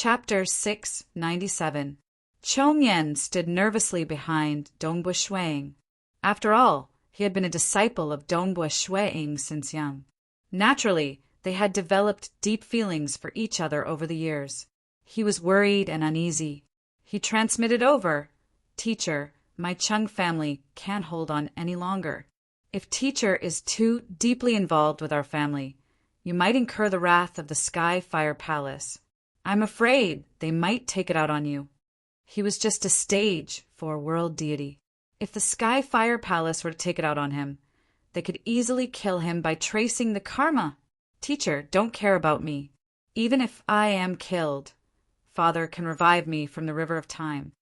Chapter 697. Chong Yen stood nervously behind Dongbua Shuang. After all, he had been a disciple of Dongbua Shuang since young. Naturally, they had developed deep feelings for each other over the years. He was worried and uneasy. He transmitted over, "Teacher, my Chung family can't hold on any longer. If teacher is too deeply involved with our family, you might incur the wrath of the Sky Fire Palace. I'm afraid they might take it out on you." He was just a stage for a world deity. If the Sky Fire Palace were to take it out on him, they could easily kill him by tracing the karma. "Teacher, don't care about me. Even if I am killed, Father can revive me from the river of time."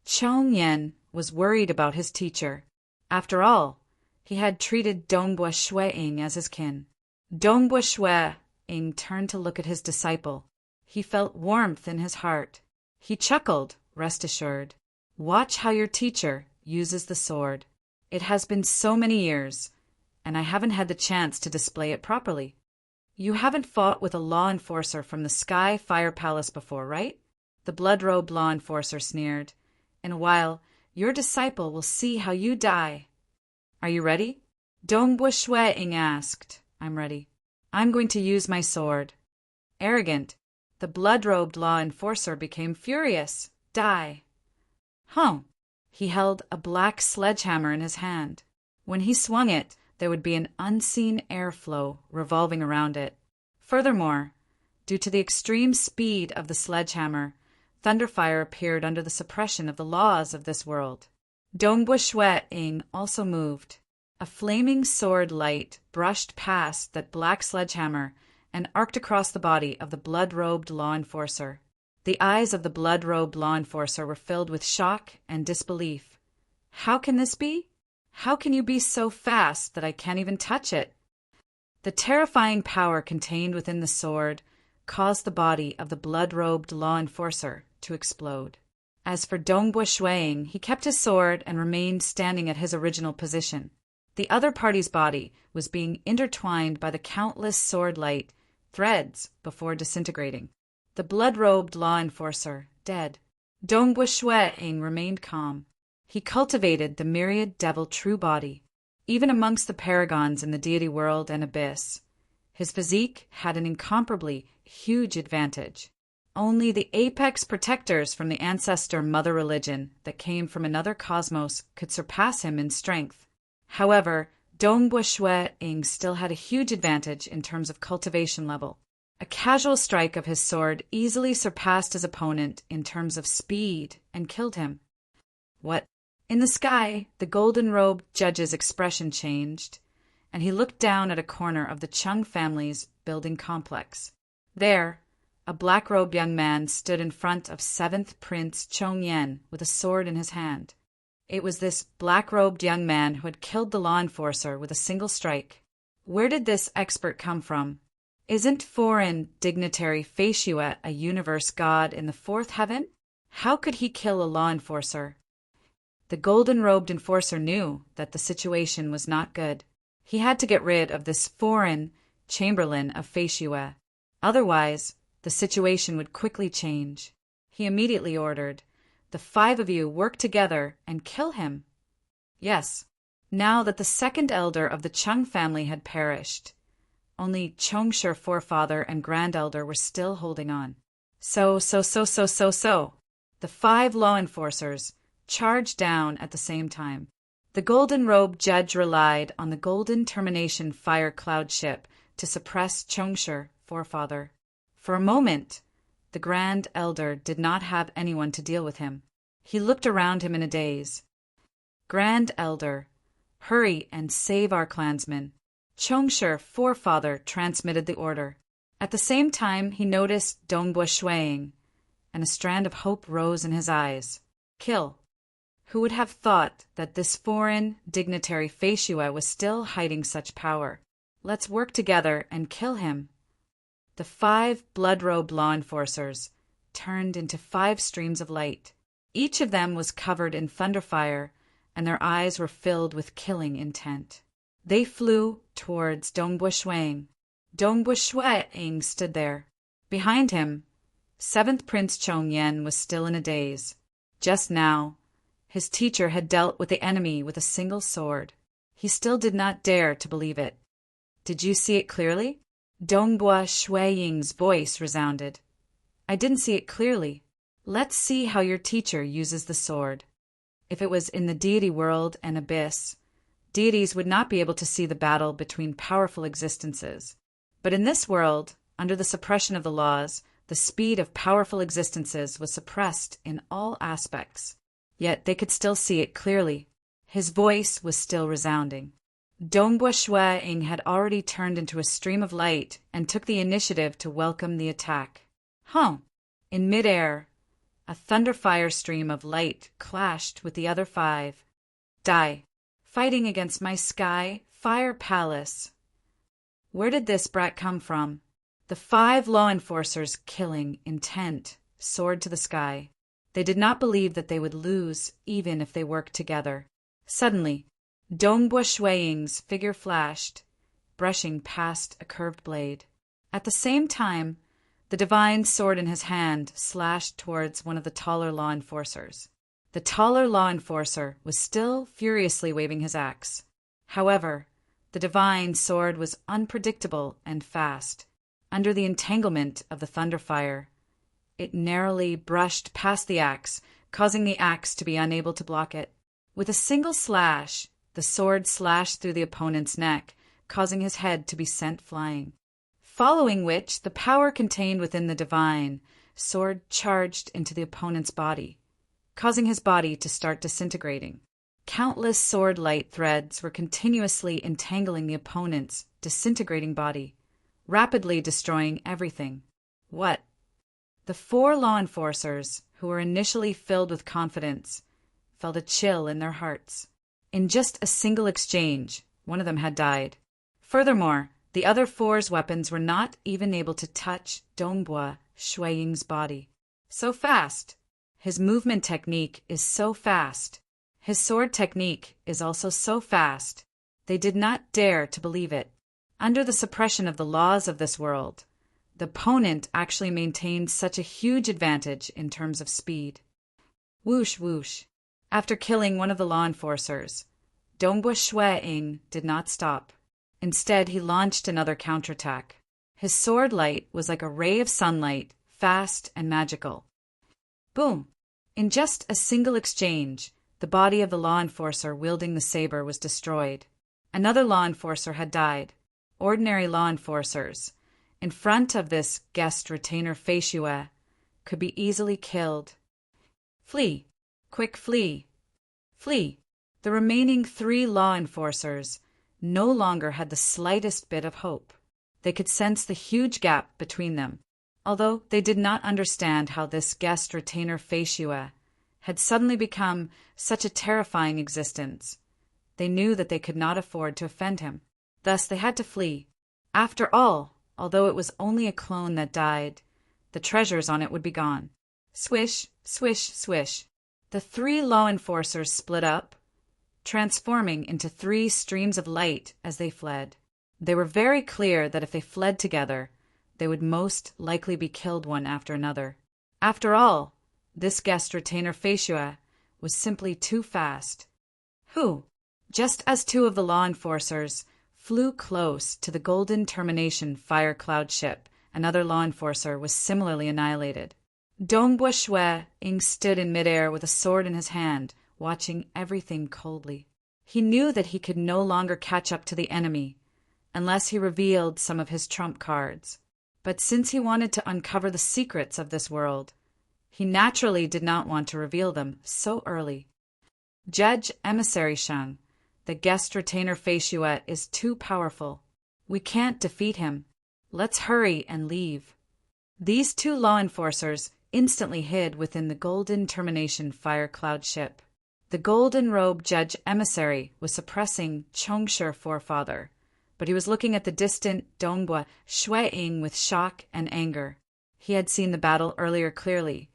Chong Yen was worried about his teacher. After all, he had treated Dongbua Shuang as his kin. Dongbua Shuang turned to look at his disciple. He felt warmth in his heart. He chuckled, "Rest assured. Watch how your teacher uses the sword. It has been so many years, and I haven't had the chance to display it properly. You haven't fought with a law enforcer from the Sky Fire Palace before, right?" The blood-robed law enforcer sneered. "In a while, your disciple will see how you die." "Are you ready?" Dongbua Shuang asked. "I'm ready. I'm going to use my sword." Arrogant, the blood-robed law enforcer became furious. "Die." "Huh." He held a black sledgehammer in his hand. When he swung it, there would be an unseen airflow revolving around it. Furthermore, due to the extreme speed of the sledgehammer, thunderfire appeared under the suppression of the laws of this world. Dongbua Shuang also moved. A flaming sword light brushed past that black sledgehammer and arced across the body of the blood-robed law enforcer. The eyes of the blood-robed law enforcer were filled with shock and disbelief. "How can this be? How can you be so fast that I can't even touch it?" The terrifying power contained within the sword caused the body of the blood-robed law enforcer to explode. As for Dongbua Shuang, he kept his sword and remained standing at his original position. The other party's body was being intertwined by the countless sword-light threads before disintegrating. The blood-robed law enforcer, dead. Dongbua Shuang remained calm. He cultivated the myriad devil true body. Even amongst the paragons in the deity world and abyss, his physique had an incomparably huge advantage. Only the apex protectors from the ancestor mother religion that came from another cosmos could surpass him in strength. However, Dongbua Shuang still had a huge advantage in terms of cultivation level. A casual strike of his sword easily surpassed his opponent in terms of speed and killed him. "What?" In the sky, the golden-robed judge's expression changed, and he looked down at a corner of the Chung family's building complex. There, a black-robed young man stood in front of 7th Prince Chong Yen with a sword in his hand. It was this black-robed young man who had killed the law enforcer with a single strike. Where did this expert come from? Isn't foreign dignitary Feishuet a universe god in the 4th heaven? How could he kill a law enforcer? The golden-robed enforcer knew that the situation was not good. He had to get rid of this foreign chamberlain of Feishuet. Otherwise, the situation would quickly change. He immediately ordered, "The 5 of you work together and kill him." Yes, now that the second elder of the Chung family had perished, only Chongsher forefather and grand elder were still holding on. So. The 5 law enforcers charged down at the same time. The golden-robed judge relied on the golden termination fire cloud ship to suppress Chongsher forefather. For a moment, the grand elder did not have anyone to deal with him. He looked around him in a daze. "Grand elder, hurry and save our clansmen." Chongsher forefather transmitted the order. At the same time, he noticed Dongbua Shuang, and a strand of hope rose in his eyes. Kill. Who would have thought that this foreign dignitary Feishuet was still hiding such power? Let's work together and kill him. The 5 blood-robed law enforcers turned into 5 streams of light. Each of them was covered in thunderfire, and their eyes were filled with killing intent. They flew towards Dongbua Shuang. Dongbua Shuang stood there. Behind him, Seventh Prince Chongyan was still in a daze. Just now, his teacher had dealt with the enemy with a single sword. He still did not dare to believe it. Did you see it clearly? Dongbua Shuiying's voice resounded. I didn't see it clearly. Let's see how your teacher uses the sword. If it was in the deity world and abyss, deities would not be able to see the battle between powerful existences. But in this world, under the suppression of the laws, the speed of powerful existences was suppressed in all aspects. Yet they could still see it clearly. His voice was still resounding. Dongbua Shuiying had already turned into a stream of light and took the initiative to welcome the attack. In midair, a thunderfire stream of light clashed with the other 5. Die, fighting against my sky fire palace. Where did this brat come from? The 5 law enforcers, killing intent, soared to the sky. They did not believe that they would lose even if they worked together. Suddenly, Dongbua Shuiying's figure flashed, brushing past a curved blade. At the same time, the divine sword in his hand slashed towards one of the taller law enforcers. The taller law enforcer was still furiously waving his axe. However, the divine sword was unpredictable and fast. Under the entanglement of the thunderfire, it narrowly brushed past the axe, causing the axe to be unable to block it. With a single slash, the sword slashed through the opponent's neck, causing his head to be sent flying. Following which, the power contained within the divine sword charged into the opponent's body, causing his body to start disintegrating. Countless sword light threads were continuously entangling the opponent's disintegrating body, rapidly destroying everything. What? The 4 law enforcers, who were initially filled with confidence, felt a chill in their hearts. In just a single exchange, one of them had died. Furthermore, the other 4's weapons were not even able to touch Dongbua Shuiying's body. So fast! His movement technique is so fast. His sword technique is also so fast. They did not dare to believe it. Under the suppression of the laws of this world, the opponent actually maintained such a huge advantage in terms of speed. Whoosh, whoosh. After killing one of the law enforcers, Dongbua Shuiying did not stop. Instead, he launched another counterattack. His sword light was like a ray of sunlight, fast and magical. Boom! In just a single exchange, the body of the law enforcer wielding the saber was destroyed. Another law enforcer had died. Ordinary law enforcers, in front of this guest retainer Feishue, could be easily killed. Flee! Quick, flee! Flee! The remaining 3 law enforcers no longer had the slightest bit of hope. They could sense the huge gap between them, although they did not understand how this guest retainer Feishue had suddenly become such a terrifying existence. They knew that they could not afford to offend him. Thus they had to flee. After all, although it was only a clone that died, the treasures on it would be gone. Swish, swish, swish. The 3 law enforcers split up, transforming into 3 streams of light as they fled. They were very clear that if they fled together, they would most likely be killed one after another. After all, this guest retainer Feishue was simply too fast. Just as 2 of the law enforcers flew close to the Golden Termination fire cloud ship, another law enforcer was similarly annihilated. Dongbua Shuiying stood in midair with a sword in his hand, watching everything coldly. He knew that he could no longer catch up to the enemy unless he revealed some of his trump cards. But since he wanted to uncover the secrets of this world, he naturally did not want to reveal them so early. Judge Emissary Sheng, the guest retainer Feishue, is too powerful. We can't defeat him. Let's hurry and leave. These 2 law enforcers instantly hid within the Golden Termination fire cloud ship. The golden-robed Judge Emissary was suppressing Chongsher Forefather, but he was looking at the distant Dongbua Shuiying with shock and anger. He had seen the battle earlier clearly,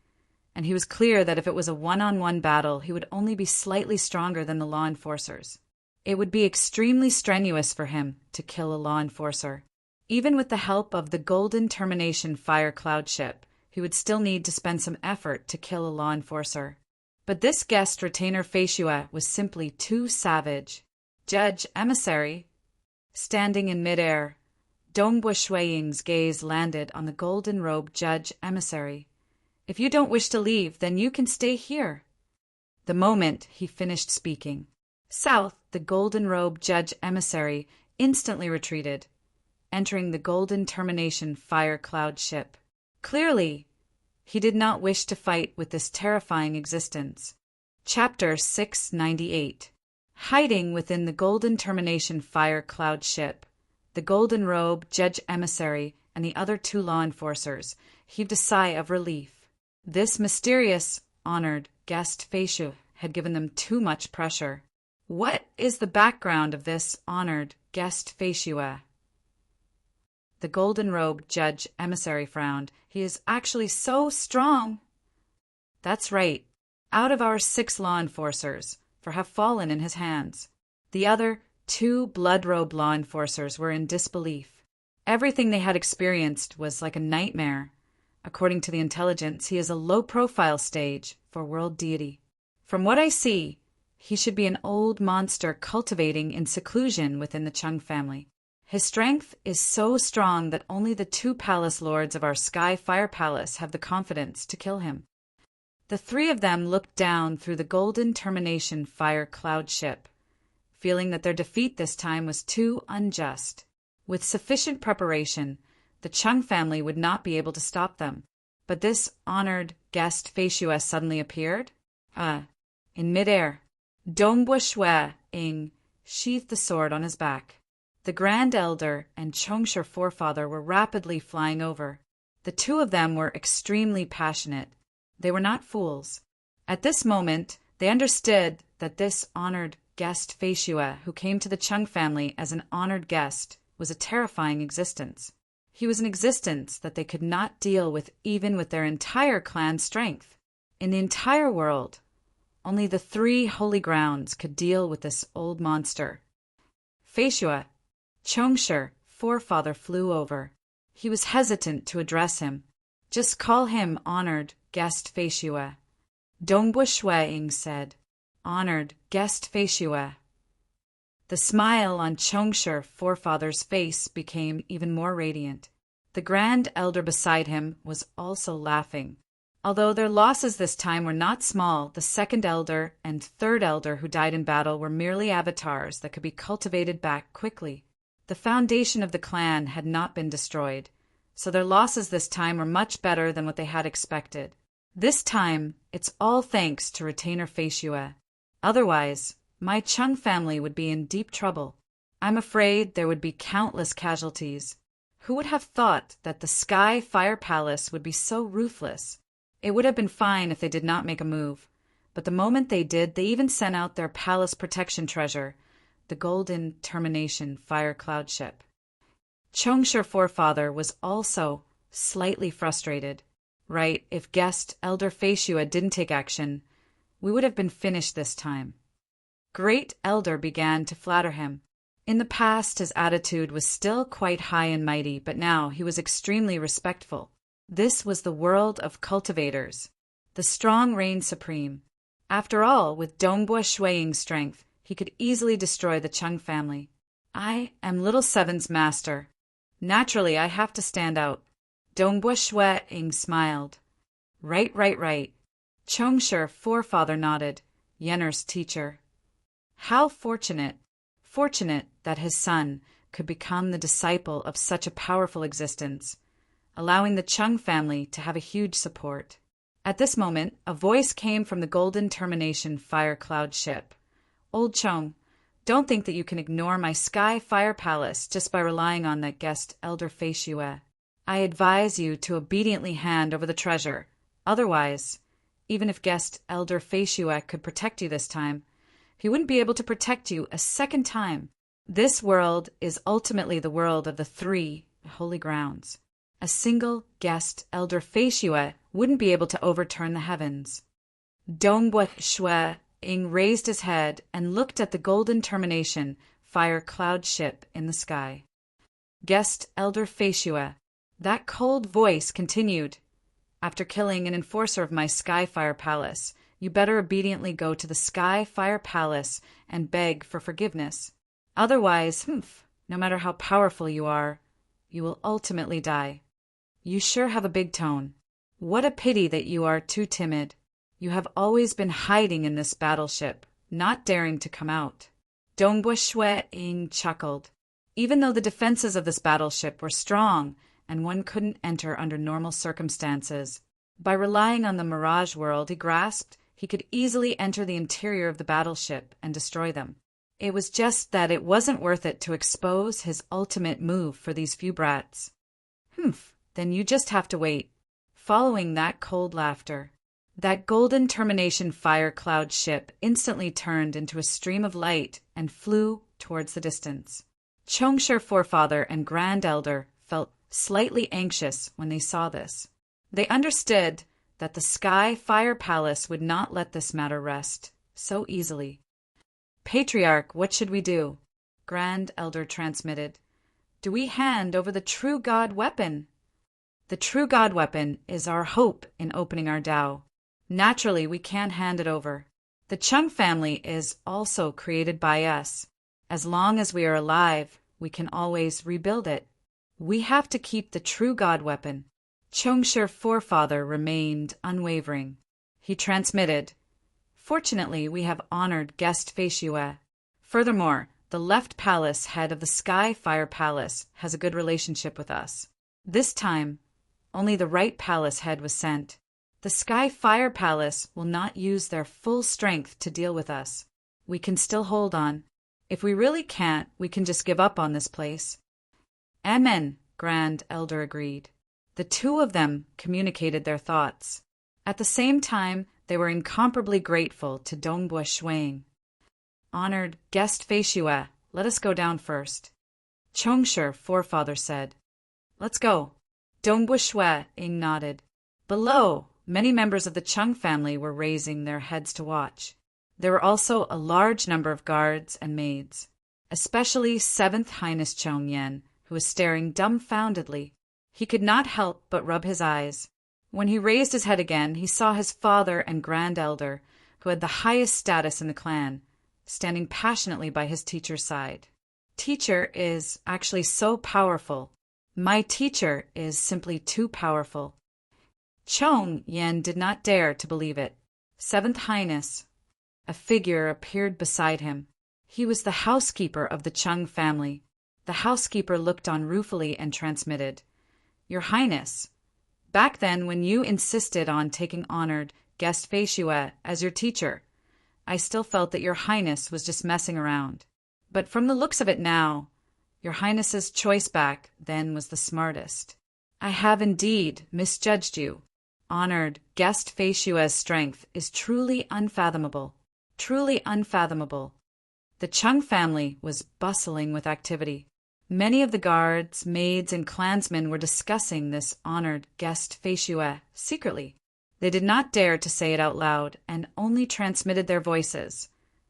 and he was clear that if it was a one-on-one battle, he would only be slightly stronger than the law enforcers. It would be extremely strenuous for him to kill a law enforcer. Even with the help of the Golden Termination fire cloud ship, he would still need to spend some effort to kill a law enforcer. But this guest retainer Feishua was simply too savage. Judge Emissary. Standing in midair, Dongbua Shuiying's gaze landed on the golden-robed Judge Emissary. If you don't wish to leave, then you can stay here. The moment he finished speaking, South, the golden-robed Judge Emissary instantly retreated, entering the golden termination fire cloud ship. Clearly, he did not wish to fight with this terrifying existence. Chapter 698. Hiding within the golden termination fire cloud ship, the golden robe Judge Emissary and the other two law enforcers heaved a sigh of relief. This mysterious, honored guest Feishua had given them too much pressure. What is the background of this honored guest Feishua? The golden-robed Judge Emissary frowned. He is actually so strong. That's right. Out of our 6 law enforcers, for have fallen in his hands. The other 2 blood-robed law enforcers were in disbelief. Everything they had experienced was like a nightmare. According to the intelligence, he is a low-profile stage for world deity. From what I see, he should be an old monster cultivating in seclusion within the Chung family. His strength is so strong that only the 2 palace lords of our Sky Fire Palace have the confidence to kill him. The 3 of them looked down through the golden termination fire cloud ship, feeling that their defeat this time was too unjust. With sufficient preparation, the Chung family would not be able to stop them. But this honored guest Feishua suddenly appeared. In midair, Dongbua Shuiying sheathed the sword on his back. The Grand Elder and Chongsher forefather were rapidly flying over. The 2 of them were extremely passionate. They were not fools. At this moment, they understood that this honored guest Feishua, who came to the Chung family as an honored guest, was a terrifying existence. He was an existence that they could not deal with even with their entire clan's strength. In the entire world, only the 3 holy grounds could deal with this old monster. Feishua, Chongsher, forefather flew over. He was hesitant to address him. Just call him honored guest Feishua. Dongbua Shuiying said, Honored guest Feishua. The smile on Chongsher forefather's face became even more radiant. The Grand Elder beside him was also laughing. Although their losses this time were not small, the 2nd Elder and 3rd Elder who died in battle were merely avatars that could be cultivated back quickly. The foundation of the clan had not been destroyed, so their losses this time were much better than what they had expected. This time, it's all thanks to retainer Feishua. Otherwise, my Chung family would be in deep trouble. I'm afraid there would be countless casualties. Who would have thought that the Sky Fire Palace would be so ruthless? It would have been fine if they did not make a move, but the moment they did, they even sent out their palace protection treasure, the golden termination fire cloud ship. Chongsher forefather was also slightly frustrated. Right, if guest Elder Feishua didn't take action, we would have been finished this time. Great Elder began to flatter him. In the past, his attitude was still quite high and mighty, but now he was extremely respectful. This was the world of cultivators. The strong reigned supreme. After all, with Dongbua Shuiying's strength, he could easily destroy the Chung family. I am Little Seven's master. Naturally, I have to stand out. Dongbua Shuiying smiled. Right. Chongsher forefather nodded. Yenner's teacher. How fortunate that his son could become the disciple of such a powerful existence, allowing the Chung family to have a huge support. At this moment, a voice came from the golden termination fire cloud ship. Old Chung, don't think that you can ignore my Sky Fire Palace just by relying on that guest Elder Feishua. I advise you to obediently hand over the treasure. Otherwise, even if guest Elder Feishua could protect you this time, he wouldn't be able to protect you a second time. This world is ultimately the world of the 3 holy grounds. A single guest Elder Feishua wouldn't be able to overturn the heavens. Dongbua Shuiying raised his head and looked at the golden termination fire cloud ship in the sky. Guest Elder Feishua, that cold voice continued. After killing an enforcer of my Skyfire Palace, you better obediently go to the Skyfire Palace and beg for forgiveness. Otherwise, no matter how powerful you are, you will ultimately die. You sure have a big tone. What a pity that you are too timid. You have always been hiding in this battleship, not daring to come out. Dongbua Shui-ing chuckled. Even though the defenses of this battleship were strong and one couldn't enter under normal circumstances, by relying on the Mirage world he grasped, he could easily enter the interior of the battleship and destroy them. It was just that it wasn't worth it to expose his ultimate move for these few brats. Then you just have to wait. Following that cold laughter, that golden termination fire cloud ship instantly turned into a stream of light and flew towards the distance. Chongsher Forefather and Grand Elder felt slightly anxious when they saw this. They understood that the Sky Fire Palace would not let this matter rest so easily. Patriarch, what should we do? Grand Elder transmitted. Do we hand over the True God weapon? The True God weapon is our hope in opening our Tao. Naturally, we can't hand it over. The Chung family is also created by us. As long as we are alive, we can always rebuild it. We have to keep the True God weapon. Chongsher Forefather remained unwavering. He transmitted, Fortunately, we have honored guest Feishue. Furthermore, the left palace head of the Sky Fire Palace has a good relationship with us. This time, only the right palace head was sent. The Sky Fire Palace will not use their full strength to deal with us. We can still hold on. If we really can't, we can just give up on this place. Amen, Grand Elder agreed. The two of them communicated their thoughts. At the same time, they were incomparably grateful to Dongbua Shuang. Honored guest Feishue, let us go down first. Chongsher Forefather said. Let's go. Dongbua Shuang nodded. Below, many members of the Chung family were raising their heads to watch. There were also a large number of guards and maids, especially 7th Highness Chong Yen, who was staring dumbfoundedly. He could not help but rub his eyes. When he raised his head again, he saw his father and Grand Elder, who had the highest status in the clan, standing passionately by his teacher's side. Teacher is actually so powerful. My teacher is simply too powerful. Chong Yen did not dare to believe it. 7th Highness. A figure appeared beside him. He was the housekeeper of the Chung family. The housekeeper looked on ruefully and transmitted, Your Highness, back then when you insisted on taking honored guest Feishue as your teacher, I still felt that Your Highness was just messing around. But from the looks of it now, Your Highness's choice back then was the smartest. I have indeed misjudged you. Honored guest Feishue's strength is truly unfathomable. Truly unfathomable. The Chung family was bustling with activity. Many of the guards, maids, and clansmen were discussing this honored guest Feishue secretly. They did not dare to say it out loud and only transmitted their voices,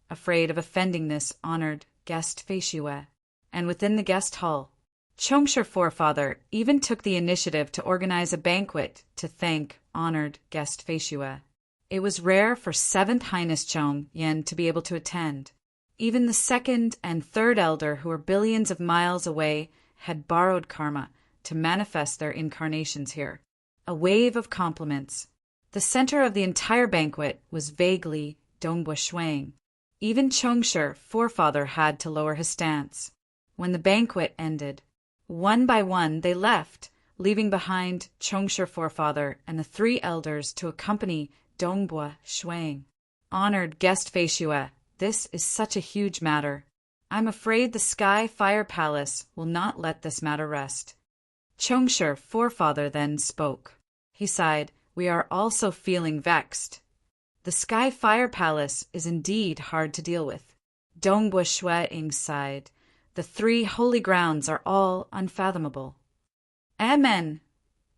afraid of offending this honored guest Feishue. And within the guest hall, Chongsher Forefather even took the initiative to organize a banquet to thank honored guest Feishue. It was rare for 7th Highness Chong Yen to be able to attend. Even the 2nd and 3rd Elder, who were billions of miles away, had borrowed karma to manifest their incarnations here. A wave of compliments. The center of the entire banquet was vaguely Dongbua Shuang. Even Chongsher Forefather had to lower his stance. When the banquet ended, one by one they left, leaving behind Chongsher Forefather and the 3 elders to accompany Dongbua Shuang. Honored guest Feishue, this is such a huge matter. I'm afraid the Sky Fire Palace will not let this matter rest. Chongsher Forefather then spoke. He sighed, We are also feeling vexed. The Sky Fire Palace is indeed hard to deal with. Dongbua Shuang sighed. The 3 holy grounds are all unfathomable. Amen.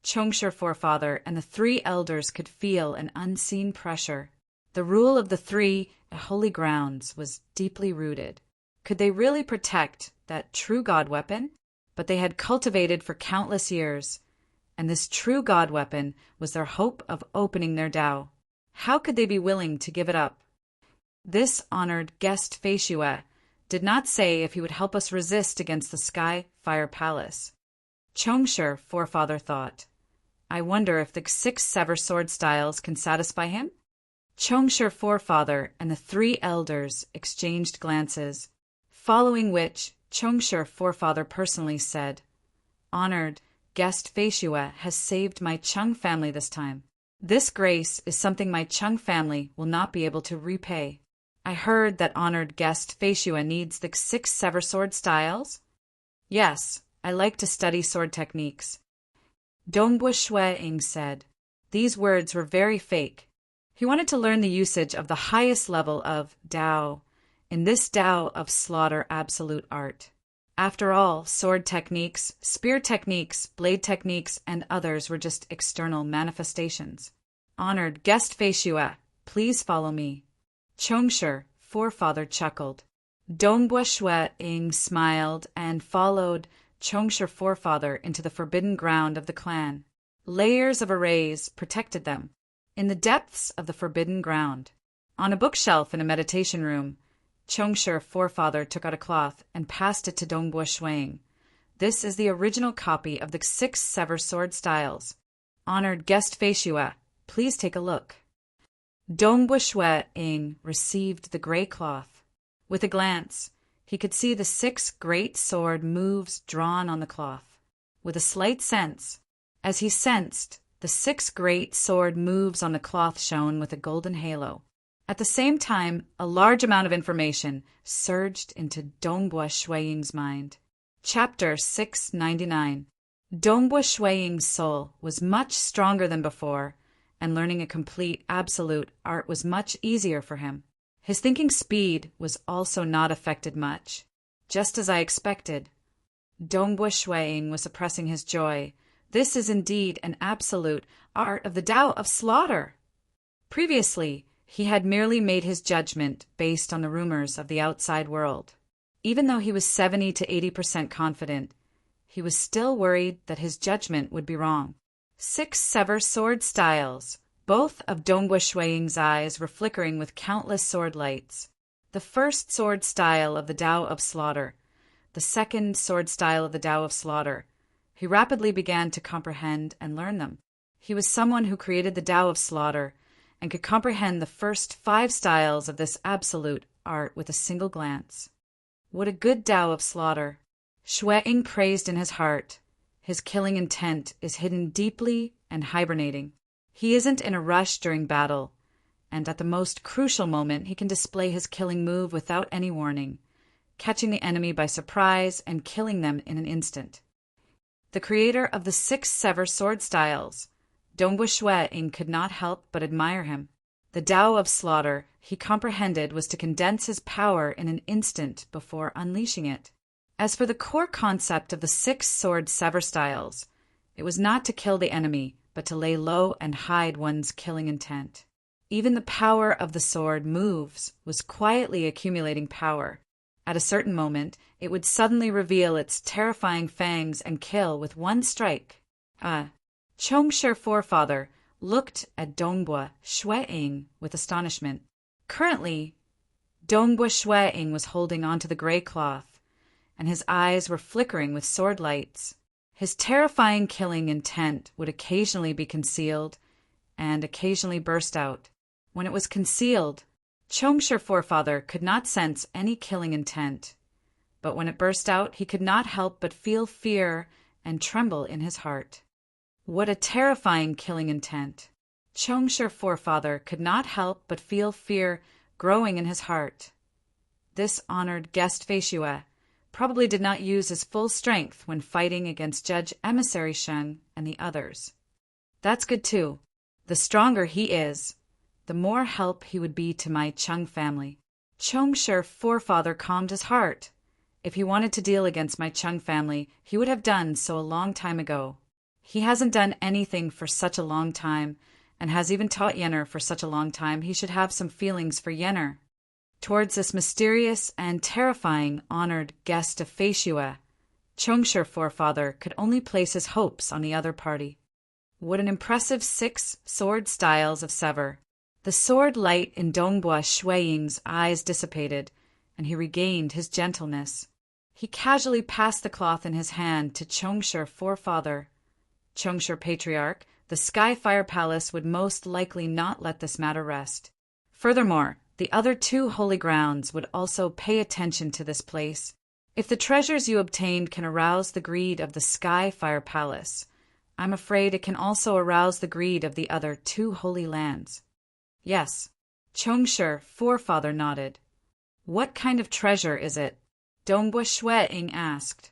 Chongsher Forefather and the 3 elders could feel an unseen pressure. The rule of the 3 holy grounds was deeply rooted. Could they really protect that true God weapon? But they had cultivated for countless years, and this true God weapon was their hope of opening their Tao. How could they be willing to give it up? This honored guest Feishue did not say if he would help us resist against the Sky Fire Palace. Chongshi, forefather, thought, I wonder if the 6 sever sword styles can satisfy him? Chongshi, forefather, and the 3 elders exchanged glances, following which Chongshi, forefather, personally said, Honored guest Feishue has saved my Chung family this time. This grace is something my Chung family will not be able to repay. I heard that honored guest Feishue needs the 6 sever sword styles? Yes, I like to study sword techniques. Dongbua Shueing said. These words were very fake. He wanted to learn the usage of the highest level of Tao, in this Tao of slaughter absolute art. After all, sword techniques, spear techniques, blade techniques, and others were just external manifestations. Honored guest Feishue, please follow me. Chongshi, forefather, chuckled. Dongbua Shueing smiled and followed Chongshi, forefather, into the forbidden ground of the clan. Layers of arrays protected them. In the depths of the forbidden ground, on a bookshelf in a meditation room, Chongshi, forefather, took out a cloth and passed it to Dongbua Shueing. This is the original copy of the 6 sever sword styles. Honored guest Feishue, please take a look. Dongbua Shueing received the gray cloth. With a glance, he could see the 6 great sword moves drawn on the cloth. With a slight sense, as he sensed, the 6 great sword moves on the cloth shone with a golden halo. At the same time, a large amount of information surged into Dongbua Shueing's mind. Chapter 699. Dongbua Shueing's soul was much stronger than before, and learning a complete, absolute art was much easier for him. His thinking speed was also not affected much. Just as I expected, Dongbua Shueing was suppressing his joy. This is indeed an absolute art of the Tao of slaughter. Previously, he had merely made his judgment based on the rumors of the outside world. Even though he was 70 to 80% confident, he was still worried that his judgment would be wrong. 6 sever sword styles. Both of Dongbua Shueing's eyes were flickering with countless sword lights. The first sword style of the Tao of slaughter. The second sword style of the Tao of slaughter. He rapidly began to comprehend and learn them. He was someone who created the Tao of slaughter and could comprehend the first 5 styles of this absolute art with a single glance. What a good Tao of slaughter! Shueing praised in his heart. His killing intent is hidden deeply and hibernating. He isn't in a rush during battle, and at the most crucial moment he can display his killing move without any warning, catching the enemy by surprise and killing them in an instant. The creator of the 6 sever sword styles, Dongbua Shueing, could not help but admire him. The Tao of slaughter, he comprehended, was to condense his power in an instant before unleashing it. As for the core concept of the 6 sword sever styles, it was not to kill the enemy, but to lay low and hide one's killing intent. Even the power of the sword moves was quietly accumulating power. At a certain moment, it would suddenly reveal its terrifying fangs and kill with one strike. Chongshi, forefather, looked at Dongbua Shueing with astonishment. Currently, Dongbua Shueing was holding onto the gray cloth, and his eyes were flickering with sword lights. His terrifying killing intent would occasionally be concealed and occasionally burst out. When it was concealed, Chongshi, forefather, could not sense any killing intent, but when it burst out, he could not help but feel fear and tremble in his heart. What a terrifying killing intent! Chongshi, forefather, could not help but feel fear growing in his heart. This honored guest Feishue probably did not use his full strength when fighting against Judge Emissary Sheng and the others. That's good too. The stronger he is, the more help he would be to my Chung family. Chongshi, forefather, calmed his heart. If he wanted to deal against my Chung family, he would have done so a long time ago. He hasn't done anything for such a long time, and has even taught Yenner for such a long time. He should have some feelings for Yenner. Towards this mysterious and terrifying honored guest of Feishue, Chongshi, forefather, could only place his hopes on the other party. What an impressive 6 sword styles of sever! The sword light in Dongbua Shuiying's eyes dissipated, and he regained his gentleness. He casually passed the cloth in his hand to Chongsher Forefather. Chongsher Patriarch, the Skyfire Palace would most likely not let this matter rest. Furthermore, the other 2 holy grounds would also pay attention to this place. If the treasures you obtained can arouse the greed of the Skyfire Palace, I'm afraid it can also arouse the greed of the other 2 holy lands. Yes, Chongsher Forefather nodded. What kind of treasure is it? Dongbua Shuiying asked.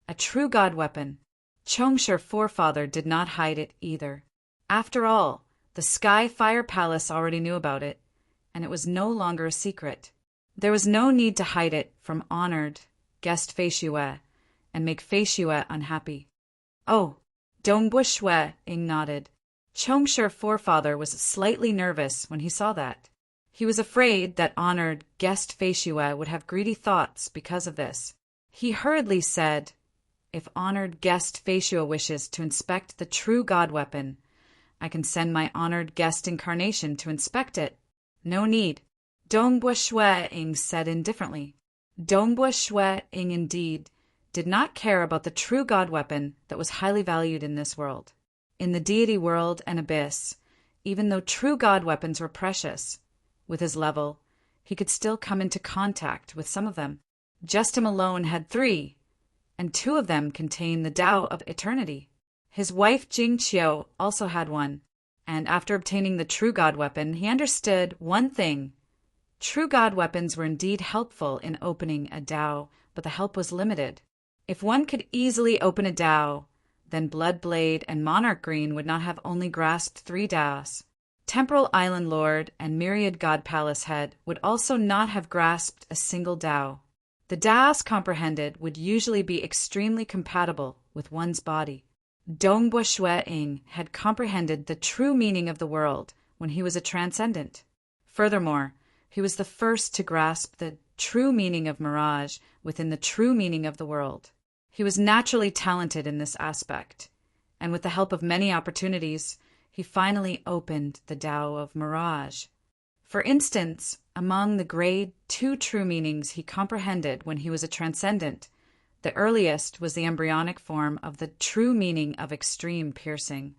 A true god weapon. Chongsher Forefather did not hide it either. After all, the Skyfire Palace already knew about it, and it was no longer a secret. There was no need to hide it from honored guest Feishue and make Feishue unhappy. Oh, Dongbua Shuiying nodded. Chongsher Forefather was slightly nervous when he saw that. He was afraid that honored guest Feishue would have greedy thoughts because of this. He hurriedly said, "If honored guest Feishue wishes to inspect the true god weapon, I can send my honored guest incarnation to inspect it." "No need," Dongbua Shuiying said indifferently. Dongbua Shuiying indeed did not care about the true god weapon that was highly valued in this world. In the deity world and abyss, even though true god weapons were precious, with his level, he could still come into contact with some of them. Just him alone had 3, and 2 of them contained the Tao of Eternity. His wife Jingqiu also had one, and after obtaining the true god weapon, he understood one thing. True god weapons were indeed helpful in opening a Tao, but the help was limited. If one could easily open a Tao, then Bloodblade and Monarch Green would not have only grasped 3 Taos. Temporal Island Lord and Myriad God Palace Head would also not have grasped a single Tao. The Taos comprehended would usually be extremely compatible with one's body. Dongbua Shuiying had comprehended the true meaning of the world when he was a transcendent. Furthermore, he was the first to grasp the true meaning of mirage within the true meaning of the world. He was naturally talented in this aspect, and with the help of many opportunities, he finally opened the Tao of mirage. For instance, among the grade 2 true meanings he comprehended when he was a transcendent, the earliest was the embryonic form of the true meaning of extreme piercing.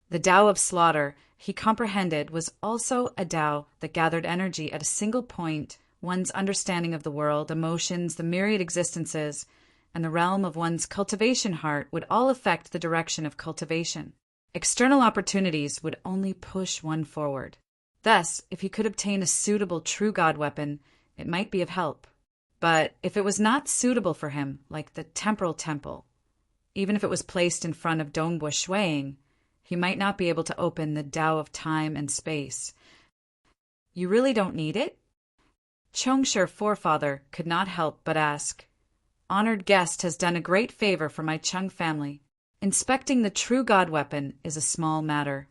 The Tao of slaughter he comprehended was also a Tao that gathered energy at a single point. One's understanding of the world, emotions, the myriad existences, and the realm of one's cultivation heart would all affect the direction of cultivation. External opportunities would only push one forward. Thus, if he could obtain a suitable true god weapon, it might be of help. But if it was not suitable for him, like the temporal temple, even if it was placed in front of Dongbua Shuiying, he might not be able to open the Tao of time and space. "You really don't need it?" Chongsher Forefather could not help but ask. "Honored guest has done a great favor for my Chung family. Inspecting the true god weapon is a small matter."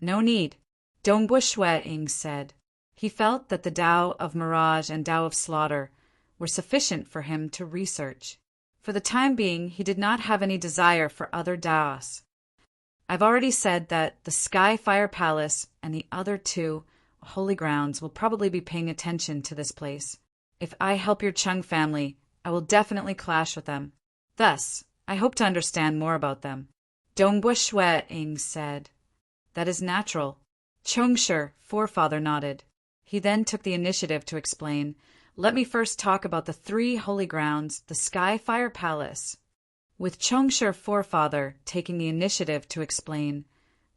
"No need," Dongbua Shuiying said. He felt that the Tao of mirage and Tao of slaughter were sufficient for him to research. For the time being, he did not have any desire for other Taos. "I've already said that the Skyfire Palace and the other 2 holy grounds will probably be paying attention to this place. If I help your Chung family, I will definitely clash with them. Thus, I hope to understand more about them." Dongbua Shuiying said. "That is natural." Chongsher Forefather nodded. He then took the initiative to explain, "Let me first talk about the 3 holy grounds, the Skyfire Palace." With Chongsher Forefather taking the initiative to explain,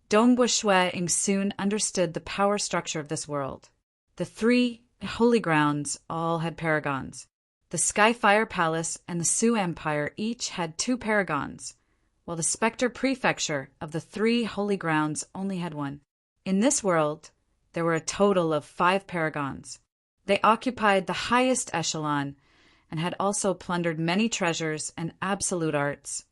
Dongbua Shuiying soon understood the power structure of this world. The 3 holy grounds all had paragons. The Skyfire Palace and the Su Empire each had 2 paragons, while the Spectre Prefecture of the 3 holy grounds only had 1. In this world, there were a total of 5 paragons. They occupied the highest echelon and had also plundered many treasures and absolute arts,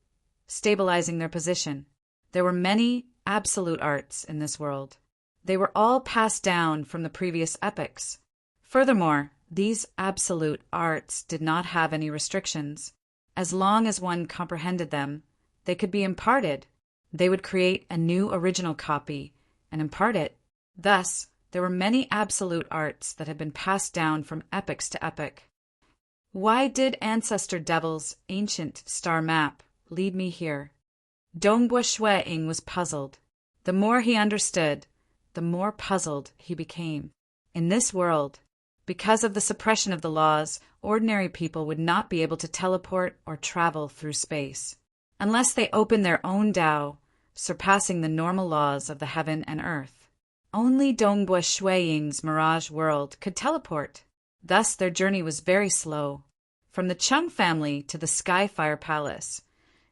stabilizing their position. There were many absolute arts in this world. They were all passed down from the previous epochs. Furthermore, these absolute arts did not have any restrictions. As long as one comprehended them, they could be imparted. They would create a new original copy and impart it. Thus, there were many absolute arts that had been passed down from epochs to epoch. Why did ancestor devil's ancient star map lead me here? Dongbua Shueing was puzzled. The more he understood, the more puzzled he became. In this world, because of the suppression of the laws, ordinary people would not be able to teleport or travel through space, unless they opened their own Tao, surpassing the normal laws of the heaven and earth. Only Dongbua Shueing's mirage world could teleport. Thus their journey was very slow. From the Chung family to the Skyfire Palace,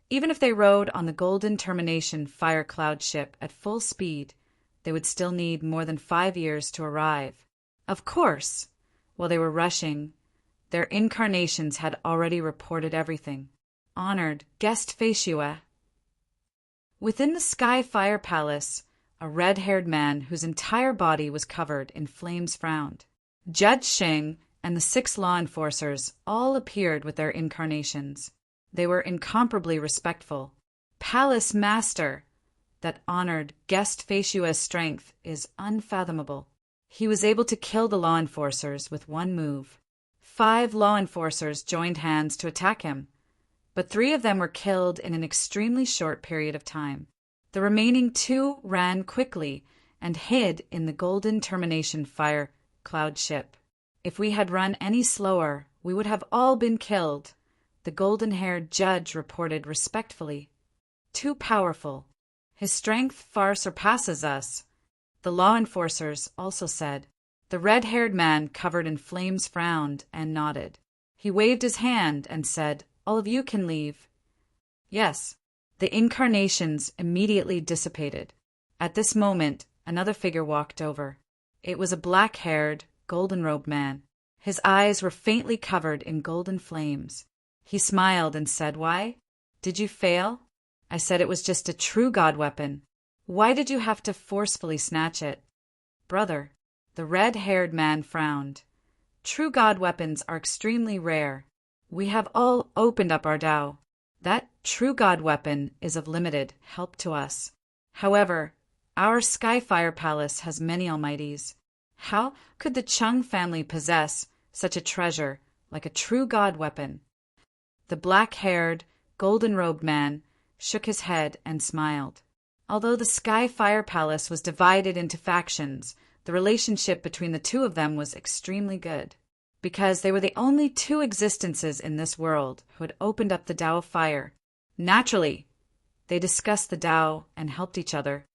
even if they rode on the Golden Termination Fire Cloud ship at full speed, they would still need more than 5 years to arrive. Of course, while they were rushing, their incarnations had already reported everything. Honored guest Feishue. Within the Skyfire Palace, a red-haired man whose entire body was covered in flames frowned. Judge Sheng and the 6 law enforcers all appeared with their incarnations. They were incomparably respectful. Palace Master, that honored guest Feishue's strength is unfathomable. He was able to kill the law enforcers with one move. 5 law enforcers joined hands to attack him, but 3 of them were killed in an extremely short period of time. The remaining 2 ran quickly and hid in the Golden Termination Fire Cloud ship. If we had run any slower, we would have all been killed, the golden-haired judge reported respectfully. Too powerful. His strength far surpasses us, the law enforcers also said. The red-haired man covered in flames frowned and nodded. He waved his hand and said, "All of you can leave." Yes. The incarnations immediately dissipated. At this moment, another figure walked over. It was a black-haired, golden-robed man. His eyes were faintly covered in golden flames. He smiled and said, "Why? Did you fail?" I said it was just a true God weapon. Why did you have to forcefully snatch it? Brother, the red-haired man frowned. True God weapons are extremely rare. We have all opened up our Tao. That true God weapon is of limited help to us. However, our Skyfire Palace has many almighties. How could the Chung family possess such a treasure like a true God weapon? The black-haired, golden-robed man shook his head and smiled. Although the Skyfire Palace was divided into factions, the relationship between the 2 of them was extremely good, because they were the only 2 existences in this world who had opened up the Tao of Fire. Naturally, they discussed the Tao and helped each other.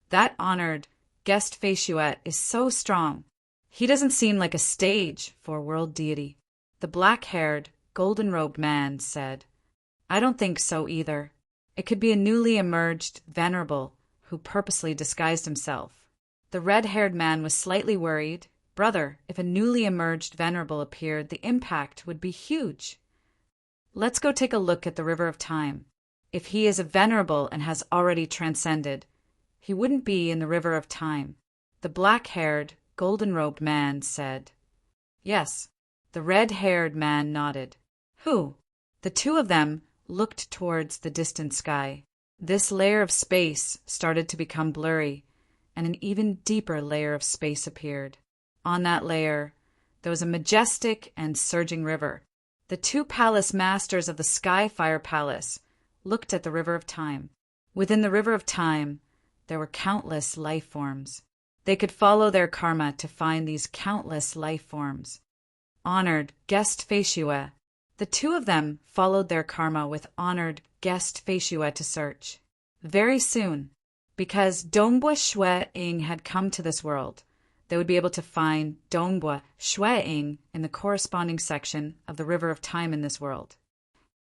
That honored guest Feishue is so strong. He doesn't seem like a stage for a world deity. The black-haired, golden-robed man said, "I don't think so either. It could be a newly emerged venerable who purposely disguised himself." The red-haired man was slightly worried. Brother, if a newly emerged venerable appeared, the impact would be huge. Let's go take a look at the River of Time. If he is a venerable and has already transcended, he wouldn't be in the River of Time. The black-haired, golden-robed man said. Yes. The red-haired man nodded. Who? The 2 of them looked towards the distant sky. This layer of space started to become blurry, and an even deeper layer of space appeared. On that layer, there was a majestic and surging river. The 2 palace masters of the Skyfire Palace looked at the River of Time. Within the River of Time, there were countless life forms. They could follow their karma to find these countless life forms. Honored guest Feishue. The 2 of them followed their karma with honored guest Feishue to search. Very soon, because Dongbua Shueing had come to this world, they would be able to find Dongbua Shueing in the corresponding section of the River of Time in this world.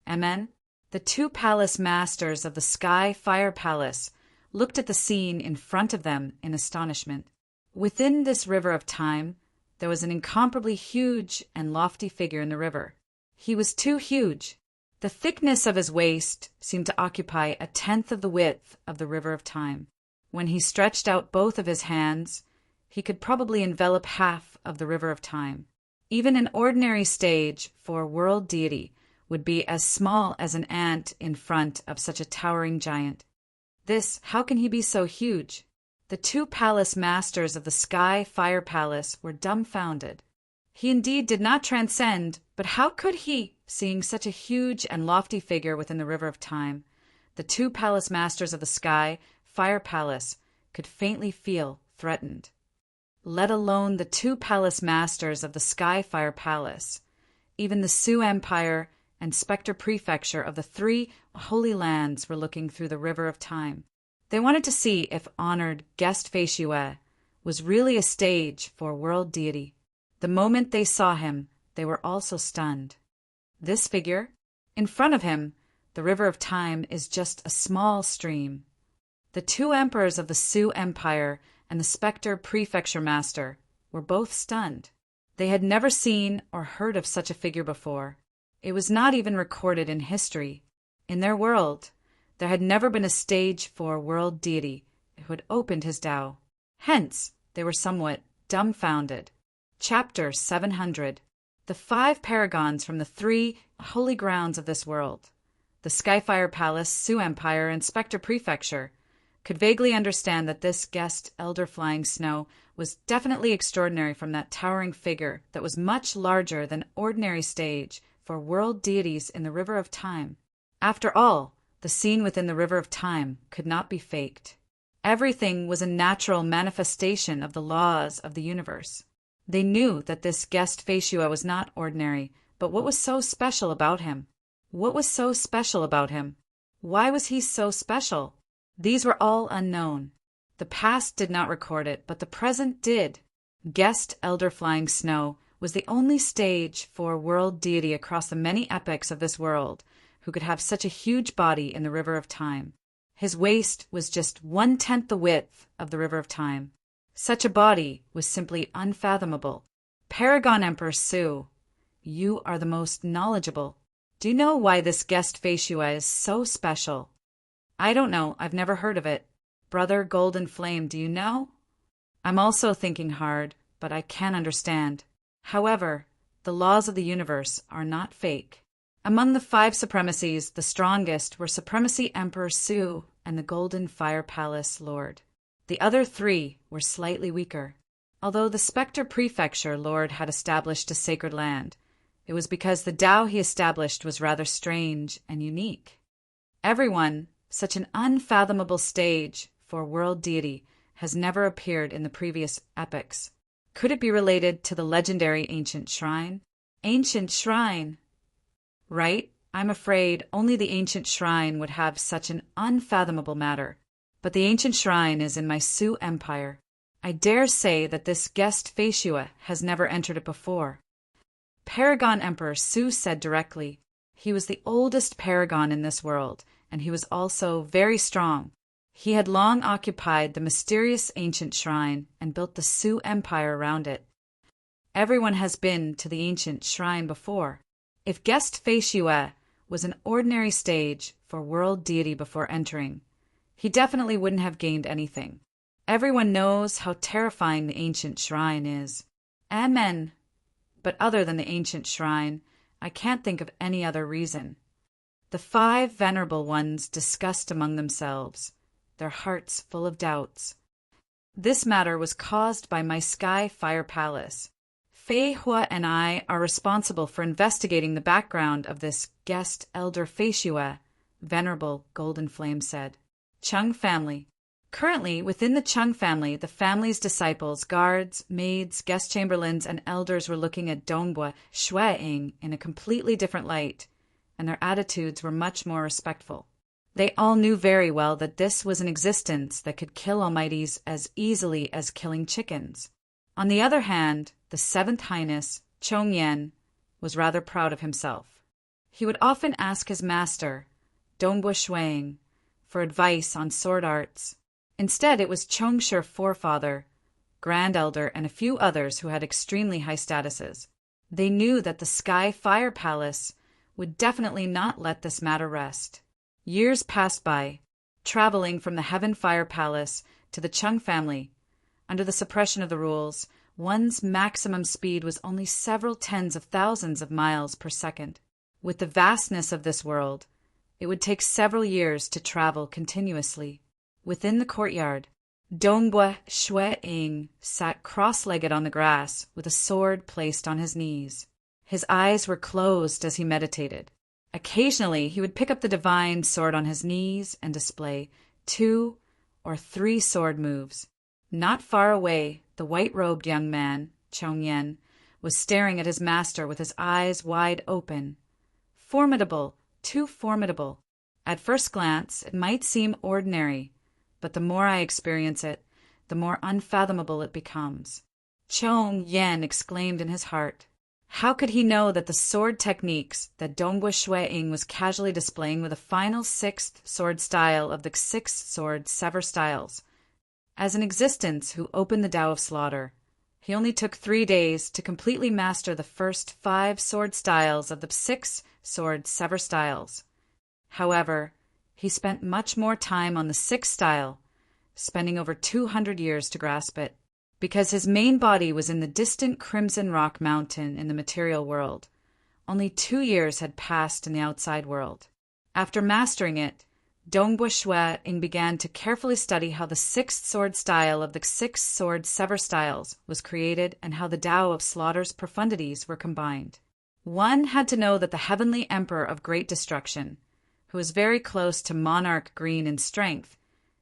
Amen. The 2 palace masters of the Skyfire Palace looked at the scene in front of them in astonishment. Within this River of Time, there was an incomparably huge and lofty figure in the river. He was too huge. The thickness of his waist seemed to occupy 1/10 of the width of the River of Time. When he stretched out both of his hands, he could probably envelop half of the River of Time. Even an ordinary stage for a world deity would be as small as an ant in front of such a towering giant. How can he be so huge? The two palace masters of the Sky Fire Palace were dumbfounded. He indeed did not transcend, but how could he, seeing such a huge and lofty figure within the river of time? The two palace masters of the Sky Fire Palace could faintly feel threatened. Let alone the two palace masters of the Sky Fire Palace. Even the Sioux Empire and Spectre Prefecture of the three Holy Lands were looking through the river of time. They wanted to see if honored guest Feishue was really a stage for world deity. The moment they saw him, they were also stunned. This figure, in front of him, the river of time, is just a small stream. The two emperors of the Sioux Empire and the Spectre Prefecture Master were both stunned. They had never seen or heard of such a figure before. It was not even recorded in history. In their world, there had never been a stage for world deity who had opened his Tao. Hence, they were somewhat dumbfounded. Chapter 700. The five paragons from the three holy grounds of this world, the Skyfire Palace, Sioux Empire, and Spectre Prefecture, could vaguely understand that this guest elder flying snow was definitely extraordinary from that towering figure that was much larger than ordinary stage for world deities in the river of time. After all, the scene within the river of time could not be faked. Everything was a natural manifestation of the laws of the universe. They knew that this guest Feishue was not ordinary, but what was so special about him? What was so special about him? Why was he so special? These were all unknown. The past did not record it, but the present did. Guest Elder Flying Snow was the only stage for world deity across the many epochs of this world who could have such a huge body in the river of time. His waist was just 1/10 the width of the river of time. Such a body was simply unfathomable. Paragon Emperor Su, you are the most knowledgeable. Do you know why this guest Feishue is so special? I don't know. I've never heard of it. Brother Golden Flame, do you know? I'm also thinking hard, but I can't understand. However, the laws of the universe are not fake. Among the five supremacies, the strongest were Supremacy Emperor Su and the Golden Fire Palace Lord. The other three were slightly weaker. Although the Spectre Prefecture Lord had established a sacred land, it was because the Tao he established was rather strange and unique. Everyone, such an unfathomable stage for world deity, has never appeared in the previous epochs. Could it be related to the legendary ancient shrine? Ancient shrine! Right? I'm afraid only the ancient shrine would have such an unfathomable matter. But the ancient shrine is in my Sioux Empire. I dare say that this guest Feishue has never entered it before. Paragon Emperor Su said directly. He was the oldest paragon in this world, and he was also very strong. He had long occupied the mysterious ancient shrine and built the Sioux Empire around it. Everyone has been to the ancient shrine before. If guest Feishue was an ordinary stage for world deity before entering, he definitely wouldn't have gained anything. Everyone knows how terrifying the ancient shrine is. Amen. But other than the ancient shrine, I can't think of any other reason. The five venerable ones discussed among themselves, their hearts full of doubts. This matter was caused by my Sky Fire Palace. Fei Hua and I are responsible for investigating the background of this guest Elder Feishue, Venerable Golden Flame said. Chung family. Currently, within the Chung family, the family's disciples, guards, maids, guest chamberlains, and elders were looking at Dongbua Shueing in a completely different light, and their attitudes were much more respectful. They all knew very well that this was an existence that could kill almighties as easily as killing chickens. On the other hand, the Seventh Highness, Chongyan, was rather proud of himself. He would often ask his master, Dongbua Shueing, for advice on sword arts. Instead, it was Chongsher forefather, Grand Elder, and a few others who had extremely high statuses. They knew that the Sky Fire Palace would definitely not let this matter rest. Years passed by, traveling from the Heaven Fire Palace to the Chung family. Under the suppression of the rules, one's maximum speed was only several tens of thousands of miles per second. With the vastness of this world, it would take several years to travel continuously. Within the courtyard, Dongbua Shui-ing sat cross-legged on the grass with a sword placed on his knees. His eyes were closed as he meditated. Occasionally, he would pick up the divine sword on his knees and display 2 or 3 sword moves. Not far away, the white-robed young man, Chongyan, was staring at his master with his eyes wide open. Formidable, too formidable. At first glance, it might seem ordinary, but the more I experience it, the more unfathomable it becomes. Chongyan exclaimed in his heart. How could he know that the sword techniques that Dongbua Shui-ing was casually displaying were the final 6th sword style of the 6 sword sever styles? As an existence who opened the Tao of Slaughter, he only took 3 days to completely master the first 5 sword styles of the 6 sword sever styles. However, he spent much more time on the 6th style, spending over 200 years to grasp it. Because his main body was in the distant Crimson Rock Mountain in the material world, only 2 years had passed in the outside world. After mastering it, Dongbua Shui-ing began to carefully study how the 6th sword style of the 6 sword sever styles was created and how the Tao of Slaughter's profundities were combined. One had to know that the Heavenly Emperor of Great Destruction, who was very close to Monarch Green in strength,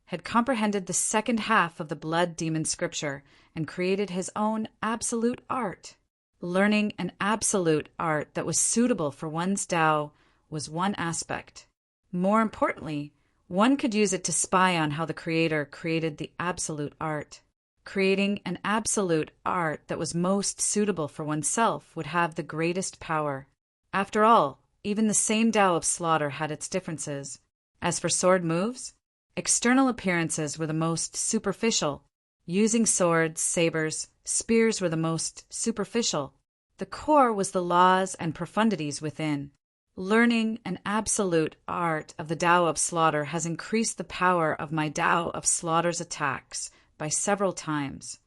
had comprehended the second half of the Blood Demon scripture and created his own absolute art. Learning an absolute art that was suitable for one's Tao was one aspect. More importantly, one could use it to spy on how the Creator created the absolute art. Creating an absolute art that was most suitable for oneself would have the greatest power. After all, even the same Tao of Slaughter had its differences. As for sword moves, external appearances were the most superficial. Using swords, sabers, spears were the most superficial. The core was the laws and profundities within. Learning an absolute art of the Tao of Slaughter has increased the power of my Tao of Slaughter's attacks by several times.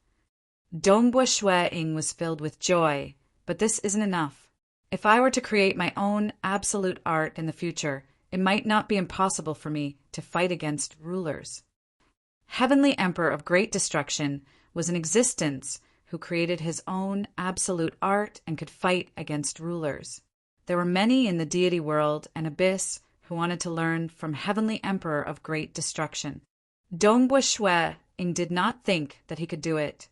Dongbua Shui-ing was filled with joy, but this isn't enough. If I were to create my own absolute art in the future, it might not be impossible for me to fight against rulers. Heavenly Emperor of Great Destruction was an existence who created his own absolute art and could fight against rulers. There were many in the deity world and abyss who wanted to learn from Heavenly Emperor of Great Destruction. Dongbua Shui-ing did not think that he could do it,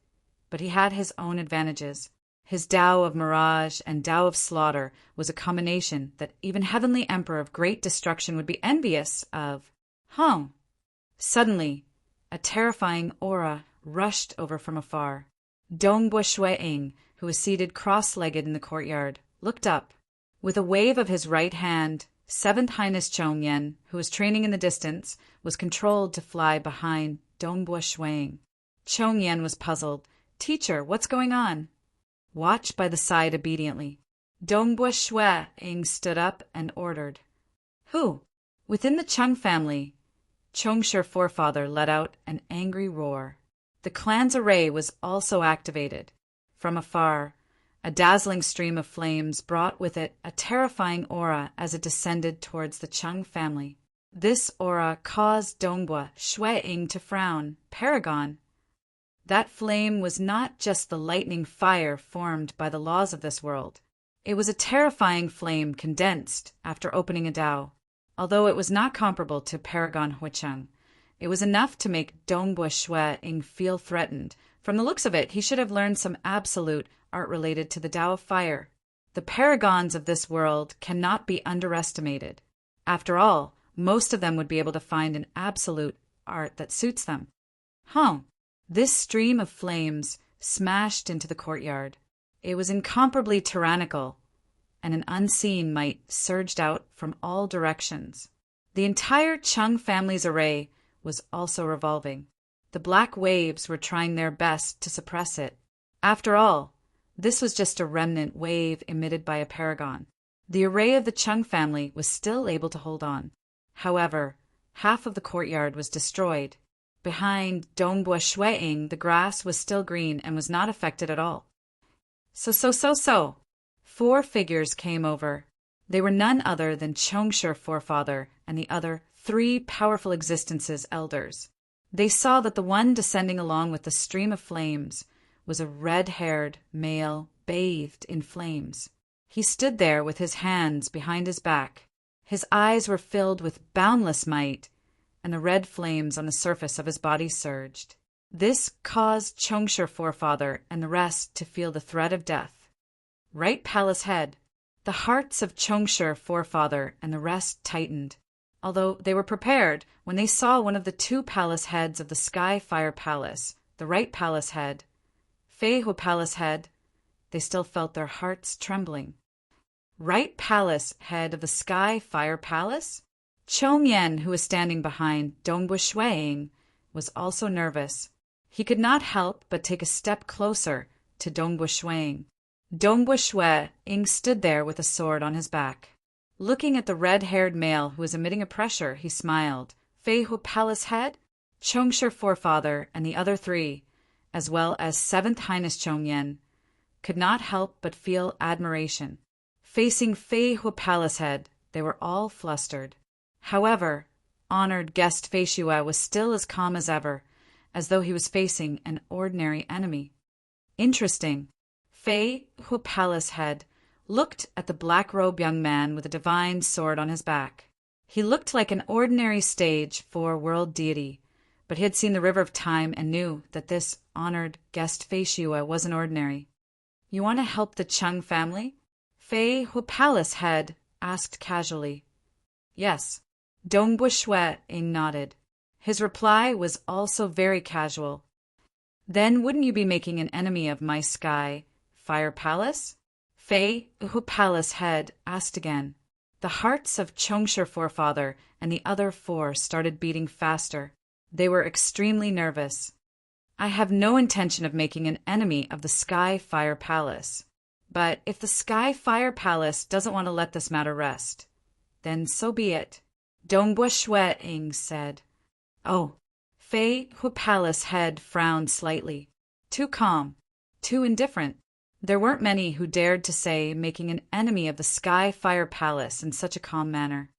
but he had his own advantages. His Tao of Mirage and Tao of Slaughter was a combination that even Heavenly Emperor of Great Destruction would be envious of. Suddenly, a terrifying aura rushed over from afar. Dongbua Shui-ing, who was seated cross-legged in the courtyard, looked up. With a wave of his right hand, 7th Highness Chongyan, who was training in the distance, was controlled to fly behind Dongbua Shui-ing. Chongyan was puzzled. "Teacher, what's going on?" "Watch by the side obediently." Dongbua Shui-ing stood up and ordered. "Who?" Within the Chung family, Chongsher Forefather let out an angry roar. The clan's array was also activated. From afar, a dazzling stream of flames brought with it a terrifying aura as it descended towards the Chung family. This aura caused Dongbua Shui-ing to frown. Paragon! That flame was not just the lightning fire formed by the laws of this world. It was a terrifying flame condensed after opening a Tao. Although it was not comparable to Paragon Huicheng, it was enough to make Dongbua Shui-ing feel threatened. From the looks of it, he should have learned some absolute art related to the Tao of Fire. The paragons of this world cannot be underestimated. After all, most of them would be able to find an absolute art that suits them. This stream of flames smashed into the courtyard. It was incomparably tyrannical, and an unseen might surged out from all directions. The entire Chung family's array was also revolving. The black waves were trying their best to suppress it. After all, this was just a remnant wave emitted by a paragon. The array of the Chung family was still able to hold on. However, half of the courtyard was destroyed. Behind Dongbua Shui-ing, the grass was still green and was not affected at all. So. 4 figures came over. They were none other than Chongsher Forefather and the other 3 powerful existences' elders. They saw that the one descending along with the stream of flames was a red-haired male bathed in flames. He stood there with his hands behind his back. His eyes were filled with boundless might, and the red flames on the surface of his body surged. This caused Chongsher Forefather and the rest to feel the threat of death. Right palace head. The hearts of Chongsher Forefather and the rest tightened, although they were prepared when they saw one of the two palace heads of the Sky Fire Palace, the right palace head, Feihu Palace head. They still felt their hearts trembling. Right palace head of the Sky Fire Palace? Chongyan, who was standing behind Dongbu Shuiying, was also nervous. He could not help but take a step closer to Dongbu Shuiying. Dongbu Shuiying stood there with a sword on his back. Looking at the red-haired male who was emitting a pressure, he smiled. Feihu Palace head, Chongsher Forefather, and the other three, as well as 7th Highness Chongyan, could not help but feel admiration. Facing Feihu Palace head, they were all flustered. However, honored guest Feishue was still as calm as ever, as though he was facing an ordinary enemy. Interesting. Feihu Palace head looked at the black-robed young man with a divine sword on his back. He looked like an ordinary stage for world deity, but he had seen the river of time and knew that this honored guest Feishue wasn't ordinary. You want to help the Chung family? Feihu Palace head asked casually. Yes. Dongbu Shuiying nodded. His reply was also very casual. Then wouldn't you be making an enemy of my Sky Fire Palace? Feihu Palace head asked again. The hearts of Chongsher Forefather and the other four started beating faster. They were extremely nervous. I have no intention of making an enemy of the Sky Fire Palace. But if the Sky Fire Palace doesn't want to let this matter rest, then so be it. Dongbu Shuiying said. Oh, Feihu Palace head frowned slightly. Too calm, too indifferent. There weren't many who dared to say making an enemy of the Sky Fire Palace in such a calm manner.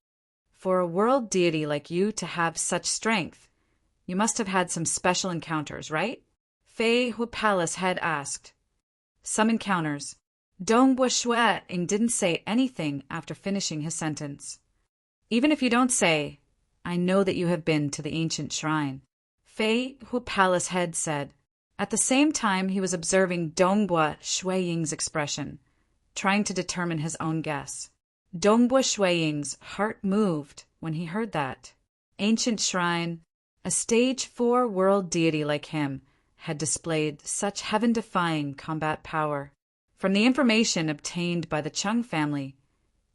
For a world deity like you to have such strength, you must have had some special encounters, right? Feihu Palace head asked. Some encounters. Dongbu Shuiying didn't say anything after finishing his sentence. Even if you don't say, I know that you have been to the ancient shrine, Feihu Palace head said. At the same time, he was observing Dongbu Shuiying's expression, trying to determine his own guess. Dongbu Shuiying's heart moved when he heard that. Ancient shrine, a stage 4 world deity like him, had displayed such heaven-defying combat power. From the information obtained by the Chung family,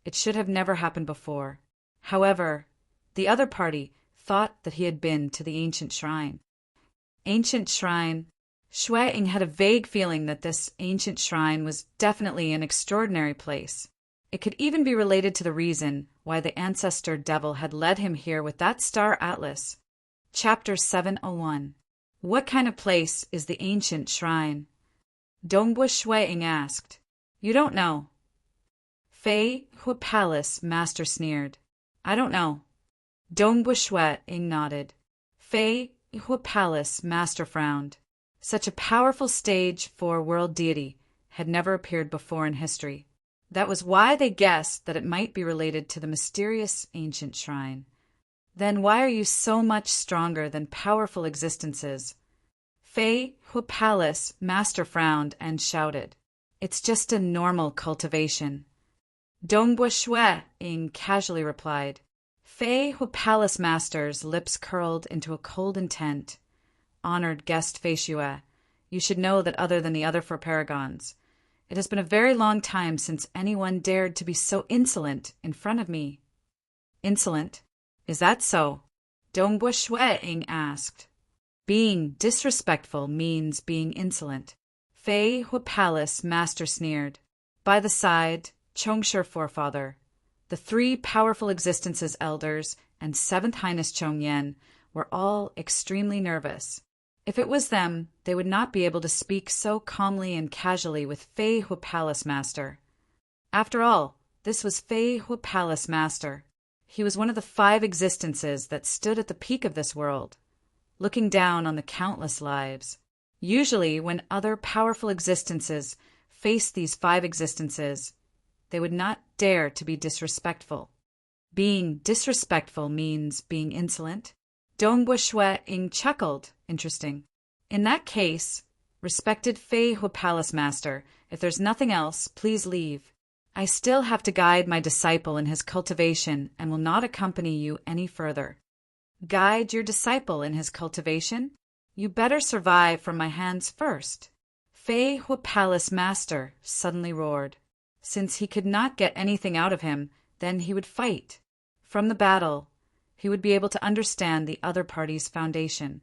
it should have never happened before. However, the other party thought that he had been to the ancient shrine. Ancient shrine. Shuiying had a vague feeling that this ancient shrine was definitely an extraordinary place. It could even be related to the reason why the ancestor devil had led him here with that star atlas. Chapter 701. What kind of place is the ancient shrine? Dongbu Shuiying asked. You don't know. Feihu Palace master sneered. I don't know. Dongbu Shuiying nodded. Feihu Palace master frowned. Such a powerful stage 4 world deity had never appeared before in history. That was why they guessed that it might be related to the mysterious ancient shrine. Then why are you so much stronger than powerful existences? Feihu Palace master frowned and shouted. It's just a normal cultivation. Dongbu Shuiying casually replied. Feihu Palace master's lips curled into a cold intent. Honored guest Feishue, you should know that other than the other 4 paragons, it has been a very long time since anyone dared to be so insolent in front of me. Insolent? Is that so? Dongbu Shuiying asked. Being disrespectful means being insolent. Feihu Palace master sneered. By the side, Chongsher Forefather, the 3 powerful existences elders, and 7th Highness Chongyan were all extremely nervous. If it was them, they would not be able to speak so calmly and casually with Feihu Palace master. After all, this was Feihu Palace master. He was one of the 5 existences that stood at the peak of this world. looking down on the countless lives. Usually, when other powerful existences faced these 5 existences, they would not dare to be disrespectful. Being disrespectful means being insolent. Dongbua Shui-ing chuckled. Interesting. In that case, respected Fei Hua Palace Master, if there's nothing else, please leave. I still have to guide my disciple in his cultivation and will not accompany you any further. Guide your disciple in his cultivation? You better survive from my hands first. Fei Hua Palace Master suddenly roared. Since he could not get anything out of him, then he would fight. From the battle, he would be able to understand the other party's foundation.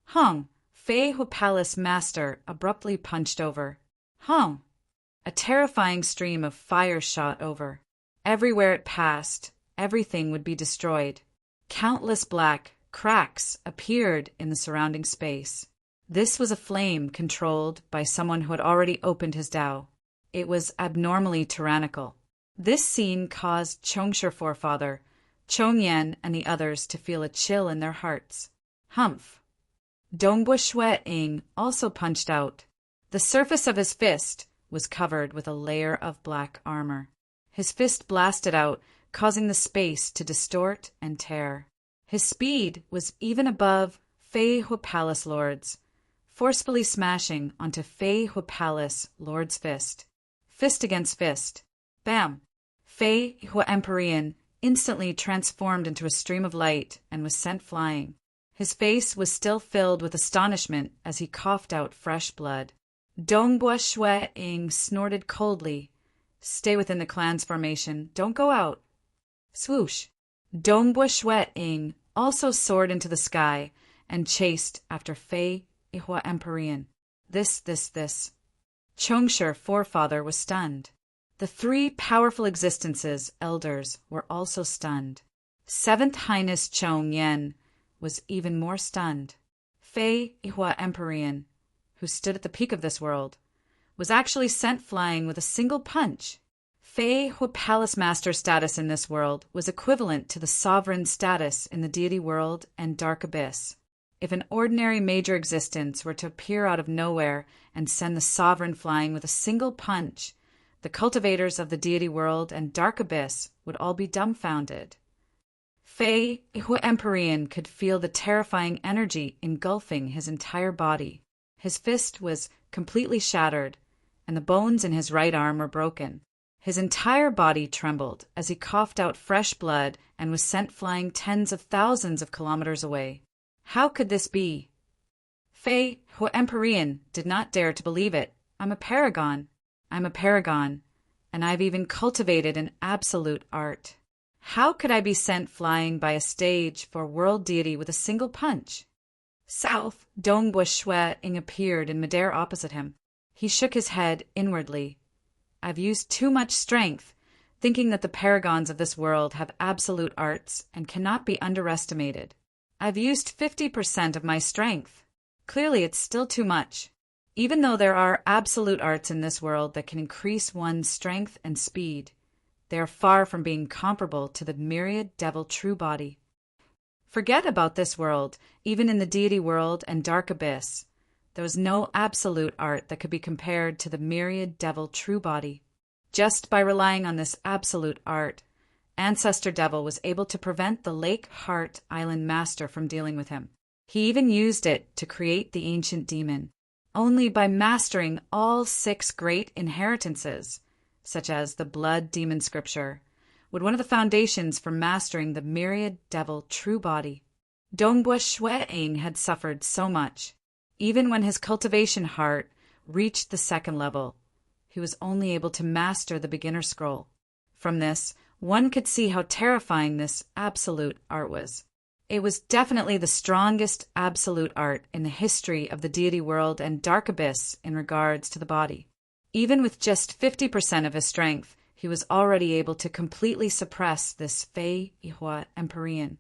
Hung, Fei Hua Palace Master abruptly punched over. Hung! A terrifying stream of fire shot over. Everywhere it passed, everything would be destroyed. Countless black cracks appeared in the surrounding space. This was a flame controlled by someone who had already opened his Tao. It was abnormally tyrannical. This scene caused Chongsher Forefather, Chongyan, and the others to feel a chill in their hearts. Humph! Dongbua Shui-ing also punched out. The surface of his fist was covered with a layer of black armor. His fist blasted out, causing the space to distort and tear. His speed was even above Fei Hua Palace Lord's, forcefully smashing onto Fei Hua Palace Lord's fist. Fist against fist. Bam! Fei Hua Empyrean instantly transformed into a stream of light and was sent flying. His face was still filled with astonishment as he coughed out fresh blood. Dongbua Shui-ing snorted coldly. Stay within the clan's formation. Don't go out. Swoosh! Dongbua Shui-ing also soared into the sky and chased after Fei Hua Empyrean. This. Chongsher Forefather was stunned. The 3 powerful existences, elders, were also stunned. 7th Highness Chong Yen was even more stunned. Fei Hua Empyrean, who stood at the peak of this world, was actually sent flying with a single punch. Fei Hua Palace Master status in this world was equivalent to the sovereign status in the deity world and dark abyss. If an ordinary major existence were to appear out of nowhere and send the sovereign flying with a single punch, the cultivators of the deity world and dark abyss would all be dumbfounded. Fei Hua Empyrean could feel the terrifying energy engulfing his entire body. His fist was completely shattered, and the bones in his right arm were broken. His entire body trembled as he coughed out fresh blood and was sent flying tens of thousands of kilometers away. How could this be? Fei Hua Empyrean did not dare to believe it. I'm a paragon, and I've even cultivated an absolute art. How could I be sent flying by a stage for world deity with a single punch? South, Dongbua Shui-ing appeared in midair opposite him. He shook his head inwardly. I've used too much strength, thinking that the paragons of this world have absolute arts and cannot be underestimated. I've used 50% of my strength. Clearly, it's still too much. Even though there are absolute arts in this world that can increase one's strength and speed, they are far from being comparable to the myriad devil true body. Forget about this world. Even in the deity world and dark abyss, there was no absolute art that could be compared to the myriad devil true body. Just by relying on this absolute art, Ancestor Devil was able to prevent the Lake Heart Island Master from dealing with him. He even used it to create the ancient demon. Only by mastering all 6 great inheritances, such as the Blood Demon Scripture, would one of the foundations for mastering the myriad devil true body. Dongbua Shui-ing had suffered so much. Even when his cultivation heart reached the 2nd level, he was only able to master the beginner scroll. From this, one could see how terrifying this absolute art was. It was definitely the strongest absolute art in the history of the deity world and dark abyss in regards to the body. Even with just 50% of his strength, he was already able to completely suppress this Fei Hua Empyrean.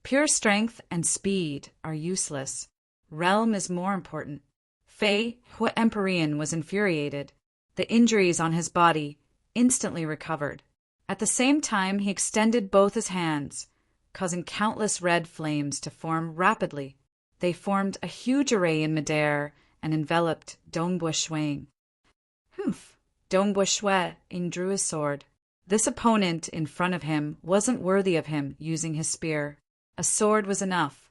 Pure strength and speed are useless. Realm is more important. Fei Hua Empyrean was infuriated. The injuries on his body instantly recovered. At the same time, he extended both his hands, causing countless red flames to form rapidly. They formed a huge array in midair and enveloped Dongbo Shuang. Humph! Dongbo Shuang drew his sword. This opponent in front of him wasn't worthy of him using his spear. A sword was enough.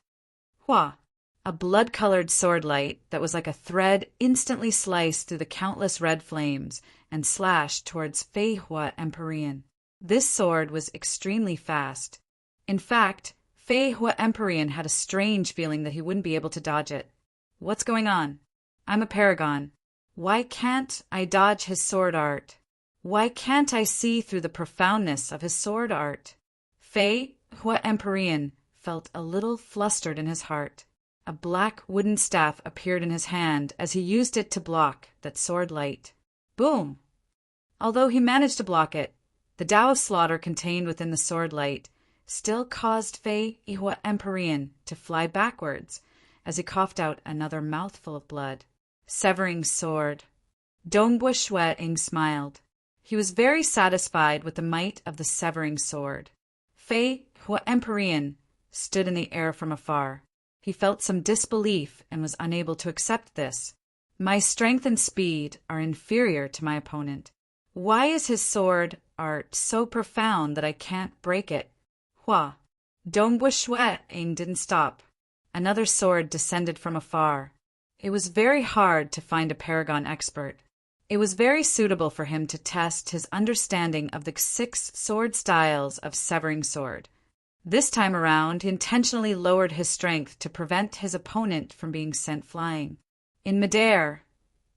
Hua! A blood-colored sword light that was like a thread instantly sliced through the countless red flames and slashed towards Fei Hua Empyrean. This sword was extremely fast. In fact, Fei Hua Empyrean had a strange feeling that he wouldn't be able to dodge it. What's going on? I'm a paragon. Why can't I dodge his sword art? Why can't I see through the profoundness of his sword art? Fei Hua Empyrean felt a little flustered in his heart. A black wooden staff appeared in his hand as he used it to block that sword light. Boom! Although he managed to block it, the Tao of Slaughter contained within the sword light still caused Fei Hua Empyrean to fly backwards as he coughed out another mouthful of blood. Severing sword. Dongbo Shuang smiled. He was very satisfied with the might of the severing sword. Fei Hua Empyrean stood in the air from afar. He felt some disbelief and was unable to accept this. My strength and speed are inferior to my opponent. Why is his sword art so profound that I can't break it? Hua! Dongbo Shuang didn't stop. Another sword descended from afar. It was very hard to find a paragon expert. It was very suitable for him to test his understanding of the 6 sword styles of severing sword. This time around, he intentionally lowered his strength to prevent his opponent from being sent flying. In midair,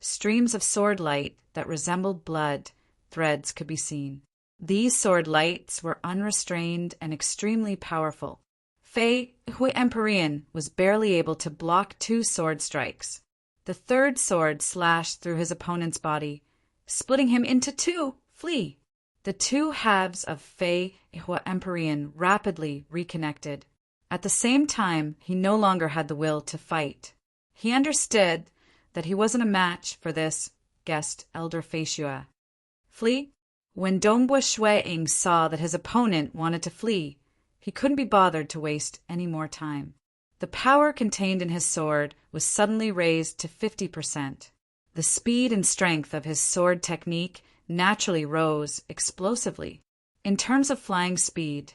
streams of sword light that resembled blood threads could be seen. These sword lights were unrestrained and extremely powerful. Fei Hua Empyrean was barely able to block 2 sword strikes. The third sword slashed through his opponent's body, splitting him into 2. Flee! The 2 halves of Fei Hua Empyrean rapidly reconnected. At the same time, he no longer had the will to fight. He understood that he wasn't a match for this guest elder Fei Hua. Flee? When Dongbo Shuang saw that his opponent wanted to flee, he couldn't be bothered to waste any more time. The power contained in his sword was suddenly raised to 50%. The speed and strength of his sword technique naturally rose explosively. In terms of flying speed,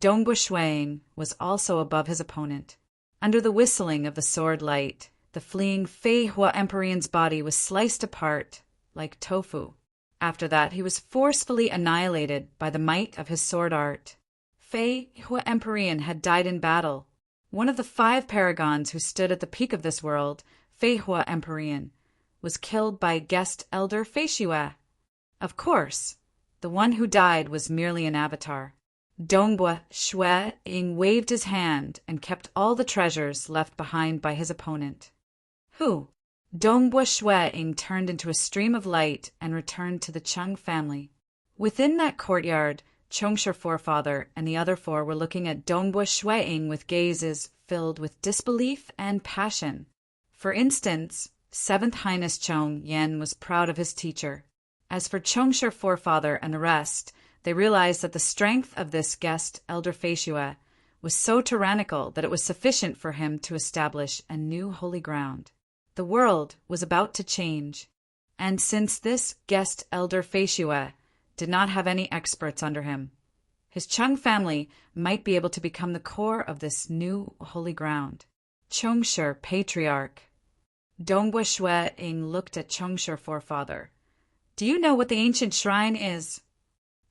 Dongbo Shuang was also above his opponent. Under the whistling of the sword light, the fleeing Fei Hua Empyrean's body was sliced apart like tofu. After that, he was forcefully annihilated by the might of his sword art. Fei Hua Empyrean had died in battle. One of the 5 paragons who stood at the peak of this world, Fei Hua Empyrean, was killed by guest elder Fei Hua. Of course, the one who died was merely an avatar. Dongbo Shuang waved his hand and kept all the treasures left behind by his opponent. Who? Dongbo Shuang turned into a stream of light and returned to the Cheng family. Within that courtyard, Chongsher Forefather and the other 4 were looking at Dongbo Shuang with gazes filled with disbelief and passion. For instance, 7th Highness Chong Yen was proud of his teacher. As for Chongsher Forefather and the rest, they realized that the strength of this guest elder Fei Hua was so tyrannical that it was sufficient for him to establish a new holy ground. The world was about to change, and since this guest elder Fei Hua did not have any experts under him, his Cheng family might be able to become the core of this new holy ground. Chongsher Patriarch. Dongbo Shuang looked at Chongsher Forefather. Do you know what the ancient shrine is?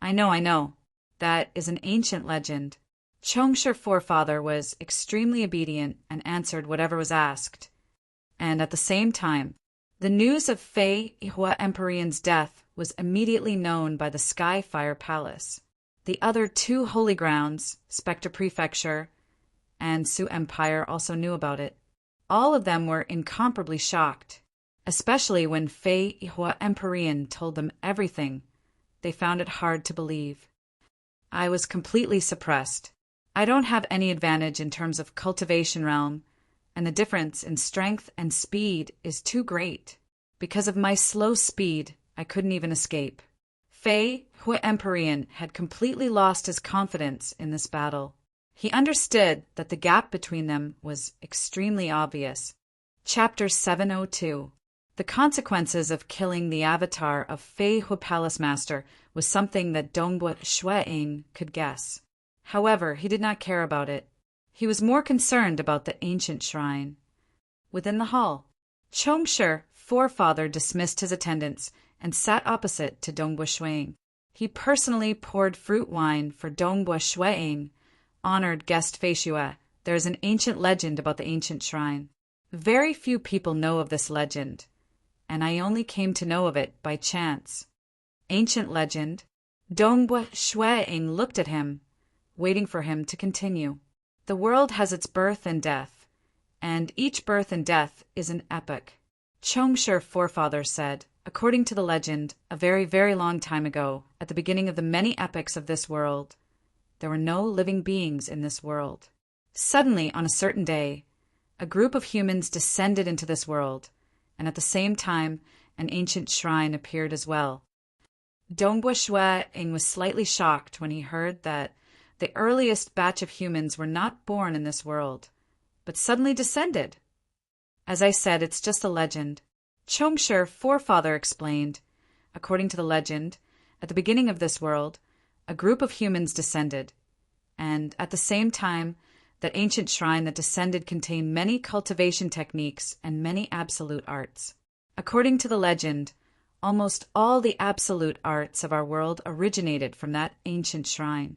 I know. That is an ancient legend. Chongsher Forefather was extremely obedient and answered whatever was asked. And at the same time, the news of Fei Hua Empyrean's death was immediately known by the Skyfire Palace. The other 2 holy grounds, Spectre Prefecture and Su Empire, also knew about it. All of them were incomparably shocked, especially when Fei Hua Empyrean told them everything. They found it hard to believe. I was completely suppressed. I don't have any advantage in terms of cultivation realm, and the difference in strength and speed is too great. Because of my slow speed, I couldn't even escape. Fei Hua Empyrean had completely lost his confidence in this battle. He understood that the gap between them was extremely obvious. Chapter 702. The consequences of killing the avatar of Fei Hu Palace Master was something that Dongbu Shueing could guess. However, he did not care about it. He was more concerned about the ancient shrine. Within the hall, Chongshi, forefather, dismissed his attendants and sat opposite to Dongbu Shueing. He personally poured fruit wine for Dongbu Shueing. Honored guest Fei Xue, there is an ancient legend about the ancient shrine. Very few people know of this legend, and I only came to know of it by chance. Ancient legend? Dongbu Shueing looked at him, waiting for him to continue. The world has its birth and death, and each birth and death is an epoch. Chongshi, forefather, said, according to the legend, a very, very long time ago, at the beginning of the many epochs of this world, there were no living beings in this world. Suddenly, on a certain day, a group of humans descended into this world, and at the same time, an ancient shrine appeared as well. Dongbu Shueing was slightly shocked when he heard that the earliest batch of humans were not born in this world, but suddenly descended. As I said, it's just a legend. Chongshi, forefather, explained, according to the legend, at the beginning of this world, a group of humans descended, and at the same time, that ancient shrine that descended contained many cultivation techniques and many absolute arts. According to the legend, almost all the absolute arts of our world originated from that ancient shrine.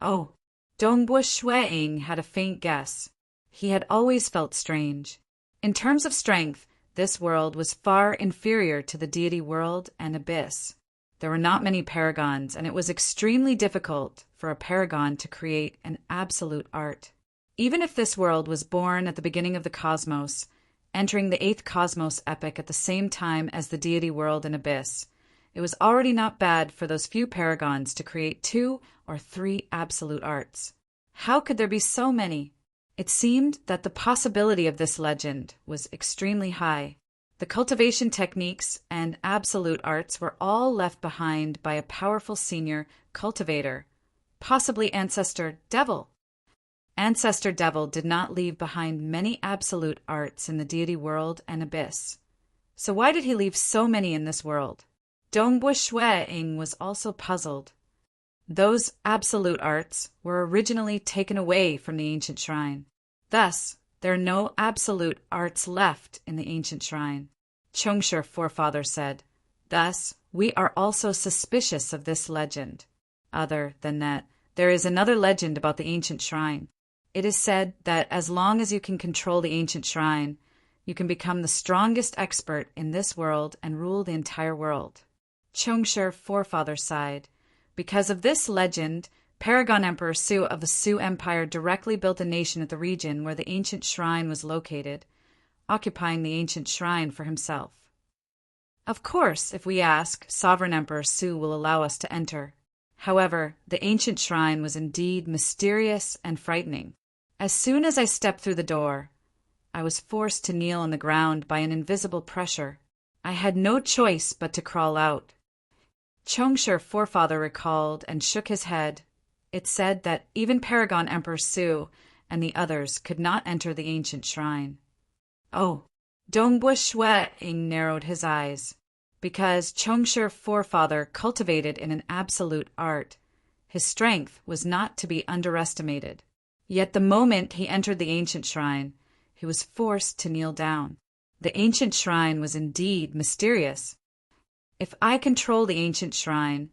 Oh, Dongbu Shueing had a faint guess. He had always felt strange. In terms of strength, this world was far inferior to the deity world and abyss. There were not many paragons, and it was extremely difficult for a paragon to create an absolute art. Even if this world was born at the beginning of the cosmos, entering the 8th cosmos epoch at the same time as the deity world and abyss, it was already not bad for those few paragons to create 2 or 3 absolute arts. How could there be so many? It seemed that the possibility of this legend was extremely high. The cultivation techniques and absolute arts were all left behind by a powerful senior cultivator, possibly Ancestor Devil. Ancestor Devil did not leave behind many absolute arts in the deity world and abyss. So why did he leave so many in this world? Dongbu Shueing was also puzzled. Those absolute arts were originally taken away from the ancient shrine. Thus, there are no absolute arts left in the ancient shrine. Chongshi, forefather, said, thus, we are also suspicious of this legend. Other than that, there is another legend about the ancient shrine. It is said that as long as you can control the ancient shrine, you can become the strongest expert in this world and rule the entire world. Chongshi, forefather, sighed. Because of this legend, Paragon Emperor Su of the Su Empire directly built a nation at the region where the ancient shrine was located, occupying the ancient shrine for himself. Of course, if we ask, Sovereign Emperor Su will allow us to enter. However, the ancient shrine was indeed mysterious and frightening. As soon as I stepped through the door, I was forced to kneel on the ground by an invisible pressure. I had no choice but to crawl out. Chongshi, forefather, recalled and shook his head. It said that even Paragon Emperor Su and the others could not enter the ancient shrine. Oh, Dongbu Shueing narrowed his eyes. Because Chongshi, forefather, cultivated in an absolute art, his strength was not to be underestimated. Yet the moment he entered the ancient shrine, he was forced to kneel down. The ancient shrine was indeed mysterious. If I control the ancient shrine,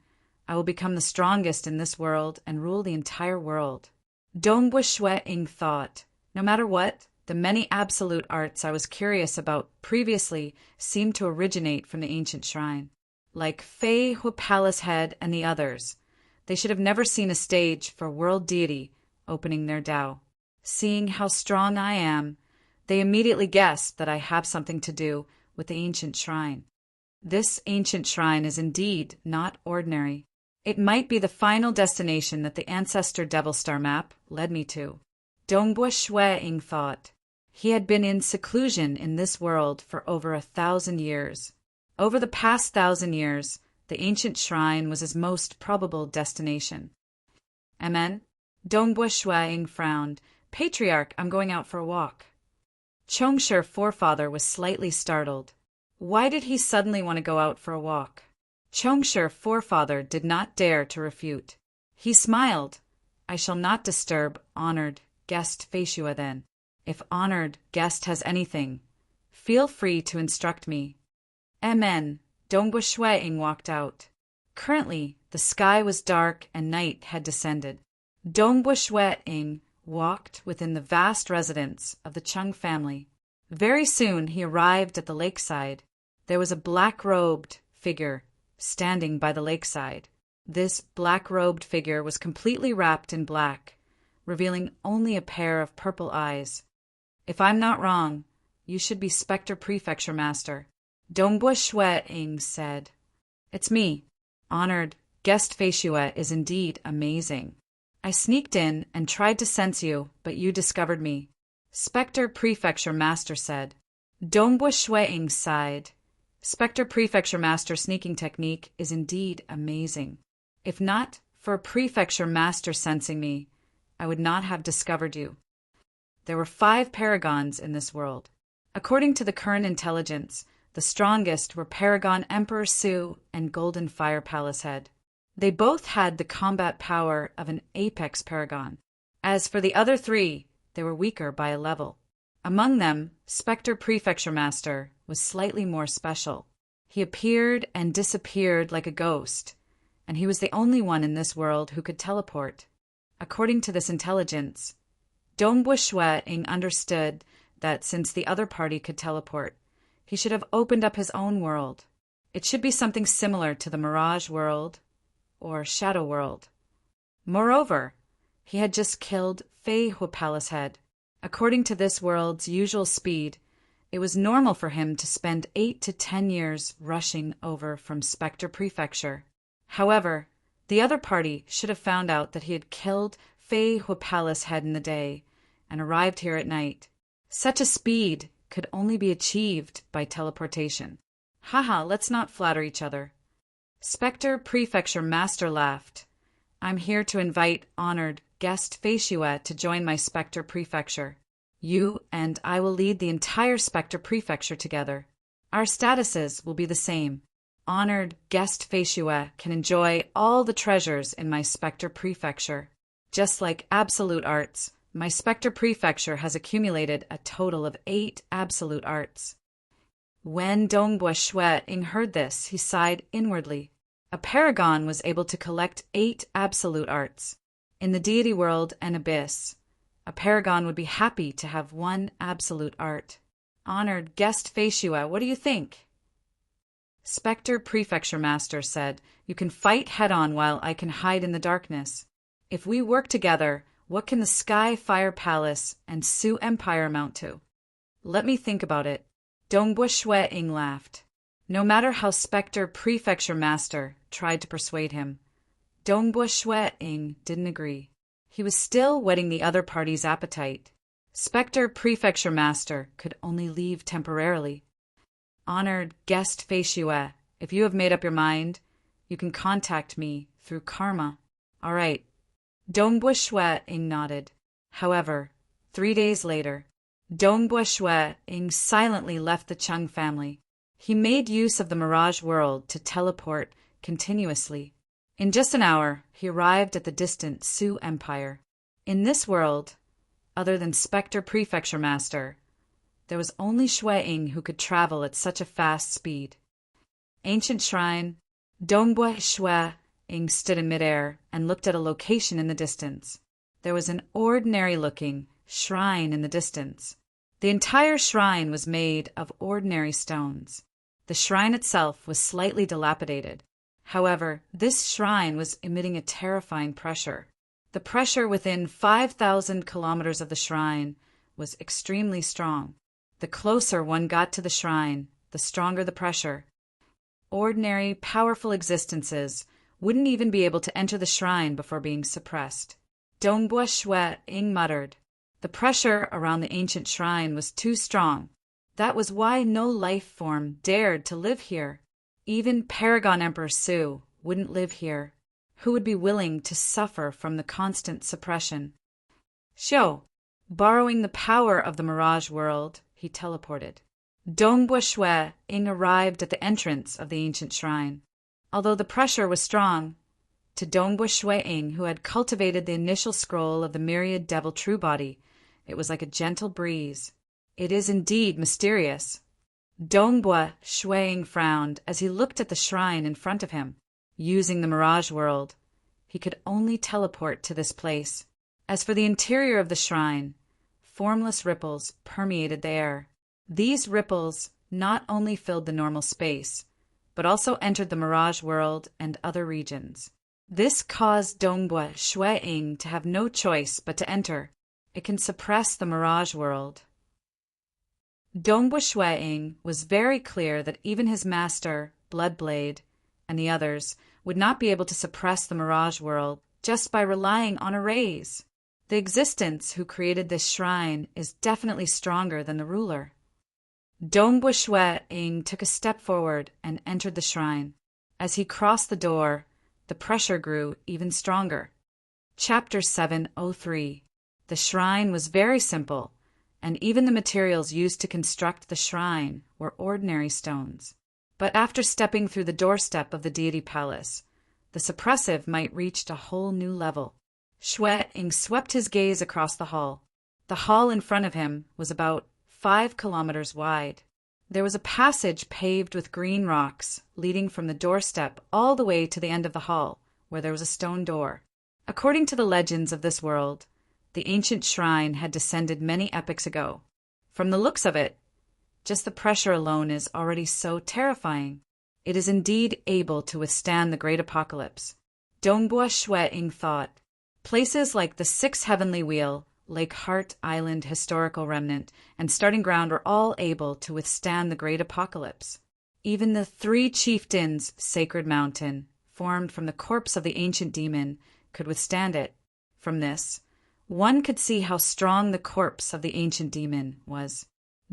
I will become the strongest in this world and rule the entire world. Dongbu Shueing thought, no matter what, the many absolute arts I was curious about previously seemed to originate from the ancient shrine. Like Fei Hu Palace Head and the others, they should have never seen a stage for world deity opening their Tao. Seeing how strong I am, they immediately guessed that I have something to do with the ancient shrine. This ancient shrine is indeed not ordinary. It might be the final destination that the Ancestor Devil Star map led me to. Dongbu Shueing thought. He had been in seclusion in this world for over 1,000 years. Over the past 1,000 years, the ancient shrine was his most probable destination. Amen. Dongbua Shuaing frowned. Patriarch, I'm going out for a walk. Chongsher forefather was slightly startled. Why did he suddenly want to go out for a walk? Chongsher forefather did not dare to refute. He smiled. I shall not disturb honored guest Feishua then. If honored guest has anything, feel free to instruct me. Amen. Dongbua Shuaing walked out. Currently, the sky was dark and night had descended. Dongbua Shuaing walked within the vast residence of the Chung family. Very soon he arrived at the lakeside. There was a black-robed figure standing by the lakeside. This black-robed figure was completely wrapped in black, revealing only a pair of purple eyes. If I'm not wrong, you should be Spectre Prefecture Master, Dongbua Shuaing said. It's me. Honored guest Feishua is indeed amazing. I sneaked in and tried to sense you, but you discovered me, Spectre Prefecture Master said. Dongbua Shuaing sighed. Spectre Prefecture Master sneaking technique is indeed amazing. If not for a Prefecture Master sensing me, I would not have discovered you. There were 5 paragons in this world. According to the current intelligence, the strongest were Paragon Emperor Su and Golden Fire Palace Head. They both had the combat power of an apex paragon. As for the other 3, they were weaker by a level. Among them, Spectre Prefecture Master was slightly more special. He appeared and disappeared like a ghost, and he was the only one in this world who could teleport. According to this intelligence, Dongbua Shuaing understood that since the other party could teleport, he should have opened up his own world. It should be something similar to the Mirage World or Shadow World. Moreover, he had just killed Feihua Palace Head. According to this world's usual speed, it was normal for him to spend 8 to 10 years rushing over from Spectre Prefecture. However, the other party should have found out that he had killed Feihua Palace Head in the day and arrived here at night. Such a speed could only be achieved by teleportation. Haha, let's not flatter each other. Spectre Prefecture Master laughed. I'm here to invite honored guest Feishua to join my Spectre Prefecture. You and I will lead the entire Spectre Prefecture together. Our statuses will be the same. Honored guest Feishua can enjoy all the treasures in my Spectre Prefecture. Just like absolute arts, my Spectre Prefecture has accumulated a total of 8 absolute arts. When Dongbua Shuaing heard this, he sighed inwardly. A paragon was able to collect 8 absolute arts. In the deity world and abyss, a paragon would be happy to have 1 absolute art. Honored guest Feishua, what do you think? Spectre Prefecture Master said, you can fight head-on while I can hide in the darkness. If we work together, what can the Sky Fire Palace and Su Empire amount to? Let me think about it. Dongbua Shuaing laughed. No matter how Spectre Prefecture Master tried to persuade him, Dongbua Shuaing didn't agree. He was still whetting the other party's appetite. Spectre Prefecture Master could only leave temporarily. Honored guest Feishua, if you have made up your mind, you can contact me through karma. All right. Dongbua Shuaing nodded. However, 3 days later, Dongbua Shuaing silently left the Chung family. He made use of the Mirage World to teleport continuously. In just an hour, he arrived at the distant Su Empire. In this world, other than Spectre Prefecture Master, there was only Shuaing who could travel at such a fast speed. Ancient Shrine. Dongbua Shuaing stood in midair and looked at a location in the distance. There was an ordinary-looking shrine in the distance. The entire shrine was made of ordinary stones. The shrine itself was slightly dilapidated. However, this shrine was emitting a terrifying pressure. The pressure within 5,000 kilometers of the shrine was extremely strong. The closer one got to the shrine, the stronger the pressure. Ordinary, powerful existences wouldn't even be able to enter the shrine before being suppressed. Dongbua Shuaing muttered. The pressure around the ancient shrine was too strong. That was why no life form dared to live here. Even Paragon Emperor Su wouldn't live here. who would be willing to suffer from the constant suppression? Xiao, borrowing the power of the mirage world, he teleported. Dongbua Shui Ying arrived at the entrance of the ancient shrine. Although the pressure was strong, to Dongbua Shui Ying, who had cultivated the initial scroll of the myriad devil true body, it was like a gentle breeze. It is indeed mysterious. Dongbua Shui Ying frowned as he looked at the shrine in front of him. Using the mirage world, he could only teleport to this place. As for the interior of the shrine, formless ripples permeated the air. These ripples not only filled the normal space, but also entered the mirage world and other regions. This caused Dongbua Shui Ying to have no choice but to enter. It can suppress the mirage world. Dongbua Shui Ying was very clear that even his master, Bloodblade, and the others would not be able to suppress the mirage world just by relying on arrays. The existence who created this shrine is definitely stronger than the ruler. Dongbua Shui Ying took a step forward and entered the shrine. As he crossed the door, the pressure grew even stronger. Chapter 703. The shrine was very simple, and even the materials used to construct the shrine were ordinary stones. But after stepping through the doorstep of the deity palace, the suppressive might reach a whole new level. Shui Ying swept his gaze across the hall. The hall in front of him was about 5 kilometers wide. There was a passage paved with green rocks, leading from the doorstep all the way to the end of the hall, where there was a stone door. According to the legends of this world, the ancient shrine had descended many epochs ago. From the looks of it, just the pressure alone is already so terrifying. It is indeed able to withstand the great apocalypse. Dongbua Shui Ying thought. Places like the 6 Heavenly Wheel, Lake Heart Island Historical Remnant, and Starting Ground were all able to withstand the great apocalypse. Even the 3 Chieftains' Sacred Mountain, formed from the corpse of the ancient demon, could withstand it. From this, one could see how strong the corpse of the ancient demon was.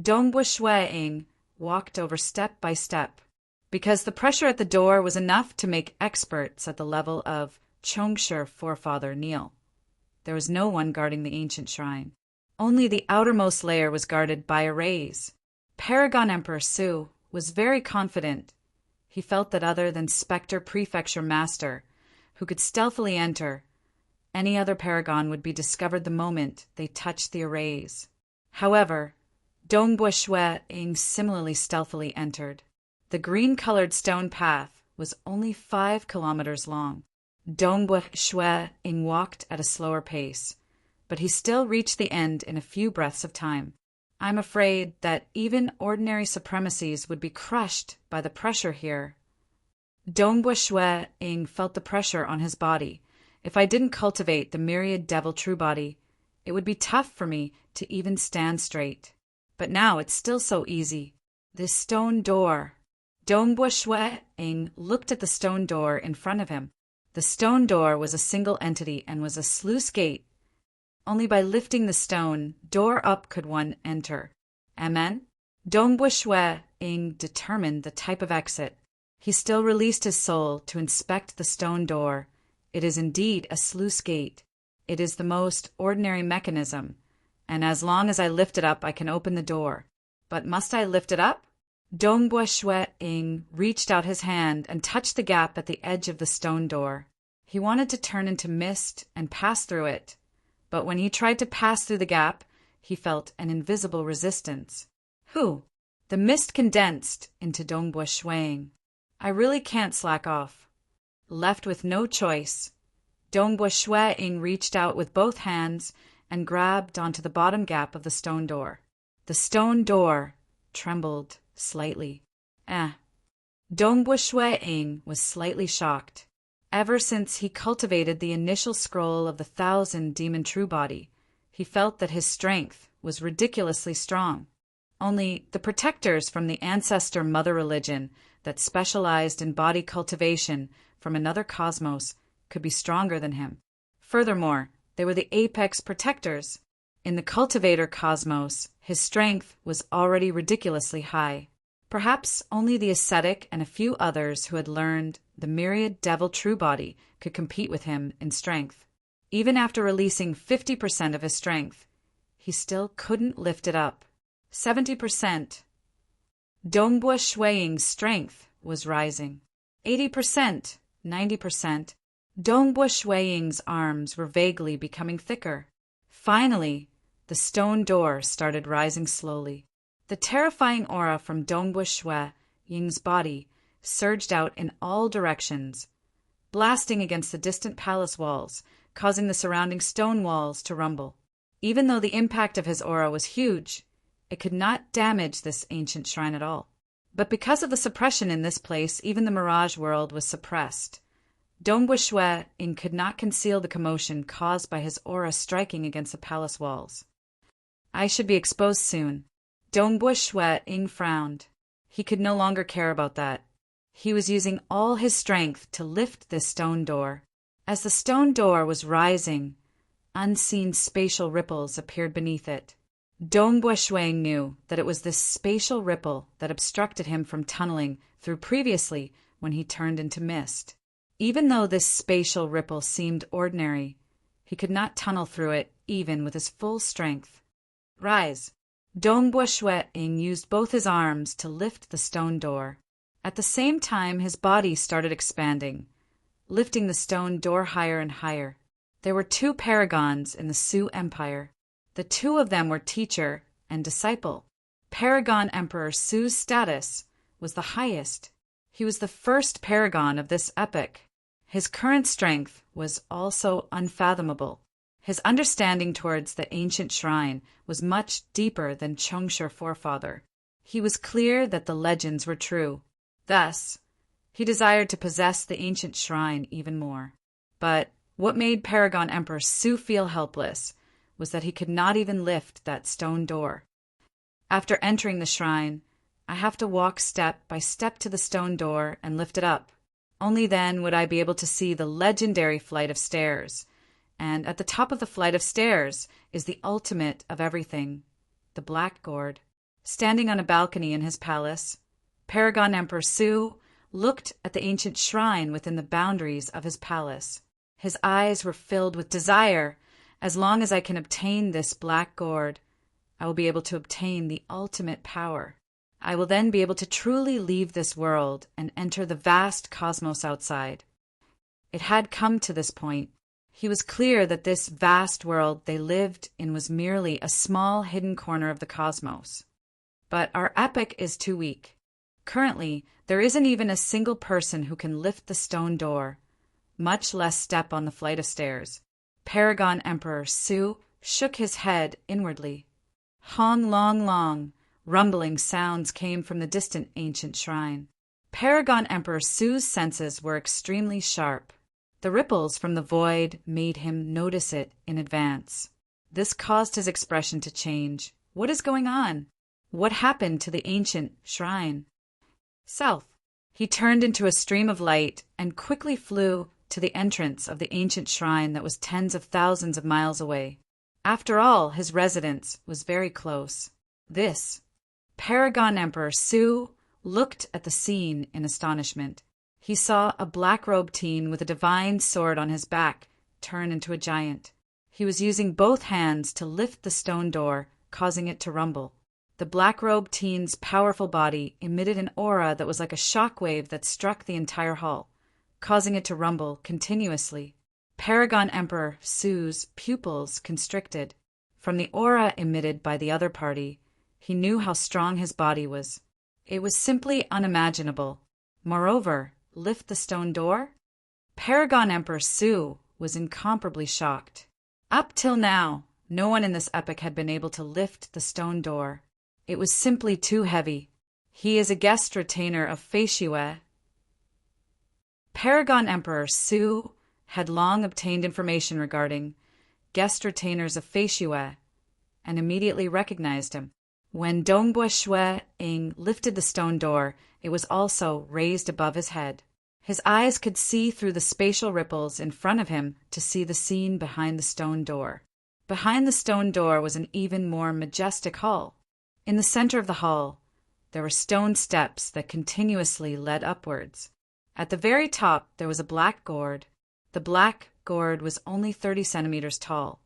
Dongbua Shui Ying walked over step by step, because the pressure at the door was enough to make experts at the level of Chongsher forefather kneel. There was no one guarding the ancient shrine. Only the outermost layer was guarded by arrays. Paragon Emperor Su was very confident. He felt that other than Spectre Prefecture Master, who could stealthily enter, any other paragon would be discovered the moment they touched the arrays. However, Dongbua Shui Ying similarly stealthily entered. The green-colored stone path was only 5 kilometers long. Dongbua Shui Ying walked at a slower pace, but he still reached the end in a few breaths of time. I'm afraid that even ordinary supremacies would be crushed by the pressure here. Dongbua Shui Ying felt the pressure on his body. If I didn't cultivate the myriad devil true body, it would be tough for me to even stand straight. But now it's still so easy. This stone door. Dongbua Shui Ying looked at the stone door in front of him. The stone door was a single entity and was a sluice gate. Only by lifting the stone, door up could one enter. Amen? Dongbua Shui Ying determined the type of exit. He still released his soul to inspect the stone door. It is indeed a sluice gate. It is the most ordinary mechanism, and as long as I lift it up, I can open the door. But must I lift it up? Dongbua Shui Ying reached out his hand and touched the gap at the edge of the stone door. He wanted to turn into mist and pass through it, but when he tried to pass through the gap, he felt an invisible resistance. Whew! The mist condensed into Dongbua Shui Ying. I really can't slack off. Left with no choice, Dongbua Shui Ying reached out with both hands and grabbed onto the bottom gap of the stone door. The stone door trembled slightly. Dongbua Shui Ying was slightly shocked. Ever since he cultivated the initial scroll of the 1,000 demon true body, he felt that his strength was ridiculously strong. Only the protectors from the ancestor mother religion that specialized in body cultivation from another cosmos could be stronger than him. Furthermore, they were the apex protectors. In the cultivator cosmos, his strength was already ridiculously high. Perhaps only the ascetic and a few others who had learned the myriad devil true body could compete with him in strength. Even after releasing 50% of his strength, he still couldn't lift it up. 70%. Dongbua Shuiying's strength was rising. 80%, 90%. Dongbua Shuiying's arms were vaguely becoming thicker. Finally, the stone door started rising slowly. The terrifying aura from Dongbua Shuiying's body surged out in all directions, blasting against the distant palace walls, causing the surrounding stone walls to rumble. Even though the impact of his aura was huge, it could not damage this ancient shrine at all. But because of the suppression in this place, even the mirage world was suppressed. Dongbua Shuiying could not conceal the commotion caused by his aura striking against the palace walls. I should be exposed soon. Dongbua Shuiying frowned. He could no longer care about that. He was using all his strength to lift this stone door. As the stone door was rising, unseen spatial ripples appeared beneath it. Dongbua Shuiying knew that it was this spatial ripple that obstructed him from tunneling through previously when he turned into mist. Even though this spatial ripple seemed ordinary, he could not tunnel through it even with his full strength. Rise! Dongbua Shuiying used both his arms to lift the stone door. At the same time, his body started expanding, lifting the stone door higher and higher. There were 2 paragons in the Su Empire. The 2 of them were teacher and disciple. Paragon Emperor Su's status was the highest. He was the first paragon of this epoch. His current strength was also unfathomable. His understanding towards the ancient shrine was much deeper than Chongsher forefather. He was clear that the legends were true. Thus, he desired to possess the ancient shrine even more. But what made Paragon Emperor Su feel helpless was that he could not even lift that stone door. After entering the shrine, I have to walk step by step to the stone door and lift it up. Only then would I be able to see the legendary flight of stairs. And at the top of the flight of stairs is the ultimate of everything, the Black Gourd. Standing on a balcony in his palace, Paragon Emperor Su looked at the ancient shrine within the boundaries of his palace. His eyes were filled with desire. As long as I can obtain this Black Gourd, I will be able to obtain the ultimate power. I will then be able to truly leave this world and enter the vast cosmos outside. It had come to this point. He was clear that this vast world they lived in was merely a small hidden corner of the cosmos. But our epoch is too weak. Currently, there isn't even a single person who can lift the stone door, much less step on the flight of stairs. Paragon Emperor Su shook his head inwardly. Hong long long, rumbling sounds came from the distant ancient shrine. Paragon Emperor Su's senses were extremely sharp. The ripples from the void made him notice it in advance. This caused his expression to change. What is going on? What happened to the ancient shrine? South. He turned into a stream of light and quickly flew to the entrance of the ancient shrine that was tens of thousands of miles away. After all, his residence was very close. This. Paragon Emperor Su looked at the scene in astonishment. He saw a black-robed teen with a divine sword on his back turn into a giant. He was using both hands to lift the stone door, causing it to rumble. The black-robed teen's powerful body emitted an aura that was like a shockwave that struck the entire hall, causing it to rumble continuously. Paragon Emperor Su's pupils constricted. From the aura emitted by the other party, he knew how strong his body was. It was simply unimaginable. Moreover, lift the stone door? Paragon Emperor Su was incomparably shocked. Up till now, no one in this epoch had been able to lift the stone door. It was simply too heavy. He is a guest retainer of Fei Shue. Paragon Emperor Su had long obtained information regarding guest retainers of Fei Shue and immediately recognized him. When Dongbua Shuiying lifted the stone door, it was also raised above his head. His eyes could see through the spatial ripples in front of him to see the scene behind the stone door. Behind the stone door was an even more majestic hall. In the center of the hall, there were stone steps that continuously led upwards. At the very top there was a black gourd. The black gourd was only 30 centimeters tall.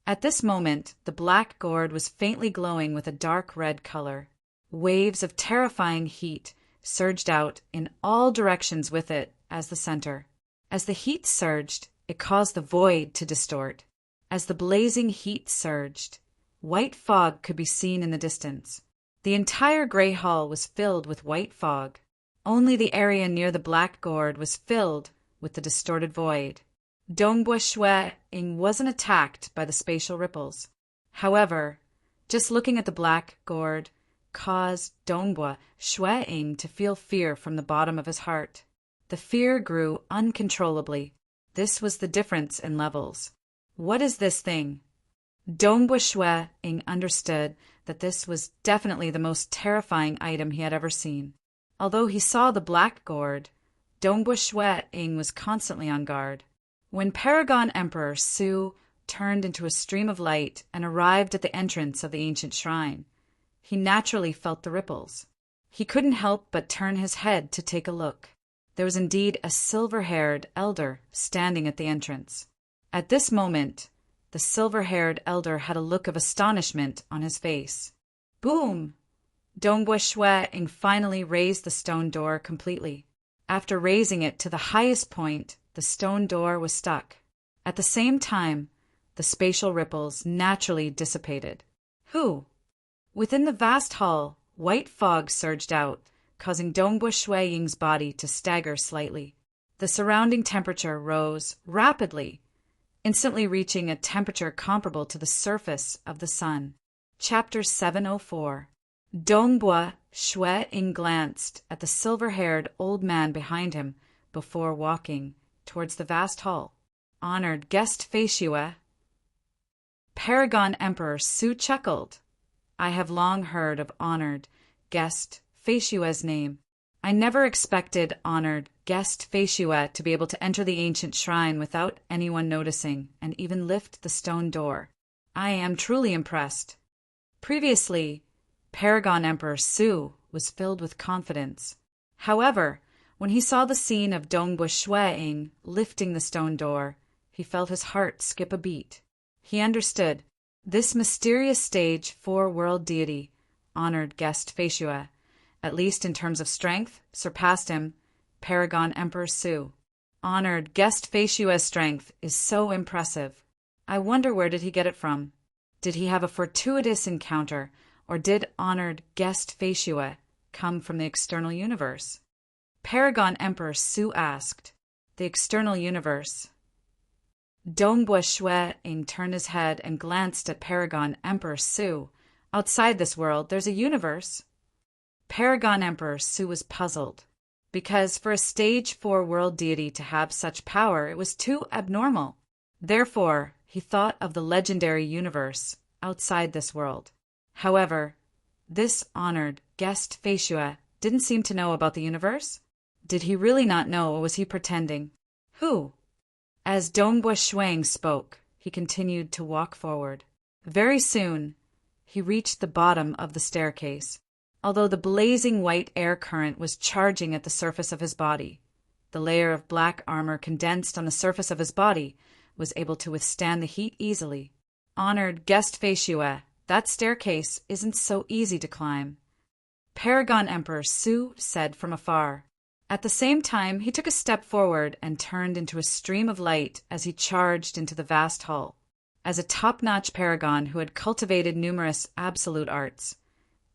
At this moment, the black gourd was faintly glowing with a dark red color. Waves of terrifying heat surged out in all directions with it as the center. As the heat surged, it caused the void to distort. As the blazing heat surged, white fog could be seen in the distance. The entire gray hall was filled with white fog. Only the area near the black gourd was filled with the distorted void. Dongbua Shui-ing wasn't attacked by the spatial ripples. However, just looking at the black gourd caused Dongbua Shui-ing to feel fear from the bottom of his heart. The fear grew uncontrollably. This was the difference in levels. What is this thing? Dongbua Shui-ing understood that this was definitely the most terrifying item he had ever seen. Although he saw the black gourd, Dongbua Shui-ing was constantly on guard. When Paragon Emperor Su turned into a stream of light and arrived at the entrance of the ancient shrine, he naturally felt the ripples. He couldn't help but turn his head to take a look. There was indeed a silver-haired elder standing at the entrance. At this moment, the silver-haired elder had a look of astonishment on his face. Boom! Dongbua Shui-ing finally raised the stone door completely. After raising it to the highest point, the stone door was stuck. At the same time, the spatial ripples naturally dissipated. Who? Within the vast hall, white fog surged out, causing Dongbua Shui-ing's body to stagger slightly. The surrounding temperature rose rapidly, instantly reaching a temperature comparable to the surface of the sun. Chapter 704. Dongbua Shui-ing glanced at the silver-haired old man behind him before walking towards the vast hall. Honored guest Feishue. Paragon Emperor Su chuckled. I have long heard of honored guest Feishue's name. I never expected honored guest Feishue to be able to enter the ancient shrine without anyone noticing and even lift the stone door. I am truly impressed. Previously, Paragon Emperor Su was filled with confidence. However, when he saw the scene of Dongbua Shui-ing lifting the stone door, he felt his heart skip a beat. He understood. This mysterious stage 4 world deity, honored guest Feishue, at least in terms of strength, surpassed him, Paragon Emperor Su. Honored guest Feishue's strength is so impressive. I wonder where did he get it from? Did he have a fortuitous encounter, or did honored guest Feishue come from the external universe? Paragon Emperor Su asked. The external universe. Dongbua Shui-ing turned his head and glanced at Paragon Emperor Su. Outside this world, there's a universe. Paragon Emperor Su was puzzled, because for a stage 4 world deity to have such power, it was too abnormal. Therefore, he thought of the legendary universe outside this world. However, this honored guest Feishue didn't seem to know about the universe. Did he really not know, or was he pretending? Who? As Dongbua Shui-ing spoke, he continued to walk forward. Very soon, he reached the bottom of the staircase. Although the blazing white air current was charging at the surface of his body, the layer of black armor condensed on the surface of his body was able to withstand the heat easily. Honored guest Feishue, that staircase isn't so easy to climb. Paragon Emperor Su said from afar. At the same time, he took a step forward and turned into a stream of light as he charged into the vast hall. As a top-notch paragon who had cultivated numerous absolute arts,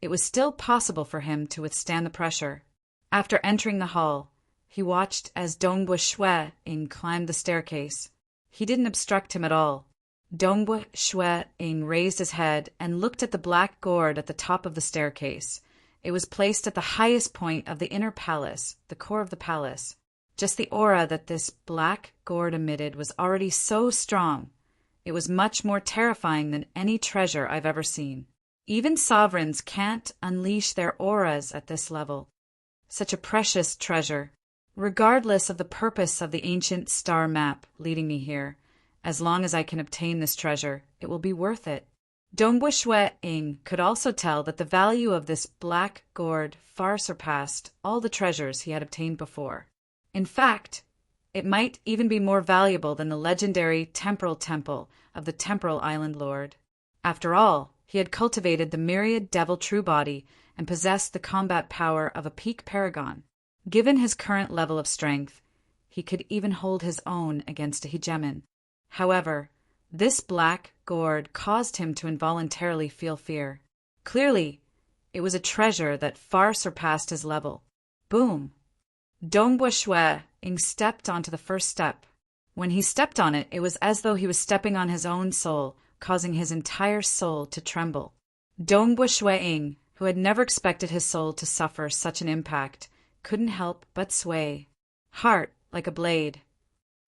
it was still possible for him to withstand the pressure. After entering the hall, he watched as Dongbua Shui-ing climbed the staircase. He didn't obstruct him at all. Dongbua Shui-ing raised his head and looked at the black gourd at the top of the staircase. It was placed at the highest point of the inner palace, the core of the palace. Just the aura that this black gourd emitted was already so strong. It was much more terrifying than any treasure I've ever seen. Even sovereigns can't unleash their auras at this level. Such a precious treasure. Regardless of the purpose of the ancient star map leading me here, as long as I can obtain this treasure, it will be worth it. Dongbua Shui-ing could also tell that the value of this black gourd far surpassed all the treasures he had obtained before. In fact, it might even be more valuable than the legendary temporal temple of the temporal island lord. After all, he had cultivated the myriad devil true body and possessed the combat power of a peak paragon. Given his current level of strength, he could even hold his own against a hegemon. However, this black gourd caused him to involuntarily feel fear. Clearly, it was a treasure that far surpassed his level. Boom! Dongbua Shui-ing stepped onto the first step. When he stepped on it, it was as though he was stepping on his own soul, causing his entire soul to tremble. Dongbua Shui-ing, who had never expected his soul to suffer such an impact, couldn't help but sway. Heart like a blade.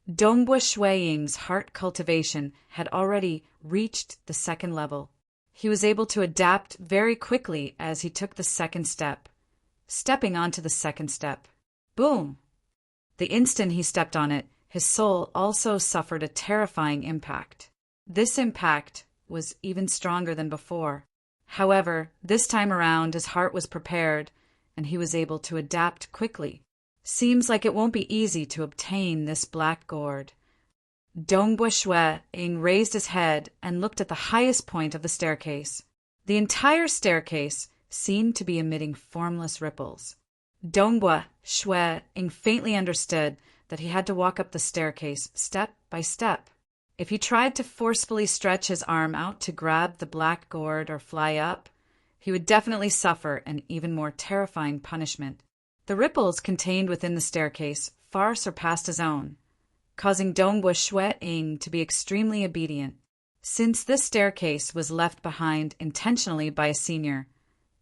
Dongbua Shui-ing's heart cultivation had already reached the second level. He was able to adapt very quickly as he took the second step. Stepping onto the second step. Boom! The instant he stepped on it, his soul also suffered a terrifying impact. This impact was even stronger than before. However, this time around his heart was prepared, and he was able to adapt quickly. Seems like it won't be easy to obtain this black gourd. Dongbua Shui-ing raised his head and looked at the highest point of the staircase. The entire staircase seemed to be emitting formless ripples. Dongbua Shui-ing faintly understood that he had to walk up the staircase step by step. If he tried to forcefully stretch his arm out to grab the black gourd or fly up, he would definitely suffer an even more terrifying punishment. The ripples contained within the staircase far surpassed his own, causing Dongbua Shui-ing to be extremely obedient. Since this staircase was left behind intentionally by a senior,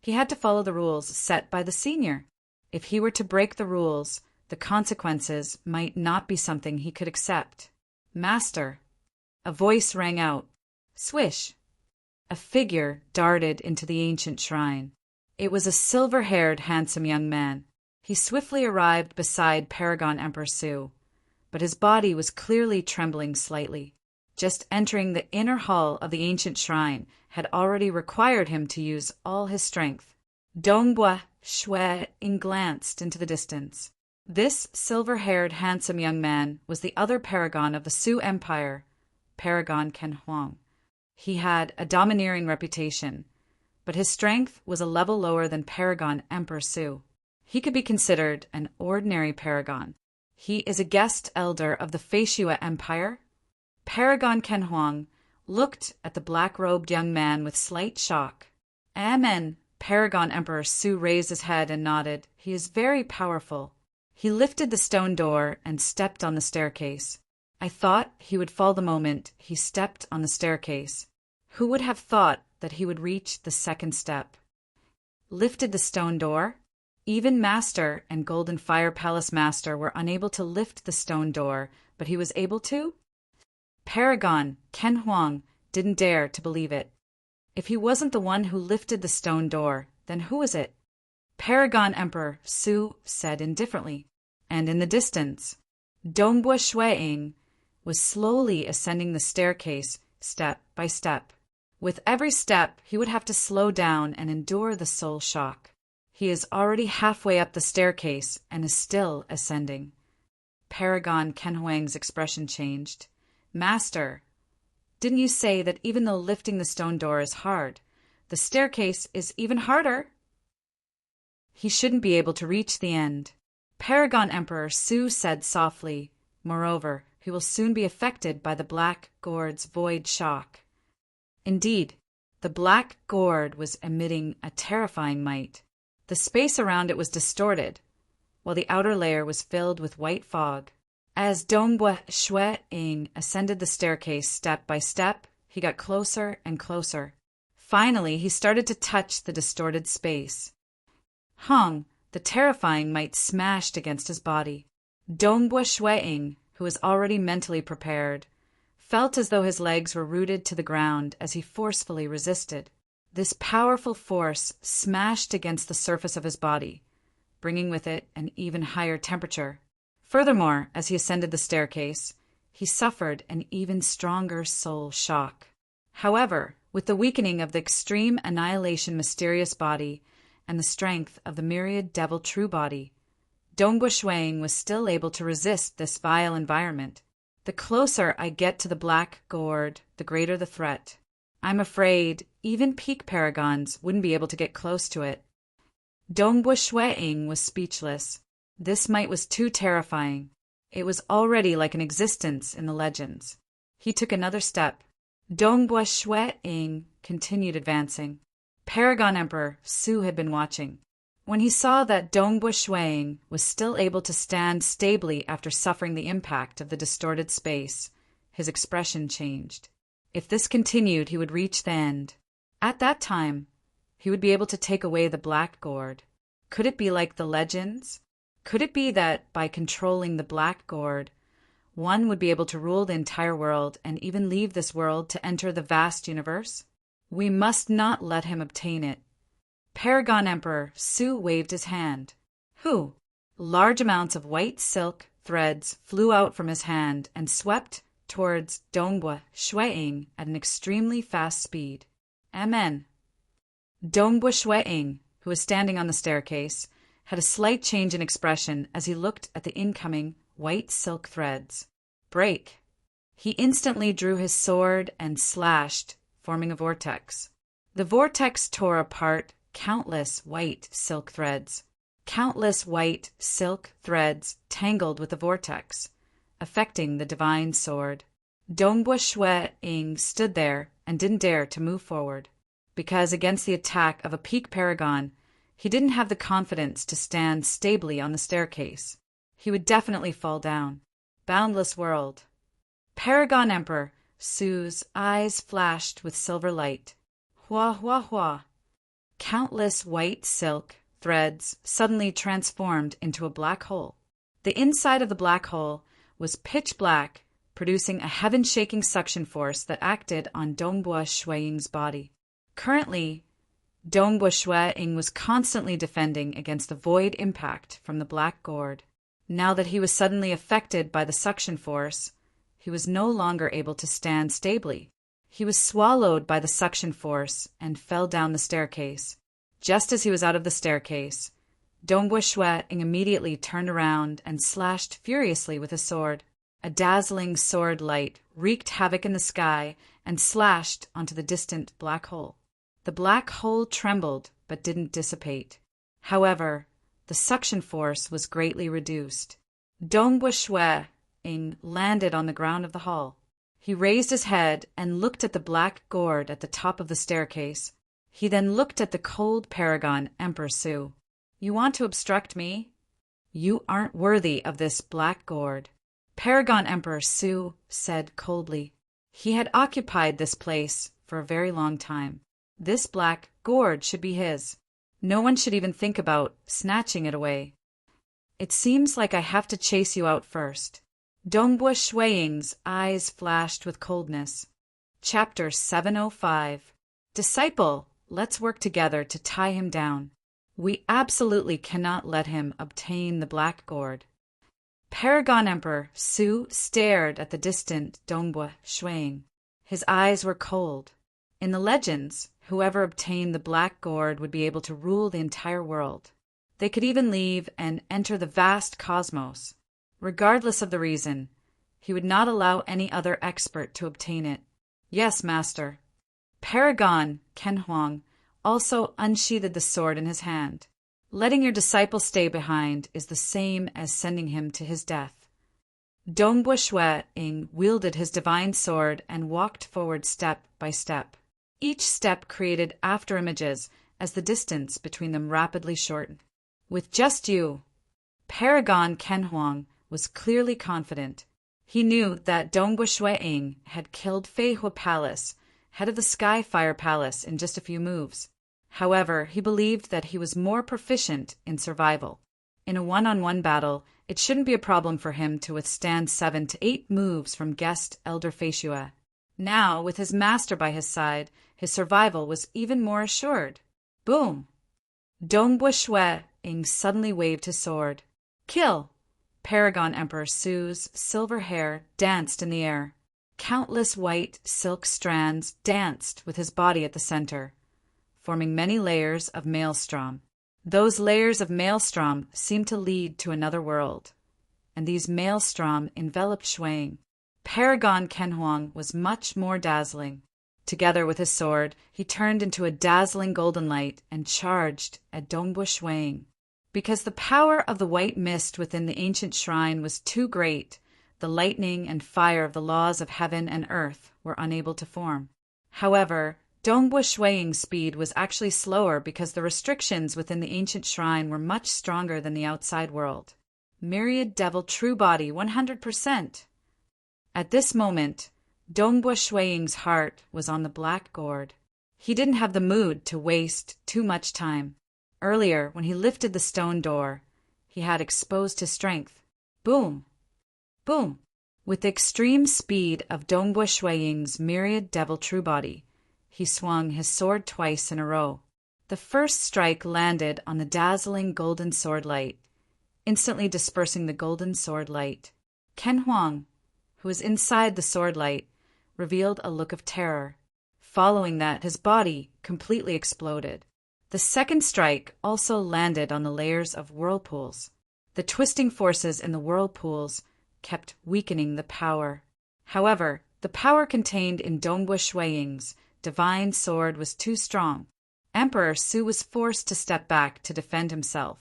he had to follow the rules set by the senior. If he were to break the rules, the consequences might not be something he could accept. Master! A voice rang out. Swish! A figure darted into the ancient shrine. It was a silver-haired, handsome young man. He swiftly arrived beside Paragon Emperor Su, but his body was clearly trembling slightly. Just entering the inner hall of the ancient shrine had already required him to use all his strength. Dongbua Shui-ing glanced into the distance. This silver-haired, handsome young man was the other paragon of the Su Empire, Paragon Ken Huang. He had a domineering reputation, but his strength was a level lower than Paragon Emperor Su. He could be considered an ordinary paragon. He is a guest elder of the Feishua Empire. Paragon Ken Huang looked at the black-robed young man with slight shock. Amen. Paragon Emperor Su raised his head and nodded. He is very powerful. He lifted the stone door and stepped on the staircase. I thought he would fall the moment he stepped on the staircase. Who would have thought that he would reach the second step? Lifted the stone door? Even Master and Golden Fire Palace Master were unable to lift the stone door, but he was able to? Paragon Ken Huang didn't dare to believe it. If he wasn't the one who lifted the stone door, then who was it? Paragon Emperor Su said indifferently, and in the distance, Dongbua Shui-ing was slowly ascending the staircase step by step. With every step, he would have to slow down and endure the soul shock. He is already halfway up the staircase and is still ascending. Paragon Ken Huang's expression changed. Master, didn't you say that even though lifting the stone door is hard, the staircase is even harder? He shouldn't be able to reach the end. Paragon Emperor Su said softly. Moreover, he will soon be affected by the black gourd's void shock. Indeed, the black gourd was emitting a terrifying might. The space around it was distorted, while the outer layer was filled with white fog. As Dongbua Shui-ing ascended the staircase step by step, he got closer and closer. Finally, he started to touch the distorted space. Hung, the terrifying might smashed against his body. Dongbua Shui-ing, who was already mentally prepared, felt as though his legs were rooted to the ground as he forcefully resisted. This powerful force smashed against the surface of his body, bringing with it an even higher temperature. Furthermore, as he ascended the staircase, he suffered an even stronger soul shock. However, with the weakening of the extreme annihilation mysterious body and the strength of the myriad devil true body, Dongbu Shuang was still able to resist this vile environment. The closer I get to the black gourd, the greater the threat. I'm afraid even peak paragons wouldn't be able to get close to it. Dongbu Shuang was speechless. This might was too terrifying. It was already like an existence in the legends. He took another step. Dongbu Shuang continued advancing. Paragon Emperor Su had been watching. When he saw that Dongbu Shuang was still able to stand stably after suffering the impact of the distorted space, his expression changed. If this continued, he would reach the end. At that time, he would be able to take away the black gourd. Could it be like the legends? Could it be that by controlling the black gourd, one would be able to rule the entire world and even leave this world to enter the vast universe? We must not let him obtain it. Paragon Emperor Su waved his hand. Hu! Large amounts of white silk threads flew out from his hand and swept towards Dongbu Shuang at an extremely fast speed. Amen. Dongbu Shuang, who was standing on the staircase, had a slight change in expression as he looked at the incoming white silk threads. Break! He instantly drew his sword and slashed, forming a vortex. The vortex tore apart countless white silk threads. Countless white silk threads tangled with the vortex, affecting the divine sword. Dongbu Shuang stood there and didn't dare to move forward, because against the attack of a peak paragon, he didn't have the confidence to stand stably on the staircase. He would definitely fall down. Boundless world. Paragon Emperor Su's eyes flashed with silver light. Hua hua hua. Countless white silk threads suddenly transformed into a black hole. The inside of the black hole was pitch black, producing a heaven-shaking suction force that acted on Dongbu Shuang's body. Currently, Dongbu Shuang was constantly defending against the void impact from the black gourd. Now that he was suddenly affected by the suction force, he was no longer able to stand stably. He was swallowed by the suction force and fell down the staircase. Just as he was out of the staircase, Dongbu Shuang immediately turned around and slashed furiously with his sword. A dazzling sword light wreaked havoc in the sky and slashed onto the distant black hole. The black hole trembled but didn't dissipate. However, the suction force was greatly reduced. Dongbu Shuang landed on the ground of the hall. He raised his head and looked at the black gourd at the top of the staircase. He then looked at the cold paragon, Emperor Su. You want to obstruct me? You aren't worthy of this black gourd. Paragon Emperor Su said coldly. He had occupied this place for a very long time. This black gourd should be his. No one should even think about snatching it away. It seems like I have to chase you out first. Dongbu Shuang's eyes flashed with coldness. Chapter 705. Disciple, let's work together to tie him down. We absolutely cannot let him obtain the black gourd. Paragon Emperor Su stared at the distant Dongbu Shuang. His eyes were cold. In the legends, whoever obtained the black gourd would be able to rule the entire world. They could even leave and enter the vast cosmos. Regardless of the reason, he would not allow any other expert to obtain it. Yes, master. Paragon Kenhuang also unsheathed the sword in his hand. Letting your disciple stay behind is the same as sending him to his death. Dongbu Shuang wielded his divine sword and walked forward step by step. Each step created afterimages as the distance between them rapidly shortened. With just you, Paragon Kenhuang was clearly confident. He knew that Dongbu Shuang had killed Feihua Palace, head of the Skyfire Palace, in just a few moves. However, he believed that he was more proficient in survival. In a one-on-one battle, it shouldn't be a problem for him to withstand 7 to 8 moves from guest Elder Feihua. Now, with his master by his side, his survival was even more assured. Boom! Dongbu Shuang suddenly waved his sword. Kill! Paragon Emperor Su's silver hair danced in the air. Countless white silk strands danced with his body at the center, forming many layers of maelstrom. Those layers of maelstrom seemed to lead to another world, and these maelstrom enveloped Shuang. Paragon Kenhuang was much more dazzling. Together with his sword, he turned into a dazzling golden light and charged at Dongbu Shuang. Because the power of the white mist within the ancient shrine was too great, the lightning and fire of the laws of heaven and earth were unable to form. However, Dongbu Shuang's speed was actually slower because the restrictions within the ancient shrine were much stronger than the outside world. Myriad Devil True Body 100%. At this moment, Dongbu Shuang's heart was on the black gourd. He didn't have the mood to waste too much time. Earlier, when he lifted the stone door, he had exposed his strength. Boom! Boom! With the extreme speed of Dongbu Shuang's myriad devil true body, he swung his sword twice in a row. The first strike landed on the dazzling golden sword light, instantly dispersing the golden sword light. Ken Huang, who was inside the sword light, revealed a look of terror. Following that, his body completely exploded. The second strike also landed on the layers of whirlpools. The twisting forces in the whirlpools kept weakening the power. However, the power contained in Dongbu Shuang's divine sword was too strong. Emperor Su was forced to step back to defend himself.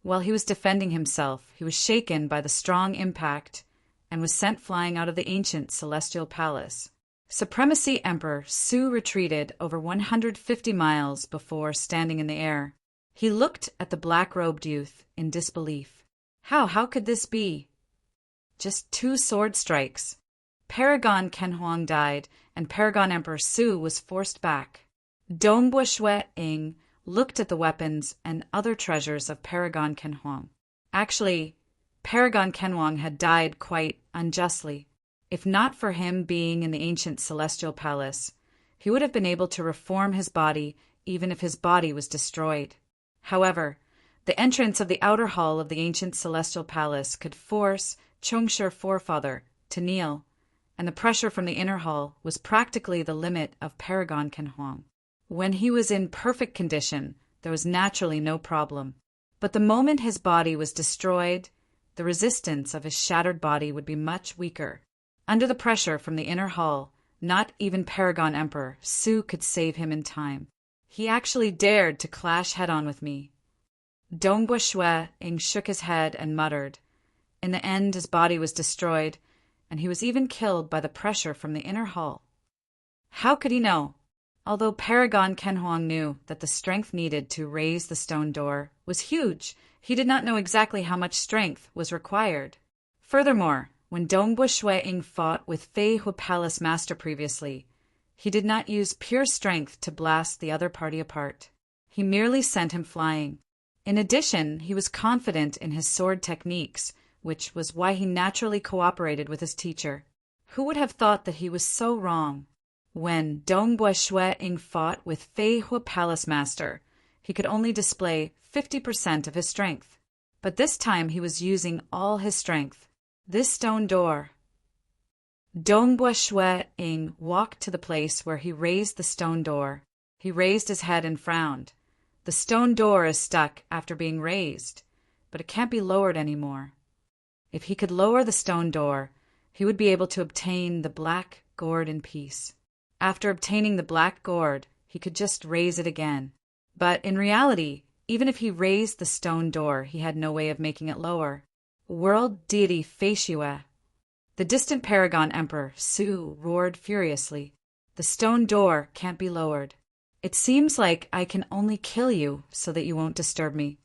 While he was defending himself, he was shaken by the strong impact and was sent flying out of the ancient celestial palace. Supremacy Emperor Su retreated over 150 miles before standing in the air. He looked at the black-robed youth in disbelief. How could this be? Just 2 sword strikes. Paragon Kenhuang died, and Paragon Emperor Su was forced back. Dongbu Shuang looked at the weapons and other treasures of Paragon Kenhuang. Actually, Paragon Kenhuang had died quite unjustly. If not for him being in the ancient celestial palace, he would have been able to reform his body even if his body was destroyed. However, the entrance of the outer hall of the ancient celestial palace could force Chongshi forefather to kneel, and the pressure from the inner hall was practically the limit of Paragon Kenhuang. When he was in perfect condition, there was naturally no problem. But the moment his body was destroyed, the resistance of his shattered body would be much weaker. Under the pressure from the inner hall, not even Paragon Emperor Su could save him in time. He actually dared to clash head-on with me. Dongbu Shuang shook his head and muttered. In the end, his body was destroyed, and he was even killed by the pressure from the inner hall. How could he know? Although Paragon Kenhuang knew that the strength needed to raise the stone door was huge, he did not know exactly how much strength was required. Furthermore, when Dongbu Shuang fought with Fei Hu Palace Master previously, he did not use pure strength to blast the other party apart. He merely sent him flying. In addition, he was confident in his sword techniques, which was why he naturally cooperated with his teacher. Who would have thought that he was so wrong? When Dongbu Shuang fought with Fei Hu Palace Master, he could only display 50% of his strength. But this time he was using all his strength. This stone door. Dongbu Shuang walked to the place where he raised the stone door. He raised his head and frowned. The stone door is stuck after being raised, but it can't be lowered anymore. If he could lower the stone door, he would be able to obtain the black gourd in peace. After obtaining the black gourd, he could just raise it again. But in reality, even if he raised the stone door, he had no way of making it lower. World deity Feishue. The distant Paragon Emperor Su roared furiously. The stone door can't be lowered. It seems like I can only kill you so that you won't disturb me.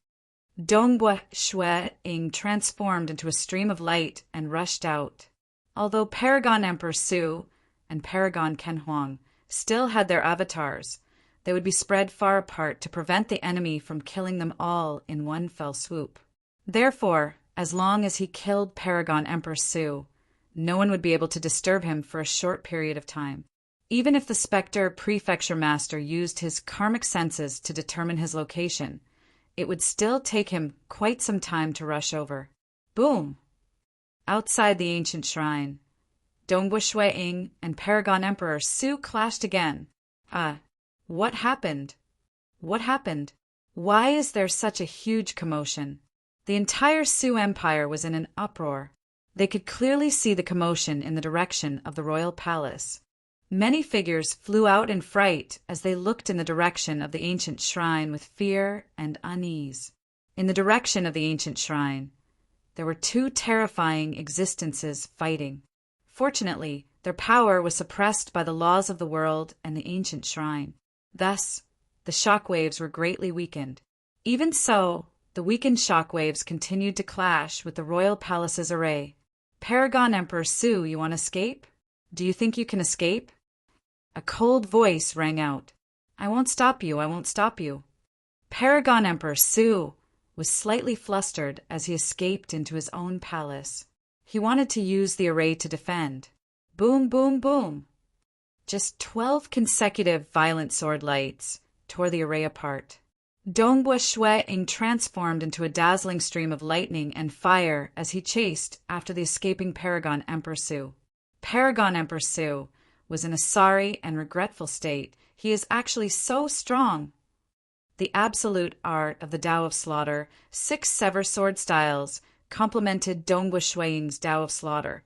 Dongbu Shuang transformed into a stream of light and rushed out. Although Paragon Emperor Su and Paragon Kenhuang still had their avatars, they would be spread far apart to prevent the enemy from killing them all in one fell swoop. Therefore, as long as he killed Paragon Emperor Su, no one would be able to disturb him for a short period of time. Even if the Spectre Prefecture Master used his karmic senses to determine his location, it would still take him quite some time to rush over. Boom! Outside the ancient shrine, Dongbu Shuang and Paragon Emperor Su clashed again. What happened? What happened? Why is there such a huge commotion? The entire Sioux Empire was in an uproar. They could clearly see the commotion in the direction of the royal palace. Many figures flew out in fright as they looked in the direction of the ancient shrine with fear and unease. In the direction of the ancient shrine, there were two terrifying existences fighting. Fortunately, their power was suppressed by the laws of the world and the ancient shrine. Thus, the shockwaves were greatly weakened. Even so, the weakened shockwaves continued to clash with the royal palace's array. Paragon Emperor Su, you want to escape? Do you think you can escape? A cold voice rang out. I won't stop you, I won't stop you. Paragon Emperor Su was slightly flustered as he escaped into his own palace. He wanted to use the array to defend. Boom, boom, boom. Just 12 consecutive violent sword lights tore the array apart. Dongbua Shueing transformed into a dazzling stream of lightning and fire as he chased after the escaping Paragon Emperor Su. Paragon Emperor Su was in a sorry and regretful state. He is actually so strong. The absolute art of the Tao of Slaughter, 6 sever sword styles, complemented Dongbua Shueing's Tao of Slaughter,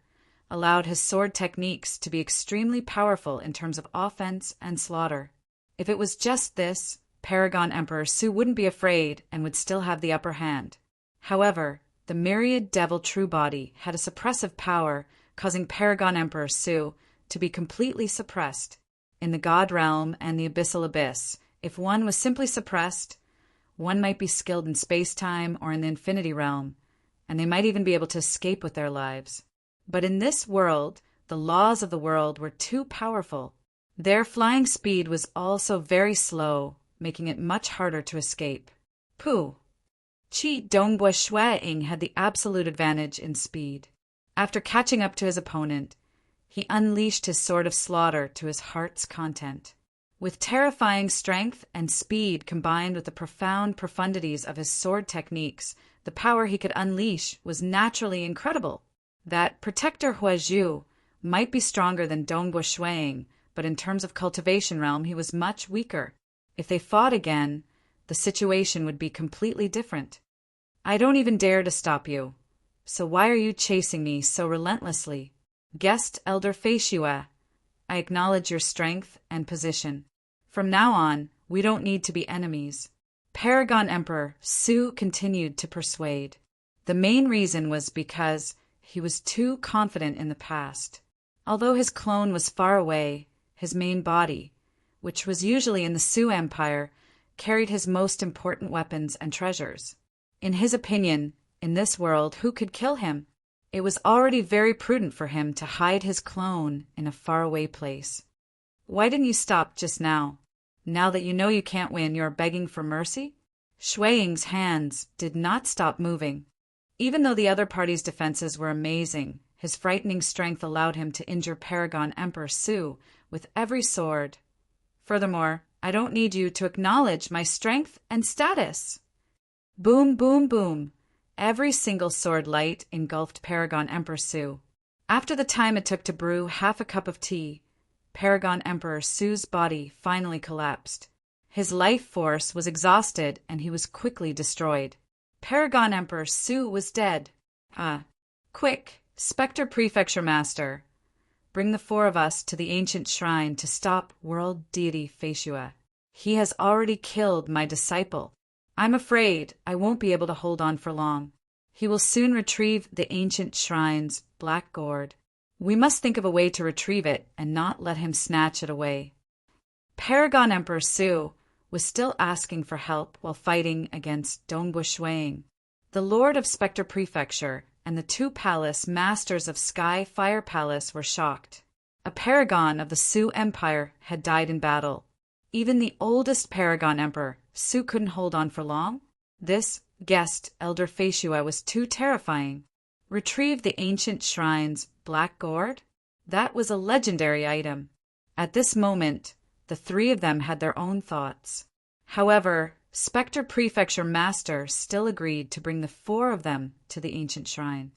allowed his sword techniques to be extremely powerful in terms of offense and slaughter. If it was just this, Paragon Emperor Su wouldn't be afraid and would still have the upper hand. However, the myriad devil true body had a suppressive power, causing Paragon Emperor Su to be completely suppressed. In the God realm and the abyssal abyss, if one was simply suppressed, one might be skilled in space-time or in the infinity realm, and they might even be able to escape with their lives. But in this world, the laws of the world were too powerful. Their flying speed was also very slow, making it much harder to escape. Pooh! Chi Dongbua Shueing had the absolute advantage in speed. After catching up to his opponent, he unleashed his sword of slaughter to his heart's content. With terrifying strength and speed combined with the profound profundities of his sword techniques, the power he could unleash was naturally incredible. That Protector Huazhu might be stronger than Dongbua Shueing, but in terms of cultivation realm he was much weaker. If they fought again, the situation would be completely different. I don't even dare to stop you. So why are you chasing me so relentlessly? Guest Elder Feishua, I acknowledge your strength and position. From now on, we don't need to be enemies. Paragon Emperor Su continued to persuade. The main reason was because he was too confident in the past. Although his clone was far away, his main body, which was usually in the Sioux Empire, carried his most important weapons and treasures. In his opinion, in this world, who could kill him? It was already very prudent for him to hide his clone in a faraway place. Why didn't you stop just now? Now that you know you can't win, you're begging for mercy? Shueing's hands did not stop moving. Even though the other party's defenses were amazing, his frightening strength allowed him to injure Paragon Emperor Su with every sword. Furthermore, I don't need you to acknowledge my strength and status. Boom, boom, boom. Every single sword light engulfed Paragon Emperor Su. After the time it took to brew half a cup of tea, Paragon Emperor Su's body finally collapsed. His life force was exhausted and he was quickly destroyed. Paragon Emperor Su was dead. Quick, Spectre Prefecture Master. Bring the 4 of us to the ancient shrine to stop World Deity Feishua. He has already killed my disciple. I'm afraid I won't be able to hold on for long. He will soon retrieve the ancient shrine's black gourd. We must think of a way to retrieve it and not let him snatch it away. Paragon Emperor Su was still asking for help while fighting against Dongbua Shueing. The Lord of Spectre Prefecture and the 2 palace masters of Sky Fire Palace were shocked. A paragon of the Sioux Empire had died in battle. Even the oldest paragon emperor, Su, couldn't hold on for long. This guest, Elder Feishua, was too terrifying. Retrieve the ancient shrine's black gourd? That was a legendary item. At this moment, the 3 of them had their own thoughts. However, Spectre Prefecture Master still agreed to bring the 4 of them to the ancient shrine.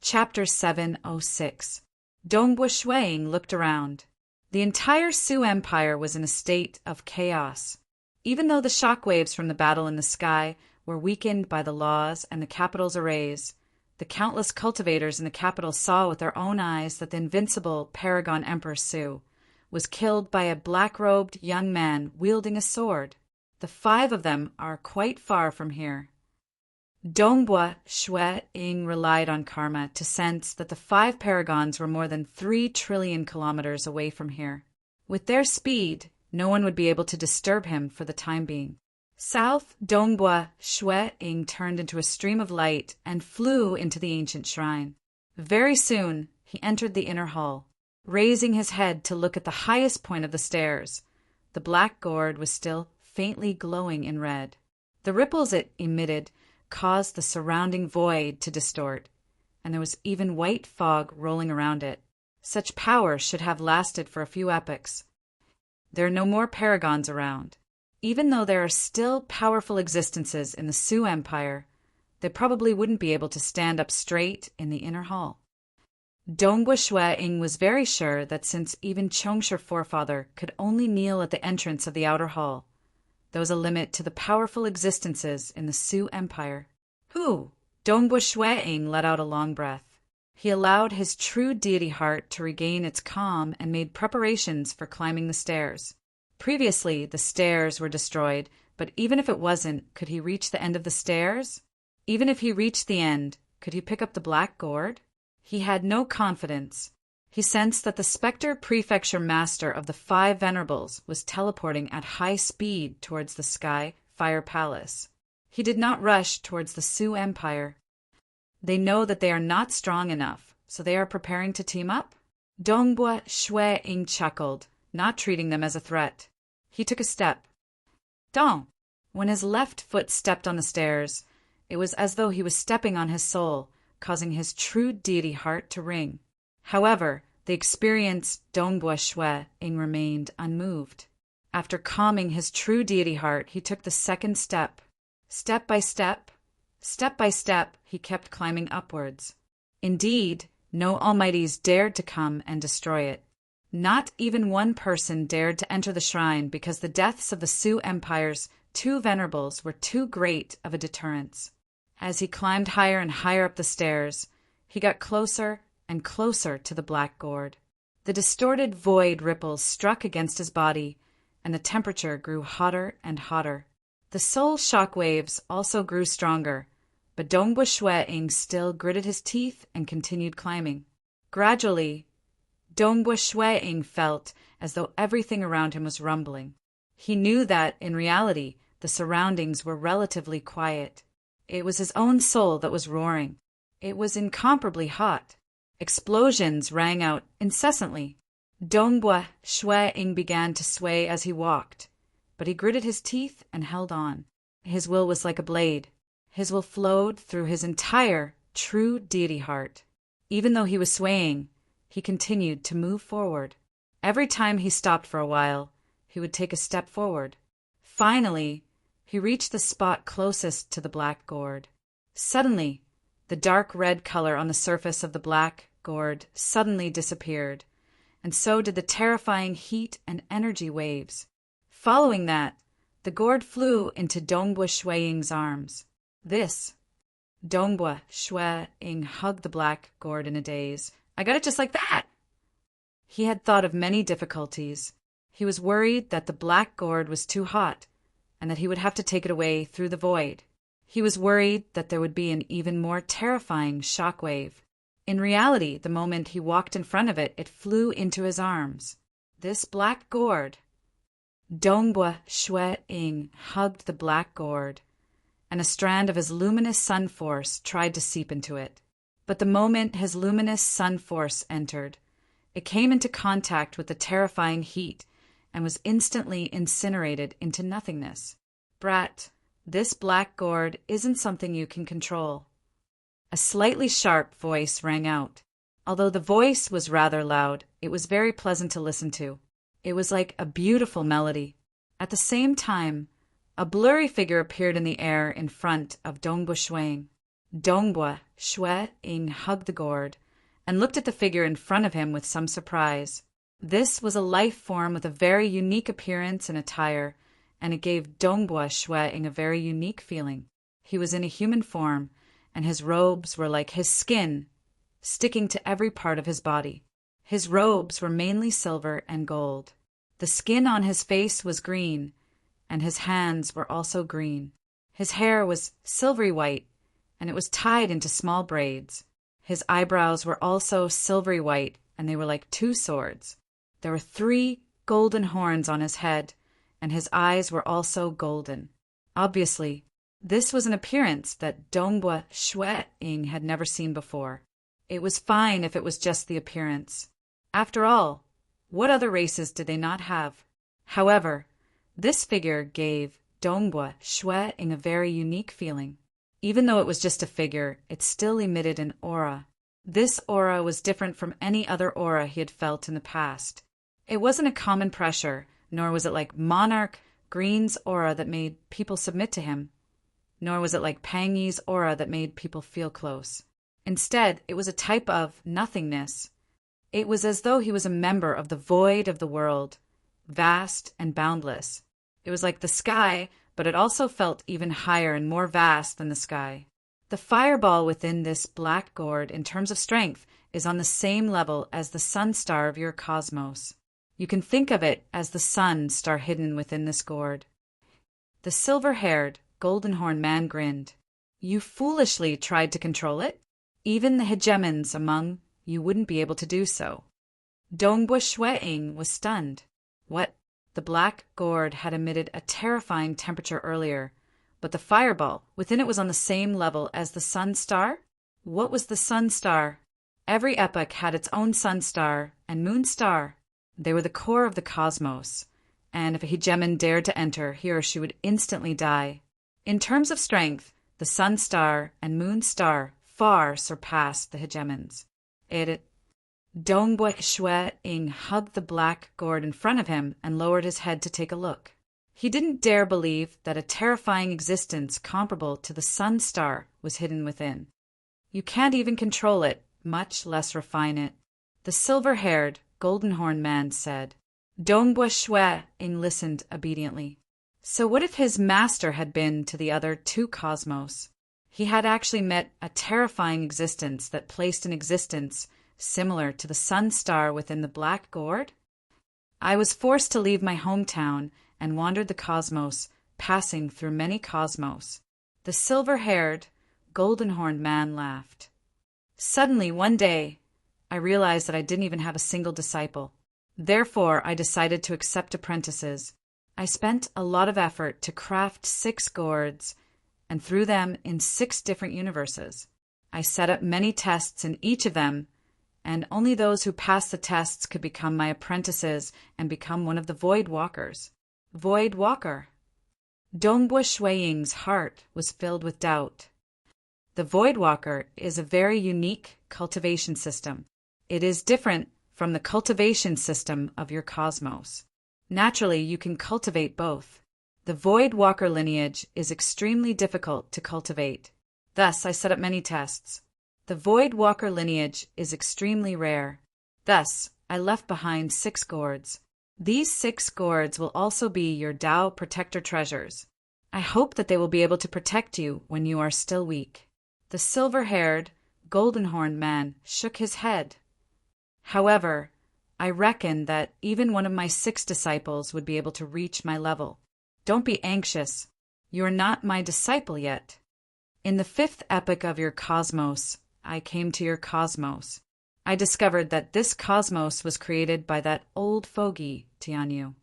Chapter 706. Dongbua Shueing looked around. The entire Sioux Empire was in a state of chaos. Even though the shock waves from the battle in the sky were weakened by the laws and the capital's arrays, the countless cultivators in the capital saw with their own eyes that the invincible Paragon Emperor Su was killed by a black-robed young man wielding a sword. The 5 of them are quite far from here. Dongbua Shui Ying relied on karma to sense that the 5 paragons were more than 3 trillion kilometers away from here. With their speed, no one would be able to disturb him for the time being. South, Dongbua Shui Ying turned into a stream of light and flew into the ancient shrine. Very soon, he entered the inner hall. Raising his head to look at the highest point of the stairs, the black gourd was still faintly glowing in red. The ripples it emitted caused the surrounding void to distort, and there was even white fog rolling around it. Such power should have lasted for a few epochs. There are no more paragons around. Even though there are still powerful existences in the Su Empire, they probably wouldn't be able to stand up straight in the inner hall. Dongbua Shui Ying was very sure that since even Chongshi forefather could only kneel at the entrance of the outer hall, there was a limit to the powerful existences in the Su Empire. Dongbua Shui Ying let out a long breath. He allowed his true deity heart to regain its calm and made preparations for climbing the stairs. Previously, the stairs were destroyed, but even if it wasn't, could he reach the end of the stairs? Even if he reached the end, could he pick up the black gourd? He had no confidence. He sensed that the Spectre Prefecture Master of the 5 Venerables was teleporting at high speed towards the Sky Fire Palace. He did not rush towards the Su Empire. They know that they are not strong enough, so they are preparing to team up? Dongbua Shui Ying chuckled, not treating them as a threat. He took a step. Dong! When his left foot stepped on the stairs, it was as though he was stepping on his soul, causing his true deity heart to ring. However, the experienced Dongbua Shui Ying remained unmoved. After calming his true deity heart, he took the second step. Step by step, he kept climbing upwards. Indeed, no almighties dared to come and destroy it. Not even one person dared to enter the shrine because the deaths of the Su Empire's 2 venerables were too great of a deterrence. As he climbed higher and higher up the stairs, he got closer and closer to the black gourd. The distorted void ripples struck against his body, and the temperature grew hotter and hotter. The soul shock waves also grew stronger, but Dongbua Shui Ying still gritted his teeth and continued climbing. Gradually, Dongbua Shui Ying felt as though everything around him was rumbling. He knew that, in reality, the surroundings were relatively quiet. It was his own soul that was roaring. It was incomparably hot. Explosions rang out incessantly. Dongbua Shui Ying began to sway as he walked, but he gritted his teeth and held on. His will was like a blade. His will flowed through his entire true deity heart. Even though he was swaying, he continued to move forward. Every time he stopped for a while, he would take a step forward. Finally, he reached the spot closest to the black gourd. Suddenly, the dark red color on the surface of the black gourd suddenly disappeared, and so did the terrifying heat and energy waves. Following that, the gourd flew into Dongbua Shui Ying's arms. Dongbua Shui Ying hugged the black gourd in a daze. I got it just like that! He had thought of many difficulties. He was worried that the black gourd was too hot, and that he would have to take it away through the void. He was worried that there would be an even more terrifying shock wave. In reality, the moment he walked in front of it, it flew into his arms. This black gourd. Dongbua Shui Ying hugged the black gourd, and a strand of his luminous sun force tried to seep into it. But the moment his luminous sun force entered, it came into contact with the terrifying heat and was instantly incinerated into nothingness. Brat, this black gourd isn't something you can control. A slightly sharp voice rang out. Although the voice was rather loud, it was very pleasant to listen to. It was like a beautiful melody. At the same time, a blurry figure appeared in the air in front of Dongbua Shui Ying. Dongbua Shui Ying hugged the gourd and looked at the figure in front of him with some surprise. This was a life form with a very unique appearance and attire, and it gave Dongbua Shwe a very unique feeling. He was in a human form, and his robes were like his skin, sticking to every part of his body. His robes were mainly silver and gold. The skin on his face was green, and his hands were also green. His hair was silvery white, and it was tied into small braids. His eyebrows were also silvery white, and they were like two swords. There were 3 golden horns on his head, and his eyes were also golden. Obviously, this was an appearance that Dongbua Shwe had never seen before. It was fine if it was just the appearance. After all, what other races did they not have? However, this figure gave Dongbua Shwe a very unique feeling. Even though it was just a figure, it still emitted an aura. This aura was different from any other aura he had felt in the past. It wasn't a common pressure, nor was it like Monarch Green's aura that made people submit to him, nor was it like Pangy's aura that made people feel close. Instead, it was a type of nothingness. It was as though he was a member of the void of the world, vast and boundless. It was like the sky, but it also felt even higher and more vast than the sky. The fireball within this black gourd, in terms of strength, is on the same level as the sun star of your cosmos. You can think of it as the sun star hidden within this gourd. The silver-haired, golden-horned man grinned. You foolishly tried to control it? Even the hegemons among you wouldn't be able to do so. Dongbua Shwe was stunned. What? The black gourd had emitted a terrifying temperature earlier, but the fireball within it was on the same level as the sun star? What was the sun star? Every epoch had its own sun star and moon star. They were the core of the cosmos, and if a hegemon dared to enter, he or she would instantly die. In terms of strength, the sun star and moon star far surpassed the hegemons. Dongbua Shwe hugged the black gourd in front of him and lowered his head to take a look. He didn't dare believe that a terrifying existence comparable to the sun star was hidden within. You can't even control it, much less refine it. The silver-haired, golden-horned man said. Dongbua Shwe listened obediently. So what if his master had been to the other 2 cosmos? He had actually met a terrifying existence that placed an existence similar to the sun star within the black gourd? I was forced to leave my hometown and wandered the cosmos, passing through many cosmos. The silver-haired, golden-horned man laughed. Suddenly, one day, I realized that I didn't even have a single disciple. Therefore, I decided to accept apprentices. I spent a lot of effort to craft 6 gourds and threw them in 6 different universes. I set up many tests in each of them, and only those who passed the tests could become my apprentices and become one of the Void Walkers. Void Walker. Dongbua Shwe heart was filled with doubt. The Void Walker is a very unique cultivation system. It is different from the cultivation system of your cosmos. Naturally, you can cultivate both. The Void Walker lineage is extremely difficult to cultivate. Thus, I set up many tests. The Void Walker lineage is extremely rare. Thus, I left behind 6 gourds. These 6 gourds will also be your Tao protector treasures. I hope that they will be able to protect you when you are still weak. The silver-haired, golden-horned man shook his head. However, I reckon that even one of my 6 disciples would be able to reach my level. Don't be anxious. You are not my disciple yet. In the 5th epoch of your cosmos, I came to your cosmos. I discovered that this cosmos was created by that old fogey, Tianyu.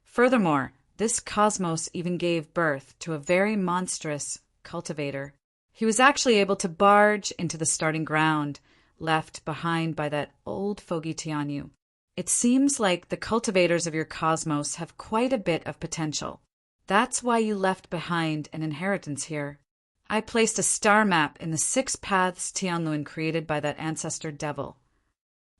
Furthermore, this cosmos even gave birth to a very monstrous cultivator. He was actually able to barge into the starting ground, left behind by that old fogey Tianyu. It seems like the cultivators of your cosmos have quite a bit of potential. That's why you left behind an inheritance here. I placed a star map in the 6 paths Tianlun created by that ancestor devil.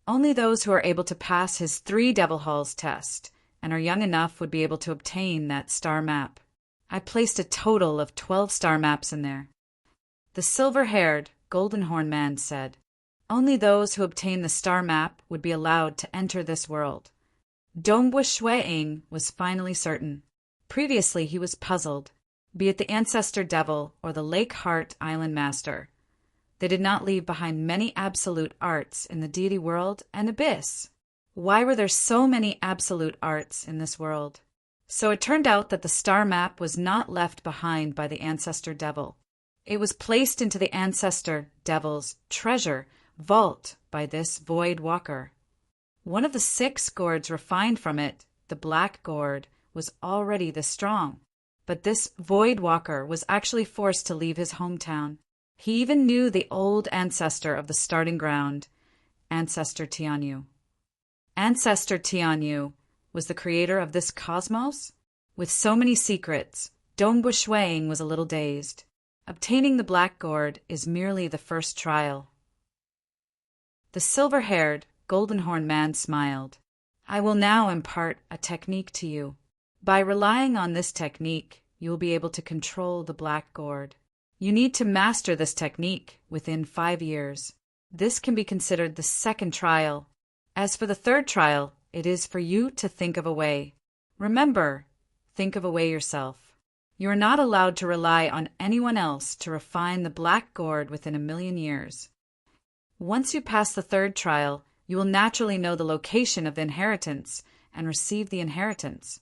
Only those who are able to pass his 3 devil halls test and are young enough would be able to obtain that star map. I placed a total of 12 star maps in there. The silver-haired, golden-horned man said, only those who obtain the star map would be allowed to enter this world. Dongbua Shwe was finally certain. Previously he was puzzled, be it the ancestor devil or the Lake Heart Island master. They did not leave behind many absolute arts in the deity world and abyss. Why were there so many absolute arts in this world? So it turned out that the star map was not left behind by the ancestor devil. It was placed into the ancestor devil's treasure vault by this void walker. One of the 6 gourds refined from it, the black gourd, was already this strong. But this void walker was actually forced to leave his hometown. He even knew the old ancestor of the starting ground, Ancestor Tianyu. Ancestor Tianyu was the creator of this cosmos? With so many secrets, Dongbu Shuang was a little dazed. Obtaining the black gourd is merely the first trial. The silver-haired, golden-horned man smiled. I will now impart a technique to you. By relying on this technique, you will be able to control the black gourd. You need to master this technique within 5 years. This can be considered the second trial. As for the third trial, it is for you to think of a way. Remember, think of a way yourself. You are not allowed to rely on anyone else to refine the black gourd within 1,000,000 years. Once you pass the third trial, you will naturally know the location of the inheritance and receive the inheritance.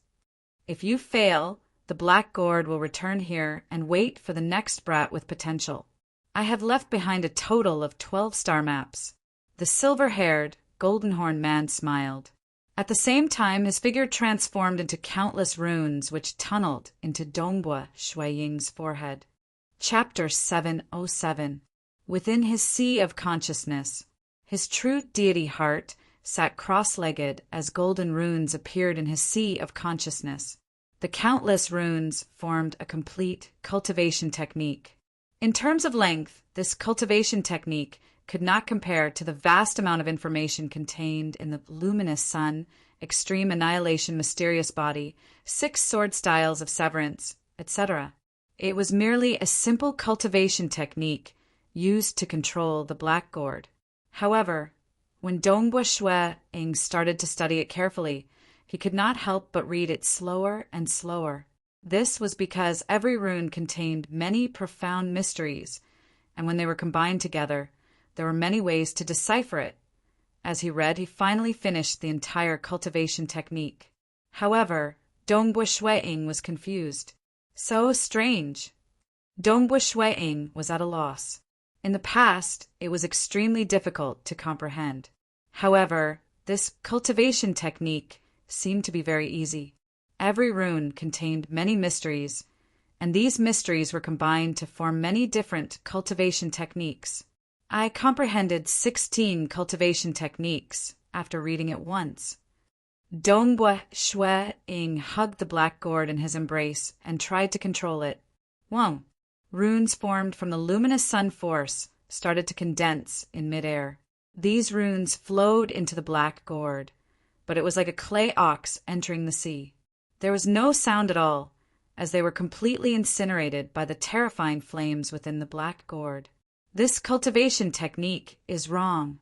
If you fail, the black gourd will return here and wait for the next brat with potential. I have left behind a total of 12 star maps. The silver-haired, golden-horned man smiled. At the same time, his figure transformed into countless runes which tunneled into Dongbu Shuiying's forehead. Chapter 707. Within his sea of consciousness, his true deity heart sat cross-legged as golden runes appeared in his sea of consciousness. The countless runes formed a complete cultivation technique. In terms of length, this cultivation technique could not compare to the vast amount of information contained in the luminous sun, extreme annihilation mysterious body, 6 sword styles of severance, etc. It was merely a simple cultivation technique used to control the black gourd. However, when Dongbu Shuiying started to study it carefully, he could not help but read it slower and slower. This was because every rune contained many profound mysteries, and when they were combined together, there were many ways to decipher it. As he read, he finally finished the entire cultivation technique. However, Dongbu Shuiying was confused. So strange. Dongbu Shuiying was at a loss. In the past, it was extremely difficult to comprehend. However, this cultivation technique seemed to be very easy. Every rune contained many mysteries, and these mysteries were combined to form many different cultivation techniques. I comprehended 16 cultivation techniques after reading it once. Dongbu Shuiying hugged the black gourd in his embrace and tried to control it. Whoa! Runes formed from the luminous sun force started to condense in midair. These runes flowed into the black gourd, but it was like a clay ox entering the sea. There was no sound at all, as they were completely incinerated by the terrifying flames within the black gourd. This cultivation technique is wrong.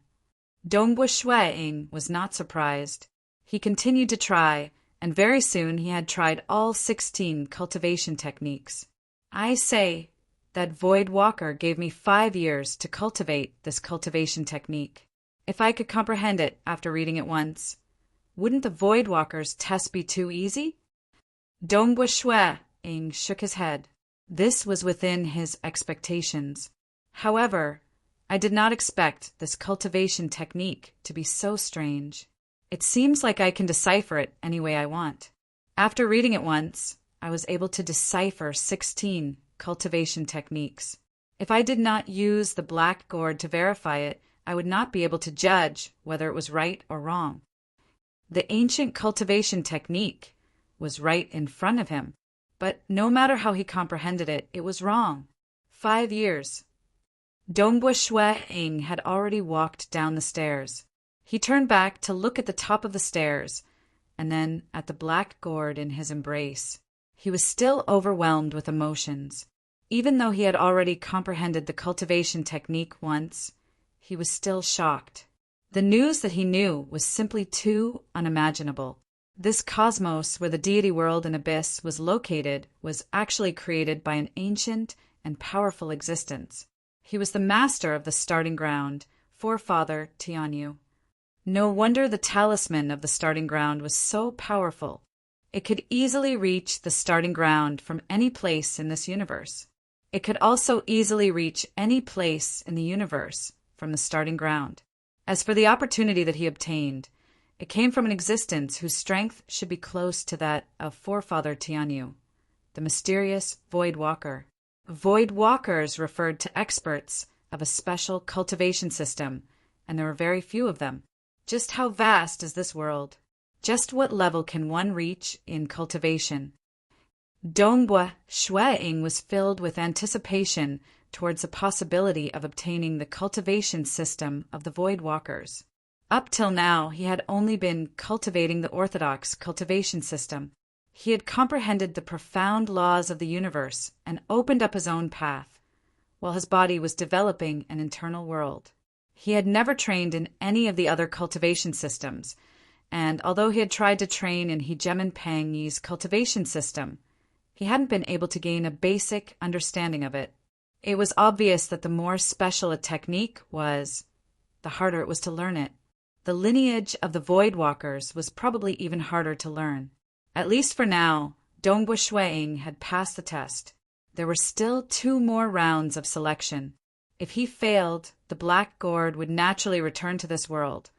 Dongbu Shuiying was not surprised. He continued to try, and very soon he had tried all 16 cultivation techniques. I say, that Void Walker gave me 5 years to cultivate this cultivation technique. If I could comprehend it after reading it once, wouldn't the Void Walker's test be too easy? Dongbu Shuiying shook his head. This was within his expectations. However, I did not expect this cultivation technique to be so strange. It seems like I can decipher it any way I want. After reading it once, I was able to decipher 16 cultivation techniques. If I did not use the black gourd to verify it, I would not be able to judge whether it was right or wrong. The ancient cultivation technique was right in front of him, but no matter how he comprehended it, it was wrong. 5 years. Dongbu Shuiying had already walked down the stairs. He turned back to look at the top of the stairs, and then at the black gourd in his embrace. He was still overwhelmed with emotions. Even though he had already comprehended the cultivation technique once, he was still shocked. The news that he knew was simply too unimaginable. This cosmos where the deity world and abyss was located was actually created by an ancient and powerful existence. He was the master of the starting ground, forefather Tianyu. No wonder the talisman of the starting ground was so powerful. It could easily reach the starting ground from any place in this universe. It could also easily reach any place in the universe from the starting ground. As for the opportunity that he obtained, it came from an existence whose strength should be close to that of forefather Tianyu, the mysterious Void Walker. Void Walkers referred to experts of a special cultivation system, and there were very few of them. Just how vast is this world? Just what level can one reach in cultivation? Dongbua Shueing was filled with anticipation towards the possibility of obtaining the cultivation system of the Void Walkers. Up till now, he had only been cultivating the orthodox cultivation system. He had comprehended the profound laws of the universe and opened up his own path, while his body was developing an internal world. He had never trained in any of the other cultivation systems, and although he had tried to train in Hegemen Pangyi's cultivation system, he hadn't been able to gain a basic understanding of it. It was obvious that the more special a technique was, the harder it was to learn it. The lineage of the Void Walkers was probably even harder to learn. At least for now, Dongbua Shueing had passed the test. There were still 2 more rounds of selection. If he failed, the Black Gourd would naturally return to this world,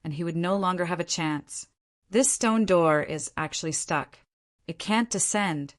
and he would no longer have a chance. This stone door is actually stuck. It can't descend.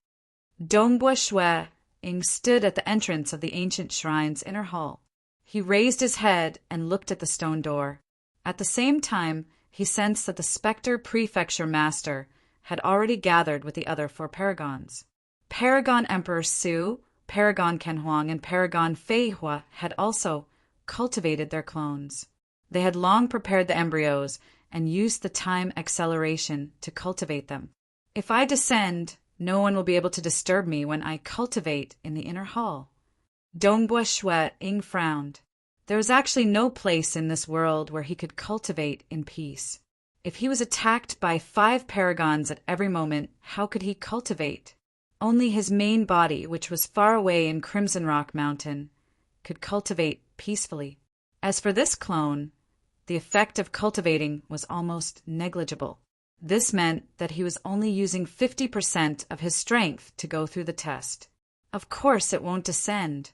Dongbua Shueing stood at the entrance of the ancient shrine's inner hall. He raised his head and looked at the stone door. At the same time, he sensed that the Spectre Prefecture Master had already gathered with the other 4 paragons. Paragon Emperor Su, Paragon Kenhuang, and Paragon Feihua had also cultivated their clones. They had long prepared the embryos and used the time acceleration to cultivate them. If I descend, no one will be able to disturb me when I cultivate in the inner hall. Dongbua Shueing frowned. There was actually no place in this world where he could cultivate in peace. If he was attacked by 5 paragons at every moment, how could he cultivate? Only his main body, which was far away in Crimson Rock Mountain, could cultivate peacefully. As for this clone, the effect of cultivating was almost negligible. This meant that he was only using 50% of his strength to go through the test. Of course it won't descend.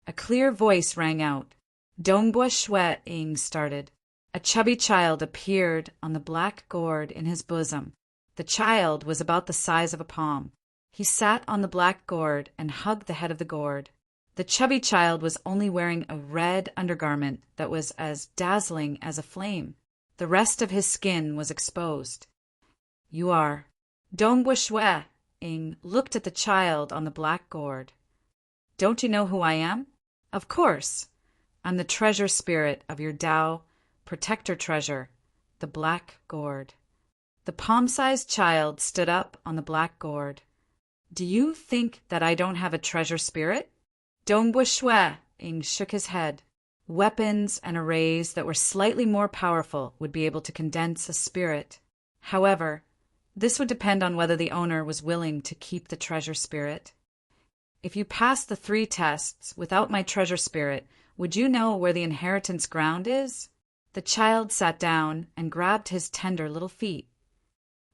A clear voice rang out. Dongbua Shueing started. A chubby child appeared on the black gourd in his bosom. The child was about the size of a palm. He sat on the black gourd and hugged the head of the gourd. The chubby child was only wearing a red undergarment that was as dazzling as a flame. The rest of his skin was exposed. You are. Dongbua Shueing looked at the child on the black gourd. Don't you know who I am? Of course. I'm the treasure spirit of your Tao protector treasure, the black gourd. The palm-sized child stood up on the black gourd. Do you think that I don't have a treasure spirit? Dongbua Shueing shook his head. Weapons and arrays that were slightly more powerful would be able to condense a spirit. However, this would depend on whether the owner was willing to keep the treasure spirit. If you pass the 3 tests without my treasure spirit, would you know where the inheritance ground is? The child sat down and grabbed his tender little feet.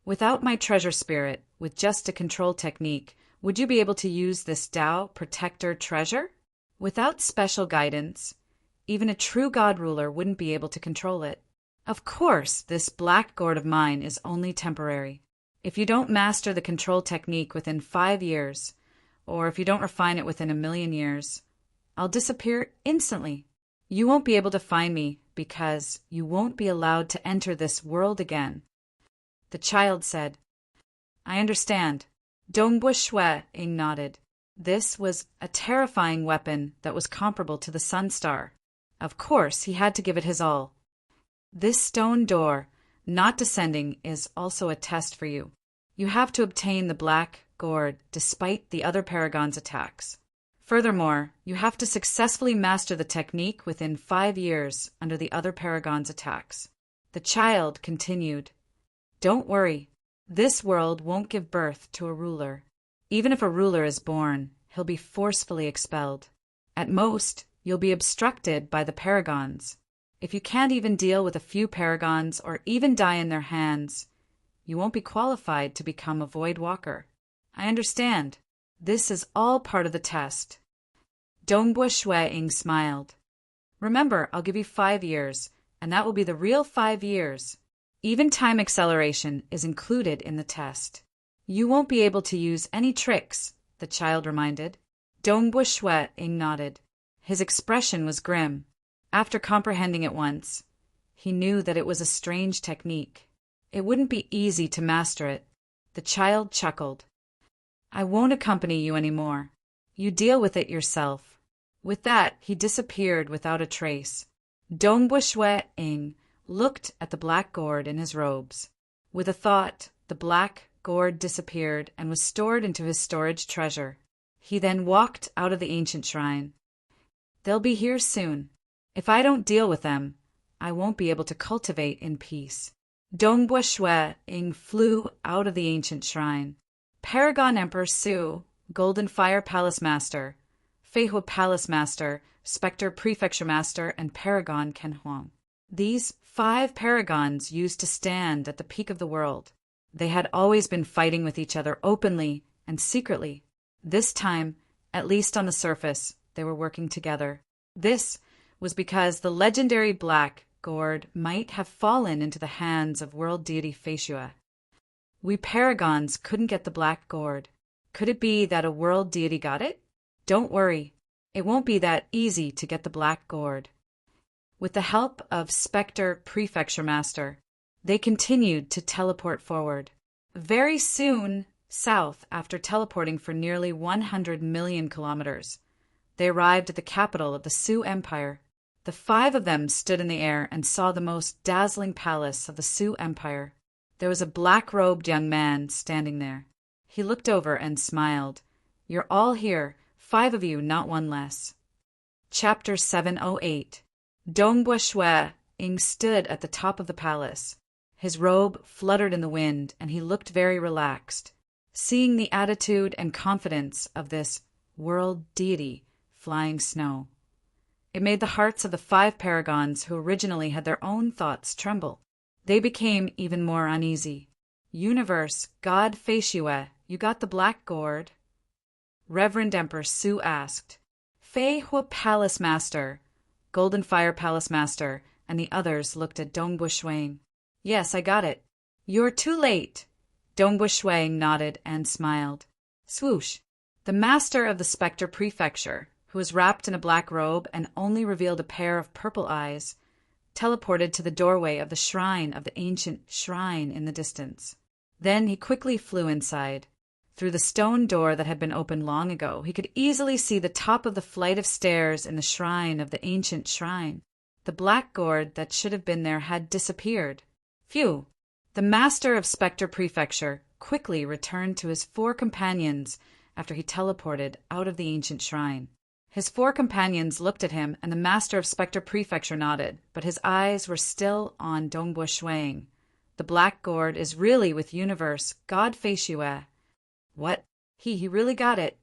Without my treasure spirit, with just a control technique, would you be able to use this Tao protector treasure? Without special guidance, even a true God ruler wouldn't be able to control it. Of course, this black gourd of mine is only temporary. If you don't master the control technique within 5 years, or if you don't refine it within 1,000,000 years, I'll disappear instantly. You won't be able to find me because you won't be allowed to enter this world again. The child said, I understand. Dongbua Shueing nodded. This was a terrifying weapon that was comparable to the Sun Star. Of course, he had to give it his all. This stone door, not descending, is also a test for you. You have to obtain the black gourd despite the other paragon's attacks. Furthermore, you have to successfully master the technique within 5 years under the other paragon's attacks. The child continued, Don't worry. This world won't give birth to a ruler. Even if a ruler is born, he'll be forcefully expelled. At most, you'll be obstructed by the paragons. If you can't even deal with a few paragons or even die in their hands, you won't be qualified to become a void walker. I understand. This is all part of the test. Dongbua Shuai-ing smiled. Remember, I'll give you 5 years, and that will be the real 5 years. Even time acceleration is included in the test. You won't be able to use any tricks, the child reminded. Dongbua Shuai-ing nodded. His expression was grim. After comprehending it once, he knew that it was a strange technique. It wouldn't be easy to master it. The child chuckled. I won't accompany you anymore. You deal with it yourself. With that, he disappeared without a trace. Dongbua Shuai-ing looked at the black gourd in his robes. With a thought, the black gourd disappeared and was stored into his storage treasure. He then walked out of the ancient shrine. They'll be here soon. If I don't deal with them, I won't be able to cultivate in peace. Dongbua Shuai-ing flew out of the ancient shrine. Paragon Emperor Su, Golden Fire Palace Master, Feihua Palace Master, Spectre Prefecture Master, and Paragon Kenhuang. These 5 paragons used to stand at the peak of the world. They had always been fighting with each other openly and secretly. This time, at least on the surface, they were working together. This was because the legendary black gourd might have fallen into the hands of world deity Feishua. We paragons couldn't get the black gourd. Could it be that a world deity got it? Don't worry, it won't be that easy to get the black gourd. With the help of Spectre Prefecture Master, they continued to teleport forward. Very soon, south, after teleporting for nearly 100 million kilometers, they arrived at the capital of the Su Empire. The 5 of them stood in the air and saw the most dazzling palace of the Su Empire. There was a black-robed young man standing there. He looked over and smiled. You're all here, 5 of you, not one less. Chapter 708. Dongbua Shuai-ing stood at the top of the palace. His robe fluttered in the wind, and he looked very relaxed. Seeing the attitude and confidence of this world deity, Flying Snow, it made the hearts of the 5 paragons who originally had their own thoughts tremble. They became even more uneasy. Universe, God Feishua, you got the black gourd? Reverend Emperor Su asked. Feihua Palace Master, Golden Fire Palace Master, and the others looked at Dongbua Shuai-ing. Yes, I got it. You're too late. Dongbua Shuai-ing nodded and smiled. Swoosh. The master of the Spectre Prefecture, who was wrapped in a black robe and only revealed a pair of purple eyes, teleported to the doorway of the shrine of the ancient shrine in the distance. Then he quickly flew inside. Through the stone door that had been opened long ago, he could easily see the top of the flight of stairs in the shrine of the ancient shrine. The black gourd that should have been there had disappeared. Phew! The master of Spectre Prefecture quickly returned to his 4 companions after he teleported out of the ancient shrine. His 4 companions looked at him, and the master of Spectre Prefecture nodded, but his eyes were still on Dongbua Shuai-ing. The black gourd is really with Universe, God Feishua. What? He really got it.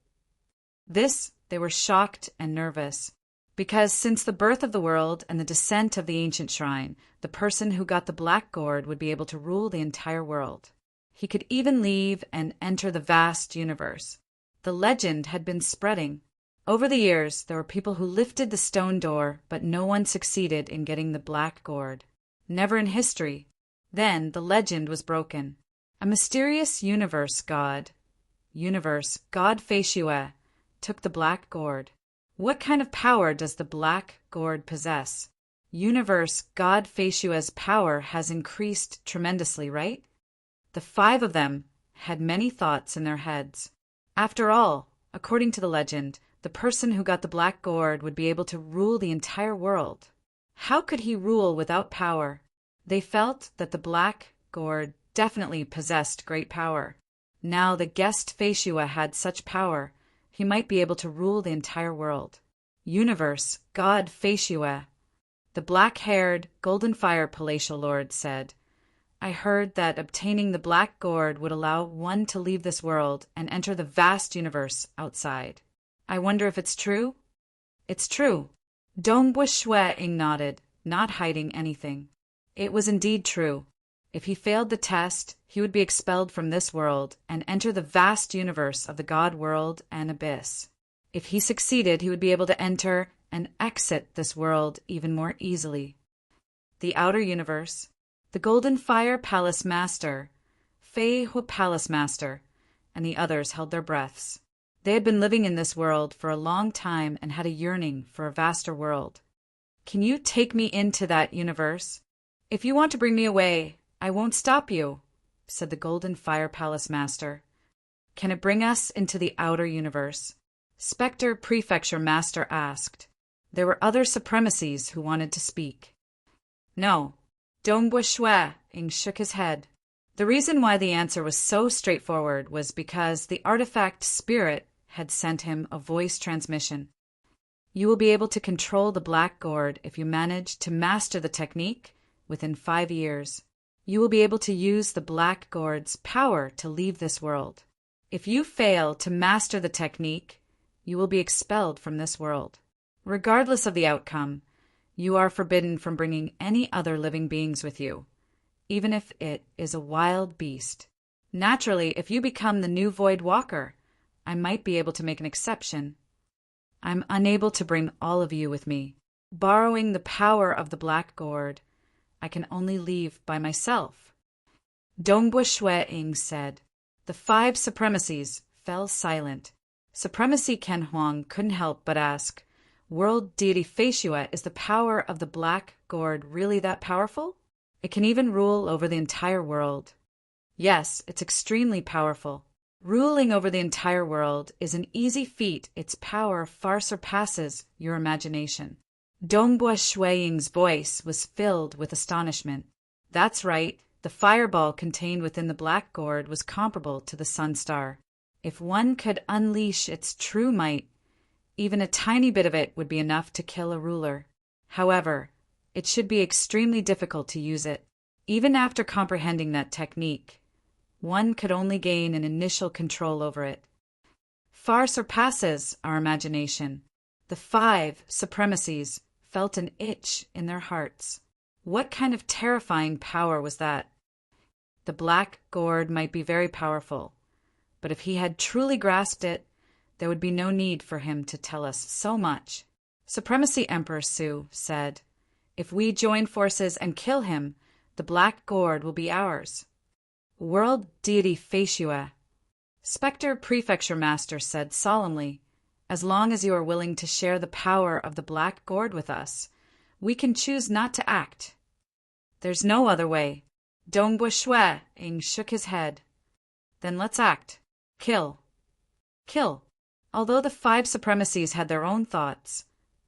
This, they were shocked and nervous, because since the birth of the world and the descent of the ancient shrine, the person who got the black gourd would be able to rule the entire world. He could even leave and enter the vast universe. The legend had been spreading. Over the years, there were people who lifted the stone door, but no one succeeded in getting the black gourd. Never in history. Then the legend was broken. A mysterious universe god Feishua, took the black gourd. What kind of power does the black gourd possess? Universe God Feishua's power has increased tremendously, right? The 5 of them had many thoughts in their heads. After all, according to the legend, the person who got the black gourd would be able to rule the entire world. How could he rule without power? They felt that the black gourd definitely possessed great power. Now the guest Feishua had such power, he might be able to rule the entire world. Universe, God Feishua. The black-haired, golden fire palatial lord said, I heard that obtaining the black gourd would allow one to leave this world and enter the vast universe outside. I wonder if it's true? It's true. Dongbui Shueing nodded, not hiding anything. It was indeed true. If he failed the test, he would be expelled from this world and enter the vast universe of the God world and abyss. If he succeeded, he would be able to enter and exit this world even more easily. The outer universe, the Golden Fire Palace Master, Fei Hu Palace Master, and the others held their breaths. They had been living in this world for a long time and had a yearning for a vaster world. Can you take me into that universe? If you want to bring me away, I won't stop you, said the Golden Fire Palace Master. Can it bring us into the outer universe? Spectre Prefecture Master asked. There were other supremacies who wanted to speak. No. Dongbui Shueing shook his head. The reason why the answer was so straightforward was because the artifact spirit had sent him a voice transmission. You will be able to control the black gourd if you manage to master the technique within 5 years. You will be able to use the black gourd's power to leave this world. If you fail to master the technique, you will be expelled from this world. Regardless of the outcome, you are forbidden from bringing any other living beings with you, even if it is a wild beast. Naturally, if you become the new Void Walker, I might be able to make an exception. I'm unable to bring all of you with me. Borrowing the power of the black gourd, I can only leave by myself. Dongbui Shueing said. The 5 supremacies fell silent. Supremacy Ken Huang couldn't help but ask, World Deity Feishua, is the power of the black gourd really that powerful? It can even rule over the entire world. Yes, it's extremely powerful. Ruling over the entire world is an easy feat. Its power far surpasses your imagination. Dongbui Shueing's voice was filled with astonishment. That's right, the fireball contained within the black gourd was comparable to the sun star. If one could unleash its true might, even a tiny bit of it would be enough to kill a ruler. However, it should be extremely difficult to use it. Even after comprehending that technique, one could only gain an initial control over it. Far surpasses our imagination. The 5 supremacies felt an itch in their hearts. What kind of terrifying power was that? The black gourd might be very powerful, but if he had truly grasped it, there would be no need for him to tell us so much. Supremacy Emperor Su said, If we join forces and kill him, the black gourd will be ours. World Deity Feishua, Spectre Prefecture Master said solemnly, As long as you are willing to share the power of the black gourd with us, we can choose not to act. There's no other way. Dongbui Shueing shook his head. Then let's act. Kill. Kill. Although the 5 supremacies had their own thoughts,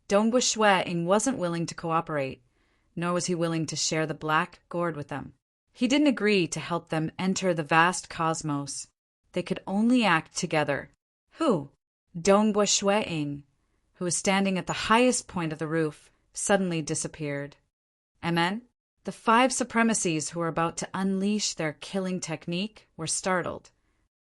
Dongbui Shueing wasn't willing to cooperate, nor was he willing to share the black gourd with them. He didn't agree to help them enter the vast cosmos. They could only act together. Who? Dongbui Shueing, who was standing at the highest point of the roof, suddenly disappeared. Amen? The 5 supremacies who were about to unleash their killing technique were startled.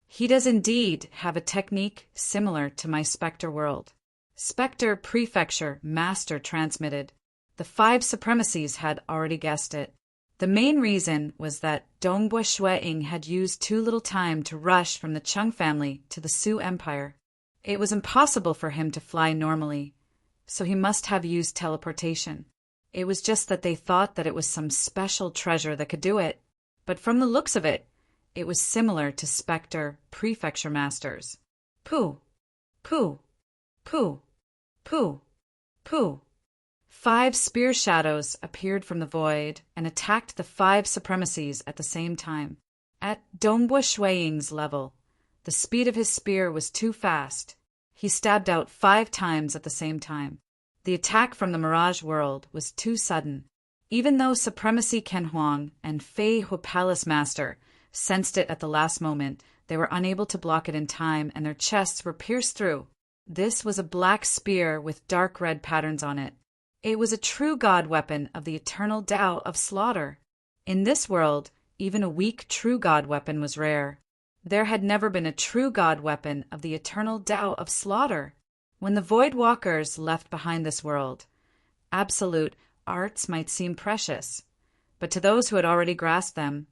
He does indeed have a technique similar to my Spectre world. Spectre Prefecture Master transmitted. The 5 supremacies had already guessed it. The main reason was that Dongbui Shueing had used too little time to rush from the Chung family to the Su Empire. It was impossible for him to fly normally, so he must have used teleportation. It was just that they thought that it was some special treasure that could do it, but from the looks of it, it was similar to Spectre Prefecture Masters. Pooh, pooh, pooh, pooh, pooh. 5 spear shadows appeared from the void and attacked the 5 supremacies at the same time. At Dongbui Shueing's level, the speed of his spear was too fast. He stabbed out 5 times at the same time. The attack from the Mirage world was too sudden. Even though Supremacy Ken Huang and Fei Hu Palace Master sensed it at the last moment, they were unable to block it in time and their chests were pierced through. This was a black spear with dark red patterns on it. It was a true god weapon of the eternal Tao of slaughter. In this world, Even a weak true god weapon was rare. There had never been a true god weapon of the eternal Tao of slaughter. When the Void Walkers left behind this world, absolute arts might seem precious, but to those who had already grasped them,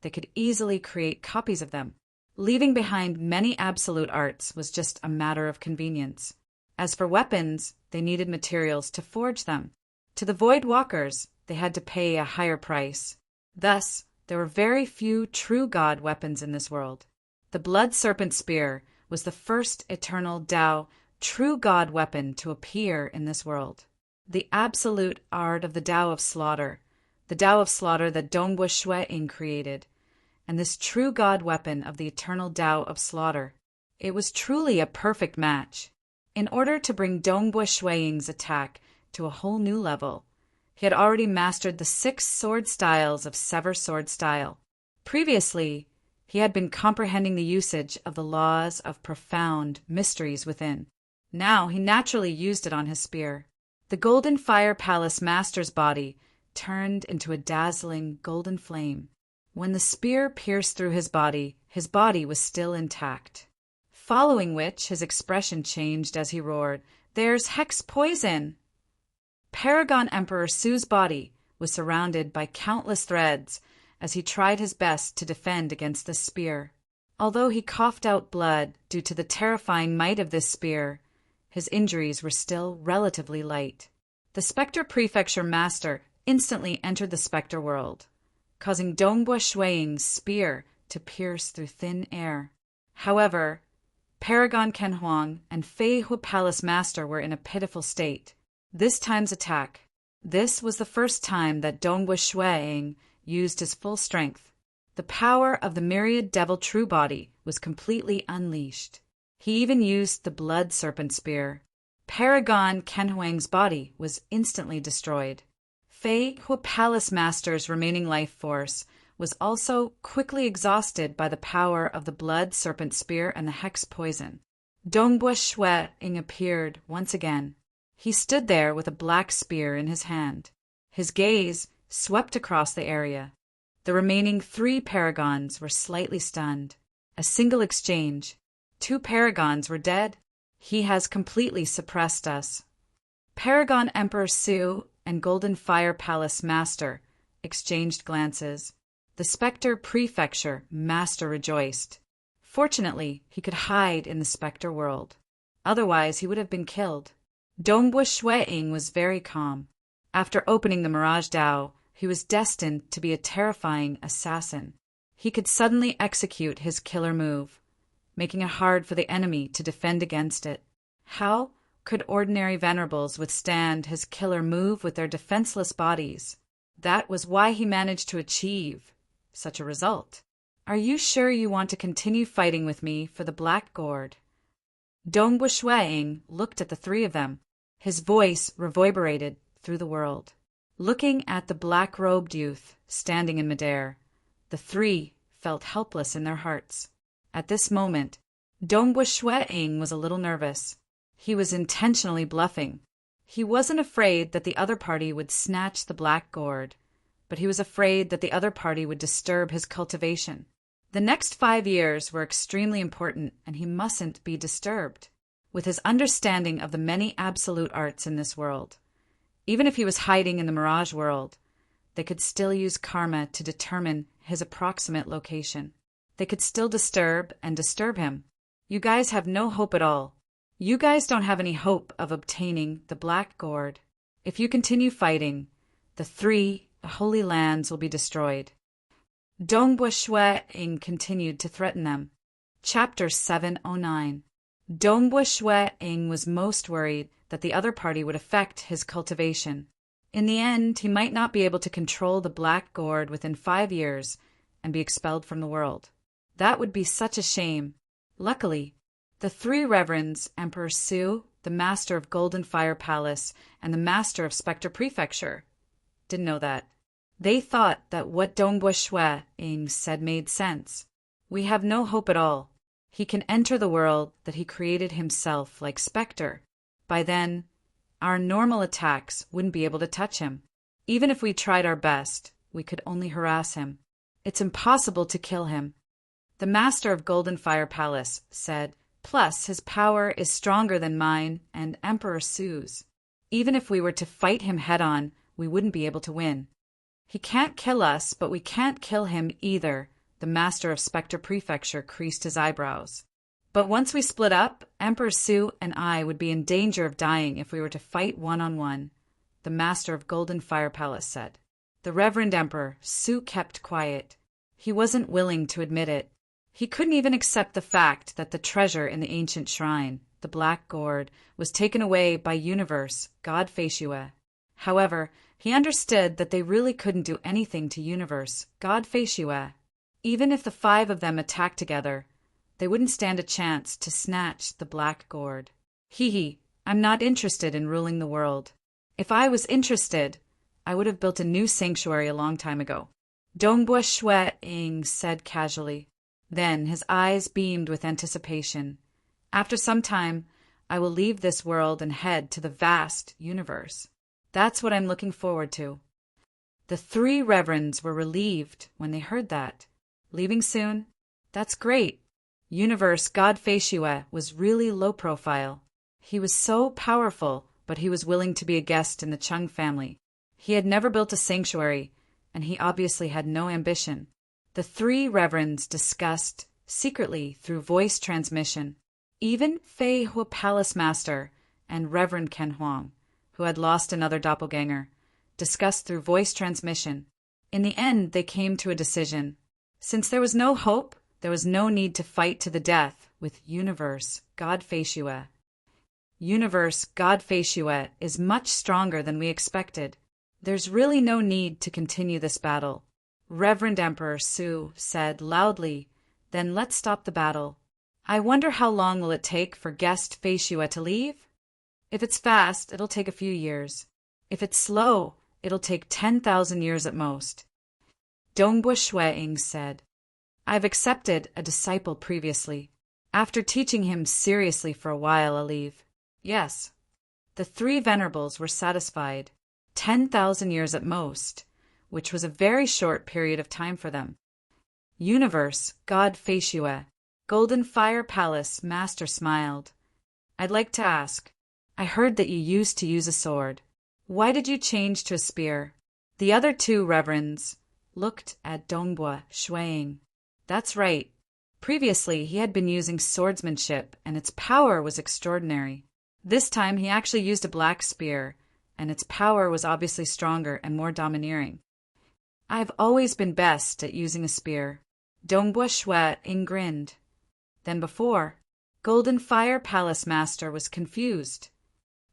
they could easily create copies of them. Leaving behind many absolute arts was just a matter of convenience. As for weapons, they needed materials to forge them. To the Void Walkers, they had to pay a higher price. Thus, there were very few true god weapons in this world. The Blood Serpent Spear was the first eternal Tao true god weapon to appear in this world. The absolute art of the Tao of slaughter, the Tao of slaughter that Dongbu Shui created, and this true god weapon of the eternal Tao of slaughter. It was truly a perfect match. In order to bring Dongbu Shuiying's attack to a whole new level, he had already mastered the 6 sword styles of Sever Sword Style. Previously, he had been comprehending the usage of the laws of profound mysteries within. Now he naturally used it on his spear. The Golden Fire Palace Master's body turned into a dazzling golden flame. When the spear pierced through his body was still intact. Following which, his expression changed as he roared, "There's hex poison!" Paragon Emperor Su's body was surrounded by countless threads as he tried his best to defend against the spear. Although he coughed out blood due to the terrifying might of this spear, his injuries were still relatively light. The Spectre Prefecture Master instantly entered the Spectre world, causing Dongbu Shuiying's spear to pierce through thin air. However, Paragon Kenhuang and Fei Hu Palace Master were in a pitiful state. This time's attack. This was the first time that Dongbu Shuiying used his full strength. The power of the myriad devil true body was completely unleashed. He even used the Blood Serpent Spear. Paragon Kenhuang's body was instantly destroyed. Fei Hu Palace Master's remaining life force was also quickly exhausted by the power of the Blood Serpent Spear and the hex poison. Dongbu Shuiying appeared once again. He stood there with a black spear in his hand. His gaze swept across the area. The remaining 3 paragons were slightly stunned. A single exchange. 2 paragons were dead. He has completely suppressed us. Paragon Emperor Su and Golden Fire Palace Master exchanged glances. The Spectre Prefecture Master rejoiced. Fortunately, he could hide in the Spectre world. Otherwise, he would have been killed. Dongbu Shuiying was very calm. After opening the Mirage Dao, he was destined to be a terrifying assassin. He could suddenly execute his killer move, making it hard for the enemy to defend against it. How could ordinary venerables withstand his killer move with their defenseless bodies? That was why he managed to achieve such a result. Are you sure you want to continue fighting with me for the Black Gourd? Dongbu Shuiying looked at the 3 of them. His voice reverberated through the world. Looking at the black-robed youth standing in midair, the 3 felt helpless in their hearts. At this moment, Dongbu Shuiying was a little nervous. He was intentionally bluffing. He wasn't afraid that the other party would snatch the Black Gourd, but he was afraid that the other party would disturb his cultivation. The next 5 years were extremely important, and he mustn't be disturbed. With his understanding of the many absolute arts in this world, even if he was hiding in the Mirage world, they could still use karma to determine his approximate location. They could still disturb him. You guys have no hope at all. You guys don't have any hope of obtaining the Black Gourd. If you continue fighting, the 3 holy lands will be destroyed. Dongbu Shuiying continued to threaten them. Chapter 709. Dongbu Shuiying was most worried that the other party would affect his cultivation. In the end, he might not be able to control the Black Gourd within 5 years and be expelled from the world. That would be such a shame. Luckily, the 3 reverends, Emperor Su, the Master of Golden Fire Palace, and the Master of Spectre Prefecture, didn't know that. They thought that what Dongbu Shuiying said made sense. We have no hope at all. He can enter the world that he created himself like Spectre. By then, our normal attacks wouldn't be able to touch him. Even if we tried our best, we could only harass him. It's impossible to kill him. The master of Golden Fire Palace said, plus his power is stronger than mine and Emperor Su's. Even if we were to fight him head-on, we wouldn't be able to win. He can't kill us, but we can't kill him either. The master of Spectre Prefecture creased his eyebrows. But once we split up, Emperor Su and I would be in danger of dying if we were to fight one-on-one, the master of Golden Fire Palace said. The Reverend Emperor Su kept quiet. He wasn't willing to admit it. He couldn't even accept the fact that the treasure in the ancient shrine, the Black Gourd, was taken away by Universe, God Feishue. However, he understood that they really couldn't do anything to Universe, God Feishue. Even if the 5 of them attacked together, they wouldn't stand a chance to snatch the Black Gourd. Hee, I'm not interested in ruling the world. If I was interested, I would have built a new sanctuary a long time ago. Dongbua Shui Ing said casually. Then his eyes beamed with anticipation. After some time, I will leave this world and head to the vast universe. That's what I'm looking forward to. The 3 reverends were relieved when they heard that. Leaving soon? That's great. Universe God Feishue was really low profile. He was so powerful, but he was willing to be a guest in the Chung family. He had never built a sanctuary, and he obviously had no ambition. The 3 reverends discussed secretly through voice transmission. Even Fei Hua Palace Master and Reverend Ken Huang, who had lost another doppelganger, discussed through voice transmission. In the end, they came to a decision. Since there was no hope, there was no need to fight to the death with Universe God Feishue. Universe God Feishue is much stronger than we expected. There's really no need to continue this battle. Reverend Emperor Su said loudly, then let's stop the battle. I wonder how long will it take for guest Feishue to leave? If it's fast, it'll take a few years. If it's slow, it'll take 10,000 years at most. Dongbua Shueing said, I've accepted a disciple previously. After teaching him seriously for a while, I'll leave. Yes. The 3 venerables were satisfied. 10,000 years at most, which was a very short period of time for them. Universe, God Feishue, Golden Fire Palace Master smiled. I'd like to ask, I heard that you used to use a sword. Why did you change to a spear? The other 2 reverends looked at Dongbua Shueing. That's right. Previously, he had been using swordsmanship, and its power was extraordinary. This time, he actually used a black spear, and its power was obviously stronger and more domineering. I've always been best at using a spear. Dongbua Shueing grinned. Then before, Golden Fire Palace Master was confused.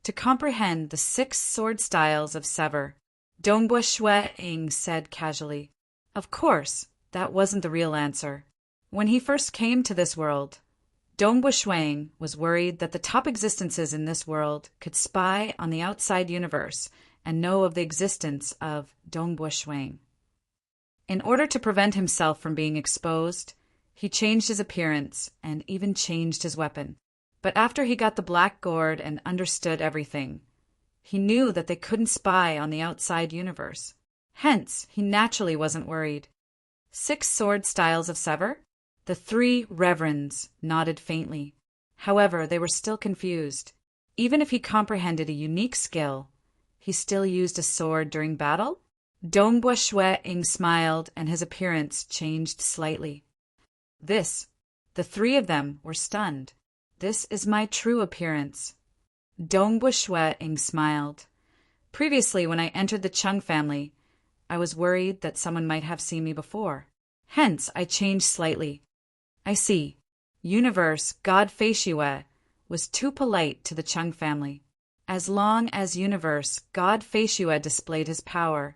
To comprehend the 6 sword styles of Sever, Dongbua Shueing said casually, Of course, that wasn't the real answer. When he first came to this world, Dongbua Shueing was worried that the top existences in this world could spy on the outside universe and know of the existence of Dongbua Shueing. In order to prevent himself from being exposed, he changed his appearance and even changed his weapon. But after he got the Black Gourd and understood everything, he knew that they couldn't spy on the outside universe. Hence, he naturally wasn't worried. 6 sword styles of Sever? The 3 reverends nodded faintly. However, they were still confused. Even if he comprehended a unique skill, he still used a sword during battle? Dongbua Shueing smiled, and his appearance changed slightly. The 3 of them were stunned. This is my true appearance. Dongbua Shueing smiled. Previously, when I entered the Chung family, I was worried that someone might have seen me before. Hence, I changed slightly. I see. Universe God Feishue was too polite to the Chung family. As long as Universe God Feishue displayed his power,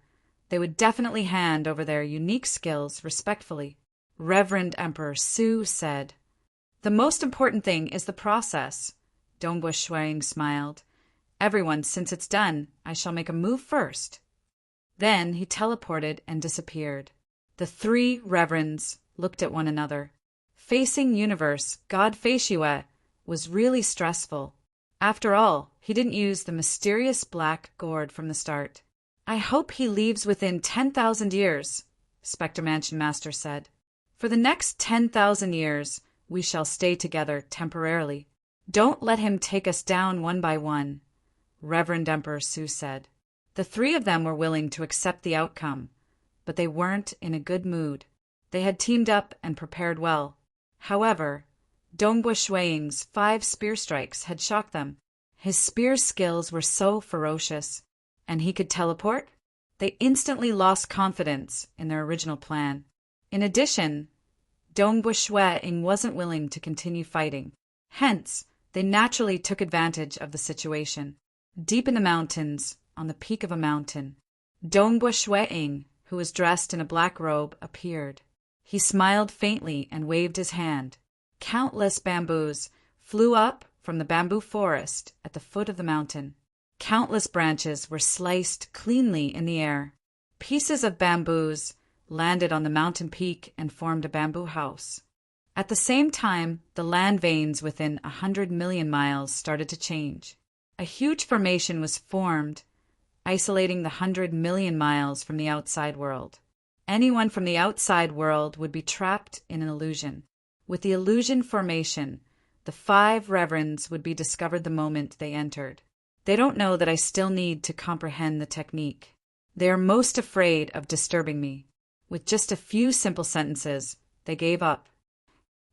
they would definitely hand over their unique skills respectfully. Reverend Emperor Su said, The most important thing is the process. Dongbua Shueing smiled. Everyone, since it's done, I shall make a move first. Then he teleported and disappeared. The 3 reverends looked at one another. Facing Universe God Feishue was really stressful. After all, he didn't use the mysterious Black Gourd from the start. I hope he leaves within 10,000 years, Spectre Mansion Master said. "For the next 10,000 years, we shall stay together temporarily. Don't let him take us down one by one," Reverend Emperor Su said. The three of them were willing to accept the outcome, but they weren't in a good mood. They had teamed up and prepared well. However, Dongbua Shuiying's 5 spear strikes had shocked them. His spear skills were so ferocious, and he could teleport. They instantly lost confidence in their original plan. In addition, Dongbua Shuiying wasn't willing to continue fighting. Hence, they naturally took advantage of the situation. Deep in the mountains, on the peak of a mountain, Dongbua Shuiying, who was dressed in a black robe, appeared. He smiled faintly and waved his hand. Countless bamboos flew up from the bamboo forest at the foot of the mountain. Countless branches were sliced cleanly in the air. Pieces of bamboos landed on the mountain peak and formed a bamboo house. At the same time, the land veins within 100 million miles started to change. A huge formation was formed, isolating the 100 million miles from the outside world. Anyone from the outside world would be trapped in an illusion. With the illusion formation, the 5 reverends would be discovered the moment they entered. They don't know that I still need to comprehend the technique. They are most afraid of disturbing me. With just a few simple sentences, they gave up.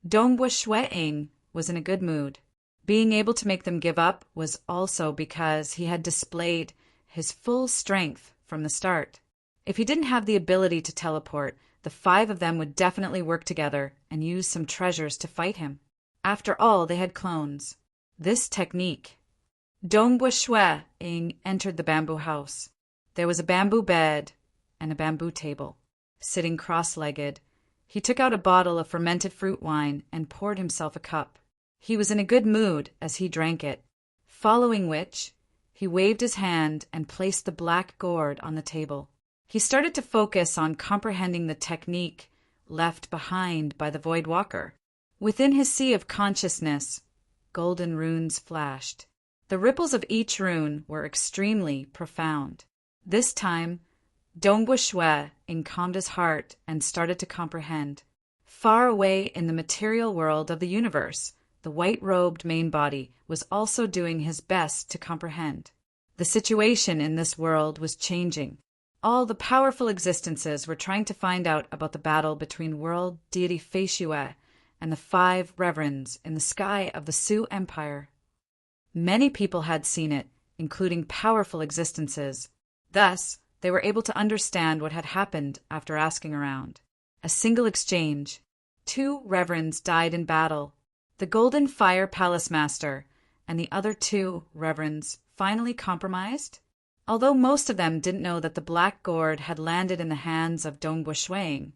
Dongbua Shuiying was in a good mood. Being able to make them give up was also because he had displayed his full strength from the start. If he didn't have the ability to teleport, the 5 of them would definitely work together and use some treasures to fight him. After all, they had clones. This technique. Dongbua Shuiying entered the bamboo house. There was a bamboo bed and a bamboo table. Sitting cross-legged, he took out a bottle of fermented fruit wine and poured himself a cup. He was in a good mood as he drank it, following which he waved his hand and placed the black gourd on the table. He started to focus on comprehending the technique left behind by the Void Walker. Within his sea of consciousness, golden runes flashed. The ripples of each rune were extremely profound. This time, Dongbua Shuiying calmed his heart and started to comprehend. Far away in the material world of the universe, the white-robed main body was also doing his best to comprehend. The situation in this world was changing. All the powerful existences were trying to find out about the battle between world deity Fei Xue and the 5 reverends in the sky of the Su Empire. Many people had seen it, including powerful existences. Thus, they were able to understand what had happened after asking around. A single exchange. 2 reverends died in battle. The Golden Fire Palace Master and the other 2 reverends finally compromised. Although most of them didn't know that the black gourd had landed in the hands of Dongbua Shuiying,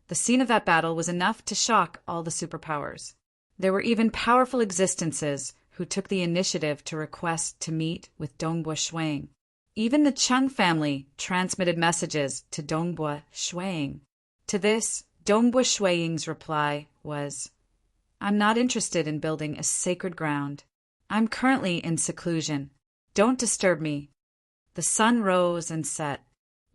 the scene of that battle was enough to shock all the superpowers. There were even powerful existences who took the initiative to request to meet with Dongbua Shuiying. Even the Chung family transmitted messages to Dongbua Shuiying. To this, Dongbua Shuiying's reply was, "I'm not interested in building a sacred ground. I'm currently in seclusion. Don't disturb me." The sun rose and set.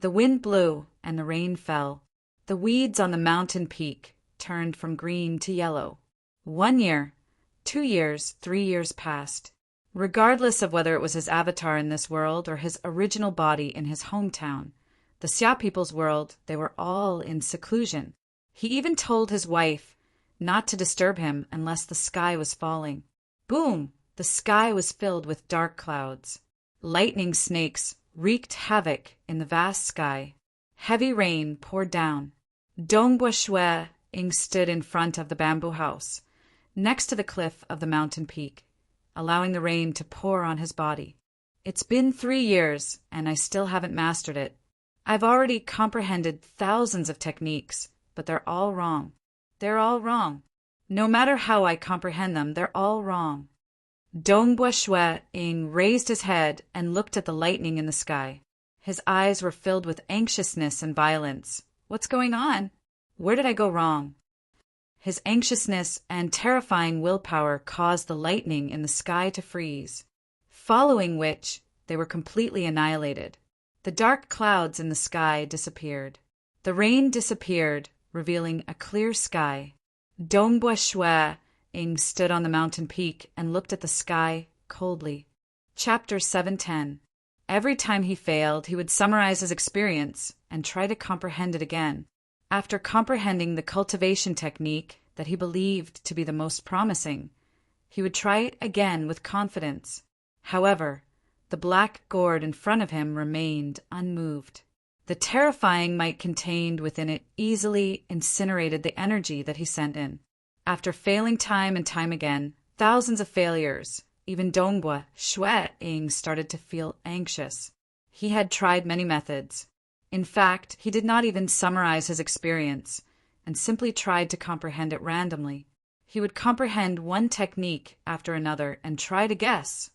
The wind blew and the rain fell. The weeds on the mountain peak turned from green to yellow. 1 year, 2 years, 3 years passed. Regardless of whether it was his avatar in this world or his original body in his hometown, the Xia people's world, they were all in seclusion. He even told his wife not to disturb him unless the sky was falling. Boom! The sky was filled with dark clouds. Lightning snakes wreaked havoc in the vast sky. Heavy rain poured down. Dongbua Shuiying stood in front of the bamboo house, next to the cliff of the mountain peak, allowing the rain to pour on his body. "It's been 3 years, and I still haven't mastered it. I've already comprehended thousands of techniques, but they're all wrong. They're all wrong. No matter how I comprehend them, they're all wrong." Dongbua Shuiying raised his head and looked at the lightning in the sky. His eyes were filled with anxiousness and violence. What's going on? Where did I go wrong? His anxiousness and terrifying willpower caused the lightning in the sky to freeze, following which they were completely annihilated. The dark clouds in the sky disappeared. The rain disappeared, revealing a clear sky. Dongbua Shue Ing stood on the mountain peak and looked at the sky coldly. Chapter 710. Every time he failed, he would summarize his experience and try to comprehend it again. After comprehending the cultivation technique that he believed to be the most promising, he would try it again with confidence. However, the black gourd in front of him remained unmoved. The terrifying might contained within it easily incinerated the energy that he sent in. After failing time and time again, thousands of failures, even Dongbua Shue Ing started to feel anxious. He had tried many methods. In fact, he did not even summarize his experience and simply tried to comprehend it randomly. He would comprehend one technique after another and try to guess.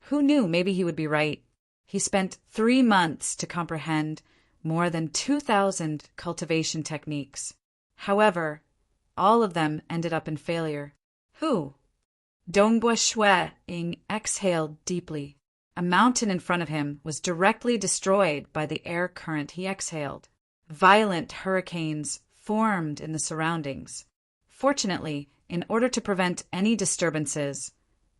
Who knew, maybe he would be right. He spent 3 months to comprehend more than 2,000 cultivation techniques. However, all of them ended up in failure. Who? Dongbua Shue Ing exhaled deeply. A mountain in front of him was directly destroyed by the air current he exhaled. Violent hurricanes formed in the surroundings. Fortunately, in order to prevent any disturbances,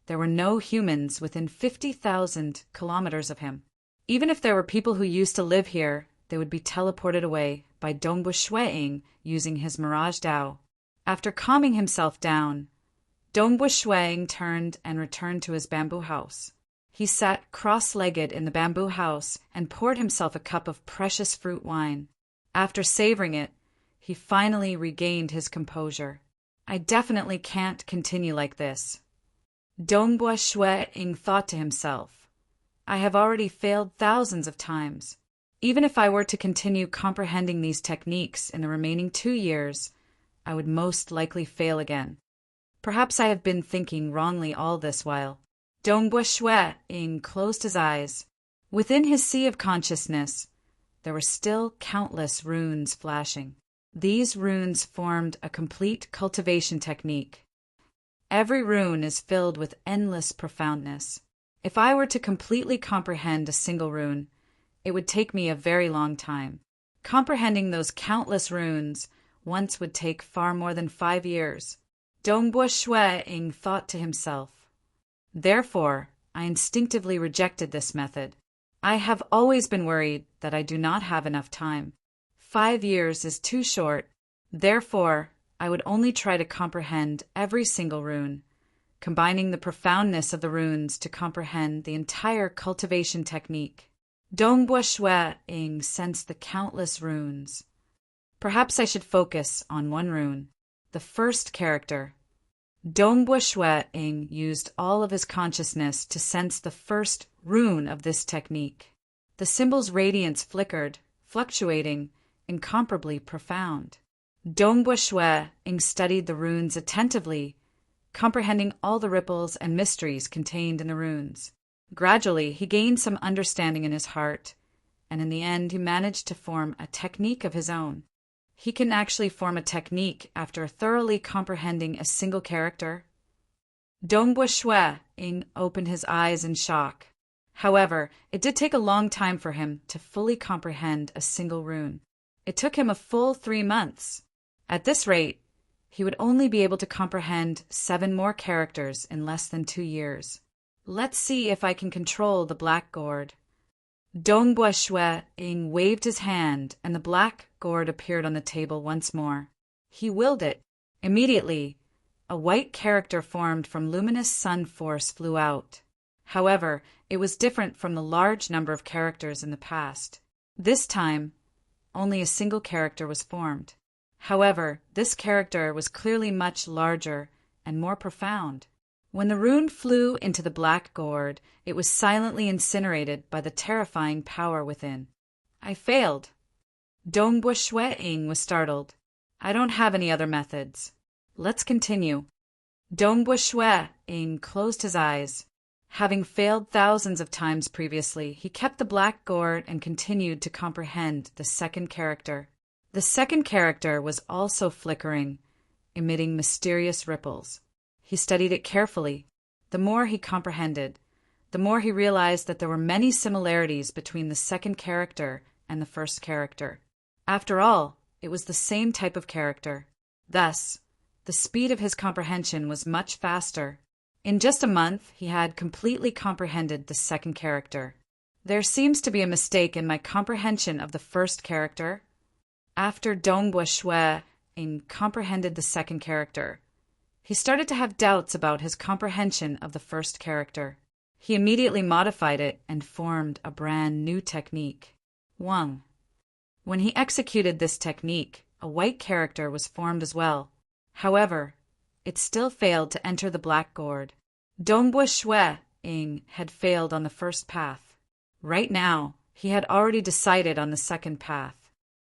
there were no humans within 50,000 kilometers of him. Even if there were people who used to live here, they would be teleported away by Dongbua Shue Ing using his Mirage Dao. After calming himself down, Dongbua Shue Ing turned and returned to his bamboo house. He sat cross-legged in the bamboo house and poured himself a cup of precious fruit wine. After savoring it, he finally regained his composure. I definitely can't continue like this. Dongbua Shue Ing thought to himself, I have already failed thousands of times. Even if I were to continue comprehending these techniques in the remaining 2 years, I would most likely fail again. Perhaps I have been thinking wrongly all this while. Dongbua Shue Ing closed his eyes. Within his sea of consciousness, there were still countless runes flashing. These runes formed a complete cultivation technique. Every rune is filled with endless profoundness. If I were to completely comprehend a single rune, it would take me a very long time. Comprehending those countless runes once would take far more than 5 years. Dongbua Shue Ing thought to himself. Therefore, I instinctively rejected this method. I have always been worried that I do not have enough time. 5 years is too short. Therefore, I would only try to comprehend every single rune, combining the profoundness of the runes to comprehend the entire cultivation technique. Dongbua Shue Ing sensed the countless runes. Perhaps I should focus on one rune, the first character. Dongbua Shue Ing used all of his consciousness to sense the first rune of this technique. The symbol's radiance flickered, fluctuating, incomparably profound. Dongbua Shue Ing studied the runes attentively, comprehending all the ripples and mysteries contained in the runes. Gradually, he gained some understanding in his heart, and in the end he managed to form a technique of his own. He can actually form a technique after thoroughly comprehending a single character. Dongbua Shue Ing opened his eyes in shock. However, it did take a long time for him to fully comprehend a single rune. It took him a full 3 months. At this rate, he would only be able to comprehend 7 more characters in less than 2 years. Let's see if I can control the black gourd. Dongbua Shue Ing waved his hand, and the black gourd appeared on the table once more. He willed it. Immediately, a white character formed from luminous sun force flew out. However, it was different from the large number of characters in the past. This time, only a single character was formed. However, this character was clearly much larger and more profound. When the rune flew into the black gourd, it was silently incinerated by the terrifying power within. I failed. Dongbua Shue Ing was startled. I don't have any other methods. Let's continue. Dongbua Shue Ing closed his eyes. Having failed thousands of times previously, he kept the black gourd and continued to comprehend the second character. The second character was also flickering, emitting mysterious ripples. He studied it carefully. The more he comprehended, the more he realized that there were many similarities between the second character and the first character. After all, it was the same type of character. Thus, the speed of his comprehension was much faster. In just a month, he had completely comprehended the second character. There seems to be a mistake in my comprehension of the first character. After Dongbua Shui comprehended the second character, he started to have doubts about his comprehension of the first character. He immediately modified it and formed a brand new technique. 1. When he executed this technique, a white character was formed as well. However, it still failed to enter the black gourd. Dongbua Shui had failed on the first path. Right now, he had already decided on the second path.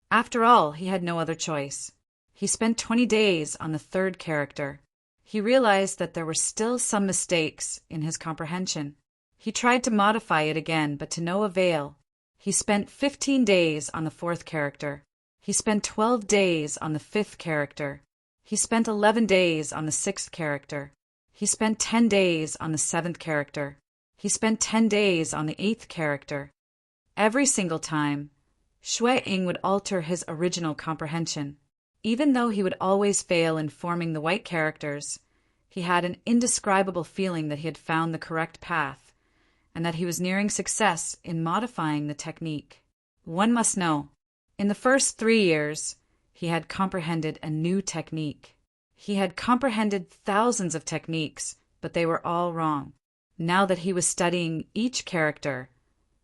After all, he had no other choice. He spent 20 days on the third character. He realized that there were still some mistakes in his comprehension. He tried to modify it again, but to no avail. He spent 15 days on the fourth character. He spent 12 days on the fifth character. He spent 11 days on the sixth character. He spent 10 days on the seventh character. He spent 10 days on the eighth character. Every single time, Shui would alter his original comprehension. Even though he would always fail in forming the white characters, he had an indescribable feeling that he had found the correct path, and that he was nearing success in modifying the technique. One must know, in the first 3 years, he had comprehended a new technique. He had comprehended thousands of techniques, but they were all wrong. Now that he was studying each character,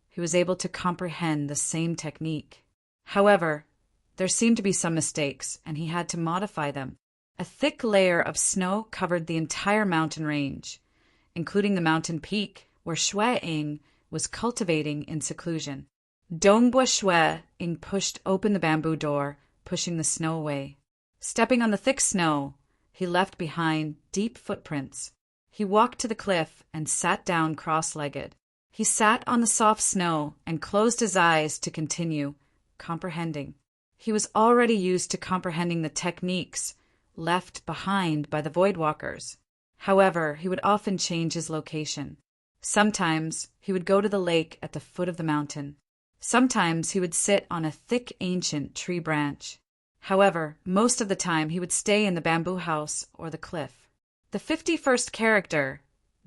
he was able to comprehend the same technique. However, there seemed to be some mistakes, and he had to modify them. A thick layer of snow covered the entire mountain range, including the mountain peak where Shui was cultivating in seclusion. Dongbua Shui pushed open the bamboo door, pushing the snow away. Stepping on the thick snow, he left behind deep footprints. He walked to the cliff and sat down cross-legged. He sat on the soft snow and closed his eyes to continue comprehending. He was already used to comprehending the techniques left behind by the Voidwalkers. However, he would often change his location. Sometimes he would go to the lake at the foot of the mountain. Sometimes he would sit on a thick ancient tree branch. However, most of the time he would stay in the bamboo house or the cliff. The 51st character,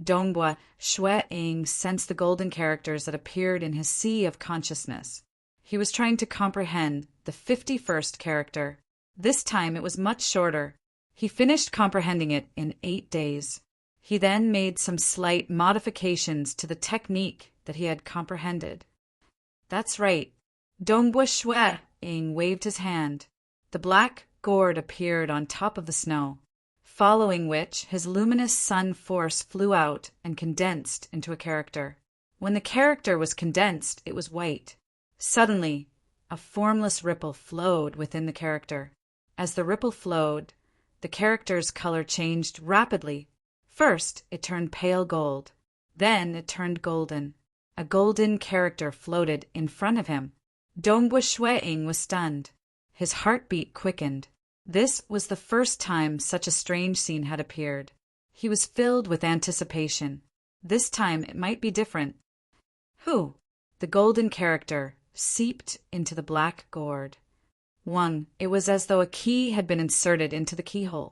Dongbua Shui sensed the golden characters that appeared in his sea of consciousness. He was trying to comprehend the 51st character. This time it was much shorter. He finished comprehending it in 8 days. He then made some slight modifications to the technique that he had comprehended. That's right. Dongbua Shui waved his hand. The black gourd appeared on top of the snow, following which his luminous sun force flew out and condensed into a character. When the character was condensed, it was white. Suddenly, a formless ripple flowed within the character. As the ripple flowed, the character's color changed rapidly. First, it turned pale gold. Then it turned golden. A golden character floated in front of him. Dongbua Shui was stunned. His heartbeat quickened. This was the first time such a strange scene had appeared. He was filled with anticipation. This time it might be different. Who? The golden character seeped into the black gourd. It was as though a key had been inserted into the keyhole.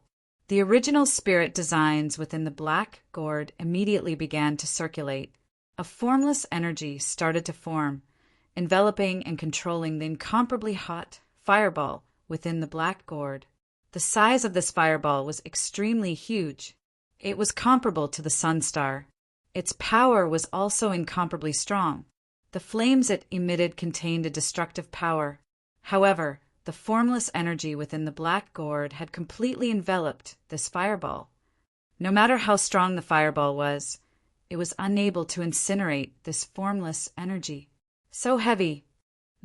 The original spirit designs within the black gourd immediately began to circulate. A formless energy started to form, enveloping and controlling the incomparably hot fireball within the black gourd. The size of this fireball was extremely huge. It was comparable to the sun star. Its power was also incomparably strong. The flames it emitted contained a destructive power. However, the formless energy within the black gourd had completely enveloped this fireball. No matter how strong the fireball was, it was unable to incinerate this formless energy. So heavy,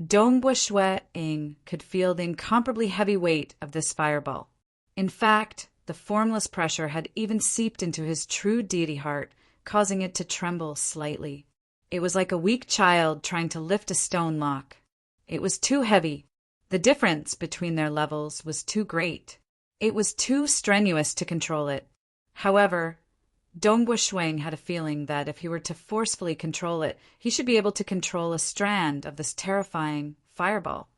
Dongbua Shui could feel the incomparably heavy weight of this fireball. In fact, the formless pressure had even seeped into his true deity heart, causing it to tremble slightly. It was like a weak child trying to lift a stone lock. It was too heavy. The difference between their levels was too great. It was too strenuous to control it. However, Dongbua Shui had a feeling that if he were to forcefully control it, he should be able to control a strand of this terrifying fireball.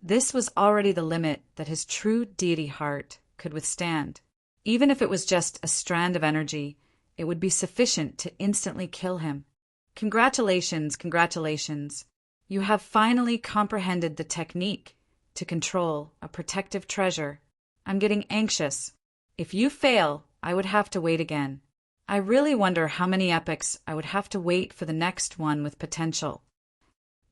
This was already the limit that his true deity heart could withstand. Even if it was just a strand of energy, it would be sufficient to instantly kill him. Congratulations, congratulations. You have finally comprehended the technique to control a protective treasure. I'm getting anxious. If you fail, I would have to wait again. I really wonder how many epochs I would have to wait for the next one with potential.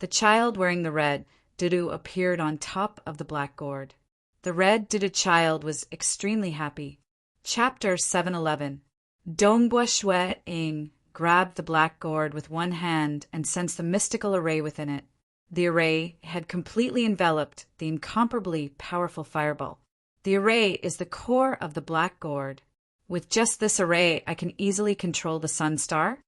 The child wearing the red Dudu appeared on top of the black gourd. The red Dudu child was extremely happy. Chapter 711. Dongbua Shue Ing grabbed the black gourd with one hand and sensed the mystical array within it. The array had completely enveloped the incomparably powerful fireball. The array is the core of the black gourd. With just this array, I can easily control the sun star.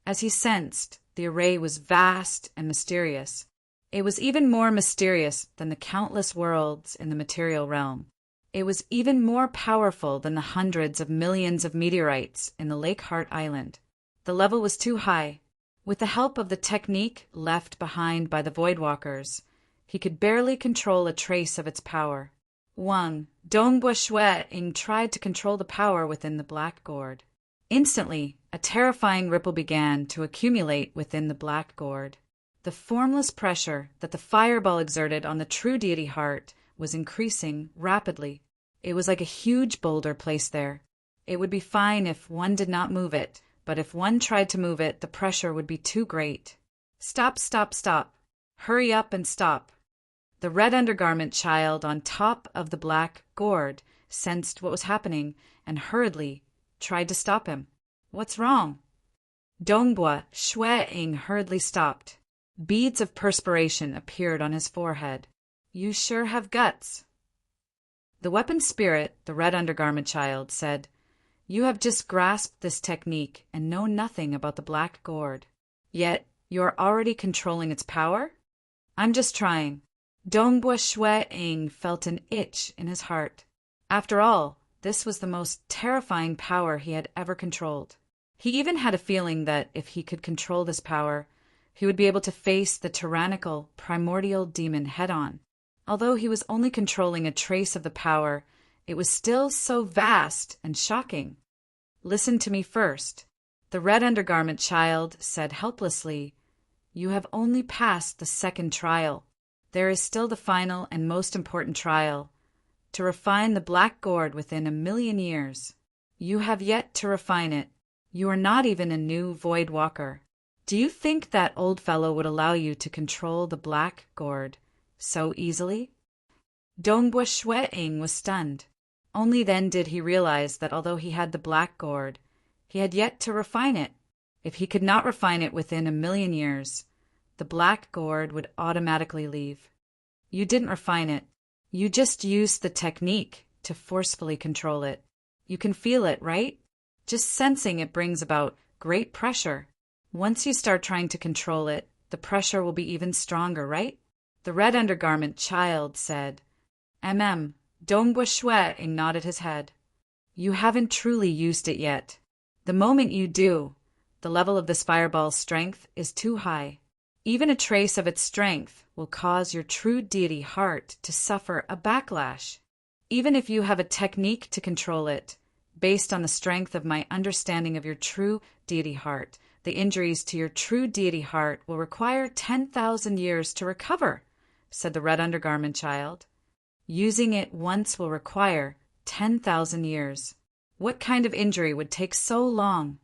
As he sensed, the array was vast and mysterious. It was even more mysterious than the countless worlds in the material realm. It was even more powerful than the hundreds of millions of meteorites in the Lake Heart Island. The level was too high. With the help of the technique left behind by the Voidwalkers, he could barely control a trace of its power. Wang Dongbua Shue Ing tried to control the power within the black gourd. Instantly, a terrifying ripple began to accumulate within the black gourd. The formless pressure that the fireball exerted on the true deity heart was increasing rapidly. It was like a huge boulder placed there. It would be fine if one did not move it, but if one tried to move it, the pressure would be too great. Stop, stop, stop. Hurry up and stop. The red undergarment child on top of the black gourd sensed what was happening and hurriedly tried to stop him. What's wrong? Dongbua Shue Ing hurriedly stopped. Beads of perspiration appeared on his forehead. You sure have guts. The weapon spirit, the red undergarment child, said, You have just grasped this technique and know nothing about the black gourd. Yet you are already controlling its power? I'm just trying. Dongbua Shue Ing felt an itch in his heart. After all, this was the most terrifying power he had ever controlled. He even had a feeling that if he could control this power, he would be able to face the tyrannical, primordial demon head-on. Although he was only controlling a trace of the power, it was still so vast and shocking. Listen to me first. The red undergarment child said helplessly, You have only passed the second trial. There is still the final and most important trial, to refine the black gourd within 1,000,000 years. You have yet to refine it. You are not even a new Void Walker. Do you think that old fellow would allow you to control the black gourd so easily? Dongbua Shue Ing was stunned. Only then did he realize that although he had the black gourd, he had yet to refine it. If he could not refine it within 1,000,000 years, the black gourd would automatically leave. You didn't refine it. You just used the technique to forcefully control it. You can feel it, right? Just sensing it brings about great pressure. Once you start trying to control it, the pressure will be even stronger, right? The red undergarment child said. Dongbua Shue Ing nodded his head. You haven't truly used it yet. The moment you do, the level of this fireball's strength is too high. Even a trace of its strength will cause your true deity heart to suffer a backlash. Even if you have a technique to control it, based on the strength of my understanding of your true deity heart, the injuries to your true deity heart will require 10,000 years to recover, said the red undergarment child. Using it once will require 10,000 years. What kind of injury would take so long?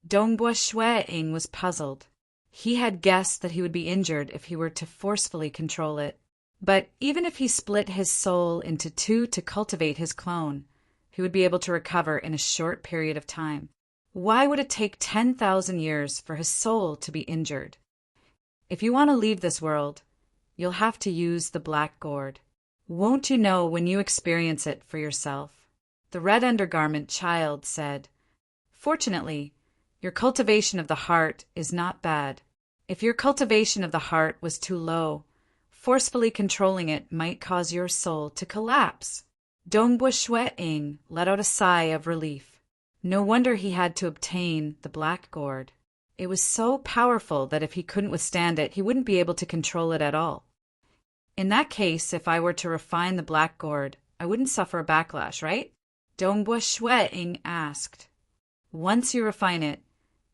Dongbua Shue Ing was puzzled. He had guessed that he would be injured if he were to forcefully control it. But even if he split his soul into two to cultivate his clone, he would be able to recover in a short period of time. Why would it take 10,000 years for his soul to be injured? If you want to leave this world, you'll have to use the black gourd. Won't you know when you experience it for yourself? The red undergarment child said, Fortunately, your cultivation of the heart is not bad. If your cultivation of the heart was too low, forcefully controlling it might cause your soul to collapse. Dongbua Shue Ing let out a sigh of relief. No wonder he had to obtain the black gourd. It was so powerful that if he couldn't withstand it, he wouldn't be able to control it at all. In that case, if I were to refine the black gourd, I wouldn't suffer a backlash, right? Dongbua Shueing asked. Once you refine it,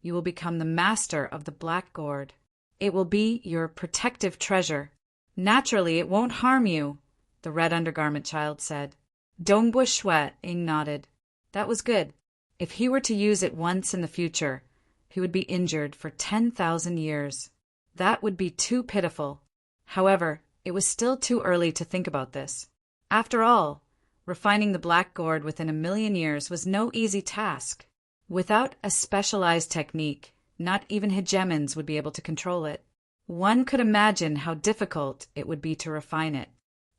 you will become the master of the black gourd. It will be your protective treasure. Naturally, it won't harm you, the red undergarment child said. Dongbua Shueing nodded. That was good. If he were to use it once in the future, he would be injured for 10,000 years. That would be too pitiful. However, it was still too early to think about this. After all, refining the black gourd within 1,000,000 years was no easy task. Without a specialized technique, not even hegemons would be able to control it. One could imagine how difficult it would be to refine it.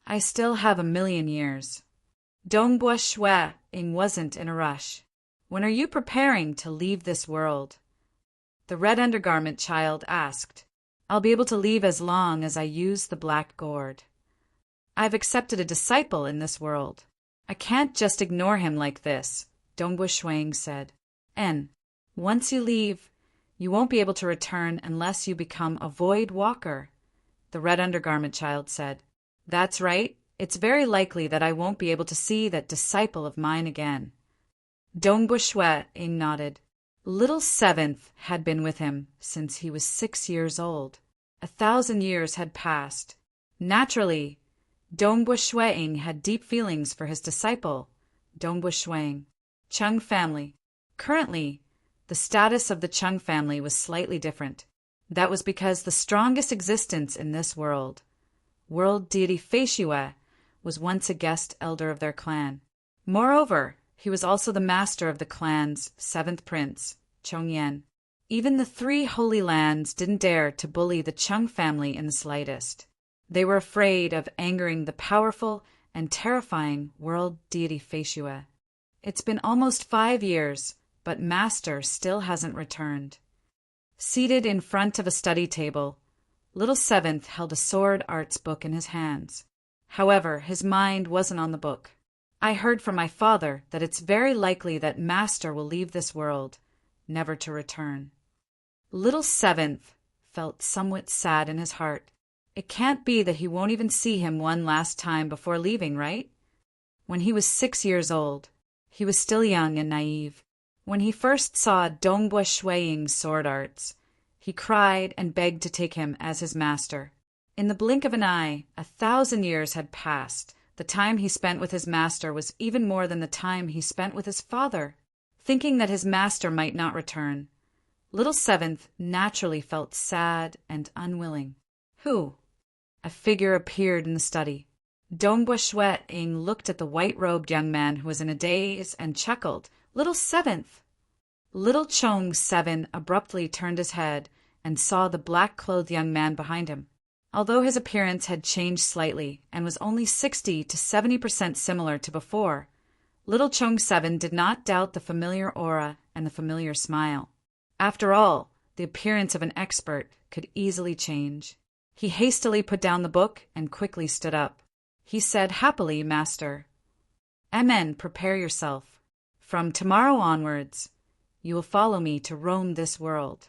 I still have 1,000,000 years. Dongbua Shueing wasn't in a rush. When are you preparing to leave this world? The red undergarment child asked. I'll be able to leave as long as I use the black gourd. I've accepted a disciple in this world. I can't just ignore him like this, Dongbua Shueing said. And once you leave, you won't be able to return unless you become a void walker, the red undergarment child said. That's right. It's very likely that I won't be able to see that disciple of mine again. Dongbua Shueing nodded. Little Seventh had been with him since he was 6 years old. 1,000 years had passed. Naturally, Dongbua Shueing had deep feelings for his disciple, Dongbua Shueing. Chung family. Currently, the status of the Chung family was slightly different. That was because the strongest existence in this world, world deity Feishue, was once a guest elder of their clan. Moreover, he was also the master of the clan's 7th prince, Chongyan. Even the 3 holy lands didn't dare to bully the Chung family in the slightest. They were afraid of angering the powerful and terrifying world deity Feishue. It's been almost 5 years, but Master still hasn't returned. Seated in front of a study table, Little Seventh held a sword arts book in his hands. However, his mind wasn't on the book. I heard from my father that it's very likely that Master will leave this world, never to return. Little Seventh felt somewhat sad in his heart. It can't be that he won't even see him one last time before leaving, right? When he was 6 years old, he was still young and naive. When he first saw Dongbua Shueing's sword arts, he cried and begged to take him as his master. In the blink of an eye, 1,000 years had passed. The time he spent with his master was even more than the time he spent with his father. Thinking that his master might not return, Little Seventh naturally felt sad and unwilling. Who? A figure appeared in the study. Dongbua Shueing looked at the white-robed young man who was in a daze and chuckled. Little Seventh! Little Chong 7 abruptly turned his head and saw the black-clothed young man behind him. Although his appearance had changed slightly and was only 60 to 70% similar to before, Little Chong 7 did not doubt the familiar aura and the familiar smile. After all, the appearance of an expert could easily change. He hastily put down the book and quickly stood up. He said happily, Master, Amen, prepare yourself. From tomorrow onwards, you will follow me to roam this world.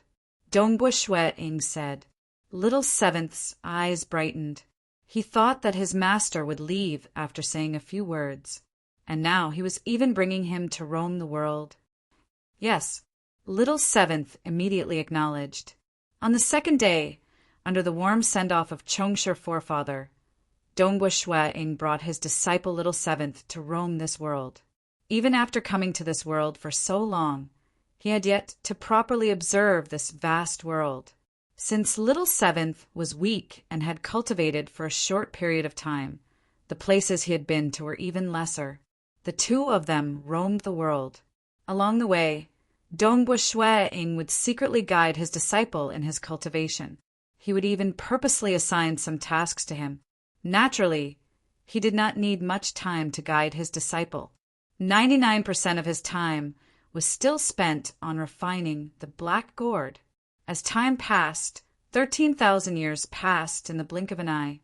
Dongbua Shueing said. Little Seventh's eyes brightened. He thought that his master would leave after saying a few words, and now he was even bringing him to roam the world. Yes, Little Seventh immediately acknowledged. On the second day, under the warm send-off of Chongshir forefather, Dongbua Shueing brought his disciple Little Seventh to roam this world. Even after coming to this world for so long, he had yet to properly observe this vast world. Since Little Seventh was weak and had cultivated for a short period of time, the places he had been to were even lesser. The two of them roamed the world. Along the way, Dongbua Shueing would secretly guide his disciple in his cultivation. He would even purposely assign some tasks to him. Naturally, he did not need much time to guide his disciple. 99% of his time was still spent on refining the black gourd. As time passed, 13,000 years passed in the blink of an eye.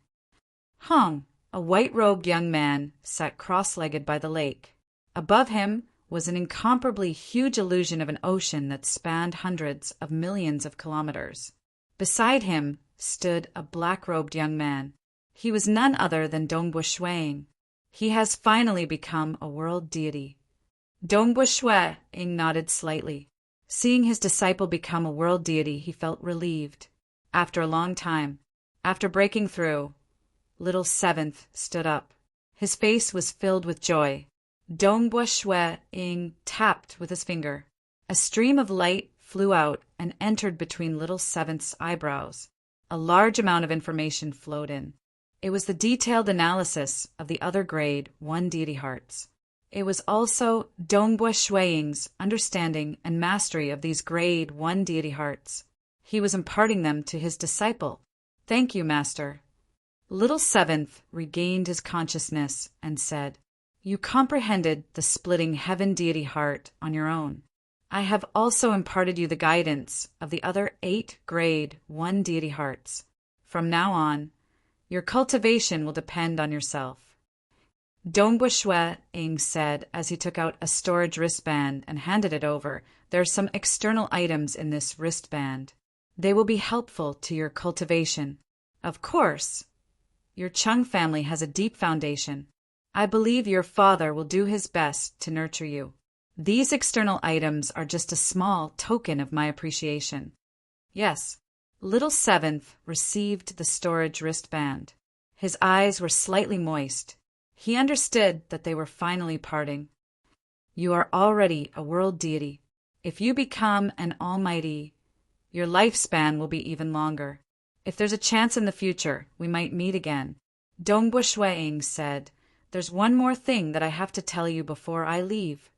Hong, a white-robed young man, sat cross-legged by the lake. Above him was an incomparably huge illusion of an ocean that spanned hundreds of millions of kilometers. Beside him stood a black-robed young man. He was none other than Dongbu Shuang. He has finally become a world deity. Dongbu Shuang nodded slightly. Seeing his disciple become a world deity, he felt relieved. After a long time, after breaking through, little Seventh stood up. His face was filled with joy. Dongbu Shuang tapped with his finger. A stream of light flew out and entered between little Seventh's eyebrows. A large amount of information flowed in. It was the detailed analysis of the other grade 1 deity hearts. It was also Dongbu Shuang's understanding and mastery of these grade 1 deity hearts. He was imparting them to his disciple. "Thank you, Master." Little Seventh regained his consciousness and said, "You comprehended the splitting heaven deity heart on your own. I have also imparted you the guidance of the other 8 grade 1 deity hearts. From now on, your cultivation will depend on yourself." Dongbu Shuang said as he took out a storage wristband and handed it over. "There are some external items in this wristband. They will be helpful to your cultivation. Of course, your Chung family has a deep foundation. I believe your father will do his best to nurture you. These external items are just a small token of my appreciation." Yes, little Seventh received the storage wristband. His eyes were slightly moist. He understood that they were finally parting. "You are already a world deity. If you become an almighty, your lifespan will be even longer. If there's a chance in the future, we might meet again." Dongbu Shuang said, "There's one more thing that I have to tell you before I leave."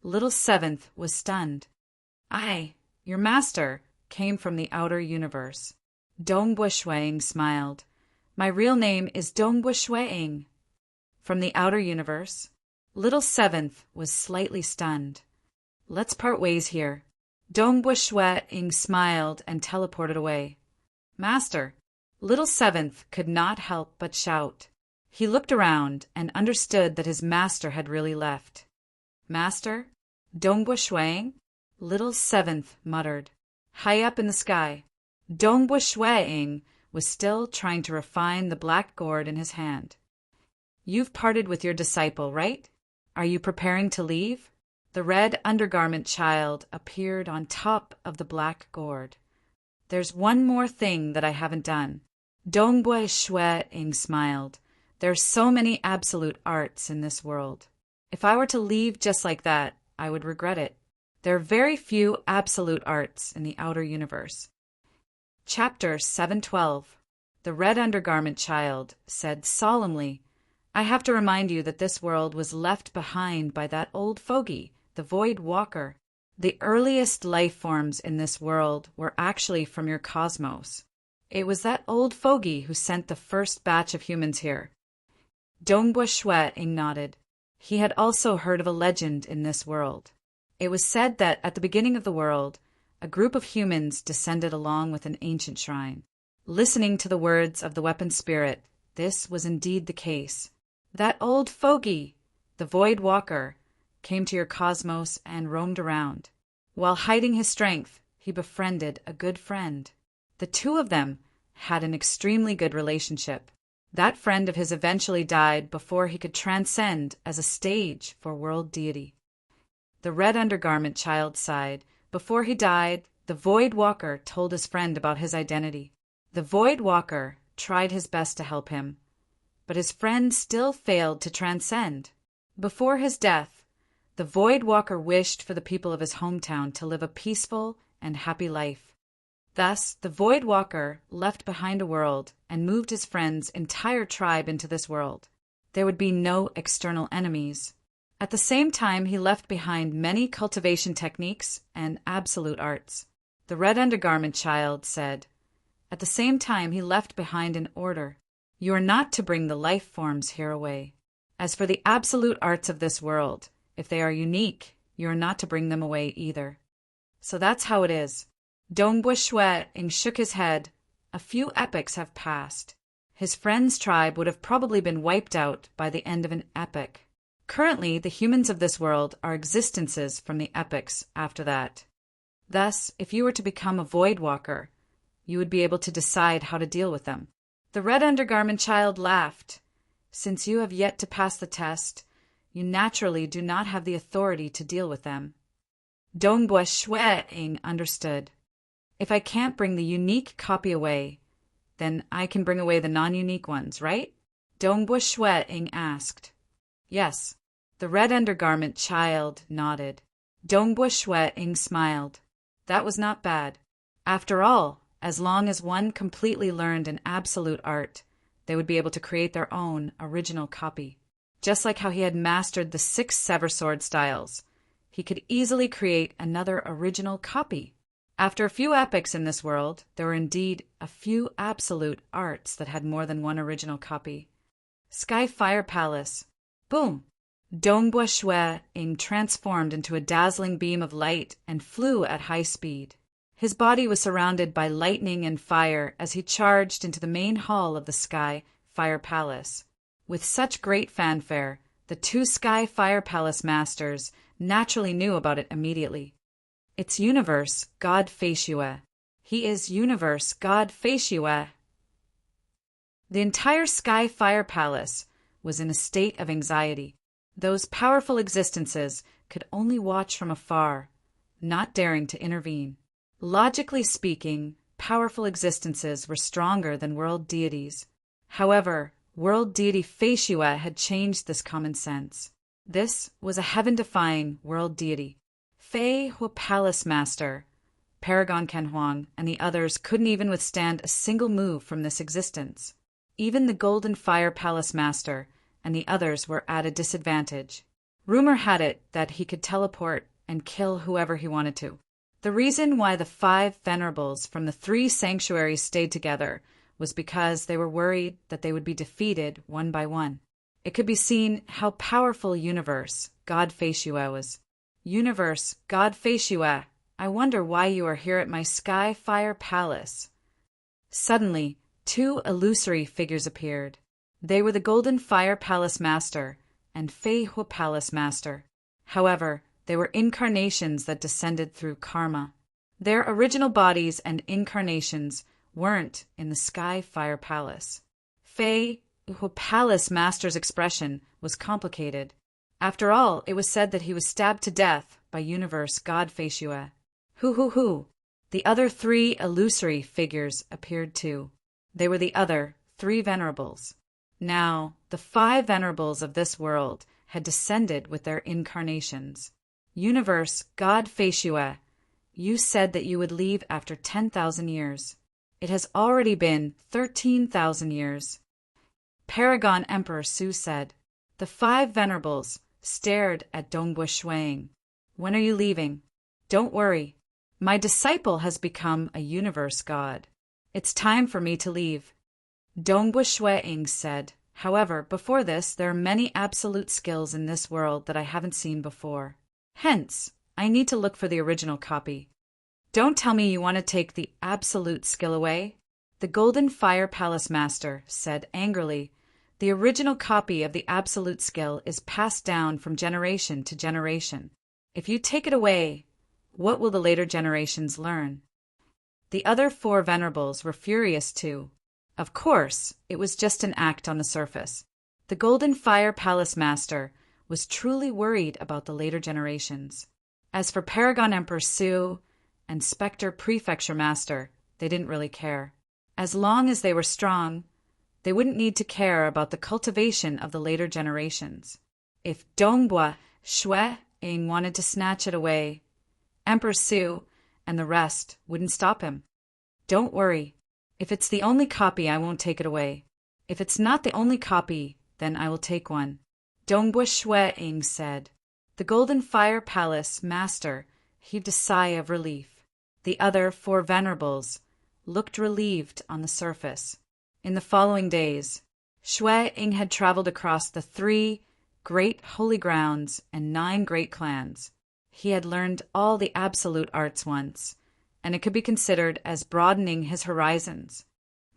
Little Seventh was stunned. "I, your master, came from the outer universe." Dongbu Shuang smiled. "My real name is Dongbu Shuang." "From the outer universe?" Little Seventh was slightly stunned. "Let's part ways here." Dongbu Shuang smiled and teleported away. "Master!" Little Seventh could not help but shout. He looked around and understood that his master had really left. "Master? Dongbu Shuang?" Little Seventh muttered. High up in the sky, Dongbu Shuang was still trying to refine the black gourd in his hand. "You've parted with your disciple, right? Are you preparing to leave?" The red undergarment child appeared on top of the black gourd. "There's one more thing that I haven't done." Dongbu Shuang smiled. "There are so many absolute arts in this world. If I were to leave just like that, I would regret it. There are very few absolute arts in the outer universe." Chapter 712. The red undergarment child said solemnly, "I have to remind you that this world was left behind by that old fogey, the Void Walker. The earliest life forms in this world were actually from your cosmos. It was that old fogey who sent the first batch of humans here." Dongbu Shuang nodded. He had also heard of a legend in this world. It was said that at the beginning of the world, a group of humans descended along with an ancient shrine. Listening to the words of the weapon spirit, this was indeed the case. That old fogey, the Void Walker, came to your cosmos and roamed around. While hiding his strength, he befriended a good friend. The two of them had an extremely good relationship. That friend of his eventually died before he could transcend as a stage for world deity. The red undergarment child sighed. Before he died, the Void Walker told his friend about his identity. The Void Walker tried his best to help him, but his friend still failed to transcend. Before his death, the Void Walker wished for the people of his hometown to live a peaceful and happy life. Thus, the Void Walker left behind a world and moved his friend's entire tribe into this world. There would be no external enemies. At the same time, he left behind many cultivation techniques and absolute arts. The red undergarment child said, "At the same time, he left behind an order. You are not to bring the life forms here away. As for the absolute arts of this world, if they are unique, you are not to bring them away either." So that's how it is. Dongbu Shuang shook his head. A few epochs have passed. His friend's tribe would have probably been wiped out by the end of an epoch. Currently, the humans of this world are existences from the epochs after that. Thus, if you were to become a Void Walker, you would be able to decide how to deal with them. The red undergarment child laughed. Since you have yet to pass the test, you naturally do not have the authority to deal with them. Dongbua Shueing understood. If I can't bring the unique copy away, then I can bring away the non-unique ones, right? Dongbua Shueing asked. Yes. The red undergarment child nodded. Dongbua Shueing smiled. That was not bad. After all, as long as one completely learned an absolute art, they would be able to create their own original copy. Just like how he had mastered the 6 sever sword styles, he could easily create another original copy. After a few epochs in this world, there were indeed a few absolute arts that had more than one original copy. Sky Fire Palace. Boom! Dongbua Shueing transformed into a dazzling beam of light and flew at high speed. His body was surrounded by lightning and fire as he charged into the main hall of the Sky Fire Palace. With such great fanfare, the 2 Sky Fire Palace masters naturally knew about it immediately. It's Universe God Feishue. He is Universe God Feishue. The entire Sky Fire Palace was in a state of anxiety. Those powerful existences could only watch from afar, not daring to intervene. Logically speaking, powerful existences were stronger than world deities. However, world deity Feishue had changed this common sense. This was a heaven-defying world deity. Fei Hu Palace Master, Paragon Kenhuang, and the others couldn't even withstand a single move from this existence. Even the Golden Fire Palace Master and the others were at a disadvantage. Rumor had it that he could teleport and kill whoever he wanted to. The reason why the 5 venerables from the 3 sanctuaries stayed together was because they were worried that they would be defeated one by one. It could be seen how powerful Universe God Feishue was. Universe God Feishue, I wonder why you are here at my Sky Fire Palace. Suddenly, 2 illusory figures appeared. They were the Golden Fire Palace Master and Fei Hu Palace Master. However, they were incarnations that descended through karma. Their original bodies and incarnations weren't in the Sky Fire Palace. Fei Hu Palace Master's expression was complicated. After all, it was said that he was stabbed to death by Universe God Feishue. Hu. The other 3 illusory figures appeared too. They were the other 3 venerables. Now, the 5 venerables of this world had descended with their incarnations. Universe God Feishue, you said that you would leave after 10,000 years. It has already been 13,000 years. Paragon Emperor Su said. The 5 venerables stared at Dongbua Shueing. When are you leaving? Don't worry. My disciple has become a universe god. It's time for me to leave. Dongbua Shueing said. However, before this, there are many absolute skills in this world that I haven't seen before. Hence, I need to look for the original copy. Don't tell me you want to take the absolute skill away. The Golden Fire Palace Master said angrily. The original copy of the absolute skill is passed down from generation to generation. If you take it away, what will the later generations learn? The other 4 venerables were furious too. Of course, it was just an act on the surface. The Golden Fire Palace Master was truly worried about the later generations. As for Paragon Emperor Su and Spectre Prefecture Master, they didn't really care. As long as they were strong, they wouldn't need to care about the cultivation of the later generations. If Dongbua Shueing wanted to snatch it away, Emperor Su and the rest wouldn't stop him. Don't worry. If it's the only copy, I won't take it away. If it's not the only copy, then I will take one. Dongbua Shueing said. The Golden Fire Palace Master heaved a sigh of relief. The other 4 venerables looked relieved on the surface. In the following days, Shueing had traveled across the 3 great holy grounds and 9 great clans. He had learned all the absolute arts once, and it could be considered as broadening his horizons.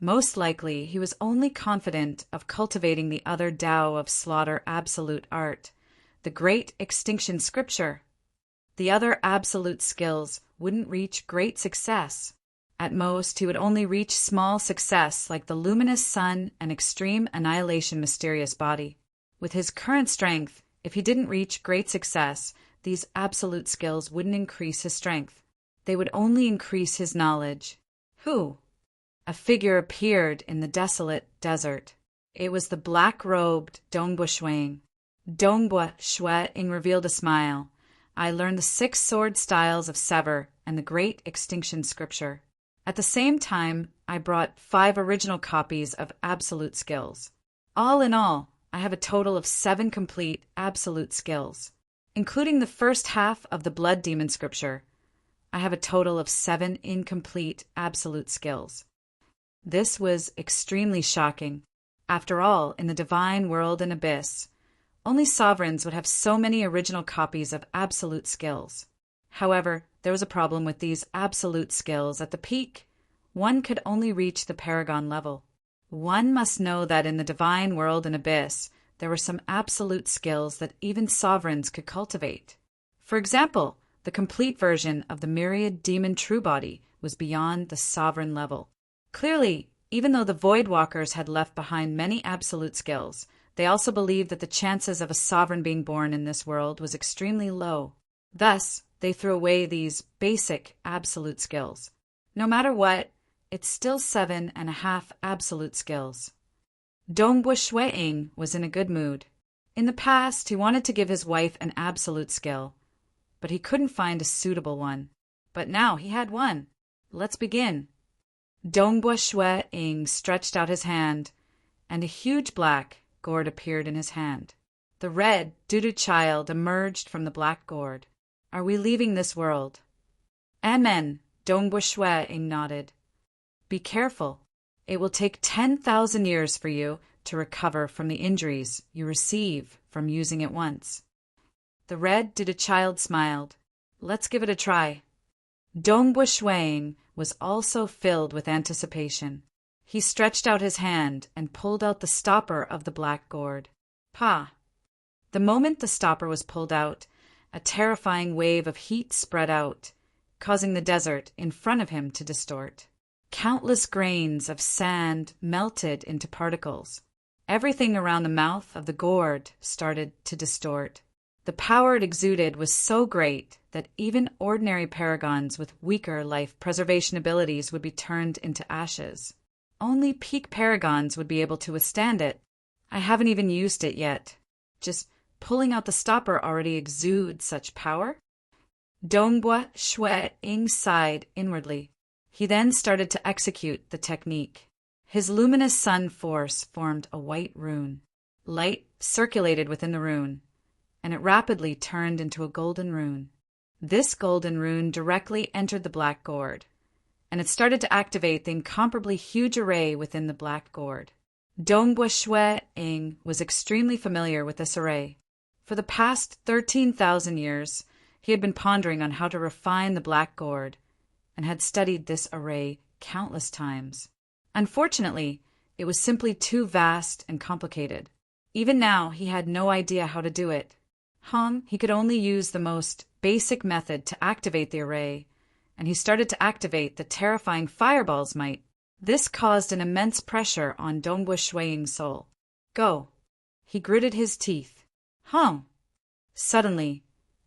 Most likely, he was only confident of cultivating the other Tao of slaughter absolute art, the great extinction scripture. The other absolute skills wouldn't reach great success. At most, he would only reach small success like the luminous sun and extreme annihilation mysterious body. With his current strength, if he didn't reach great success, these absolute skills wouldn't increase his strength. They would only increase his knowledge. Who? A figure appeared in the desolate desert. It was the black-robed Dongbua Shuang. Dongbua Shuang revealed a smile. I learned the 6 sword styles of Sever and the Great Extinction Scripture. At the same time, I brought 5 original copies of Absolute Skills. All in all, I have a total of 7 complete Absolute Skills. Including the first half of the Blood Demon Scripture, I have a total of 7 incomplete Absolute Skills. This was extremely shocking. After all, in the divine world and abyss, only sovereigns would have so many original copies of Absolute Skills. However, there was a problem with these Absolute Skills. At the peak, one could only reach the Paragon level. One must know that in the divine world and abyss, there were some Absolute Skills that even sovereigns could cultivate. For example, the complete version of the Myriad Demon True Body was beyond the sovereign level. Clearly, even though the Voidwalkers had left behind many Absolute Skills, they also believed that the chances of a sovereign being born in this world was extremely low. Thus, they threw away these basic Absolute Skills. No matter what, it's still 7.5 Absolute Skills. Dongbua Shuang was in a good mood. In the past, he wanted to give his wife an Absolute Skill, but he couldn't find a suitable one. But now he had one. Let's begin. Dongbua Shuang stretched out his hand, and a huge black gourd appeared in his hand. The red Dudu child emerged from the black gourd. Are we leaving this world? Amen, Dongbua Shuang nodded. Be careful. It will take 10,000 years for you to recover from the injuries you receive from using it once. The red Dudu child smiled. Let's give it a try. Dongbua Shuang was also filled with anticipation. He stretched out his hand and pulled out the stopper of the black gourd. Pa! The moment the stopper was pulled out, a terrifying wave of heat spread out, causing the desert in front of him to distort. Countless grains of sand melted into particles. Everything around the mouth of the gourd started to distort. The power it exuded was so great that even ordinary paragons with weaker life preservation abilities would be turned into ashes. Only peak paragons would be able to withstand it. I haven't even used it yet. Just pulling out the stopper already exudes such power? Dongbua Shuang sighed inwardly. He then started to execute the technique. His luminous sun force formed a white rune. Light circulated within the rune, and it rapidly turned into a golden rune. This golden rune directly entered the black gourd, and it started to activate the incomparably huge array within the black gourd. Dongbua Shuang was extremely familiar with this array. For the past 13,000 years, he had been pondering on how to refine the black gourd, and had studied this array countless times. Unfortunately, it was simply too vast and complicated. Even now, he had no idea how to do it. He could only use the most basic method to activate the array, and he started to activate the terrifying fireball's might. This caused an immense pressure on Dongbua Shuang's soul. Go. He gritted his teeth. Suddenly,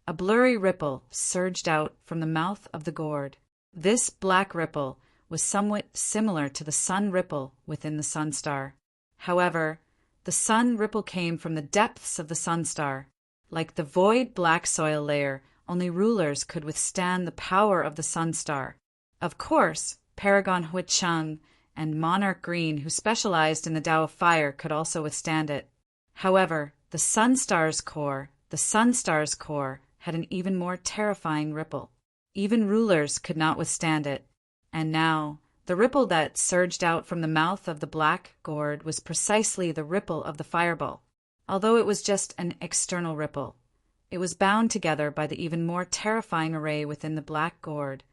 a blurry ripple surged out from the mouth of the gourd. This black ripple was somewhat similar to the sun ripple within the sun star. However, the sun ripple came from the depths of the sun star. Like the void black soil layer, only rulers could withstand the power of the sun star. Of course, Paragon Huicheng and Monarch Green, who specialized in the Tao of Fire, could also withstand it. However, the sun star's core had an even more terrifying ripple. Even rulers could not withstand it. And now, the ripple that surged out from the mouth of the black gourd was precisely the ripple of the fireball. Although it was just an external ripple, it was bound together by the even more terrifying array within the black gourd,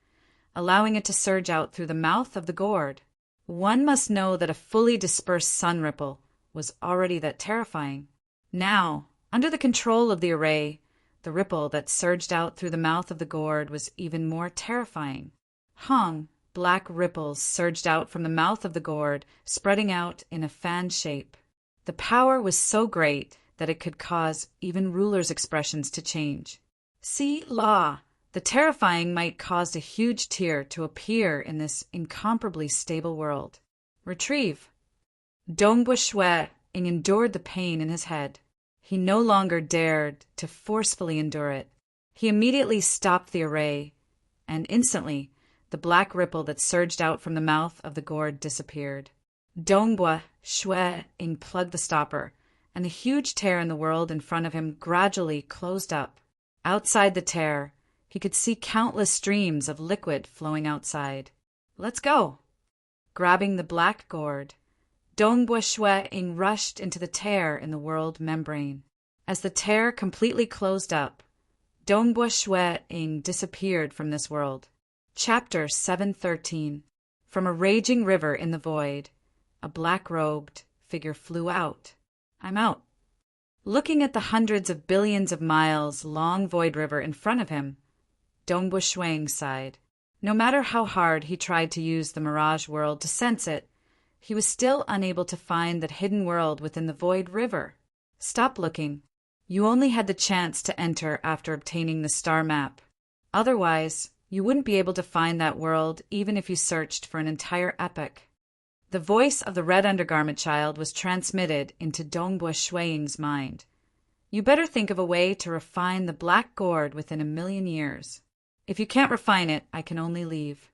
allowing it to surge out through the mouth of the gourd. One must know that a fully dispersed sun ripple was already that terrifying. Now, under the control of the array, the ripple that surged out through the mouth of the gourd was even more terrifying. black ripples surged out from the mouth of the gourd, spreading out in a fan shape. The power was so great that it could cause even rulers' expressions to change. See law. The terrifying might caused a huge tear to appear in this incomparably stable world. Retrieve. Dongbua Shwe endured the pain in his head. He no longer dared to forcefully endure it. He immediately stopped the array, and instantly the black ripple that surged out from the mouth of the gourd disappeared. Dongbua Shwe plugged the stopper, and the huge tear in the world in front of him gradually closed up. Outside the tear, he could see countless streams of liquid flowing outside. Let's go! Grabbing the black gourd, Dongbua Shwe rushed into the tear in the world membrane. As the tear completely closed up, Dongbua Shwe disappeared from this world. Chapter 713. From a raging river in the void, a black-robed figure flew out. I'm out. Looking at the hundreds of billions of miles long void river in front of him, Dongbua Shwe sighed. No matter how hard he tried to use the mirage world to sense it, he was still unable to find that hidden world within the void river. Stop looking. You only had the chance to enter after obtaining the star map. Otherwise, you wouldn't be able to find that world even if you searched for an entire epoch. The voice of the red undergarment child was transmitted into Dongbua Shwe's mind. You better think of a way to refine the black gourd within 1,000,000 years. If you can't refine it, I can only leave.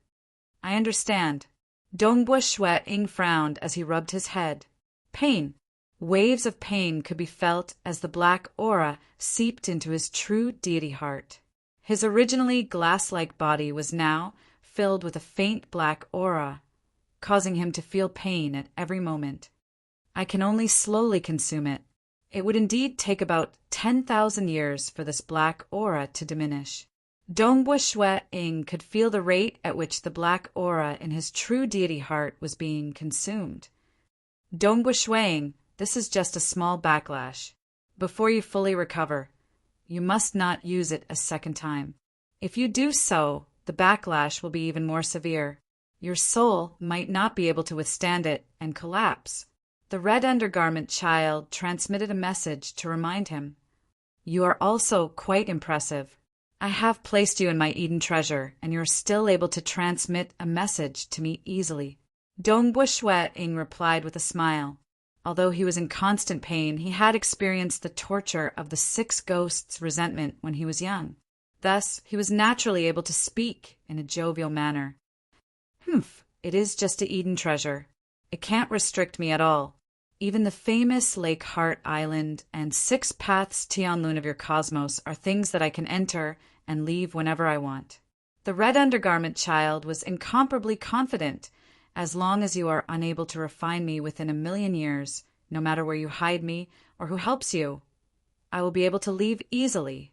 I understand. Dongbua Shwe frowned as he rubbed his head. Pain. Waves of pain could be felt as the black aura seeped into his true deity heart. His originally glass-like body was now filled with a faint black aura, causing him to feel pain at every moment. I can only slowly consume it. It would indeed take about 10,000 years for this black aura to diminish. Dongbua Shwe could feel the rate at which the black aura in his true deity heart was being consumed. Dongbua Shwe, this is just a small backlash. Before you fully recover, you must not use it a second time. If you do so, the backlash will be even more severe. Your soul might not be able to withstand it and collapse. The red undergarment child transmitted a message to remind him. You are also quite impressive. I have placed you in my Eden treasure, and you are still able to transmit a message to me easily. Dongbua Shwe replied with a smile. Although he was in constant pain, he had experienced the torture of the 6 ghosts' resentment when he was young. Thus, he was naturally able to speak in a jovial manner. It is just a Eden treasure. It can't restrict me at all. Even the famous Lake Heart Island and 6 paths Tianlun of your cosmos are things that I can enter and leave whenever I want. The red undergarment child was incomparably confident. As long as you are unable to refine me within 1,000,000 years, no matter where you hide me or who helps you, I will be able to leave easily.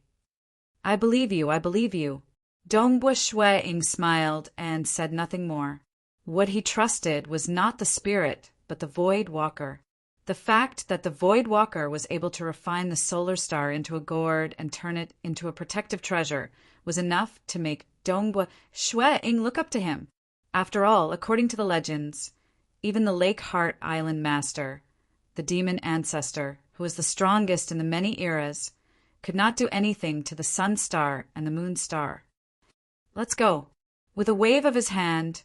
I believe you, I believe you. Dongbua Shwe smiled and said nothing more. What he trusted was not the spirit, but the Void Walker. The fact that the Void Walker was able to refine the solar star into a gourd and turn it into a protective treasure was enough to make Dongbua Shwe look up to him. After all, according to the legends, even the Lake Heart Island Master, the demon ancestor, who was the strongest in the many eras, could not do anything to the Sun Star and the Moon Star. Let's go. With a wave of his hand,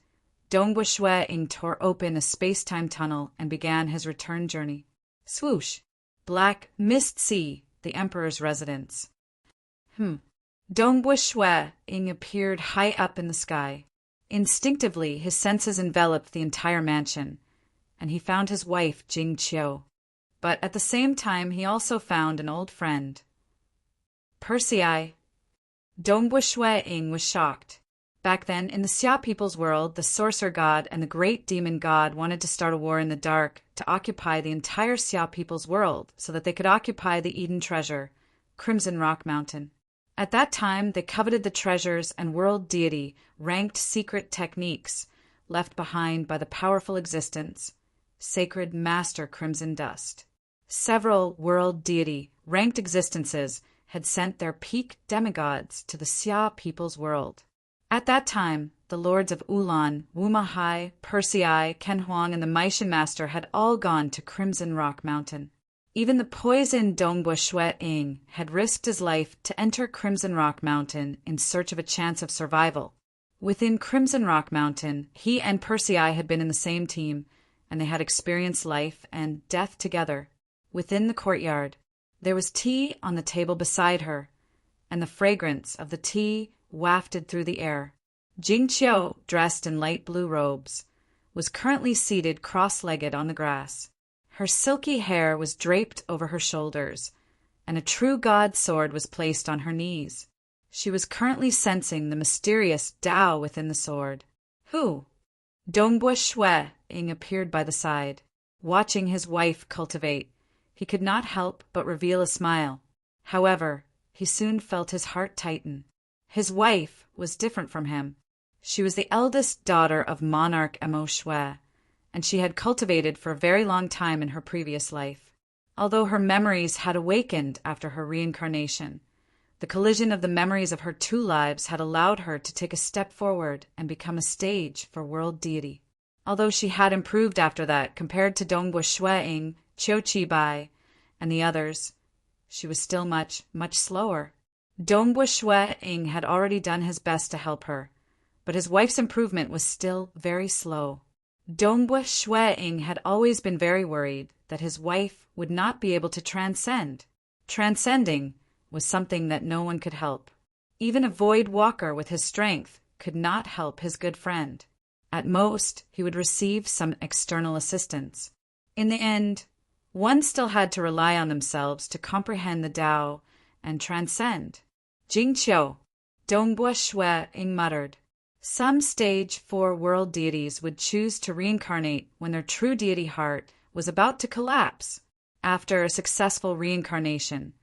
Dongbua Shwe tore open a space-time tunnel and began his return journey. Swoosh! Black mist sea, the Emperor's residence. Dongbua Shwe appeared high up in the sky. Instinctively, his senses enveloped the entire mansion, and he found his wife, Jing Qiu. But at the same time, he also found an old friend. Persei. Dongbua Shwe was shocked. Back then, in the Xia people's world, the sorcerer god and the great demon god wanted to start a war in the dark to occupy the entire Xia people's world so that they could occupy the Eden treasure, Crimson Rock Mountain. At that time, they coveted the treasures and world deity ranked secret techniques left behind by the powerful existence, sacred master Crimson Dust. Several world deity ranked existences had sent their peak demigods to the Xia people's world. At that time, the lords of Ulan, Wumahai, Persei, Kenhuang, and the Maishan Master had all gone to Crimson Rock Mountain. Even the poisoned Dongbua Shui-ing had risked his life to enter Crimson Rock Mountain in search of a chance of survival. Within Crimson Rock Mountain, he and Persei had been in the same team, and they had experienced life and death together. Within the courtyard, there was tea on the table beside her, and the fragrance of the tea wafted through the air. Jingqiu, dressed in light blue robes, was currently seated cross-legged on the grass. Her silky hair was draped over her shoulders, and a true god sword was placed on her knees. She was currently sensing the mysterious Tao within the sword. Who? Dongbua Shui-ing appeared by the side. Watching his wife cultivate, he could not help but reveal a smile. However, he soon felt his heart tighten. His wife was different from him. She was the eldest daughter of monarch Mo Shui, and she had cultivated for a very long time in her previous life. Although her memories had awakened after her reincarnation, the collision of the memories of her two lives had allowed her to take a step forward and become a stage for world deity. Although she had improved after that compared to Dongbua Shui-ing, Qiu Bai, and the others, she was still much, much slower. Dongbua Shui-ing had already done his best to help her, but his wife's improvement was still very slow. Dongbua Shui-ing had always been very worried that his wife would not be able to transcend. Transcending was something that no one could help. Even a void walker with his strength could not help his good friend. At most, he would receive some external assistance. In the end, one still had to rely on themselves to comprehend the Tao and transcend. Jingqiu, Dongbua Shui-ing muttered. Some stage 4 world deities would choose to reincarnate when their true deity heart was about to collapse. After a successful reincarnation,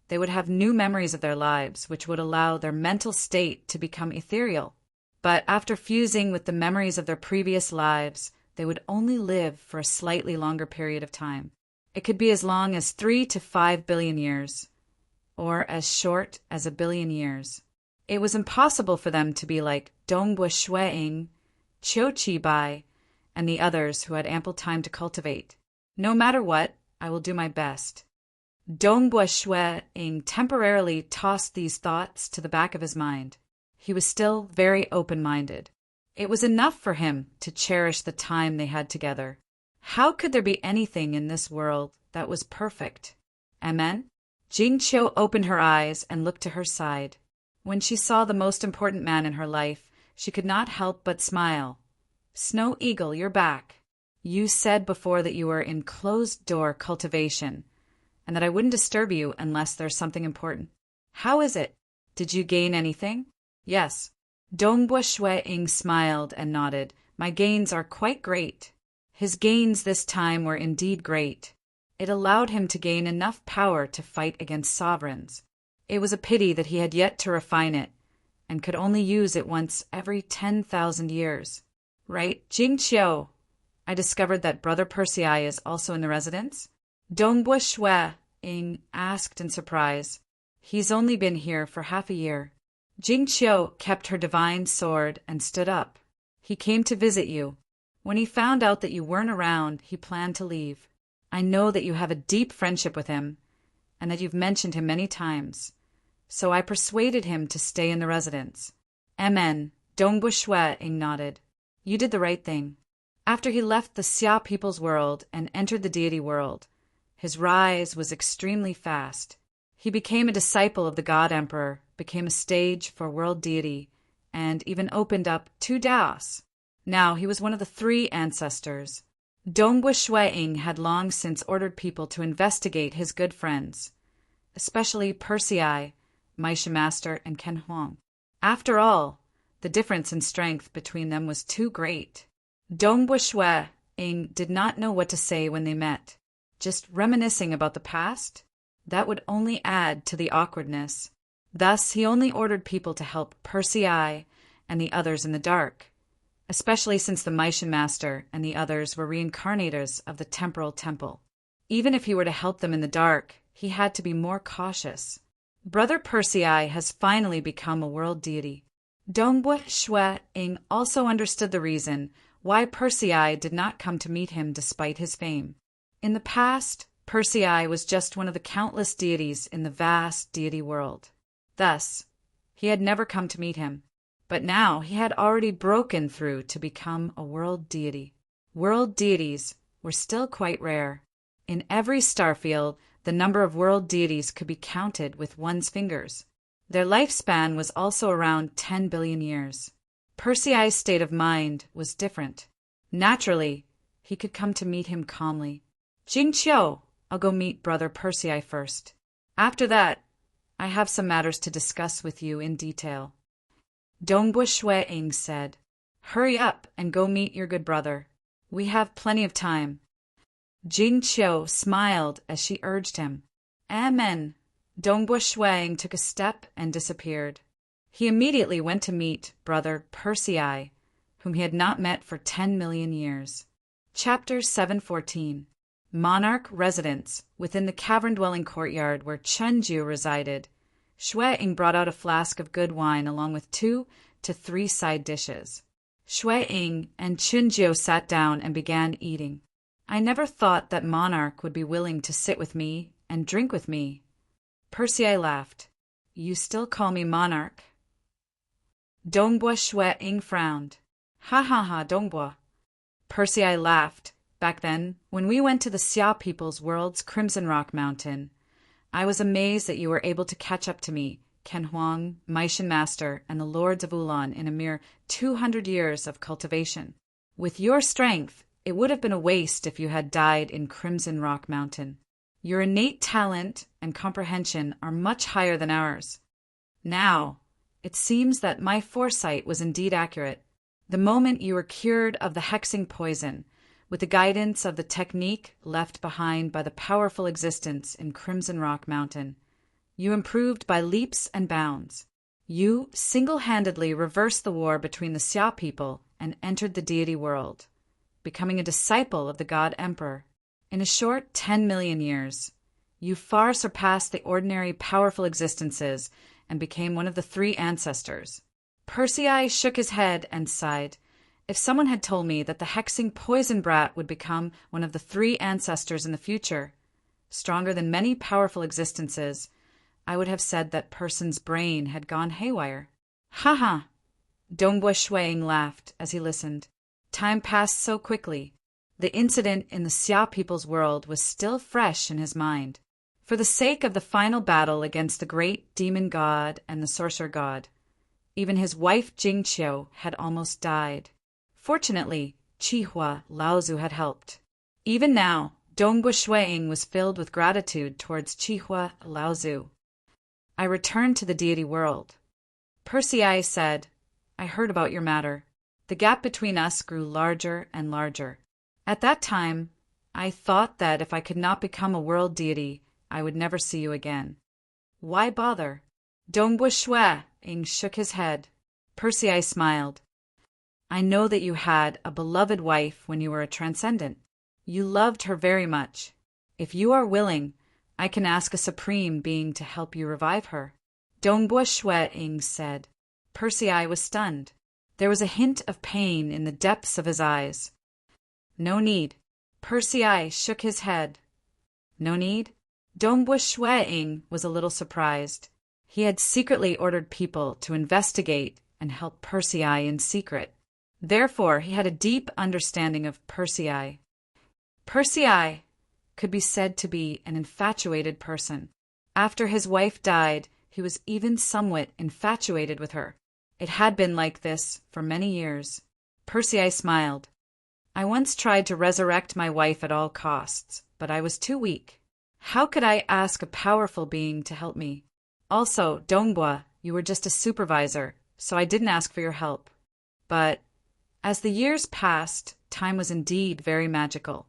they would have new memories of their lives, which would allow their mental state to become ethereal. But after fusing with the memories of their previous lives, they would only live for a slightly longer period of time. It could be as long as 3 to 5 billion years, or as short as 1 billion years. It was impossible for them to be like Dongbua Shui-ing, Qiu Bai, and the others who had ample time to cultivate. No matter what, I will do my best. Dongbua Shui-ing temporarily tossed these thoughts to the back of his mind. He was still very open-minded. It was enough for him to cherish the time they had together. How could there be anything in this world that was perfect? Amen? Jingqiu opened her eyes and looked to her side. When she saw the most important man in her life, she could not help but smile. Snow Eagle, you're back. You said before that you were in closed-door cultivation, and that I wouldn't disturb you unless there's something important. How is it? Did you gain anything? Yes. Dongbua Shui-ing smiled and nodded. My gains are quite great. His gains this time were indeed great. It allowed him to gain enough power to fight against sovereigns. It was a pity that he had yet to refine it, and could only use it once every 10,000 years. Right, Jingqiu? I discovered that Brother Persei is also in the residence? Dongbua Shui-ing asked in surprise. He's only been here for half a year. Jingqiu kept her divine sword and stood up. He came to visit you. When he found out that you weren't around, he planned to leave. I know that you have a deep friendship with him, and that you've mentioned him many times. So I persuaded him to stay in the residence. Amen. Dongbua Shui-ing nodded. You did the right thing. After he left the Xia people's world and entered the deity world, his rise was extremely fast. He became a disciple of the God Emperor, became a stage for world deity, and even opened up 2 Daos. Now he was one of the 3 ancestors. Dongbua Shui-ing had long since ordered people to investigate his good friends, especially Persei, Maisha Master, and Kenhuang. After all, the difference in strength between them was too great. Dongbua Shui-ing did not know what to say when they met. Just reminiscing about the past? That would only add to the awkwardness. Thus, he only ordered people to help Persei and the others in the dark, especially since the Maishan Master and the others were reincarnators of the temporal temple. Even if he were to help them in the dark, he had to be more cautious. Brother Persei has finally become a world deity. Dongbua Shue Ing also understood the reason why Persei did not come to meet him despite his fame. In the past, Persei was just one of the countless deities in the vast deity world. Thus, he had never come to meet him. But now he had already broken through to become a world deity. World deities were still quite rare. In every starfield, the number of world deities could be counted with one's fingers. Their lifespan was also around 10 billion years. Persei's state of mind was different. Naturally, he could come to meet him calmly. Jingqiu, I'll go meet Brother Persei first. After that, I have some matters to discuss with you in detail. Dongbua Shueing said, Hurry up and go meet your good brother. We have plenty of time. Jingqiu smiled as she urged him. Amen. Dongbua Shueing took a step and disappeared. He immediately went to meet Brother Persei, whom he had not met for 10 million years. Chapter 714. Monarch Residence. Within the cavern-dwelling courtyard where Chenjiu resided, Shueing brought out a flask of good wine along with 2 to 3 side dishes. Shueing and Chenjiu sat down and began eating. I never thought that Monarch would be willing to sit with me and drink with me. Persei laughed. You still call me Monarch? Dongbua Shueing frowned. Ha ha ha, Dongbua. Persei laughed. Back then, when we went to the Xia people's world's Crimson Rock Mountain, I was amazed that you were able to catch up to me, Ken Huang, Meishan Master, and the Lords of Ulan in a mere 200 years of cultivation. With your strength, it would have been a waste if you had died in Crimson Rock Mountain. Your innate talent and comprehension are much higher than ours. Now, it seems that my foresight was indeed accurate. The moment you were cured of the hexing poison, with the guidance of the technique left behind by the powerful existence in Crimson Rock Mountain, you improved by leaps and bounds. You single-handedly reversed the war between the Xia people and entered the deity world, becoming a disciple of the God Emperor. In a short 10 million years, you far surpassed the ordinary powerful existences and became one of the 3 ancestors. Persei shook his head and sighed. If someone had told me that the hexing poison brat would become one of the 3 ancestors in the future, stronger than many powerful existences, I would have said that person's brain had gone haywire. Ha ha! Dongbua Shueing laughed as he listened. Time passed so quickly. The incident in the Xia people's world was still fresh in his mind. For the sake of the final battle against the great demon god and the sorcerer god, even his wife Jingqiu had almost died. Fortunately, Qihua Laozu had helped. Even now, Dongbua Shueing was filled with gratitude towards Qihua Laozu. I returned to the deity world. Persei said, I heard about your matter. The gap between us grew larger and larger. At that time, I thought that if I could not become a world deity, I would never see you again. Why bother? Dongbua Shueing shook his head. Persei smiled. I know that you had a beloved wife when you were a transcendent. You loved her very much. If you are willing, I can ask a supreme being to help you revive her. Dongbua Shueing said. Persei was stunned. There was a hint of pain in the depths of his eyes. No need. Persei shook his head. No need? Dongbua Shueing was a little surprised. He had secretly ordered people to investigate and help Persei in secret. Therefore, he had a deep understanding of Persei. Persei could be said to be an infatuated person. After his wife died, he was even somewhat infatuated with her. It had been like this for many years. Persei smiled. I once tried to resurrect my wife at all costs, but I was too weak. How could I ask a powerful being to help me? Also, Dongbua, you were just a supervisor, so I didn't ask for your help. But as the years passed, time was indeed very magical.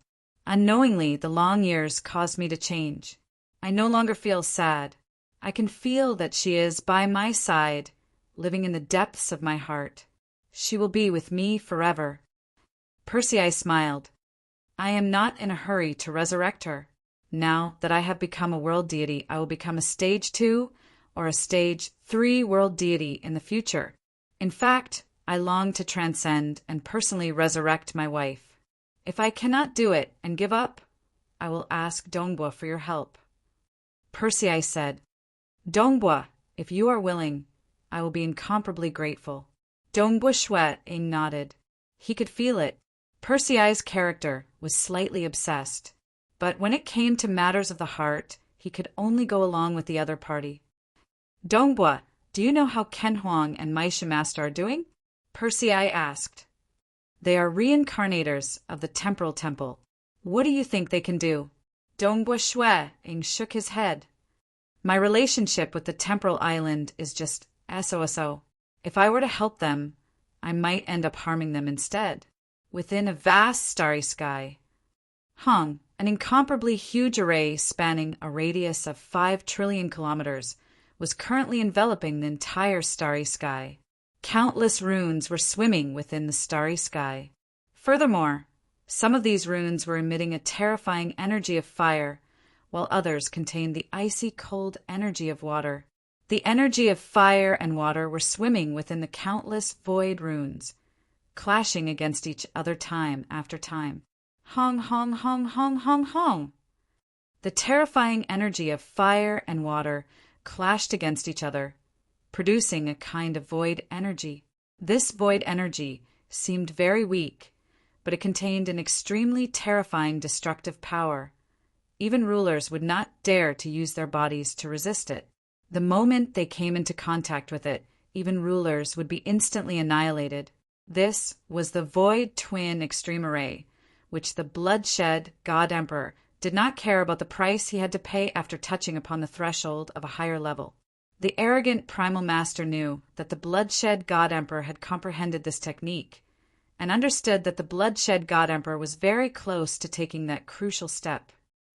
Unknowingly, the long years caused me to change. I no longer feel sad. I can feel that she is by my side, living in the depths of my heart. She will be with me forever. Persei smiled. I am not in a hurry to resurrect her. Now that I have become a world deity, I will become a stage 2 or a stage 3 world deity in the future. In fact, I long to transcend and personally resurrect my wife. If I cannot do it and give up, I will ask Dongbua for your help." Persei said, "Dongbua, if you are willing, I will be incomparably grateful." Dongbua Shwe-ing nodded. He could feel it. Persei's character was slightly obsessed, but when it came to matters of the heart, he could only go along with the other party. "Dongbua, do you know how Ken Huang and Maisha Master are doing?" Persei asked. "They are reincarnators of the temporal temple. What do you think they can do?" Dongbua Shwe-ing shook his head. "My relationship with the temporal island is just so. If I were to help them, I might end up harming them instead." Within a vast starry sky, Hong, an incomparably huge array spanning a radius of 5 trillion kilometers, was currently enveloping the entire starry sky. Countless runes were swimming within the starry sky. Furthermore, some of these runes were emitting a terrifying energy of fire, while others contained the icy cold energy of water. The energy of fire and water were swimming within the countless void runes, clashing against each other time after time. Hong, hong, hong, hong, hong, hong. The terrifying energy of fire and water clashed against each other, producing a kind of void energy. This void energy seemed very weak, but it contained an extremely terrifying destructive power. Even rulers would not dare to use their bodies to resist it. The moment they came into contact with it, even rulers would be instantly annihilated. This was the Void Twin Extreme Array, which the bloodshed God Emperor did not care about the price he had to pay after touching upon the threshold of a higher level. The arrogant Primal Master knew that the bloodshed God Emperor had comprehended this technique, and understood that the bloodshed God Emperor was very close to taking that crucial step.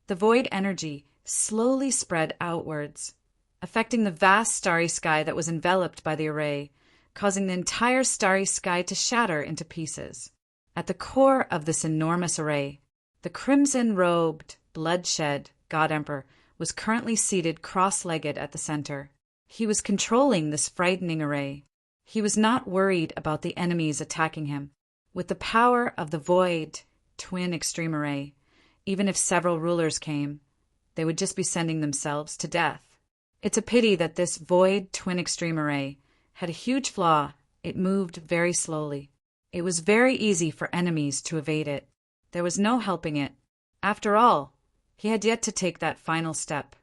The void energy slowly spread outwards, affecting the vast starry sky that was enveloped by the array, causing the entire starry sky to shatter into pieces. At the core of this enormous array, the crimson-robed, bloodshed God Emperor was currently seated cross-legged at the center. He was controlling this frightening array. He was not worried about the enemies attacking him. With the power of the Void Twin Extreme Array, even if several rulers came, they would just be sending themselves to death. It's a pity that this Void Twin Extreme Array had a huge flaw. It moved very slowly. It was very easy for enemies to evade it. There was no helping it. After all, he had yet to take that final step.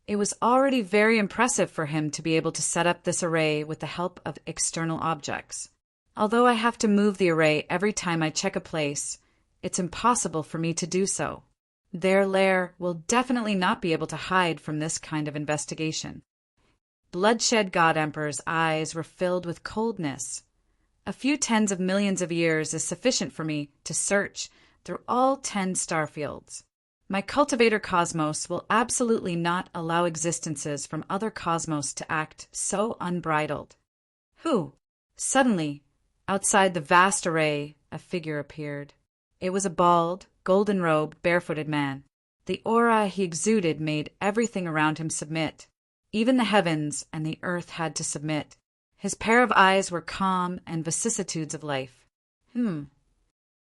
It was already very impressive for him to be able to set up this array with the help of external objects. Although I have to move the array every time I check a place, it's impossible for me to do so. Their lair will definitely not be able to hide from this kind of investigation. Bloodshed God Emperor's eyes were filled with coldness. A few tens of millions of years is sufficient for me to search through all 10 star fields. My cultivator cosmos will absolutely not allow existences from other cosmos to act so unbridled. Who? Suddenly, outside the vast array, a figure appeared. It was a bald, golden-robed, barefooted man. The aura he exuded made everything around him submit. Even the heavens and the earth had to submit. His pair of eyes were calm and vicissitudes of life.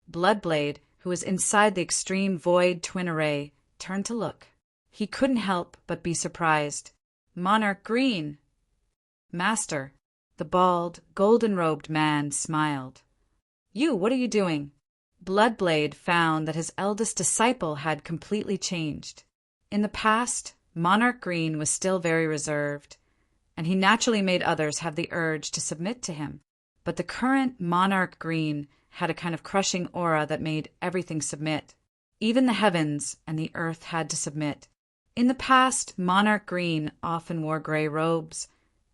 Bloodblade, who was inside the extreme void twin array, turned to look. He couldn't help but be surprised. Monarch Green! Master, the bald, golden-robed man smiled. What are you doing? Bloodblade found that his eldest disciple had completely changed. In the past, Monarch Green was still very reserved, and he naturally made others have the urge to submit to him. But the current Monarch Green had a kind of crushing aura that made everything submit. Even the heavens and the earth had to submit. In the past, Monarch Green often wore gray robes,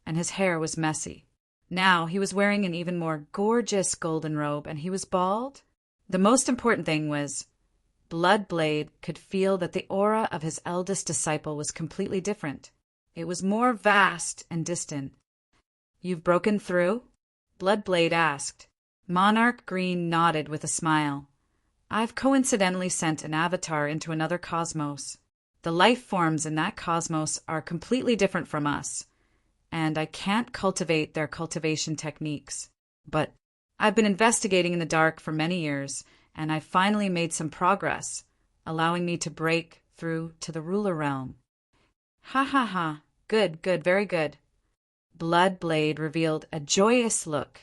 and his hair was messy. Now he was wearing an even more gorgeous golden robe, and he was bald. The most important thing was, Bloodblade could feel that the aura of his eldest disciple was completely different. It was more vast and distant. "You've broken through?" Bloodblade asked. Monarch Green nodded with a smile. "I've coincidentally sent an avatar into another cosmos. The life forms in that cosmos are completely different from us, and I can't cultivate their cultivation techniques. But I've been investigating in the dark for many years, and I finally made some progress, allowing me to break through to the ruler realm. Ha ha ha. Good, good, very good. Bloodblade revealed a joyous look.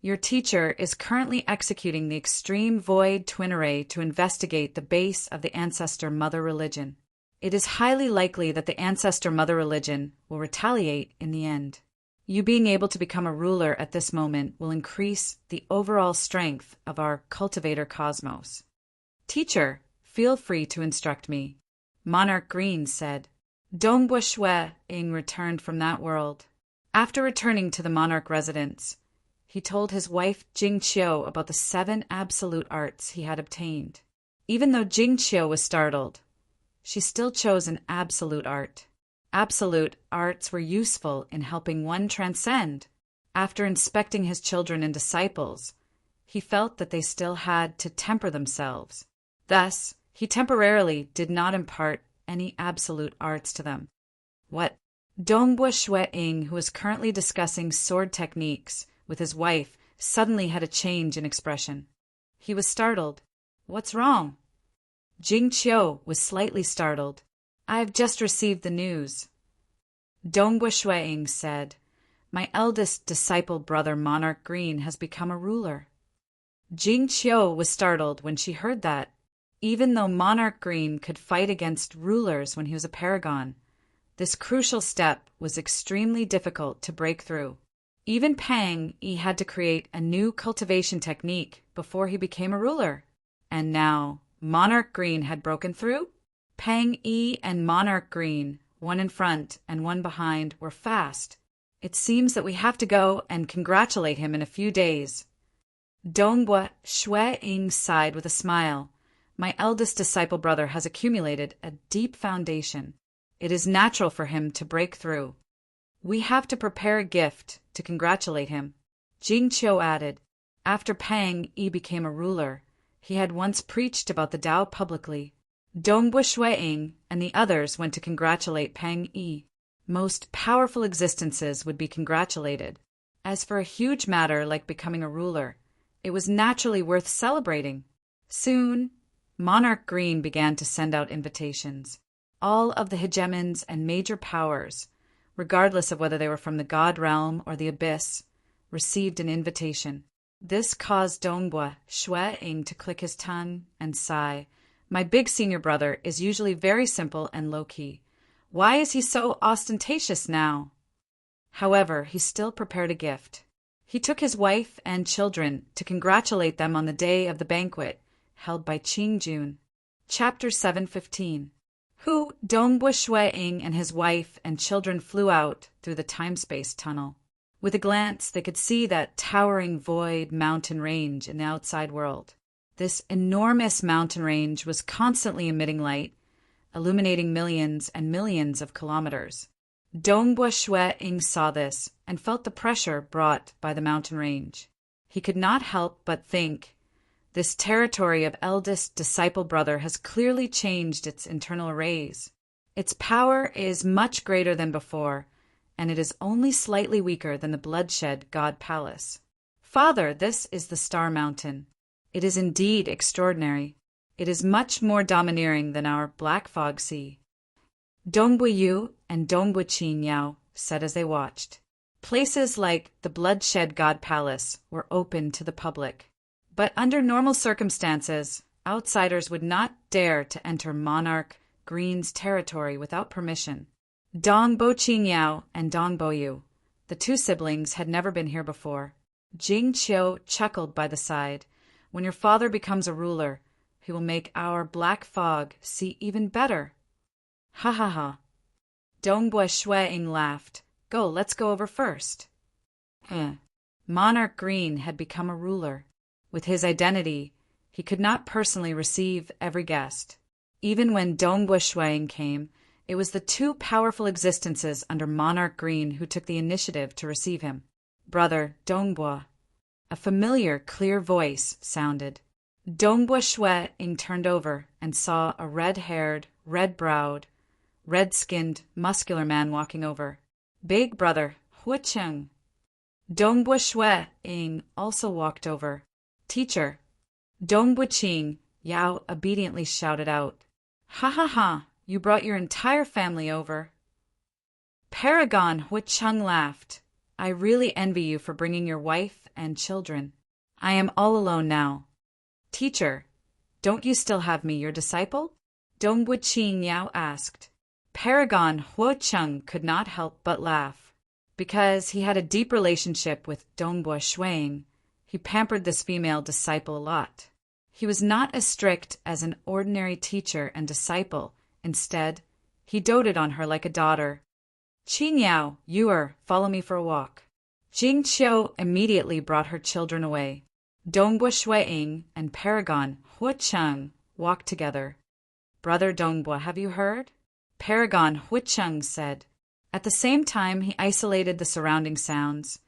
Your teacher is currently executing the extreme void twin array to investigate the base of the ancestor mother religion. It is highly likely that the ancestor mother religion will retaliate in the end. You being able to become a ruler at this moment will increase the overall strength of our cultivator cosmos. Teacher, feel free to instruct me. Monarch Green said. Dongbua Shui-ing returned from that world. After returning to the monarch residence, he told his wife Jing Qiu about the 7 absolute arts he had obtained. Even though Jing Qiu was startled, she still chose an absolute art. Absolute arts were useful in helping one transcend. After inspecting his children and disciples, he felt that they still had to temper themselves. Thus, he temporarily did not impart any absolute arts to them. What? Dongbua Shui-ing, who was currently discussing sword techniques with his wife, suddenly had a change in expression. He was startled. What's wrong? Jing Qiu was slightly startled. I've just received the news. Dongbua Shui-ing said, My eldest disciple brother Monarch Green has become a ruler. Jing Qiu was startled when she heard that. Even though Monarch Green could fight against rulers when he was a paragon, this crucial step was extremely difficult to break through. Even Pang Yi had to create a new cultivation technique before he became a ruler. And now, Monarch Green had broken through? Pang Yi and Monarch Green, one in front and one behind, were fast. It seems that we have to go and congratulate him in a few days. Dongbua Shui-ing sighed with a smile. My eldest disciple brother has accumulated a deep foundation. It is natural for him to break through. We have to prepare a gift to congratulate him. Jing Qiu added, after Pang Yi became a ruler, he had once preached about the Tao publicly. Dongbua Shui-ing and the others went to congratulate Pang Yi. Most powerful existences would be congratulated. As for a huge matter like becoming a ruler, it was naturally worth celebrating. Soon, Monarch Green began to send out invitations. All of the hegemons and major powers, regardless of whether they were from the God realm or the abyss, received an invitation. This caused Dongbua Shui-ing to click his tongue and sigh. My big senior brother is usually very simple and low-key. Why is he so ostentatious now? However, he still prepared a gift. He took his wife and children to congratulate them on the day of the banquet held by Qingjun. Chapter 715. Dongbua Shui-ing and his wife and children flew out through the time-space tunnel. With a glance, they could see that towering void mountain range in the outside world. This enormous mountain range was constantly emitting light, illuminating millions and millions of kilometers. Dongbua Shui-ing saw this and felt the pressure brought by the mountain range. He could not help but think, this territory of eldest disciple brother has clearly changed its internal arrays. Its power is much greater than before, and it is only slightly weaker than the bloodshed God Palace. Father, this is the Star Mountain. It is indeed extraordinary. It is much more domineering than our Black Fog Sea. Dongbua Yu and Dongbua Qin Yao said as they watched. Places like the bloodshed God Palace were open to the public. But under normal circumstances, outsiders would not dare to enter Monarch Green's territory without permission. Dongbua Qin Yao and Dongbua Yu, the two siblings, had never been here before. Jing Qiu chuckled by the side. When your father becomes a ruler, he will make our black fog see even better. Ha ha ha. Dongbua Shui-ing laughed. Go, let's go over first. Monarch Green had become a ruler. With his identity, he could not personally receive every guest. Even when Dongbua Shui-ing came, it was the two powerful existences under Monarch Green who took the initiative to receive him. Brother Dongbua. A familiar, clear voice sounded. Dongbua Shui-ing turned over and saw a red-haired, red-browed, red-skinned, muscular man walking over. Big brother, Huacheng. Dongbua Shui Ing also walked over. Teacher. Dongbua Qing, Yao obediently shouted out. Ha ha ha, you brought your entire family over. Paragon Huacheng laughed. I really envy you for bringing your wife and children. I am all alone now. Teacher, don't you still have me, your disciple? Dongbua Qing Yao asked. Paragon Huacheng could not help but laugh. Because he had a deep relationship with Dongbua Shuang, he pampered this female disciple a lot. He was not as strict as an ordinary teacher and disciple. Instead, he doted on her like a daughter. Qing Yao, Yuer, follow me for a walk. Jing Qiu immediately brought her children away. Dongbua Shuang and Paragon Huacheng walked together. Brother Dongbua, have you heard? Paragon Huacheng said. At the same time, he isolated the surrounding sounds.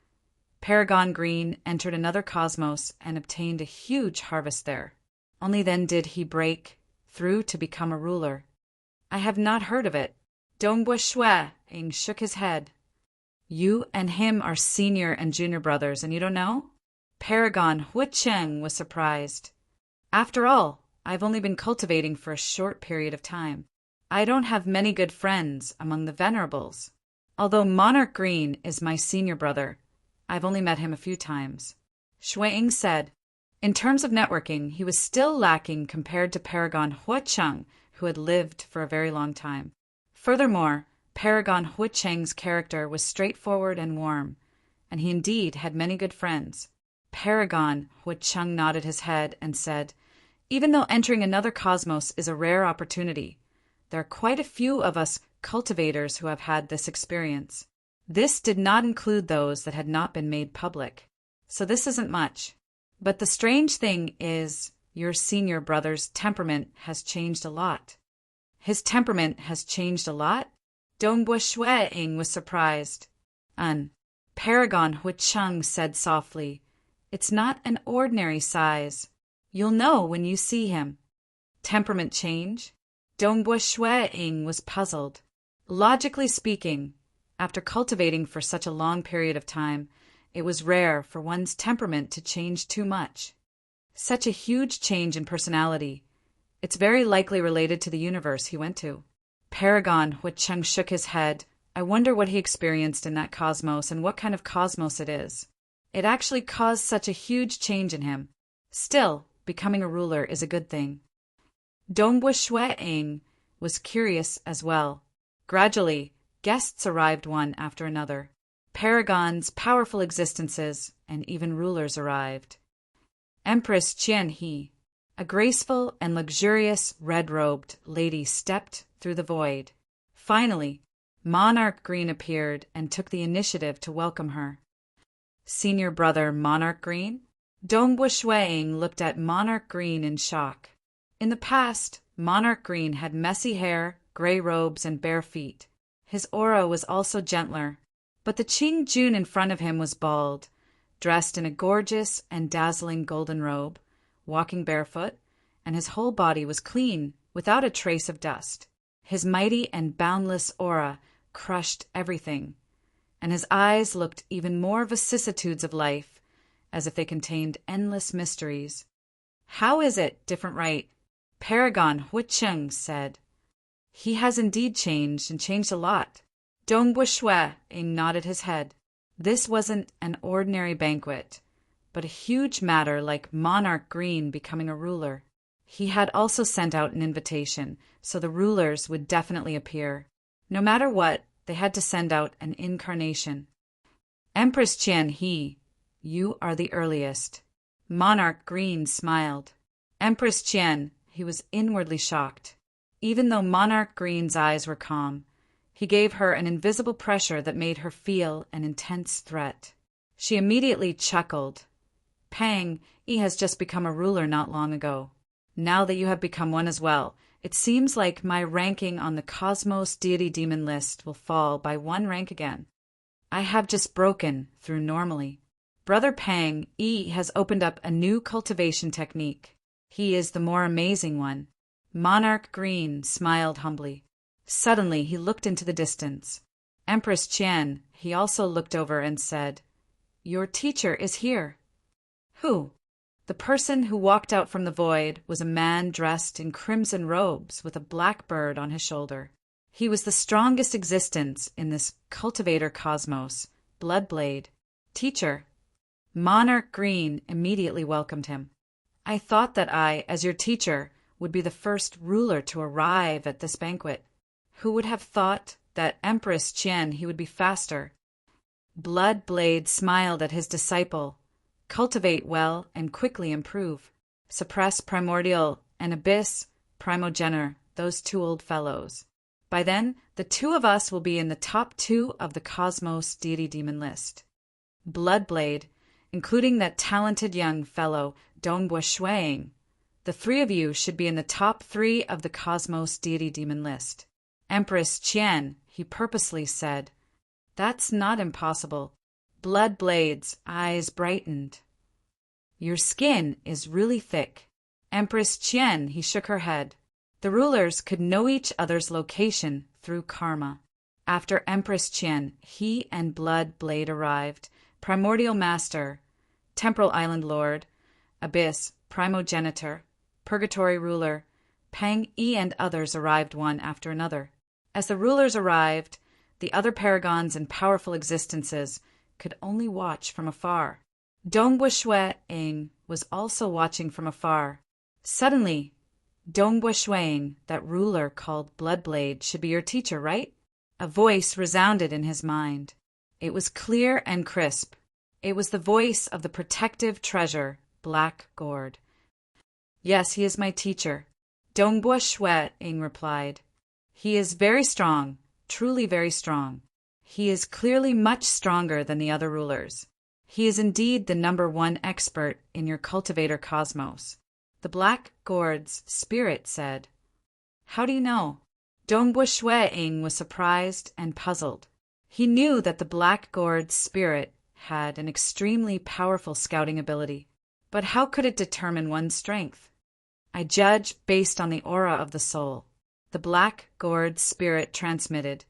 Paragon Green entered another cosmos and obtained a huge harvest there. Only then did he break through to become a ruler. I have not heard of it. Dongbua Shuang shook his head. You and him are senior and junior brothers, and you don't know? Paragon Huacheng was surprised. After all, I've only been cultivating for a short period of time. I don't have many good friends among the venerables. Although Monarch Green is my senior brother, I've only met him a few times. Shuang said. In terms of networking, he was still lacking compared to Paragon Huacheng, who had lived for a very long time. Furthermore, Paragon Huacheng's character was straightforward and warm, and he indeed had many good friends. Paragon Huacheng nodded his head and said, even though entering another cosmos is a rare opportunity, there are quite a few of us cultivators who have had this experience. This did not include those that had not been made public. So this isn't much. But the strange thing is, your senior brother's temperament has changed a lot. His temperament has changed a lot? Dongbua Shuang was surprised. Paragon Huacheng said softly, it's not an ordinary size. You'll know when you see him. Temperament change? Dongbua Shuang was puzzled. Logically speaking, after cultivating for such a long period of time, it was rare for one's temperament to change too much. Such a huge change in personality. It's very likely related to the universe he went to. Paragon Huacheng shook his head. I wonder what he experienced in that cosmos and what kind of cosmos it is. It actually caused such a huge change in him. Still, becoming a ruler is a good thing. Dongbua Shuang was curious as well. Gradually, guests arrived one after another. Paragons, powerful existences, and even rulers arrived. Empress Qianhe, a graceful and luxurious red-robed lady, stepped through the void. Finally, Monarch Green appeared and took the initiative to welcome her. Senior brother Monarch Green? Dongbua Shuang looked at Monarch Green in shock. In the past, Monarch Green had messy hair, gray robes, and bare feet. His aura was also gentler, but the Qing Jun in front of him was bald, dressed in a gorgeous and dazzling golden robe, walking barefoot, and his whole body was clean, without a trace of dust. His mighty and boundless aura crushed everything, and his eyes looked even more vicissitudes of life, as if they contained endless mysteries. How is it different, right? Paragon Huacheng said. He has indeed changed, and changed a lot. Dongbua Shuang nodded his head. This wasn't an ordinary banquet, but a huge matter like Monarch Green becoming a ruler. He had also sent out an invitation, so the rulers would definitely appear. No matter what, they had to send out an incarnation. Empress Qianhe, you are the earliest. Monarch Green smiled. Empress Qian, he was inwardly shocked. Even though Monarch Green's eyes were calm, he gave her an invisible pressure that made her feel an intense threat. She immediately chuckled. Pang, he has just become a ruler not long ago. Now that you have become one as well, it seems like my ranking on the Cosmos Deity Demon list will fall by 1 rank again. I have just broken through normally. Brother Pang, E has opened up a new cultivation technique. He is the more amazing one. Monarch Green smiled humbly. Suddenly he looked into the distance. Empress Qian, he also looked over and said, "Your teacher is here." Who? The person who walked out from the void was a man dressed in crimson robes with a black bird on his shoulder. He was the strongest existence in this cultivator cosmos, Bloodblade. "Teacher." Monarch Green immediately welcomed him. "I thought that I, as your teacher, would be the first ruler to arrive at this banquet. Who would have thought that Empress Qian he would be faster?" Bloodblade smiled at his disciple. "Cultivate well and quickly improve. Suppress primordial and abyss primogenitor, those two old fellows. By then, the two of us will be in the top 2 of the Cosmos Deity Demon list. Bloodblade, including that talented young fellow, Dongbua Shuang. The 3 of you should be in the top 3 of the Cosmos Deity Demon list." Empress Qian, he purposely said, "That's not impossible." Bloodblade's eyes brightened. "Your skin is really thick." Empress Qian, he shook her head. The rulers could know each other's location through karma. After Empress Qian, he and Bloodblade arrived. Primordial Master, Temporal Island Lord, Abyss, Primogenitor, Purgatory Ruler, Pang Yi and others arrived one after another. As the rulers arrived, the other paragons and powerful existences could only watch from afar. Dongbua Shuang was also watching from afar. Suddenly, "Dongbua Shuang, that ruler called Bloodblade, should be your teacher, right?" A voice resounded in his mind. It was clear and crisp. It was the voice of the protective treasure, Black Gourd. "Yes, he is my teacher," Dongbua Shuang replied. "He is very strong, truly very strong. He is clearly much stronger than the other rulers. He is indeed the #1 expert in your cultivator cosmos." The Black Gourd's spirit said. "How do you know?" Dongbua Shuang was surprised and puzzled. He knew that the Black Gourd's spirit had an extremely powerful scouting ability, but how could it determine one's strength? "I judge based on the aura of the soul," the Black Gourd's spirit transmitted.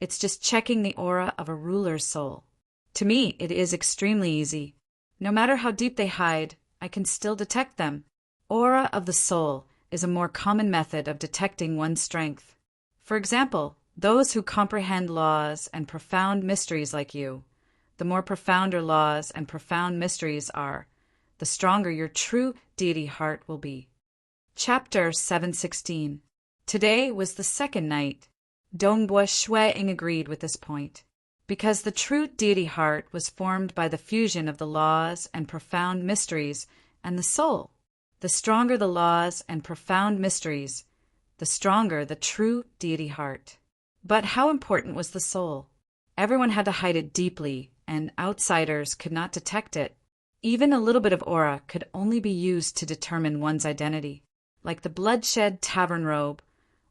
"It's just checking the aura of a ruler's soul. To me, it is extremely easy. No matter how deep they hide, I can still detect them. Aura of the soul is a more common method of detecting one's strength. For example, those who comprehend laws and profound mysteries like you, the more profounder laws and profound mysteries are, the stronger your true deity heart will be." Chapter 716. Today was the second night. Dongbua Shuang agreed with this point. Because the true deity heart was formed by the fusion of the laws and profound mysteries and the soul. The stronger the laws and profound mysteries, the stronger the true deity heart. But how important was the soul? Everyone had to hide it deeply, and outsiders could not detect it. Even a little bit of aura could only be used to determine one's identity. Like the bloodshed tavern robe,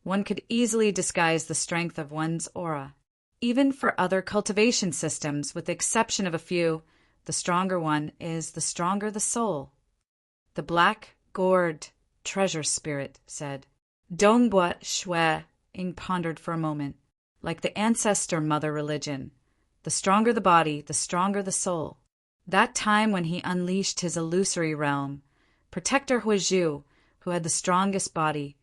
one could easily disguise the strength of one's aura. Even for other cultivation systems, with the exception of a few, the stronger one is the stronger the soul. The Black Gourd treasure spirit said. Dongbua Shuang pondered for a moment. Like the ancestor mother religion, the stronger the body, the stronger the soul. That time when he unleashed his illusory realm, Protector Huizhu, who had the strongest body,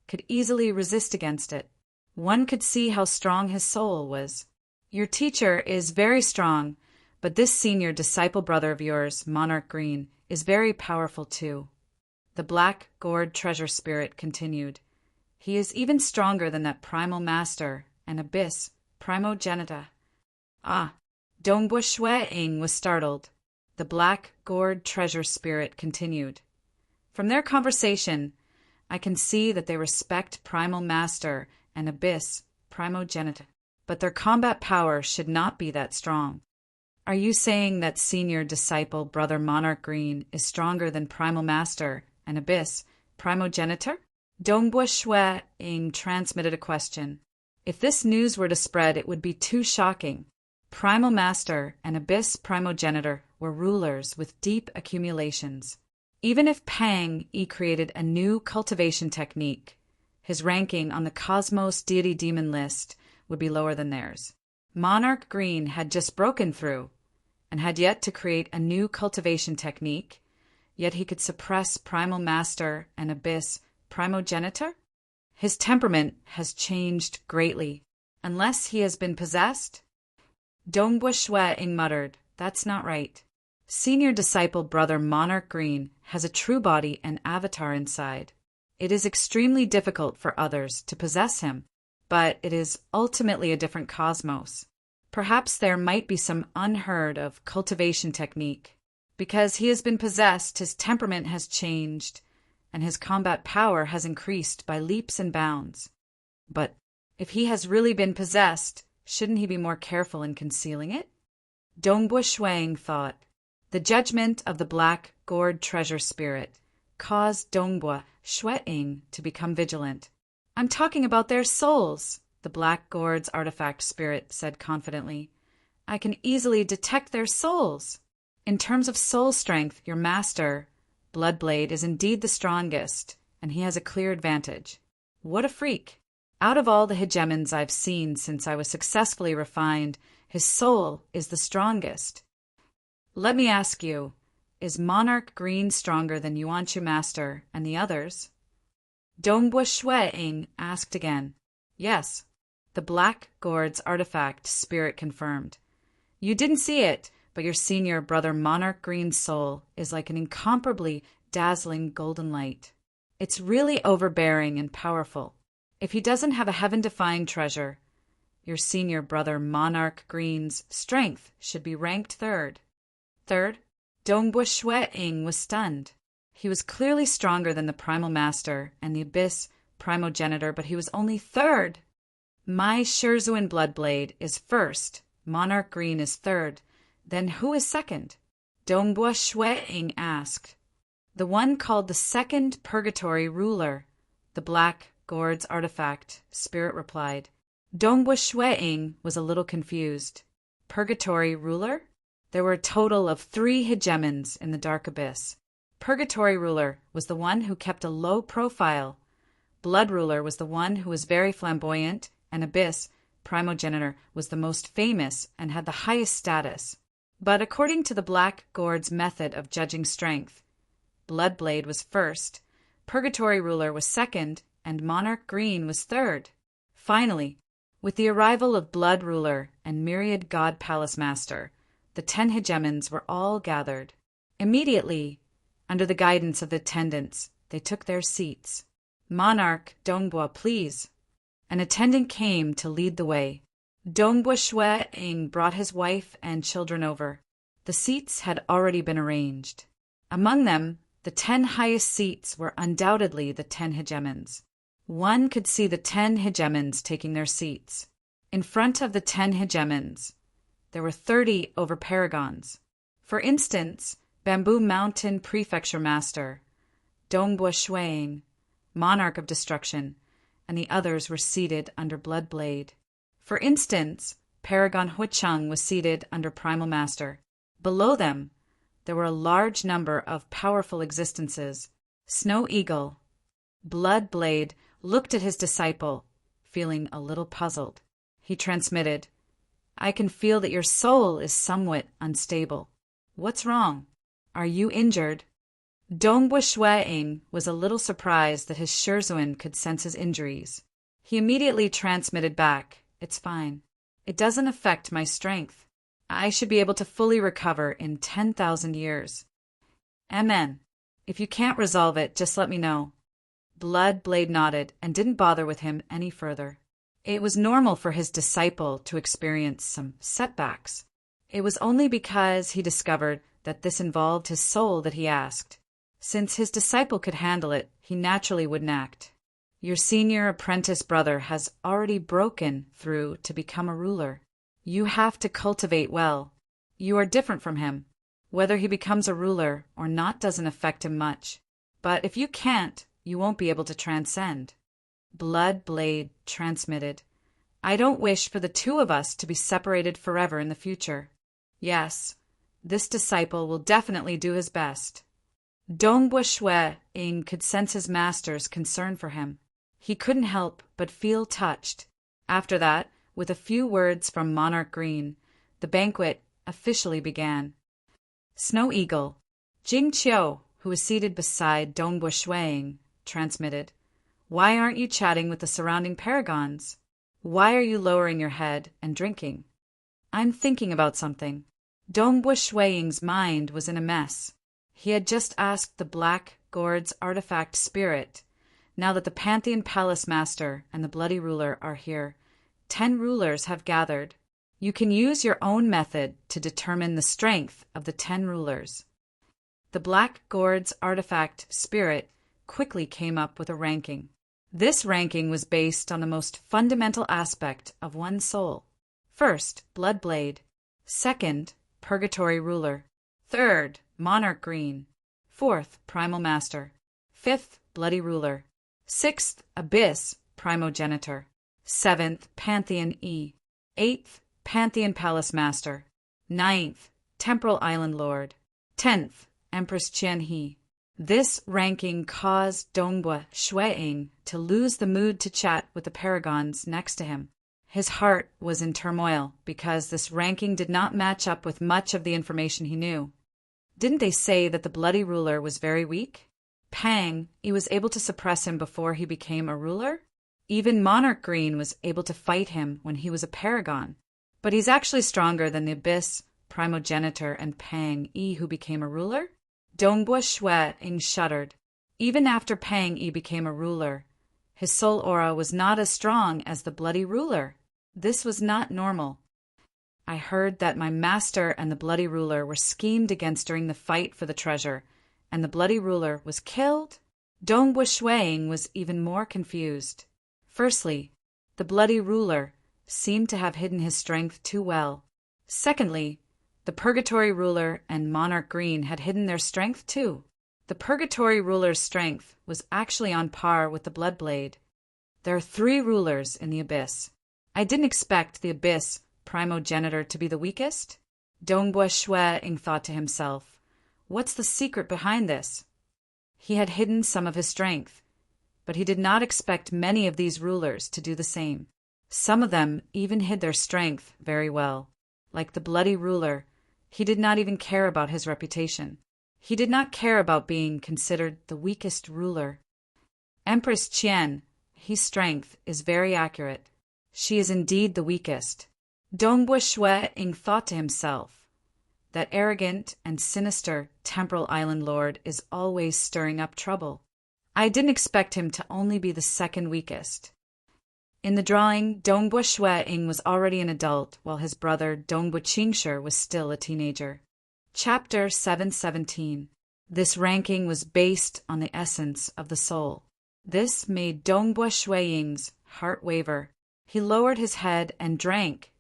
could easily resist against it. One could see how strong his soul was. "Your teacher is very strong, but this senior disciple brother of yours, Monarch Green, is very powerful too." The Black Gourd treasure spirit continued. "He is even stronger than that primal master and abyss primogenitor." Ah, Dongbua Shuang was startled. The Black Gourd treasure spirit continued. "From their conversation, I can see that they respect primal master and abyss primogenitor, but their combat power should not be that strong." "Are you saying that senior disciple brother Monarch Green is stronger than primal master and abyss primogenitor?" Dongbua Shuang transmitted a question. If this news were to spread, it would be too shocking. Primal master and abyss primogenitor were rulers with deep accumulations. Even if Pang Yi created a new cultivation technique, his ranking on the Cosmos Deity Demon list would be lower than theirs. Monarch Green had just broken through and had yet to create a new cultivation technique, yet he could suppress Primal Master and Abyss Primogenitor? His temperament has changed greatly, unless he has been possessed? Dongbua Shueing muttered, "That's not right. Senior disciple brother Monarch Green has a true body and avatar inside. It is extremely difficult for others to possess him, but it is ultimately a different cosmos. Perhaps there might be some unheard of cultivation technique. Because he has been possessed, his temperament has changed, and his combat power has increased by leaps and bounds. But if he has really been possessed, shouldn't he be more careful in concealing it?" Dongbua Shueing thought. The judgment of the black gourd treasure spirit caused Dongbua Shueing to become vigilant. "I'm talking about their souls," the black gourd's artifact spirit said confidently. "I can easily detect their souls. In terms of soul strength, your master, Bloodblade, is indeed the strongest, and he has a clear advantage. What a freak! Out of all the hegemons I've seen since I was successfully refined, his soul is the strongest. Let me ask you, is Monarch Green stronger than Yuanchu Master and the others?" Dongbua Shueing asked again. "Yes," the black gourd's artifact spirit confirmed. "You didn't see it, but your senior brother Monarch Green's soul is like an incomparably dazzling golden light. It's really overbearing and powerful. If he doesn't have a heaven-defying treasure, your senior brother Monarch Green's strength should be ranked third." Third? Dongbua Shueing was stunned. He was clearly stronger than the Primal Master and the Abyss Primogenitor, but he was only third. "My Sherzuan Bloodblade is first, Monarch Green is third. Then who is second?" Dongbua Shueing asked. "The one called the Second Purgatory Ruler," the black gourd's artifact spirit replied. Dongbua Shueing was a little confused. Purgatory Ruler? There were a total of 3 hegemons in the Dark Abyss. Purgatory Ruler was the one who kept a low profile. Blood Ruler was the one who was very flamboyant, and Abyss Primogenitor was the most famous and had the highest status. But according to the Black Gourd's method of judging strength, Bloodblade was first, Purgatory Ruler was second, and Monarch Green was third. Finally, with the arrival of Blood Ruler and Myriad God Palace Master, the 10 hegemons were all gathered. Immediately, under the guidance of the attendants, they took their seats. "Monarch Dongbua, please." An attendant came to lead the way. Dongbua Shueing brought his wife and children over. The seats had already been arranged. Among them, the 10 highest seats were undoubtedly the 10 hegemons. One could see the 10 hegemons taking their seats. In front of the 10 hegemons, there were 30 over paragons. For instance, Bamboo Mountain Prefecture Master, Dongbua Shueing, Monarch of Destruction, and the others were seated under Bloodblade. For instance, Paragon Huicheng was seated under Primal Master. Below them, there were a large number of powerful existences. Snow Eagle. Bloodblade looked at his disciple, feeling a little puzzled. He transmitted, "I can feel that your soul is somewhat unstable. What's wrong? Are you injured?" Dongbua Shueing was a little surprised that his Sherzuan could sense his injuries. He immediately transmitted back, "It's fine. It doesn't affect my strength. I should be able to fully recover in 10,000 years. Amen. If you can't resolve it, just let me know." Bloodblade nodded and didn't bother with him any further. It was normal for his disciple to experience some setbacks. It was only because he discovered that this involved his soul that he asked. Since his disciple could handle it, he naturally wouldn't act. "Your senior apprentice brother has already broken through to become a ruler. You have to cultivate well. You are different from him. Whether he becomes a ruler or not doesn't affect him much. But if you can't, you won't be able to transcend." Bloodblade transmitted, "I don't wish for the 2 of us to be separated forever in the future. Yes, this disciple will definitely do his best." Dongbua Shueing could sense his master's concern for him. He couldn't help but feel touched. After that, with a few words from Monarch Green, the banquet officially began. Snow Eagle, Jing Qiu, who was seated beside Dongbua Shuang, transmitted, "Why aren't you chatting with the surrounding paragons? Why are you lowering your head and drinking?" "I'm thinking about something." Dongbua Shuang's mind was in a mess. He had just asked the Black Gourd's artifact spirit. Now that the Pantheon Palace Master and the Bloody Ruler are here, 10 rulers have gathered. You can use your own method to determine the strength of the 10 rulers. The Black Gourd's artifact spirit quickly came up with a ranking. This ranking was based on the most fundamental aspect of one's soul. First, Bloodblade. Second, Purgatory Ruler. Third, Monarch Green. Fourth, Primal Master. Fifth, Bloody Ruler. Sixth, Abyss, Primogenitor. Seventh, Pantheon E. Eighth, Pantheon Palace Master. Ninth, Temporal Island Lord. 10th, Empress Qianhe. This ranking caused Dongbua Shuang to lose the mood to chat with the paragons next to him. His heart was in turmoil because this ranking did not match up with much of the information he knew. Didn't they say that the Bloody Ruler was very weak? Pang, he was able to suppress him before he became a ruler? Even Monarch Green was able to fight him when he was a paragon. But he's actually stronger than the Abyss, Primogenitor, and Pang Yi, who became a ruler? Dongbua Shuang shuddered. Even after Pang Yi became a ruler, his soul aura was not as strong as the Bloody Ruler. This was not normal. "I heard that my master and the Bloody Ruler were schemed against during the fight for the treasure, and the Bloody Ruler was killed?" Dongbua Shuang was even more confused. Firstly, the Bloody Ruler seemed to have hidden his strength too well. Secondly, the Purgatory Ruler and Monarch Green had hidden their strength too. The Purgatory Ruler's strength was actually on par with the Bloodblade. There are 3 rulers in the Abyss. I didn't expect the Abyss Primogenitor to be the weakest. Dongbua Shuang thought to himself, what's the secret behind this? He had hidden some of his strength, but he did not expect many of these rulers to do the same. Some of them even hid their strength very well. Like the Bloody Ruler, he did not even care about his reputation. He did not care about being considered the weakest ruler. Empress Qian, his strength is very accurate. She is indeed the weakest. Dongbua Shuang thought to himself, that arrogant and sinister Temporal Island Lord is always stirring up trouble. I didn't expect him to only be the second weakest. In the drawing, Dongbua Shuang was already an adult, while his brother Dongbua Qingshi was still a teenager. Chapter 717. This ranking was based on the essence of the soul. This made Dongbua Shuang's heart waver. He lowered his head and drank,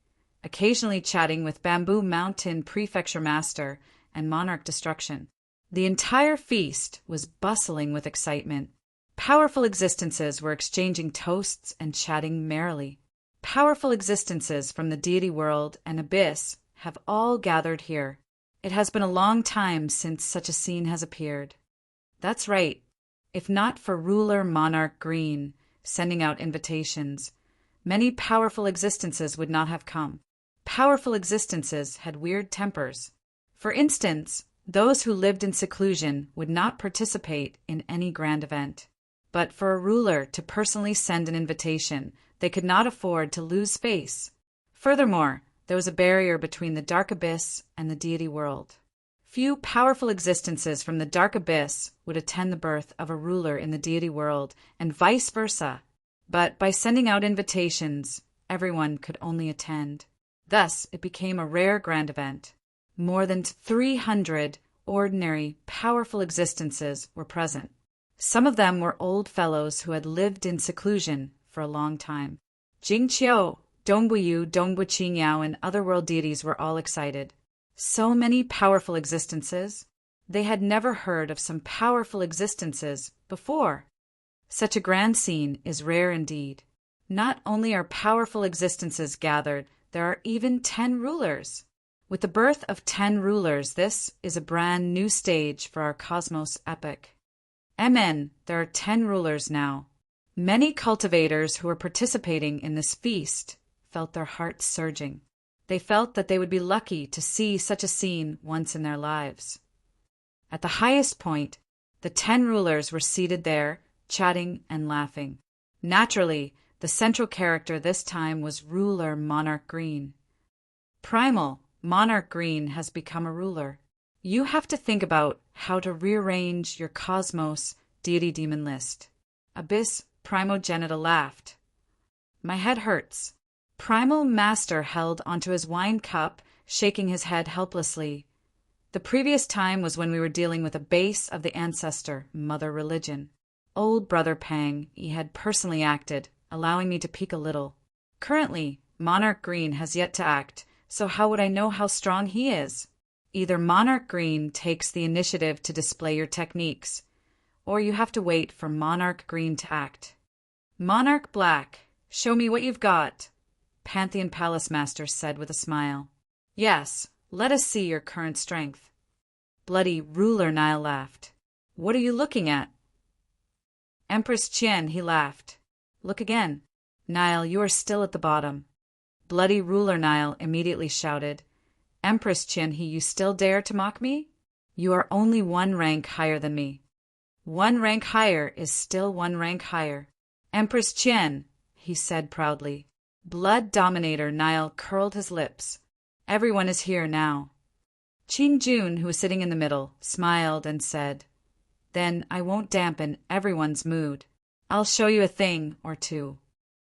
occasionally chatting with Bamboo Mountain Prefecture Master and Monarch Destruction. The entire feast was bustling with excitement. Powerful existences were exchanging toasts and chatting merrily. Powerful existences from the deity world and abyss have all gathered here. It has been a long time since such a scene has appeared. That's right. If not for ruler Monarch Green sending out invitations, many powerful existences would not have come. Powerful existences had weird tempers. For instance, those who lived in seclusion would not participate in any grand event. But for a ruler to personally send an invitation, they could not afford to lose face. Furthermore, there was a barrier between the dark abyss and the deity world. Few powerful existences from the dark abyss would attend the birth of a ruler in the deity world, and vice versa. But by sending out invitations, everyone could only attend. Thus, it became a rare grand event. More than 300 ordinary, powerful existences were present. Some of them were old fellows who had lived in seclusion for a long time. Jing Qiu, Dongbua Yu, Dongbua Qingyao, and other world deities were all excited. So many powerful existences. They had never heard of some powerful existences before. Such a grand scene is rare indeed. Not only are powerful existences gathered, there are even 10 rulers. With the birth of 10 rulers, this is a brand new stage for our cosmos epic. Amen, there are 10 rulers now. Many cultivators who are participating in this feast felt their hearts surging. They felt that they would be lucky to see such a scene once in their lives. At the highest point, the 10 rulers were seated there, chatting and laughing. Naturally, the central character this time was ruler Monarch Green. Primal, Monarch Green has become a ruler. You have to think about how to rearrange your cosmos deity demon list. Abyss Primogenital laughed. My head hurts. Primal Master held onto his wine cup, shaking his head helplessly. The previous time was when we were dealing with a base of the ancestor, Mother Religion. Old Brother Pang, he had personally acted, allowing me to peek a little. Currently, Monarch Green has yet to act, so how would I know how strong he is? Either Monarch Green takes the initiative to display your techniques, or you have to wait for Monarch Green to act. Monarch Black, show me what you've got, Pantheon Palace Master said with a smile. Yes, let us see your current strength. Bloody Ruler Nile laughed. What are you looking at? Empress Qian, he laughed. Look again. Nile, you are still at the bottom. Bloody Ruler Nile immediately shouted. Empress Qian, you still dare to mock me? You are only 1 rank higher than me. 1 rank higher is still 1 rank higher. Empress Qian, he said proudly. Blood Dominator Nile curled his lips. Everyone is here now. Qing Jun, who was sitting in the middle, smiled and said, Then I won't dampen everyone's mood. I'll show you a thing or two.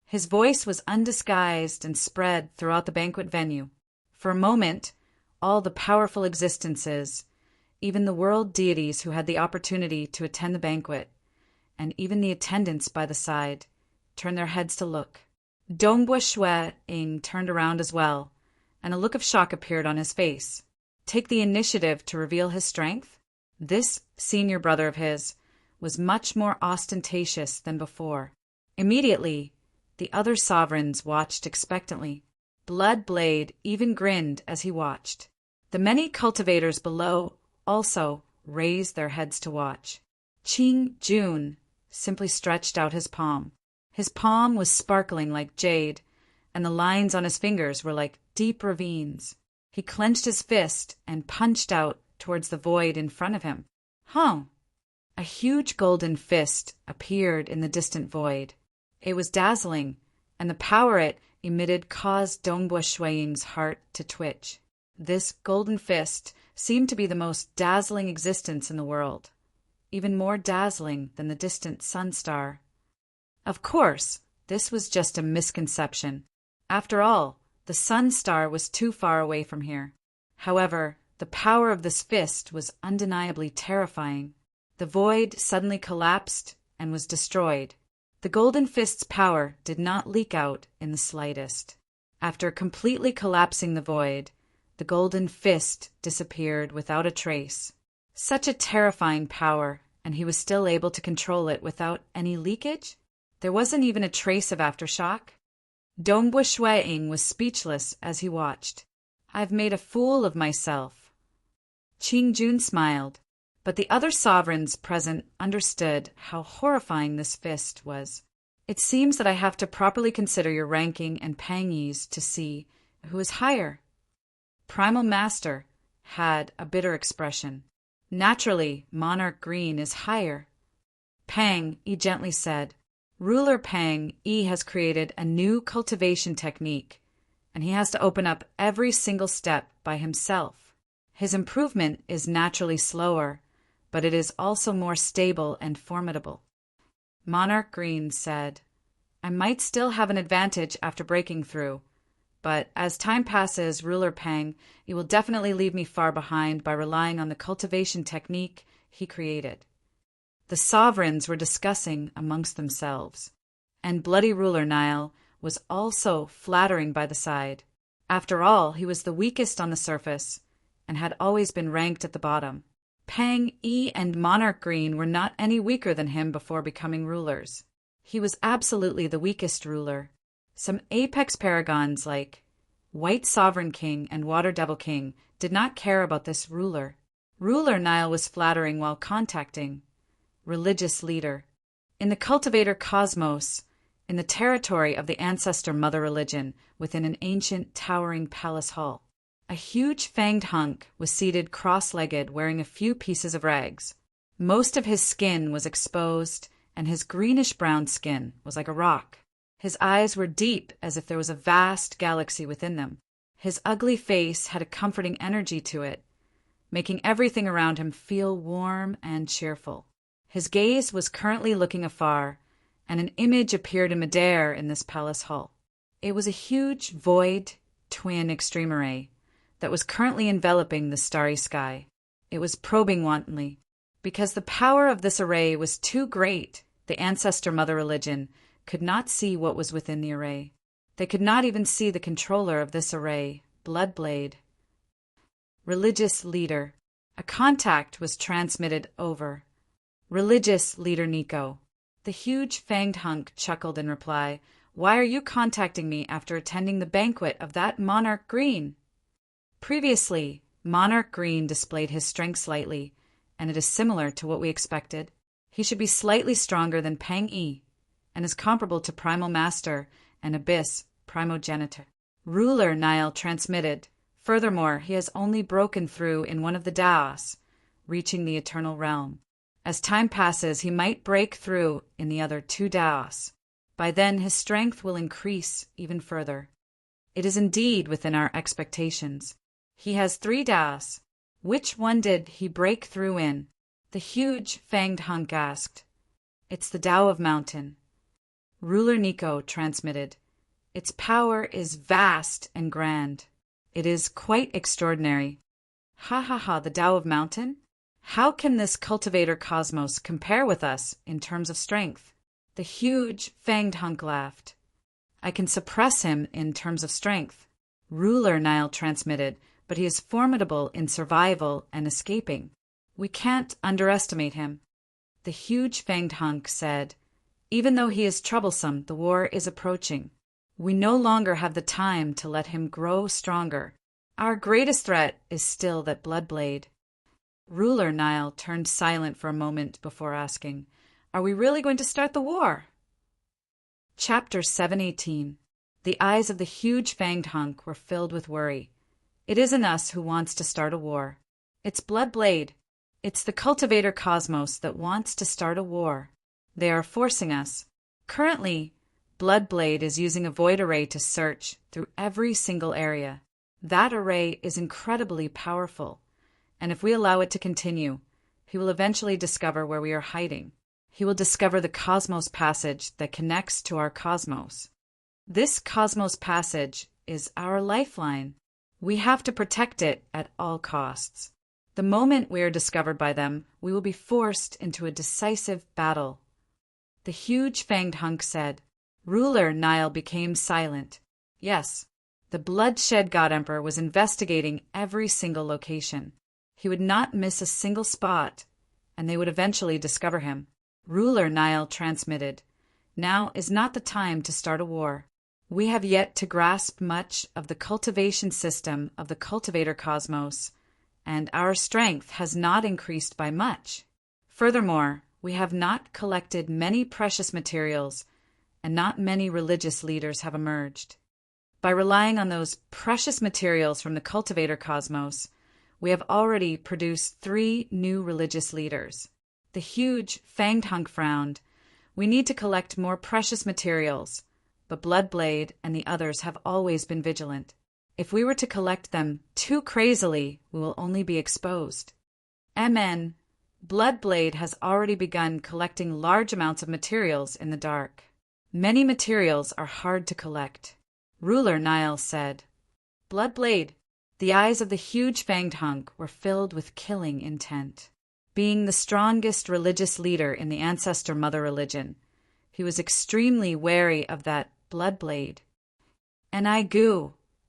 His voice was undisguised and spread throughout the banquet venue. For a moment, all the powerful existences, even the world deities who had the opportunity to attend the banquet, and even the attendants by the side, turned their heads to look. Dongbua Shui Ing turned around as well, and a look of shock appeared on his face. Take the initiative to reveal his strength? This senior brother of his was much more ostentatious than before. Immediately, the other sovereigns watched expectantly. Blood Blade even grinned as he watched. The many cultivators below also raised their heads to watch. Qing Jun simply stretched out his palm. His palm was sparkling like jade, and the lines on his fingers were like deep ravines. He clenched his fist and punched out towards the void in front of him. A huge golden fist appeared in the distant void. It was dazzling, and the power it emitted caused Dongbua Shuiying's heart to twitch. This golden fist seemed to be the most dazzling existence in the world, even more dazzling than the distant sun star. Of course, this was just a misconception. After all, the sun star was too far away from here. However, the power of this fist was undeniably terrifying. The void suddenly collapsed and was destroyed. The golden fist's power did not leak out in the slightest. After completely collapsing the void, the golden fist disappeared without a trace. Such a terrifying power, and he was still able to control it without any leakage? There wasn't even a trace of aftershock. Dongbua Shuiying was speechless as he watched. I've made a fool of myself. Qing Jun smiled, but the other sovereigns present understood how horrifying this fist was. It seems that I have to properly consider your ranking and Pang Yi's to see who is higher. Primal Master had a bitter expression. Naturally, Monarch Green is higher. Pang Yi gently said, Ruler Pang Yi has created a new cultivation technique, and he has to open up every single step by himself. His improvement is naturally slower, but it is also more stable and formidable. Monarch Green said, I might still have an advantage after breaking through, but as time passes, Ruler Pang, he will definitely leave me far behind by relying on the cultivation technique he created. The sovereigns were discussing amongst themselves, and Bloody Ruler Nile was also flattering by the side. After all, he was the weakest on the surface, and had always been ranked at the bottom. Pang Yi and Monarch Green were not any weaker than him before becoming rulers. He was absolutely the weakest ruler. Some apex paragons like White Sovereign King and Water Devil King did not care about this ruler. Ruler Nile was flattering while contacting religious leader. In the cultivator cosmos, in the territory of the ancestor mother religion within an ancient towering palace hall. A huge fanged hunk was seated cross-legged wearing a few pieces of rags. Most of his skin was exposed, and his greenish-brown skin was like a rock. His eyes were deep as if there was a vast galaxy within them. His ugly face had a comforting energy to it, making everything around him feel warm and cheerful. His gaze was currently looking afar, and an image appeared in midair in this palace hall. It was a huge void twin extreme array that was currently enveloping the starry sky. It was probing wantonly. Because the power of this array was too great, the ancestor mother religion could not see what was within the array. They could not even see the controller of this array, Bloodblade. Religious leader. A contact was transmitted over. Religious leader Nico. The huge fanged hunk chuckled in reply. Why are you contacting me after attending the banquet of that Monarch Green? Previously, Monarch Green displayed his strength slightly, and it is similar to what we expected. He should be slightly stronger than Pang Yi, and is comparable to Primal Master and Abyss Primogenitor. Ruler Nile transmitted. Furthermore, he has only broken through in one of the Daos, reaching the Eternal Realm. As time passes, he might break through in the other 2 Daos. By then, his strength will increase even further. It is indeed within our expectations. He has 3 Daos. Which one did he break through in? The huge fanged hunk asked. It's the Tao of Mountain. Ruler Nico transmitted. Its power is vast and grand. It is quite extraordinary. Ha ha ha, the Tao of Mountain? How can this cultivator cosmos compare with us in terms of strength? The huge fanged hunk laughed. I can suppress him in terms of strength. Ruler Nile transmitted, but he is formidable in survival and escaping. We can't underestimate him. The huge fanged hunk said, even though he is troublesome, the war is approaching. We no longer have the time to let him grow stronger. Our greatest threat is still that Bloodblade. Ruler Nile turned silent for a moment before asking, are we really going to start the war? Chapter 718. The eyes of the huge fanged hunk were filled with worry. It isn't us who wants to start a war. It's Bloodblade. It's the cultivator cosmos that wants to start a war. They are forcing us. Currently, Bloodblade is using a void array to search through every single area. That array is incredibly powerful, and if we allow it to continue, he will eventually discover where we are hiding. He will discover the cosmos passage that connects to our cosmos. This cosmos passage is our lifeline. We have to protect it at all costs. The moment we are discovered by them, we will be forced into a decisive battle. The huge fanged hunk said. Ruler Nile became silent. Yes, the bloodshed God Emperor was investigating every single location. He would not miss a single spot, and they would eventually discover him. Ruler Nile transmitted. Now is not the time to start a war. We have yet to grasp much of the cultivation system of the cultivator cosmos, and our strength has not increased by much. Furthermore, we have not collected many precious materials, and not many religious leaders have emerged. By relying on those precious materials from the cultivator cosmos, we have already produced 3 new religious leaders. The huge fanged hunk frowned. We need to collect more precious materials, but Bloodblade and the others have always been vigilant. If we were to collect them too crazily, we will only be exposed. MN, Bloodblade has already begun collecting large amounts of materials in the dark. Many materials are hard to collect. Ruler Nile said. Bloodblade. The eyes of the huge fanged hunk were filled with killing intent. Being the strongest religious leader in the ancestor mother religion, he was extremely wary of that Bloodblade. And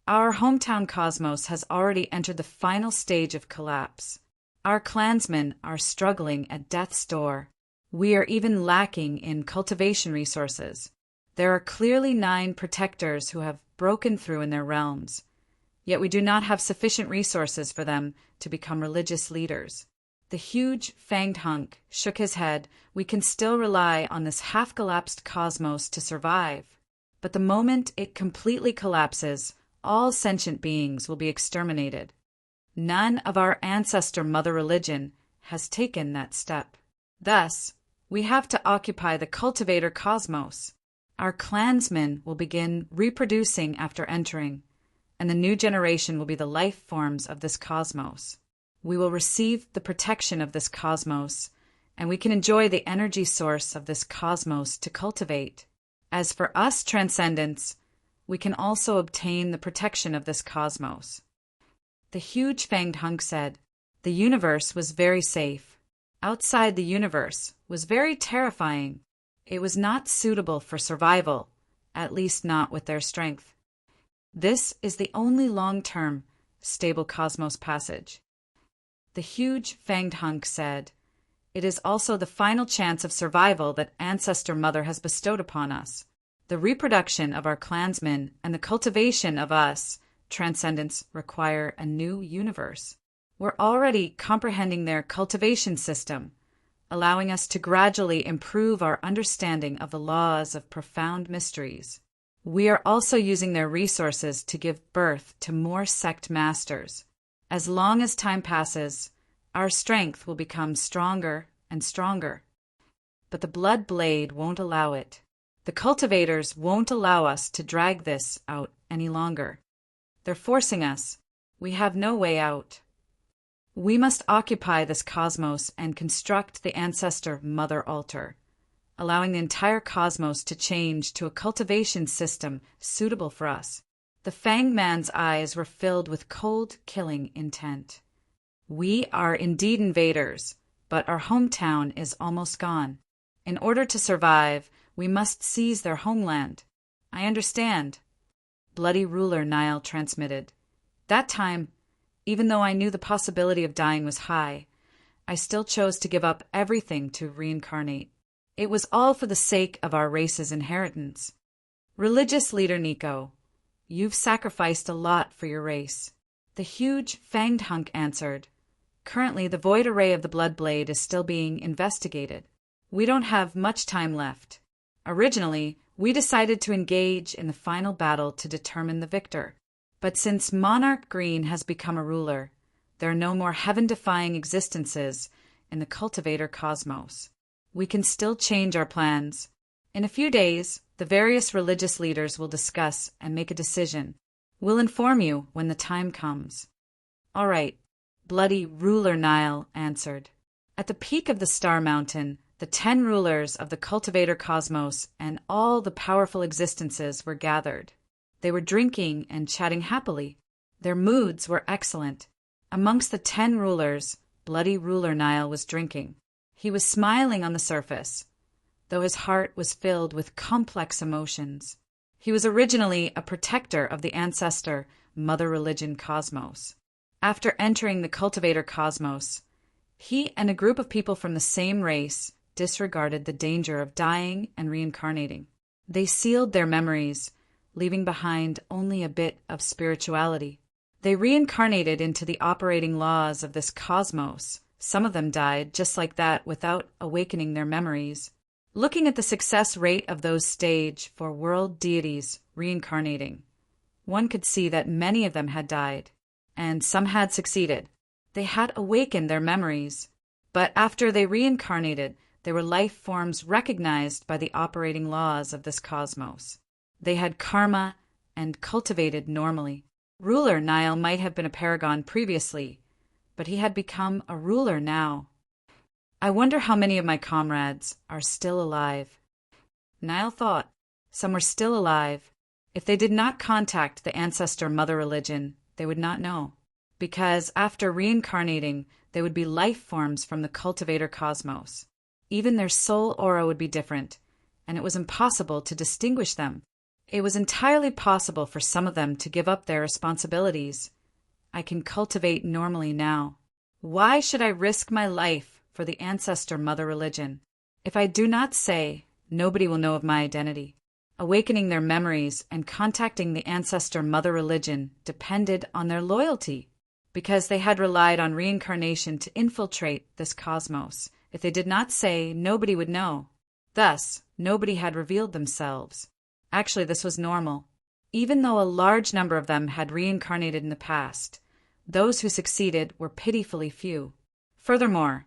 our hometown cosmos has already entered the final stage of collapse. Our clansmen are struggling at death's door. We are even lacking in cultivation resources. There are clearly 9 protectors who have broken through in their realms, yet we do not have sufficient resources for them to become religious leaders. The huge, fanged hunk shook his head. We can still rely on this half-collapsed cosmos to survive. But the moment it completely collapses, all sentient beings will be exterminated. None of our ancestor mother religion has taken that step. Thus, we have to occupy the cultivator cosmos. Our clansmen will begin reproducing after entering, and the new generation will be the life forms of this cosmos. We will receive the protection of this cosmos, and we can enjoy the energy source of this cosmos to cultivate. As for us transcendents, we can also obtain the protection of this cosmos. The huge fanged hunk said, the universe was very safe. Outside the universe was very terrifying. It was not suitable for survival, at least not with their strength. This is the only long-term, stable cosmos passage. The huge fanged hunk said, it is also the final chance of survival that Ancestor Mother has bestowed upon us. The reproduction of our clansmen and the cultivation of us, transcendents, require a new universe. We're already comprehending their cultivation system, allowing us to gradually improve our understanding of the laws of profound mysteries. We are also using their resources to give birth to more sect masters. As long as time passes, our strength will become stronger and stronger. But the blood blade won't allow it. The cultivators won't allow us to drag this out any longer. They're forcing us. We have no way out. We must occupy this cosmos and construct the ancestor mother altar, allowing the entire cosmos to change to a cultivation system suitable for us. The Fanged Man's eyes were filled with cold, killing intent. We are indeed invaders, but our hometown is almost gone. In order to survive, we must seize their homeland. I understand. Bloody Ruler Nile transmitted. That time, even though I knew the possibility of dying was high, I still chose to give up everything to reincarnate. It was all for the sake of our race's inheritance. Religious leader Nico, you've sacrificed a lot for your race. The huge fanged hunk answered. Currently, the void array of the blood blade is still being investigated. We don't have much time left. Originally, we decided to engage in the final battle to determine the victor. But since Monarch Green has become a ruler, there are no more heaven-defying existences in the cultivator cosmos. We can still change our plans. In a few days, the various religious leaders will discuss and make a decision. We'll inform you when the time comes. All right, Bloody Ruler Nile answered. At the peak of the Star Mountain, the 10 rulers of the cultivator cosmos and all the powerful existences were gathered. They were drinking and chatting happily. Their moods were excellent. Amongst the 10 rulers, Bloody Ruler Nile was drinking. He was smiling on the surface, though his heart was filled with complex emotions. He was originally a protector of the ancestor mother religion cosmos. After entering the cultivator cosmos, he and a group of people from the same race disregarded the danger of dying and reincarnating. They sealed their memories, leaving behind only a bit of spirituality. They reincarnated into the operating laws of this cosmos. Some of them died just like that without awakening their memories. Looking at the success rate of those stage for world deities reincarnating, one could see that many of them had died, and some had succeeded. They had awakened their memories, but after they reincarnated, they were life forms recognized by the operating laws of this cosmos. They had karma and cultivated normally. Ruler Nile might have been a paragon previously, but he had become a ruler now. I wonder how many of my comrades are still alive. Nile thought. Some were still alive. If they did not contact the ancestor mother religion, they would not know, because after reincarnating, they would be life forms from the cultivator cosmos. Even their soul aura would be different, and it was impossible to distinguish them. It was entirely possible for some of them to give up their responsibilities. I can cultivate normally now. Why should I risk my life for the ancestor mother religion? If I do not say, nobody will know of my identity. Awakening their memories and contacting the ancestor mother religion depended on their loyalty. because they had relied on reincarnation to infiltrate this cosmos. If they did not say, nobody would know. Thus, nobody had revealed themselves. Actually, this was normal. Even though a large number of them had reincarnated in the past, those who succeeded were pitifully few. Furthermore,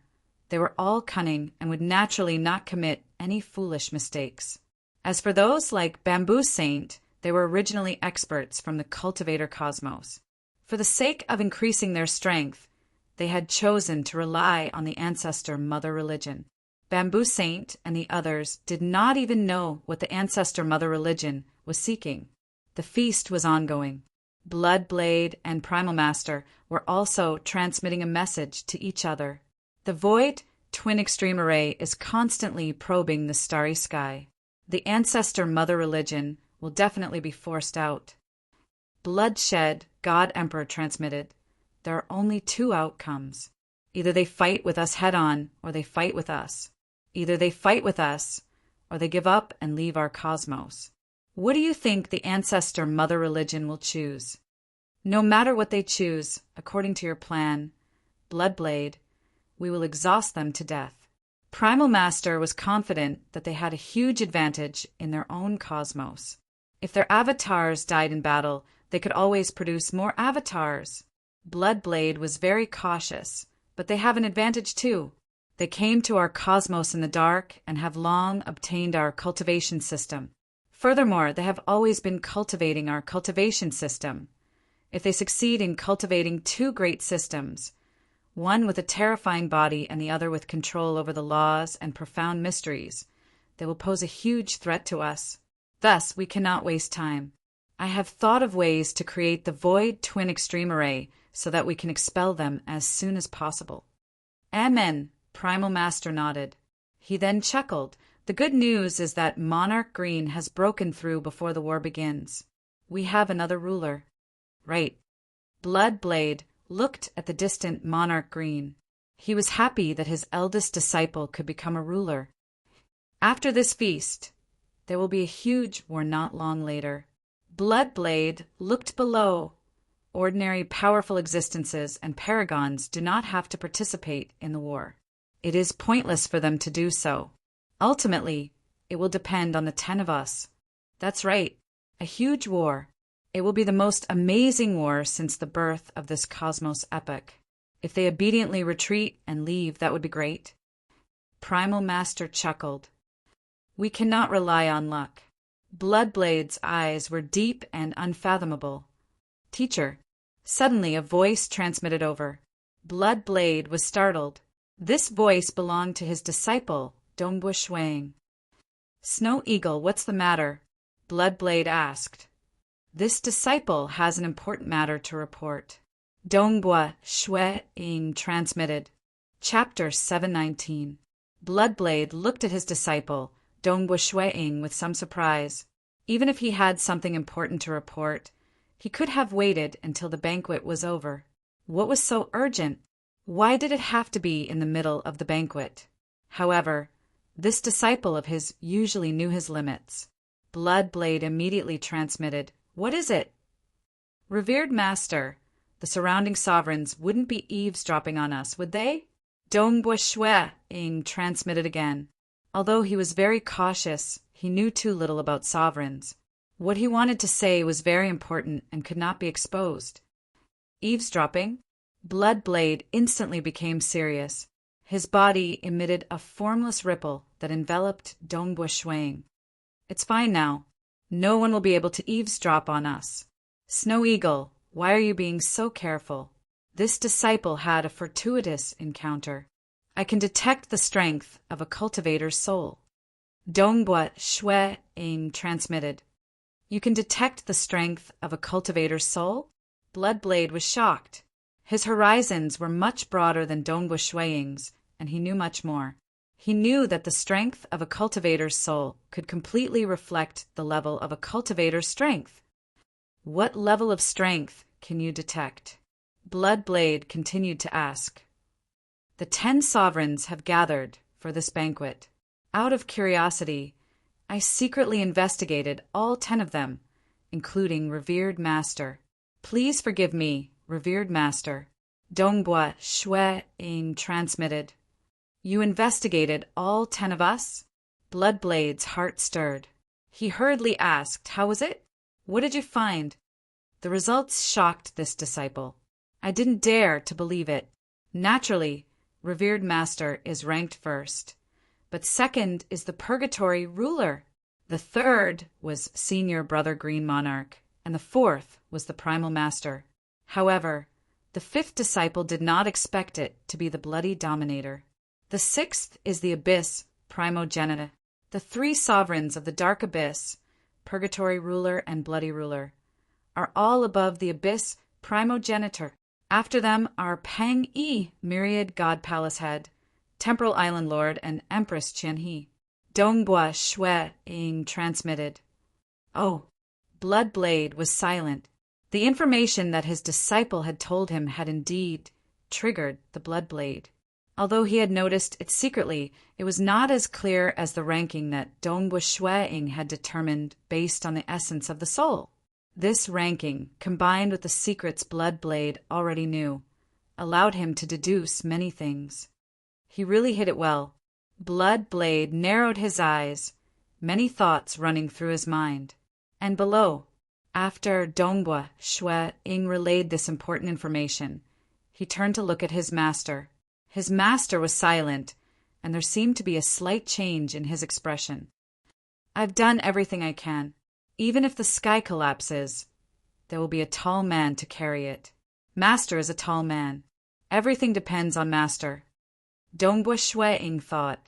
they were all cunning and would naturally not commit any foolish mistakes. As for those like Bamboo Saint, they were originally experts from the cultivator cosmos. For the sake of increasing their strength, they had chosen to rely on the ancestor mother religion. Bamboo Saint and the others did not even know what the ancestor mother religion was seeking. The feast was ongoing. Blood Blade and Primal Master were also transmitting a message to each other. The Void Twin Extreme Array is constantly probing the starry sky. The ancestor mother religion will definitely be forced out. Bloodshed, God Emperor transmitted. There are only two outcomes. Either they fight with us head-on, or they fight with us. Either they fight with us, or they give up and leave our cosmos. What do you think the ancestor mother religion will choose? No matter what they choose, according to your plan, Bloodblade, we will exhaust them to death. Primal Master was confident that they had a huge advantage in their own cosmos. If their avatars died in battle, they could always produce more avatars. Bloodblade was very cautious, but they have an advantage too. They came to our cosmos in the dark and have long obtained our cultivation system. Furthermore, they have always been cultivating our cultivation system. If they succeed in cultivating two great systems, one with a terrifying body and the other with control over the laws and profound mysteries, they will pose a huge threat to us. Thus, we cannot waste time. I have thought of ways to create the Void Twin Extreme Array so that we can expel them as soon as possible. Amen, Primal Master nodded. He then chuckled. The good news is that Monarch Green has broken through before the war begins. We have another ruler. Right. Bloodblade looked at the distant Monarch Green. He was happy that his eldest disciple could become a ruler. After this feast, there will be a huge war not long later. Bloodblade looked below. Ordinary powerful existences and paragons do not have to participate in the war. It is pointless for them to do so. Ultimately, it will depend on the 10 of us. That's right, a huge war. It will be the most amazing war since the birth of this cosmos epoch. If they obediently retreat and leave, that would be great. Primal Master chuckled. We cannot rely on luck. Bloodblade's eyes were deep and unfathomable. Teacher. Suddenly a voice transmitted over. Bloodblade was startled. This voice belonged to his disciple, Dongbua Shuang. Snow Eagle, what's the matter? Bloodblade asked. This disciple has an important matter to report. Dongbua Shuang transmitted. Chapter 719. Bloodblade looked at his disciple, Dongbua Shuang, with some surprise. Even if he had something important to report, he could have waited until the banquet was over. What was so urgent? Why did it have to be in the middle of the banquet? However, this disciple of his usually knew his limits. Bloodblade immediately transmitted, What is it? Revered Master, the surrounding sovereigns wouldn't be eavesdropping on us, would they? Dongbua Shuang transmitted again. Although he was very cautious, he knew too little about sovereigns. What he wanted to say was very important and could not be exposed. Eavesdropping? Bloodblade instantly became serious. His body emitted a formless ripple that enveloped Dongbua Shuang. It's fine now. No one will be able to eavesdrop on us. Snow Eagle, why are you being so careful? This disciple had a fortuitous encounter. I can detect the strength of a cultivator's soul. Dongbua Shuang transmitted. You can detect the strength of a cultivator's soul? Bloodblade was shocked. His horizons were much broader than Dongbua Shuang's, and he knew much more. He knew that the strength of a cultivator's soul could completely reflect the level of a cultivator's strength. What level of strength can you detect? Bloodblade continued to ask. The 10 sovereigns have gathered for this banquet. Out of curiosity, I secretly investigated all 10 of them, including Revered Master. Please forgive me, Revered Master. Dongbua Shui-ing transmitted. You investigated all 10 of us? Bloodblade's heart stirred. He hurriedly asked, how was it? What did you find? The results shocked this disciple. I didn't dare to believe it. Naturally, revered master is ranked first. But second is the purgatory ruler. The third was senior brother Green Monarch, and the fourth was the primal master. However, the fifth disciple did not expect it to be the bloody dominator. The sixth is the abyss primogenitor. The 3 sovereigns of the dark abyss, purgatory ruler and bloody ruler, are all above the abyss primogenitor. After them are Pang Yi, myriad god palace head, temporal island lord, and empress Qianhe. Dongbua Shui-ing transmitted. Oh, Bloodblade was silent. The information that his disciple had told him had indeed triggered the Bloodblade. Although he had noticed it secretly, it was not as clear as the ranking that Dongbua Shui-ing had determined based on the essence of the soul. This ranking, combined with the secrets Bloodblade already knew, allowed him to deduce many things. He really hit it well. Bloodblade narrowed his eyes, many thoughts running through his mind. And below, after Dongbua Shui-ing relayed this important information, he turned to look at his master. His master was silent, and there seemed to be a slight change in his expression. I've done everything I can. Even if the sky collapses, there will be a tall man to carry it. Master is a tall man. Everything depends on master. Dongbua Shui-ing thought.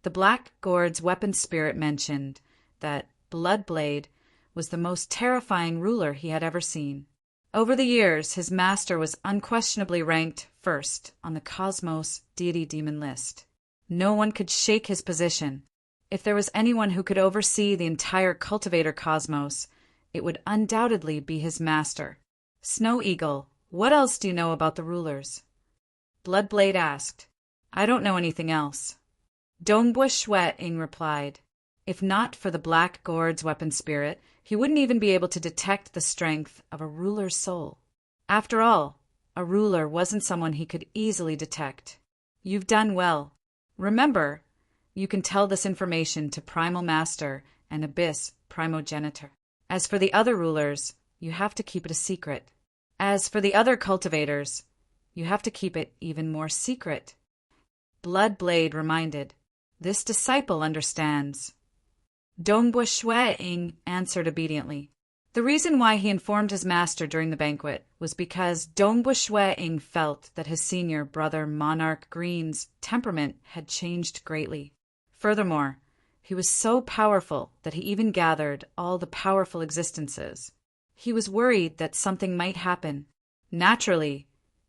The Black Gourd's weapon spirit mentioned that Bloodblade was the most terrifying ruler he had ever seen. Over the years, his master was unquestionably ranked first on the Cosmos deity demon list. No one could shake his position. If there was anyone who could oversee the entire cultivator cosmos, it would undoubtedly be his master. Snow Eagle, what else do you know about the rulers? Bloodblade asked. I don't know anything else. Dongbua Shui-ing replied. If not for the Black Gourd's weapon spirit, he wouldn't even be able to detect the strength of a ruler's soul. After all, a ruler wasn't someone he could easily detect. You've done well. Remember, you can tell this information to Primal Master and Abyss Primogenitor. As for the other rulers, you have to keep it a secret. As for the other cultivators, you have to keep it even more secret. Bloodblade reminded. This disciple understands. Dongbua Shui-ing answered obediently. The reason why he informed his master during the banquet was because Dongbua Shui-ing felt that his senior brother Monarch Green's temperament had changed greatly. Furthermore, he was so powerful that he even gathered all the powerful existences. He was worried that something might happen. Naturally,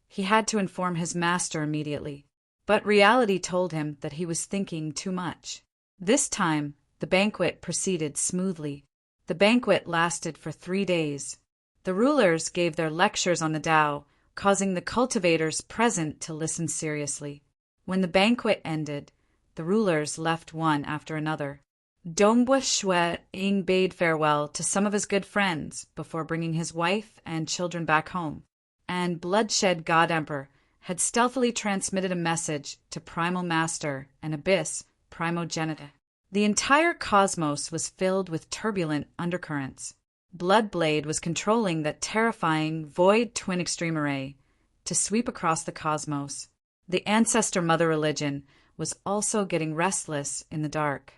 he had to inform his master immediately. But reality told him that he was thinking too much. This time, the banquet proceeded smoothly. The banquet lasted for 3 days. The rulers gave their lectures on the Tao, causing the cultivators present to listen seriously. When the banquet ended, the rulers left one after another. Dongbua Shui-ing bade farewell to some of his good friends before bringing his wife and children back home, and Bloodshed God Emperor had stealthily transmitted a message to Primal Master and Abyss Primogenitor. The entire cosmos was filled with turbulent undercurrents. Bloodblade was controlling that terrifying void twin extreme array to sweep across the cosmos. The ancestor mother religion was also getting restless in the dark.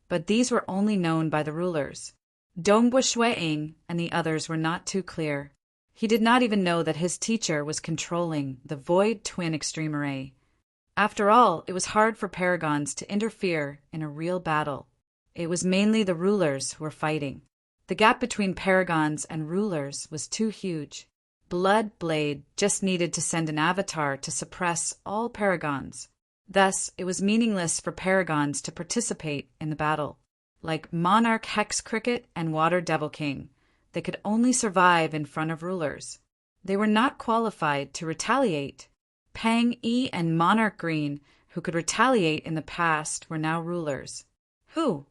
But these were only known by the rulers. Dongbua Shui-ing and the others were not too clear. He did not even know that his teacher was controlling the void twin extreme array. After all, it was hard for paragons to interfere in a real battle. It was mainly the rulers who were fighting. The gap between paragons and rulers was too huge. Bloodblade just needed to send an avatar to suppress all paragons. Thus, it was meaningless for paragons to participate in the battle. Like Monarch Hex Cricket and Water Devil King, they could only survive in front of rulers. They were not qualified to retaliate. Pang Yi and Monarch Green, who could retaliate in the past, were now rulers. Who?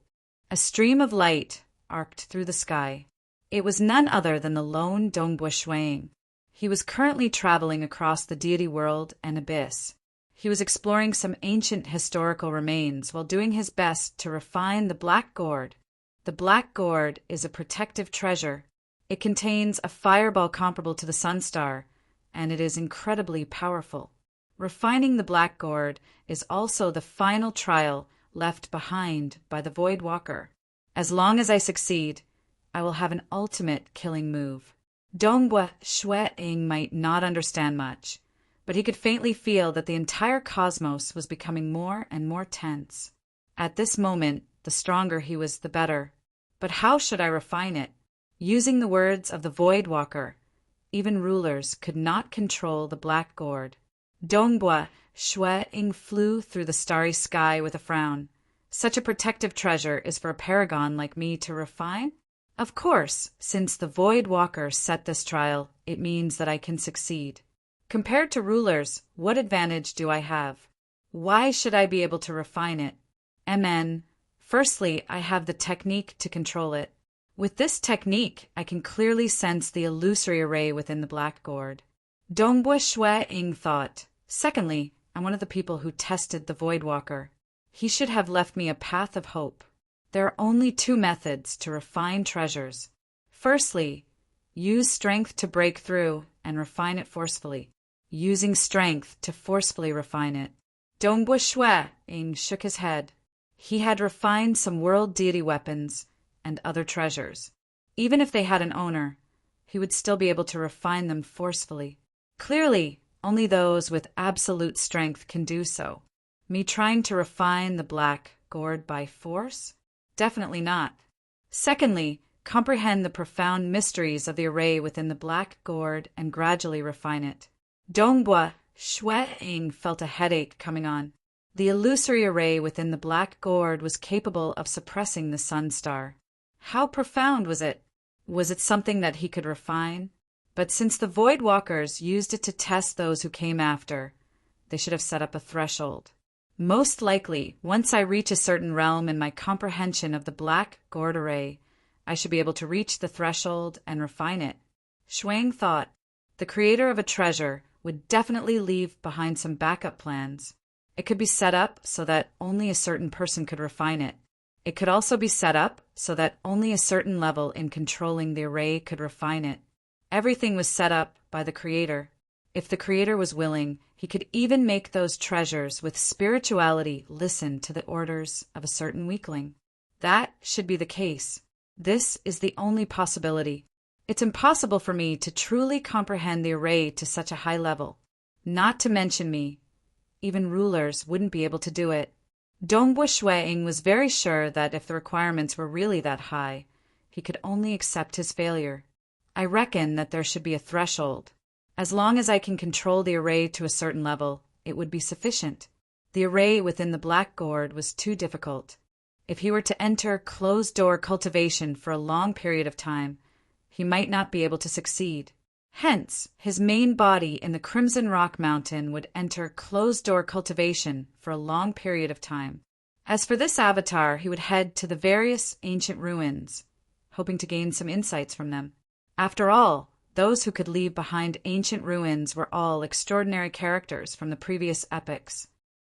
A stream of light arced through the sky. It was none other than the lone Dongbua Shui-ing. He was currently traveling across the deity world and abyss. He was exploring some ancient historical remains while doing his best to refine the Black Gourd. The Black Gourd is a protective treasure. It contains a fireball comparable to the Sunstar, and it is incredibly powerful. Refining the Black Gourd is also the final trial left behind by the Void Walker. As long as I succeed, I will have an ultimate killing move. Dongbua Shueing might not understand much, but he could faintly feel that the entire cosmos was becoming more and more tense. At this moment, the stronger he was, the better. But how should I refine it? Using the words of the Void Walker, even rulers could not control the Black Gourd. Dongbua Shueing flew through the starry sky with a frown. Such a protective treasure is for a paragon like me to refine? Of course, since the Void Walker set this trial, it means that I can succeed. Compared to rulers, what advantage do I have? Why should I be able to refine it? Firstly, I have the technique to control it. With this technique, I can clearly sense the illusory array within the Black Gourd. Dongbua Shueing thought. Secondly, I'm one of the people who tested the Void Walker. He should have left me a path of hope. There are only two methods to refine treasures. Firstly, use strength to break through and refine it forcefully. Using strength to forcefully refine it. Dongbua Shueing shook his head. He had refined some world deity weapons and other treasures. Even if they had an owner, he would still be able to refine them forcefully. Clearly, only those with absolute strength can do so. Me trying to refine the Black Gourd by force? Definitely not. Secondly, comprehend the profound mysteries of the array within the Black Gourd and gradually refine it. Dongbua Shueing felt a headache coming on. The illusory array within the Black Gourd was capable of suppressing the Sunstar. How profound was it? Was it something that he could refine? But since the Void Walkers used it to test those who came after, they should have set up a threshold. Most likely, once I reach a certain realm in my comprehension of the Black Gourd array, I should be able to reach the threshold and refine it. Shuang thought, the creator of a treasure would definitely leave behind some backup plans. It could be set up so that only a certain person could refine it. It could also be set up so that only a certain level in controlling the array could refine it. Everything was set up by the creator. If the creator was willing, he could even make those treasures with spirituality listen to the orders of a certain weakling. That should be the case. This is the only possibility. It's impossible for me to truly comprehend the array to such a high level. Not to mention me. Even rulers wouldn't be able to do it. Dongbua Shueing was very sure that if the requirements were really that high, he could only accept his failure. I reckon that there should be a threshold. As long as I can control the array to a certain level, it would be sufficient. The array within the Black Gourd was too difficult. If he were to enter closed-door cultivation for a long period of time, he might not be able to succeed. Hence, his main body in the Crimson Rock Mountain would enter closed-door cultivation for a long period of time. As for this avatar, he would head to the various ancient ruins, hoping to gain some insights from them. After all, those who could leave behind ancient ruins were all extraordinary characters from the previous epics.